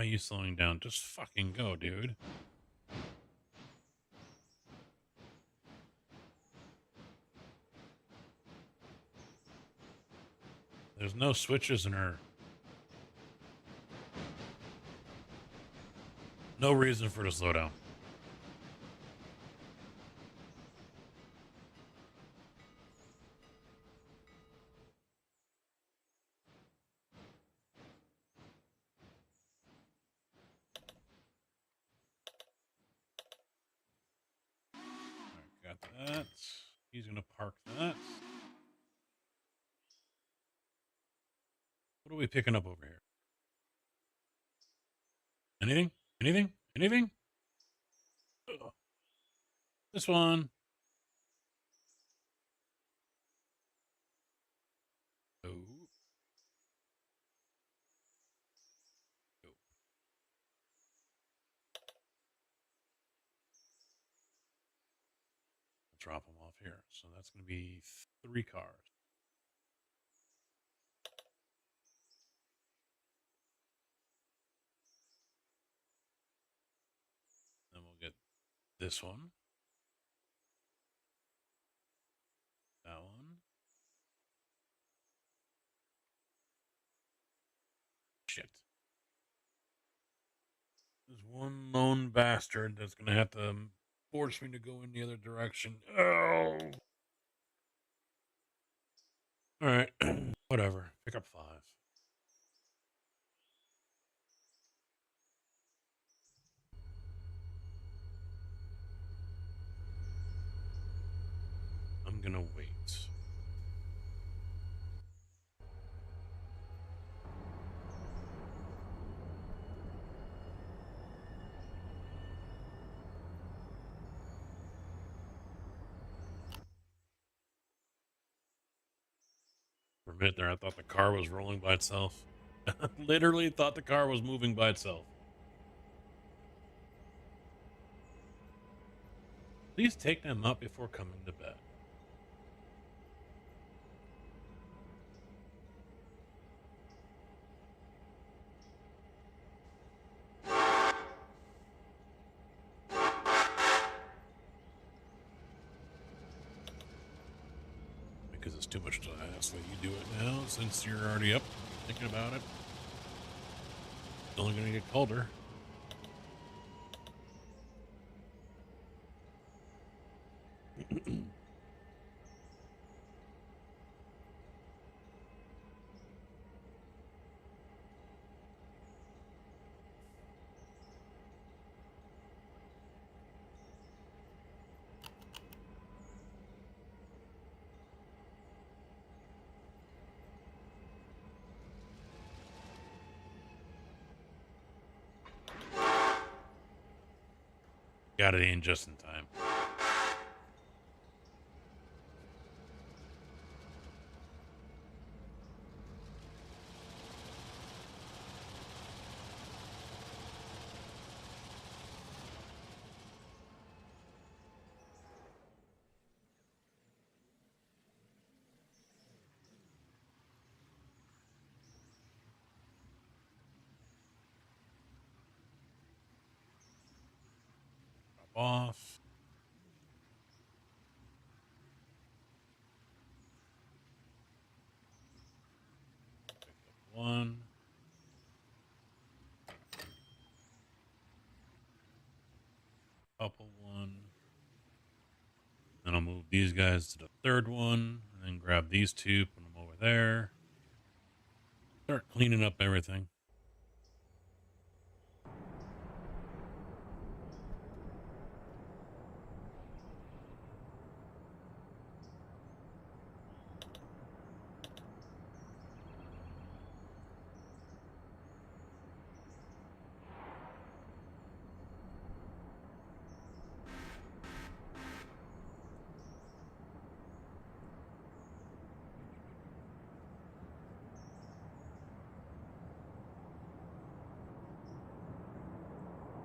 are you slowing down? Just fucking go, dude. There's no switches in her. No reason for her to slow down. Got that. He's gonna park that. What are we picking up over here? Anything? Anything? Anything? Ugh. This one. Oh. Oh. Drop them off here. So that's going to be 3 cars. Then we'll get this one. That one. Shit. There's one lone bastard that's going to have to force me to go in the other direction. Oh. All right. Whatever. Pick up 5. I'm going to wait. For a minute there, I thought the car was rolling by itself. Literally thought the car was moving by itself. Please take them up before coming to bed. Because it's too much to ask that you do it now, since you're already up thinking about it. It's only going to get colder. Got it in just in time. Off. Pick up 1. Couple 1. Then I'll move these guys to the 3rd one, and then grab these 2, put them over there. Start cleaning up everything.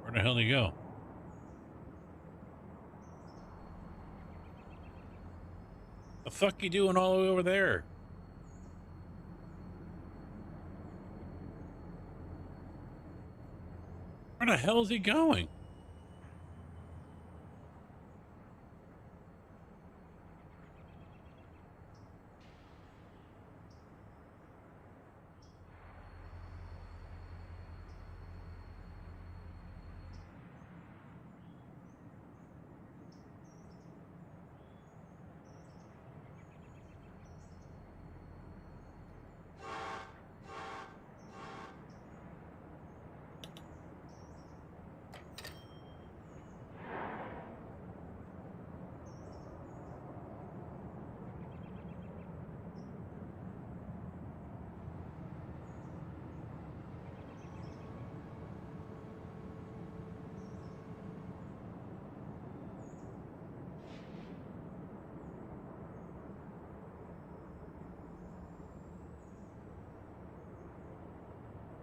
Where the hell did he go? The fuck you doing all the way over there? the hell is he going?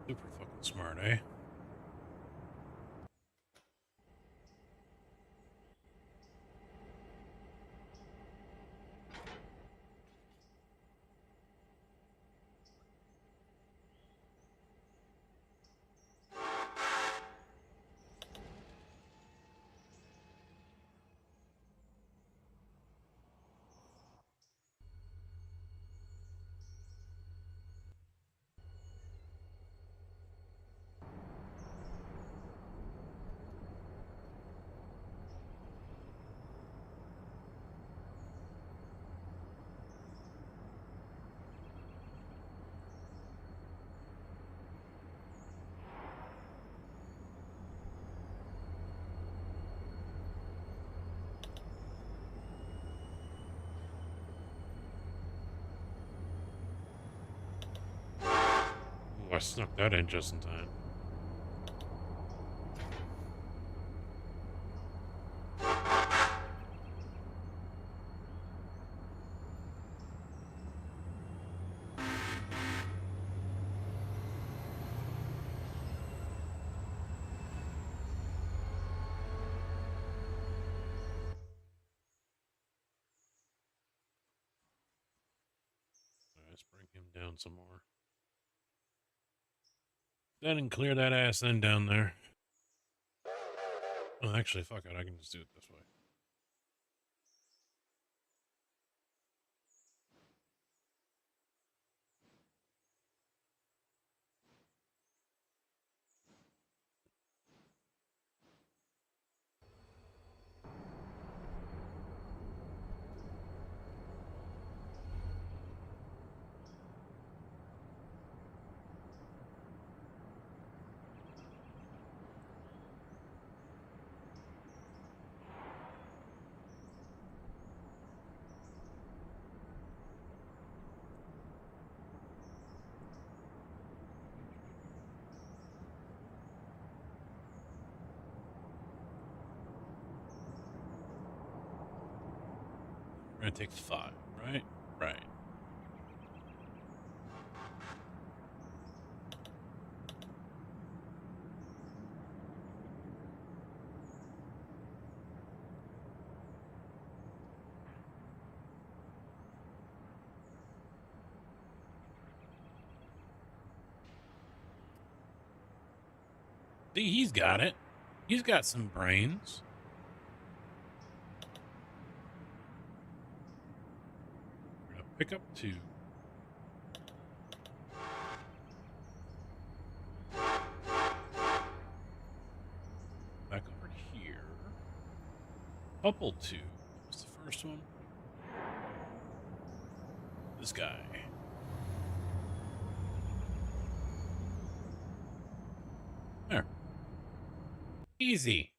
Super fucking smart, eh? Oh, I snuck that in just in time. Let's bring him down some more. Then and clear that ass then down there. Oh, actually, fuck it. I can just do it this way. We're gonna take 5, right? Right. See, he's got it. He's got some brains. We're gonna pick up 2. Back over here. Couple 2. What's the first one? This guy. There. Easy.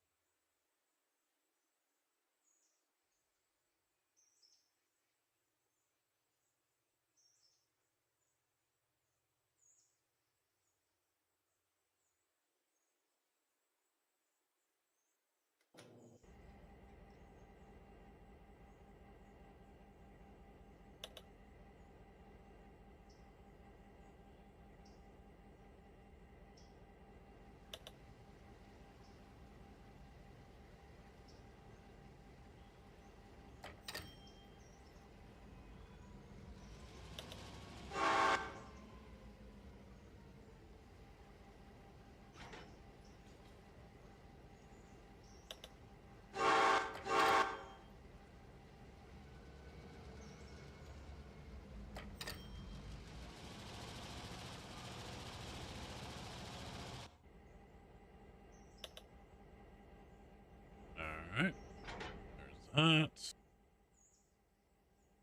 that.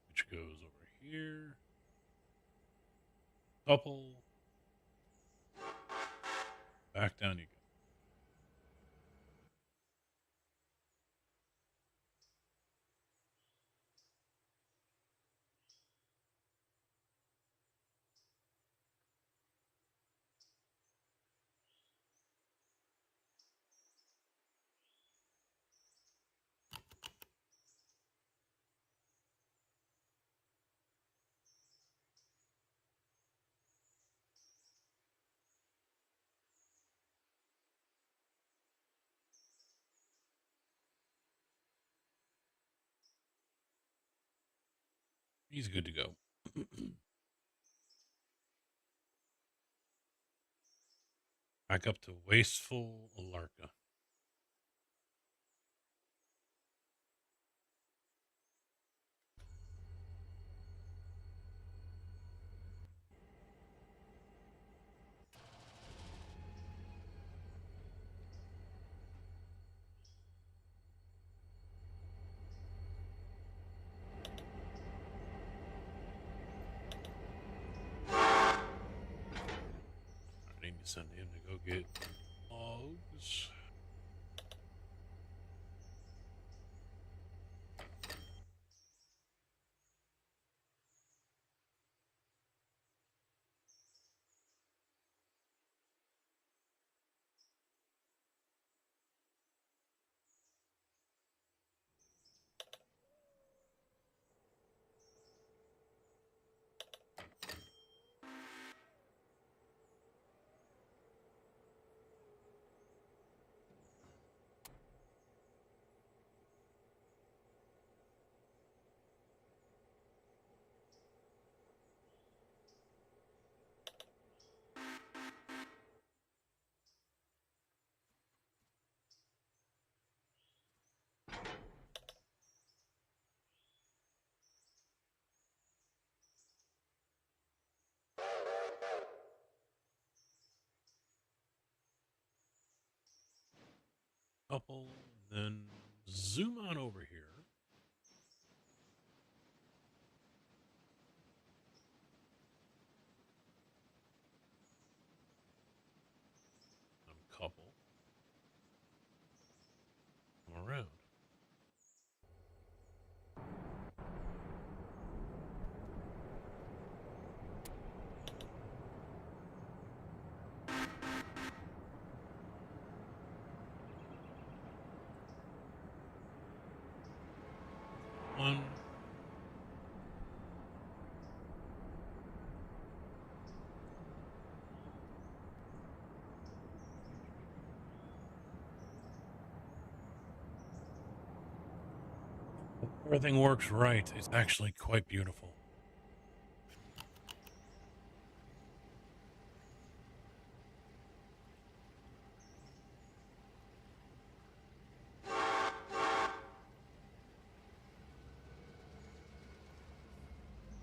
Which goes over here. Couple. Back down you go. He's good to go. Back up to Wasteful Alarka. I need to send him to go get logs. Couple, then zoom on over here. Couple. Come around. One. Everything works right. It's actually quite beautiful.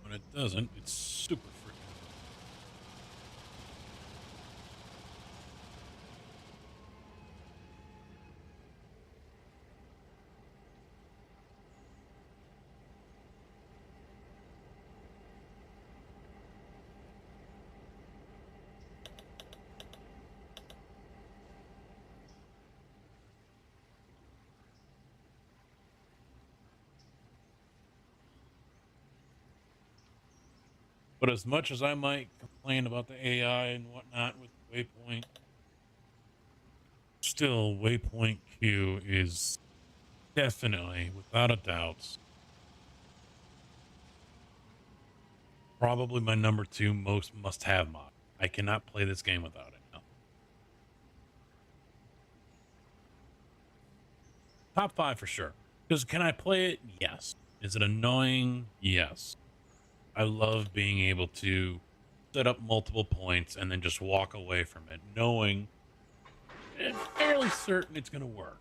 When it doesn't, it's super freaking. But as much as I might complain about the AI and whatnot with Waypoint, still Waypoint Q is definitely, without a doubt, probably my number 2 most must-have mod. I cannot play this game without it now. Top 5 for sure. Because can I play it? Yes. Is it annoying? Yes. I love being able to set up multiple points and then just walk away from it, knowing and fairly certain it's going to work.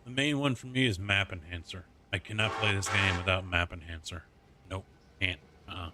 The main one for me is Map Enhancer. I cannot play this game without Map Enhancer. Nope, can't. Nope.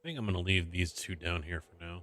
I think I'm going to leave these two down here for now.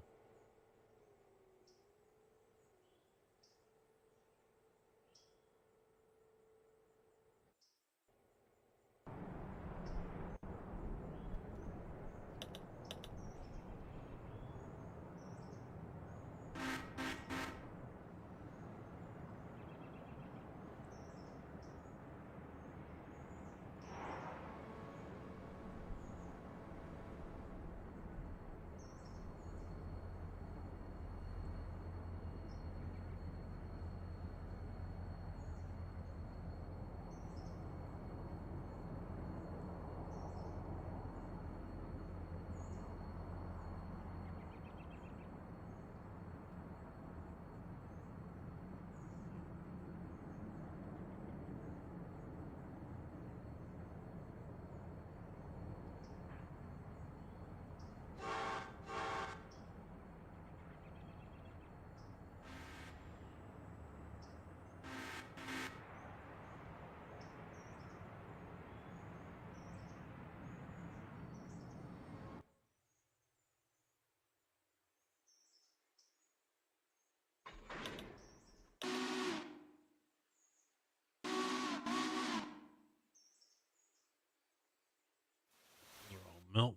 They're all milk.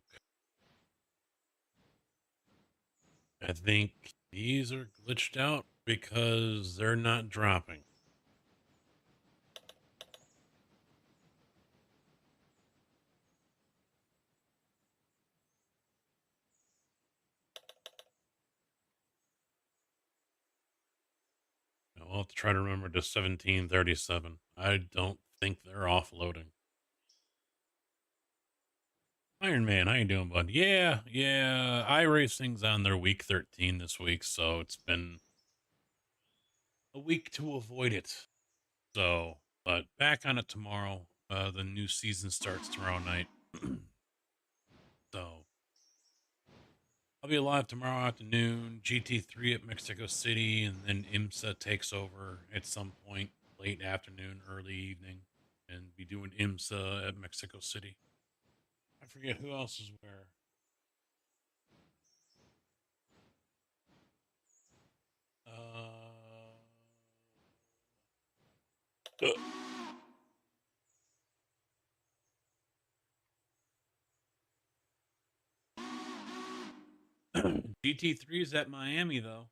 I think these are glitched out because they're not dropping. I'll have to try to remember to 1737. I don't think they're offloading. Iron Man, how you doing, bud? Yeah. iRacing's on their week 13 this week, so it's been a week to avoid it. So, but back on it tomorrow. The new season starts tomorrow night. So, I'll be live tomorrow afternoon, GT3 at Mexico City, and then IMSA takes over at some point late afternoon, early evening, and be doing IMSA at Mexico City. I forget who else is where. GT3 is at Miami, though.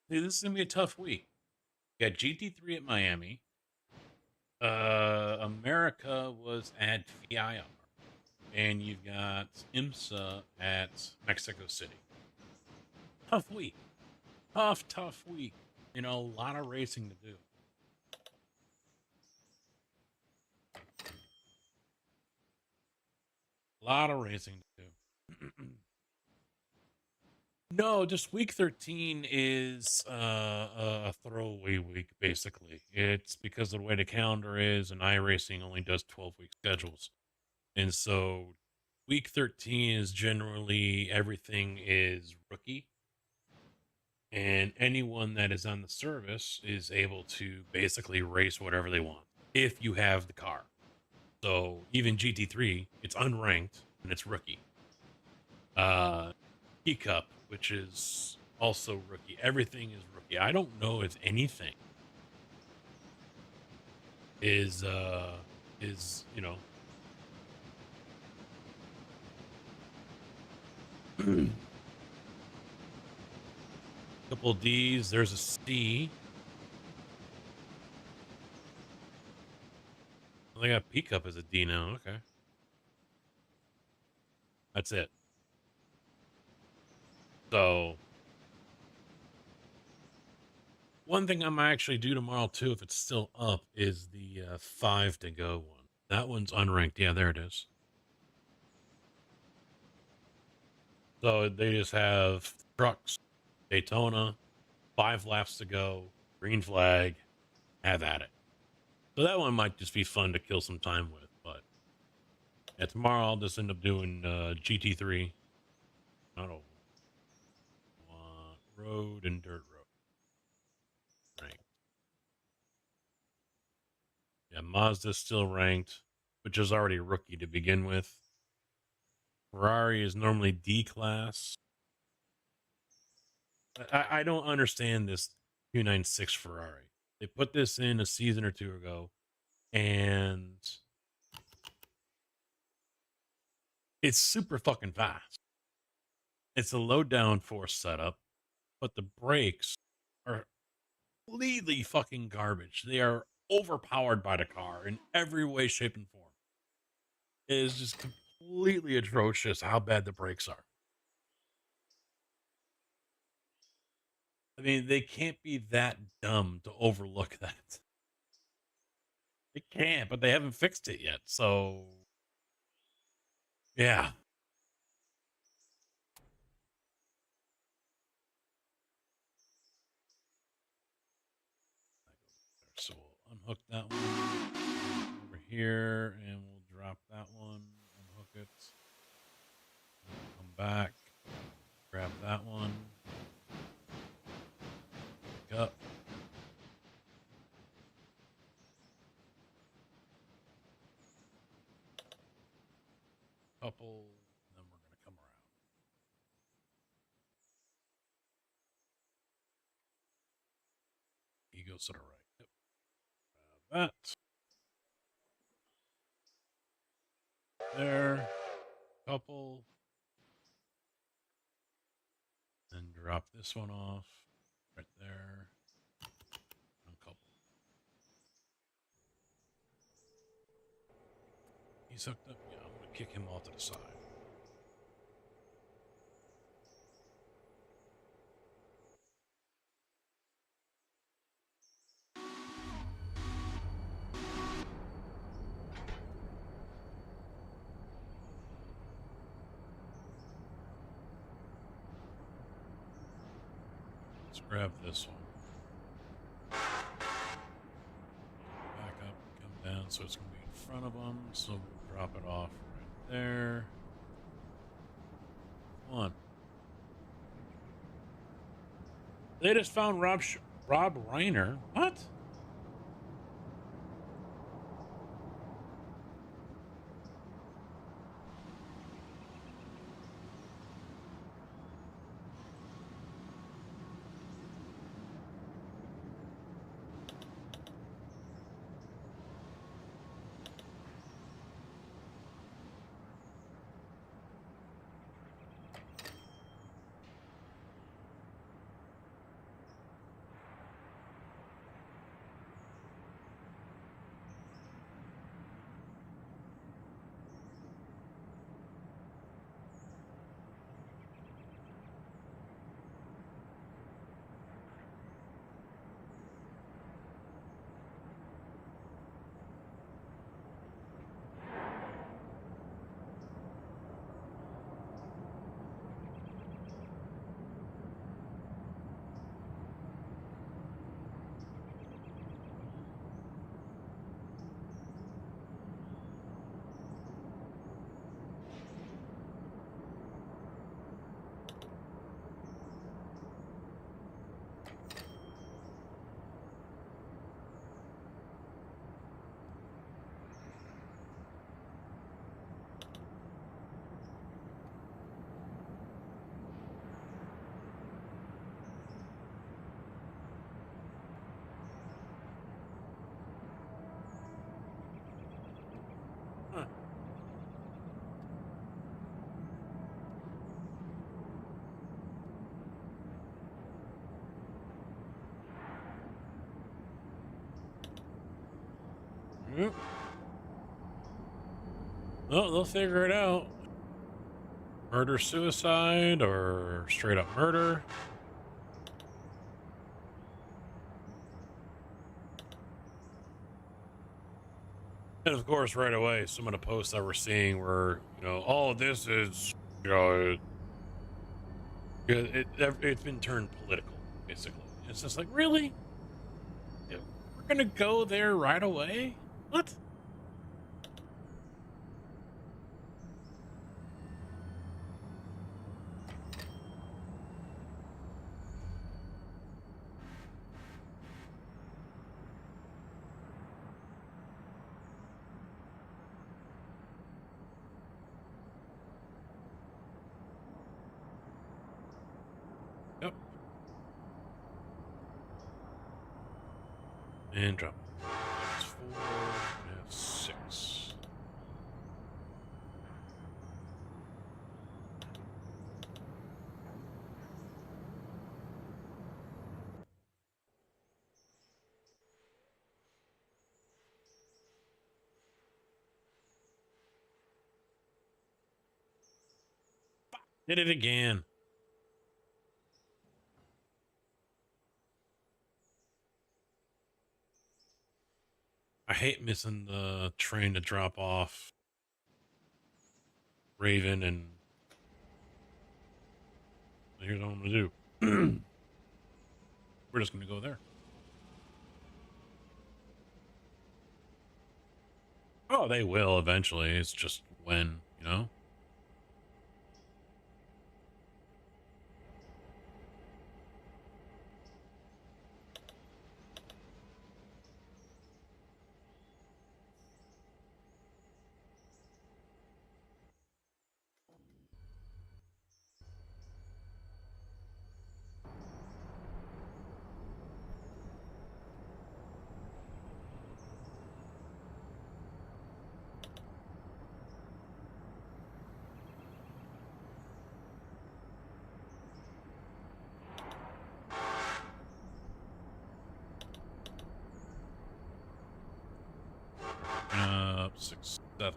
Hey, this is going to be a tough week. You got GT3 at Miami. America was at FIR. And you've got IMSA at Mexico City. Tough week. Tough week. You know, a lot of racing to do. A lot of racing to do. No, just week 13 is a throwaway week, basically. It's because of the way the calendar is, and iRacing only does 12-week schedules. And so week 13 is generally everything is rookie. And anyone that is on the service is able to basically race whatever they want if you have the car. So even GT3, it's unranked and it's rookie. Cup, which is also rookie. Everything is rookie. I don't know if anything is you know couple D's, there's a C. They got P Cup as a D now. Okay. That's it. So one thing I might actually do tomorrow too, if it's still up, is the 5 to go one. That one's unranked. Yeah, there it is. So they just have trucks, Daytona, 5 laps to go, green flag, have at it. So that one might just be fun to kill some time with. But yeah, tomorrow I'll just end up doing GT3. I don't know. Road and dirt road. Ranked. Yeah, Mazda's still ranked, which is already a rookie to begin with. Ferrari is normally D class. I don't understand this 296 Ferrari. They put this in a season or two ago, and it's super fucking fast. It's a low downforce setup, but the brakes are completely fucking garbage. They are overpowered by the car in every way, shape, and form. It is just completely atrocious how bad the brakes are. I mean, they can't be that dumb to overlook that. They can't, but they haven't fixed it yet. So, yeah. So we'll unhook that one over here, and we'll drop that one, unhook it, come back, grab that one, pick up. Couple, and then we're going to come around. He goes to the right. Yep. Grab that. There. Couple. Then drop this one off. Right there. Uncouple. He's hooked up. Yeah, I'm going to kick him off to the side. Let's grab this one. Back up, come down, so it's going to be in front of them. So we'll drop it off right there. Come on. They just found Rob Reiner. What? Huh. Yep. Well, they'll figure it out. Murder, suicide, or straight up murder. And of course, right away, some of the posts that we're seeing were, oh, this is, it's been turned political, basically. It's just like, really? Yeah, we're gonna go there right away? What? And drop. That's 4. I have 6. Did it again. I hate missing the train to drop off Raven, and here's what I'm going to do. We're just going to go there. Oh, they will eventually. It's just when, you know? Up 6, 7.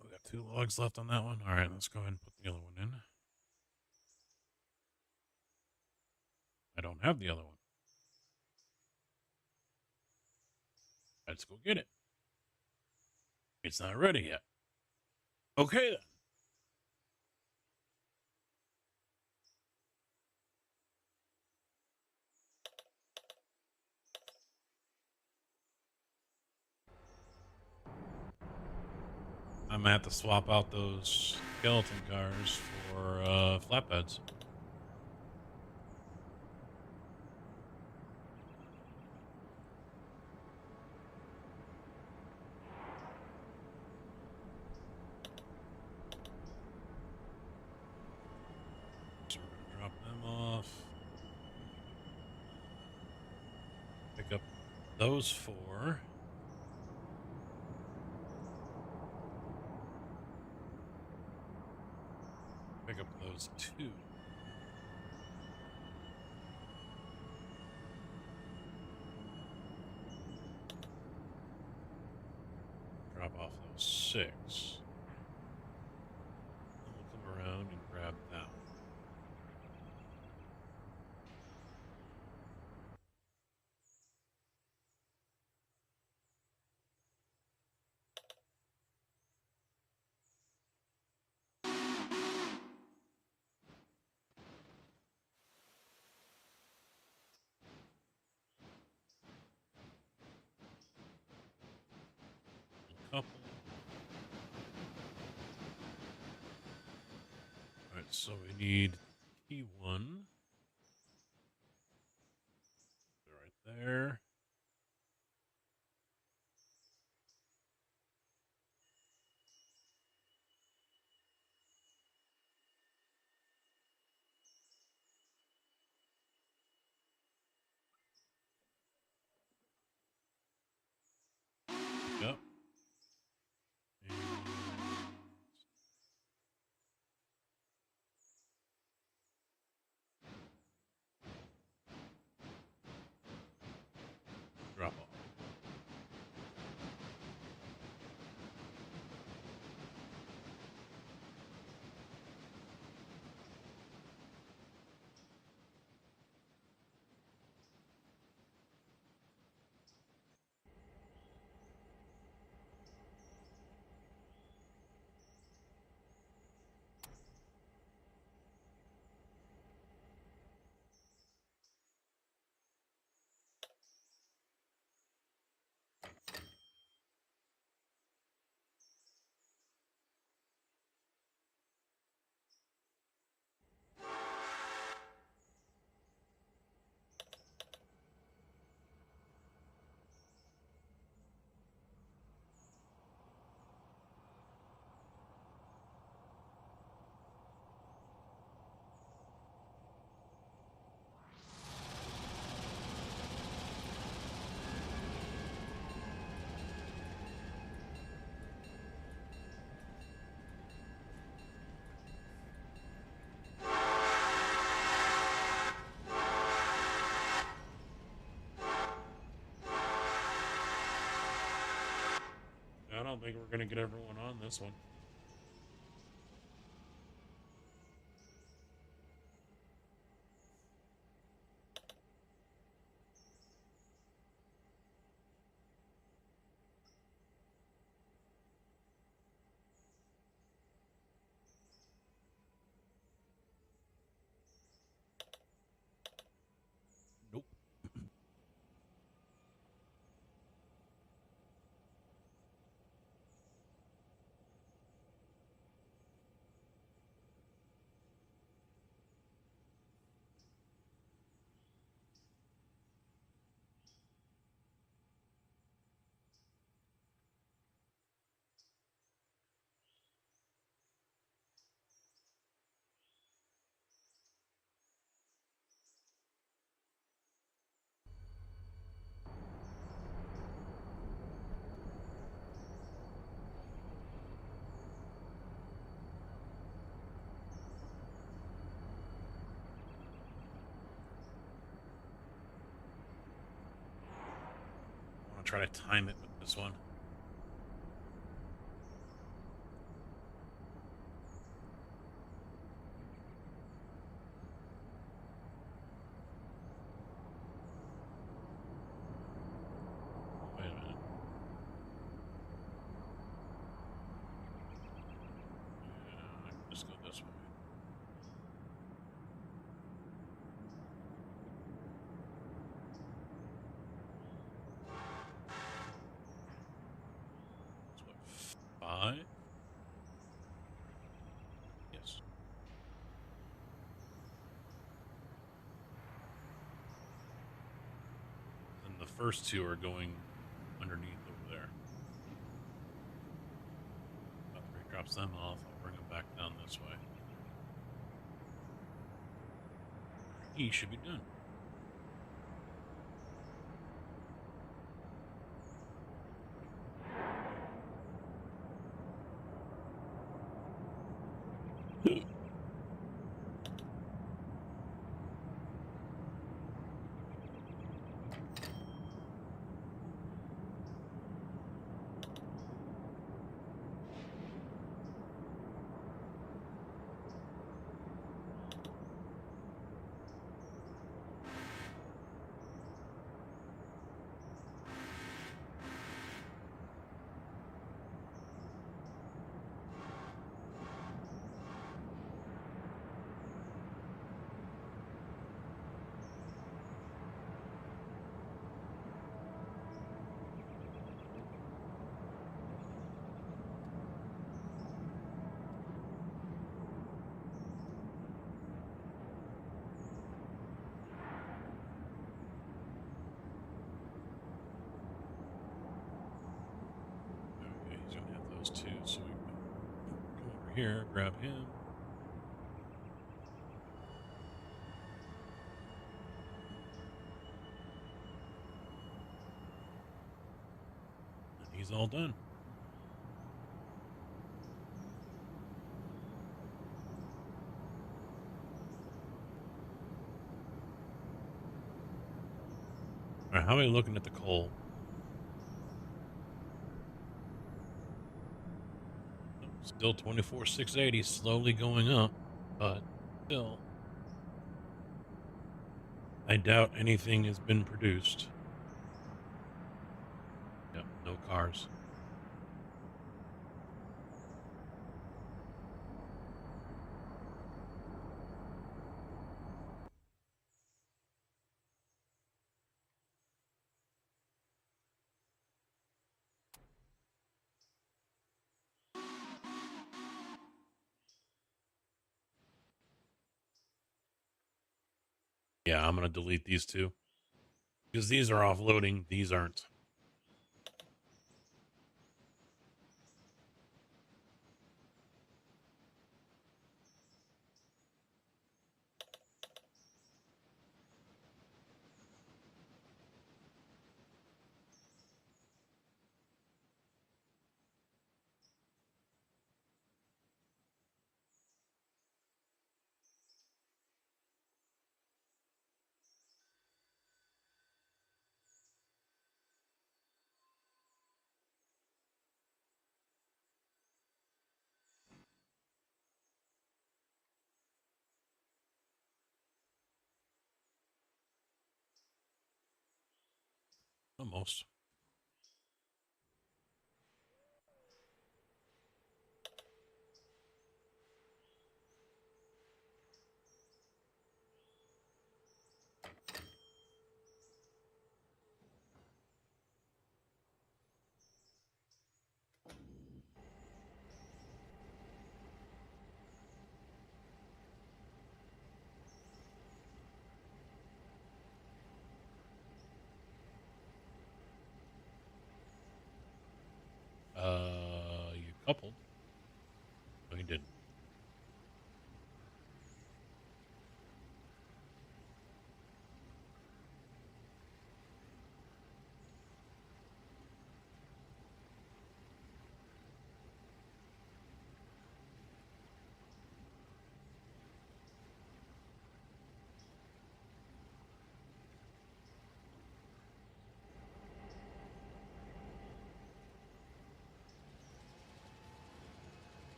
We got 2 logs left on that one. All right, let's go ahead and put the other one in. I don't have the other one. Let's go get it. It's not ready yet. Okay, then. I'm gonna have to swap out those skeleton cars for flatbeds. So we're gonna drop them off. Pick up those 4. Pick up those 2. Drop off those 6. Then we'll come around and grab that one. Couple. All right, so we need T1. Right there. I don't think we're going to get everyone on this one. Nope. I want to try to time it with this one. Wait a minute. Yeah, I can just go this way. That's what, 5? Yes. And the first 2 are going underneath over there. After he drops them off, I'll bring them back down this way. He should be done. Okay, he's gonna have those 2, so we can come over here, grab him. And he's all done. All right, how are we looking at the coal? Still 24,680, slowly going up, but still, I doubt anything has been produced. Yep, no cars. Yeah, I'm gonna delete these 2 because these are offloading. These aren't. Almost. You coupled. No, you didn't.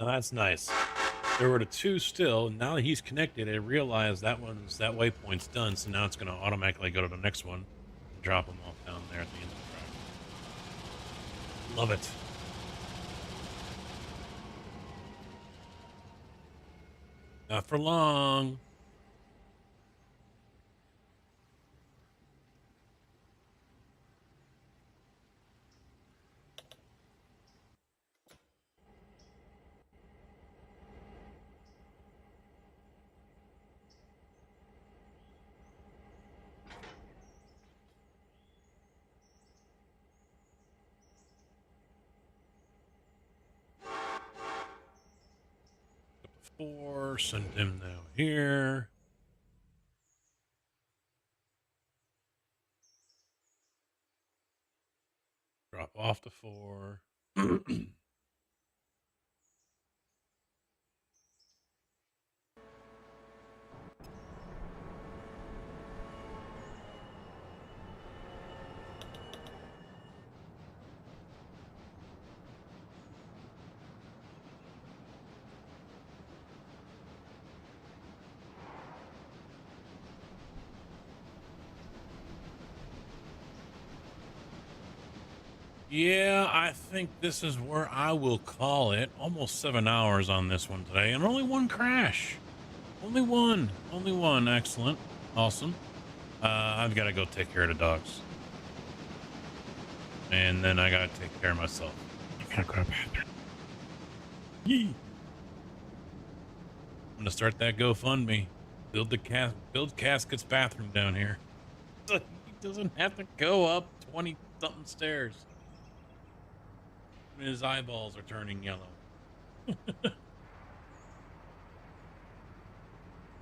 Now that's nice. There were the two still. Now that he's connected, I realized that waypoint's done. So now it's going to automatically go to the next one and drop them off down there at the end of the track. Love it. Not for long. Four, send him down here. Drop off the 4. Yeah, I think this is where I will call it. Almost 7 hours on this one today, and only one crash. Only one. Excellent. Awesome. I've got to go take care of the dogs. And then I got to take care of myself. I gotta grab a bathroom. Yee. I'm going to start that GoFundMe. Build Casket's bathroom down here. So he doesn't have to go up 20-something stairs. His eyeballs are turning yellow.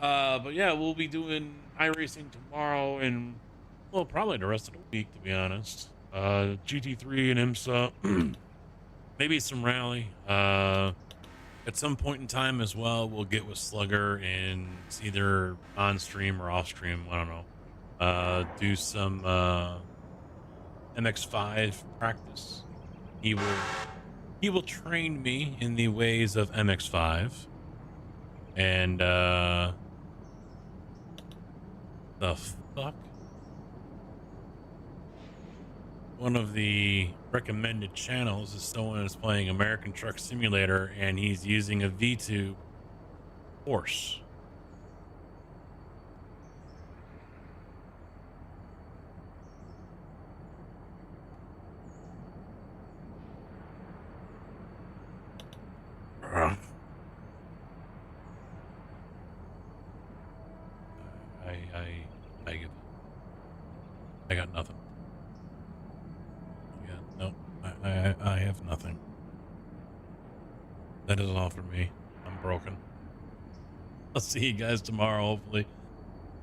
But yeah, we'll be doing iRacing tomorrow and, well, probably the rest of the week, to be honest. GT3 and IMSA, maybe some rally. At some point in time as well, we'll get with Slugger and it's either on stream or off stream. I don't know. Do some MX5 practice. He will train me in the ways of MX5. And the fuck? One of the recommended channels is someone who's playing American Truck Simulator and he's using a V2 horse. I got nothing. Yeah, nope. I have nothing. That is all for me. I'm broken. I'll see you guys tomorrow, hopefully.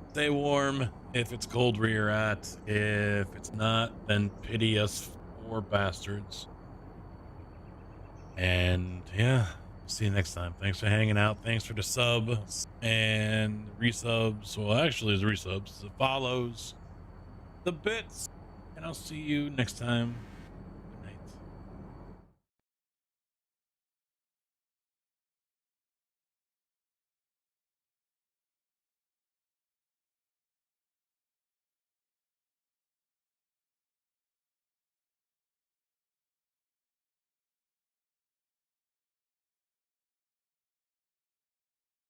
Stay warm if it's cold where you're at. If it's not, then pity us poor bastards. And yeah, see you next time. Thanks for hanging out. Thanks for the subs and resubs. Well, actually, it's resubs, the follows, the bits, and I'll see you next time.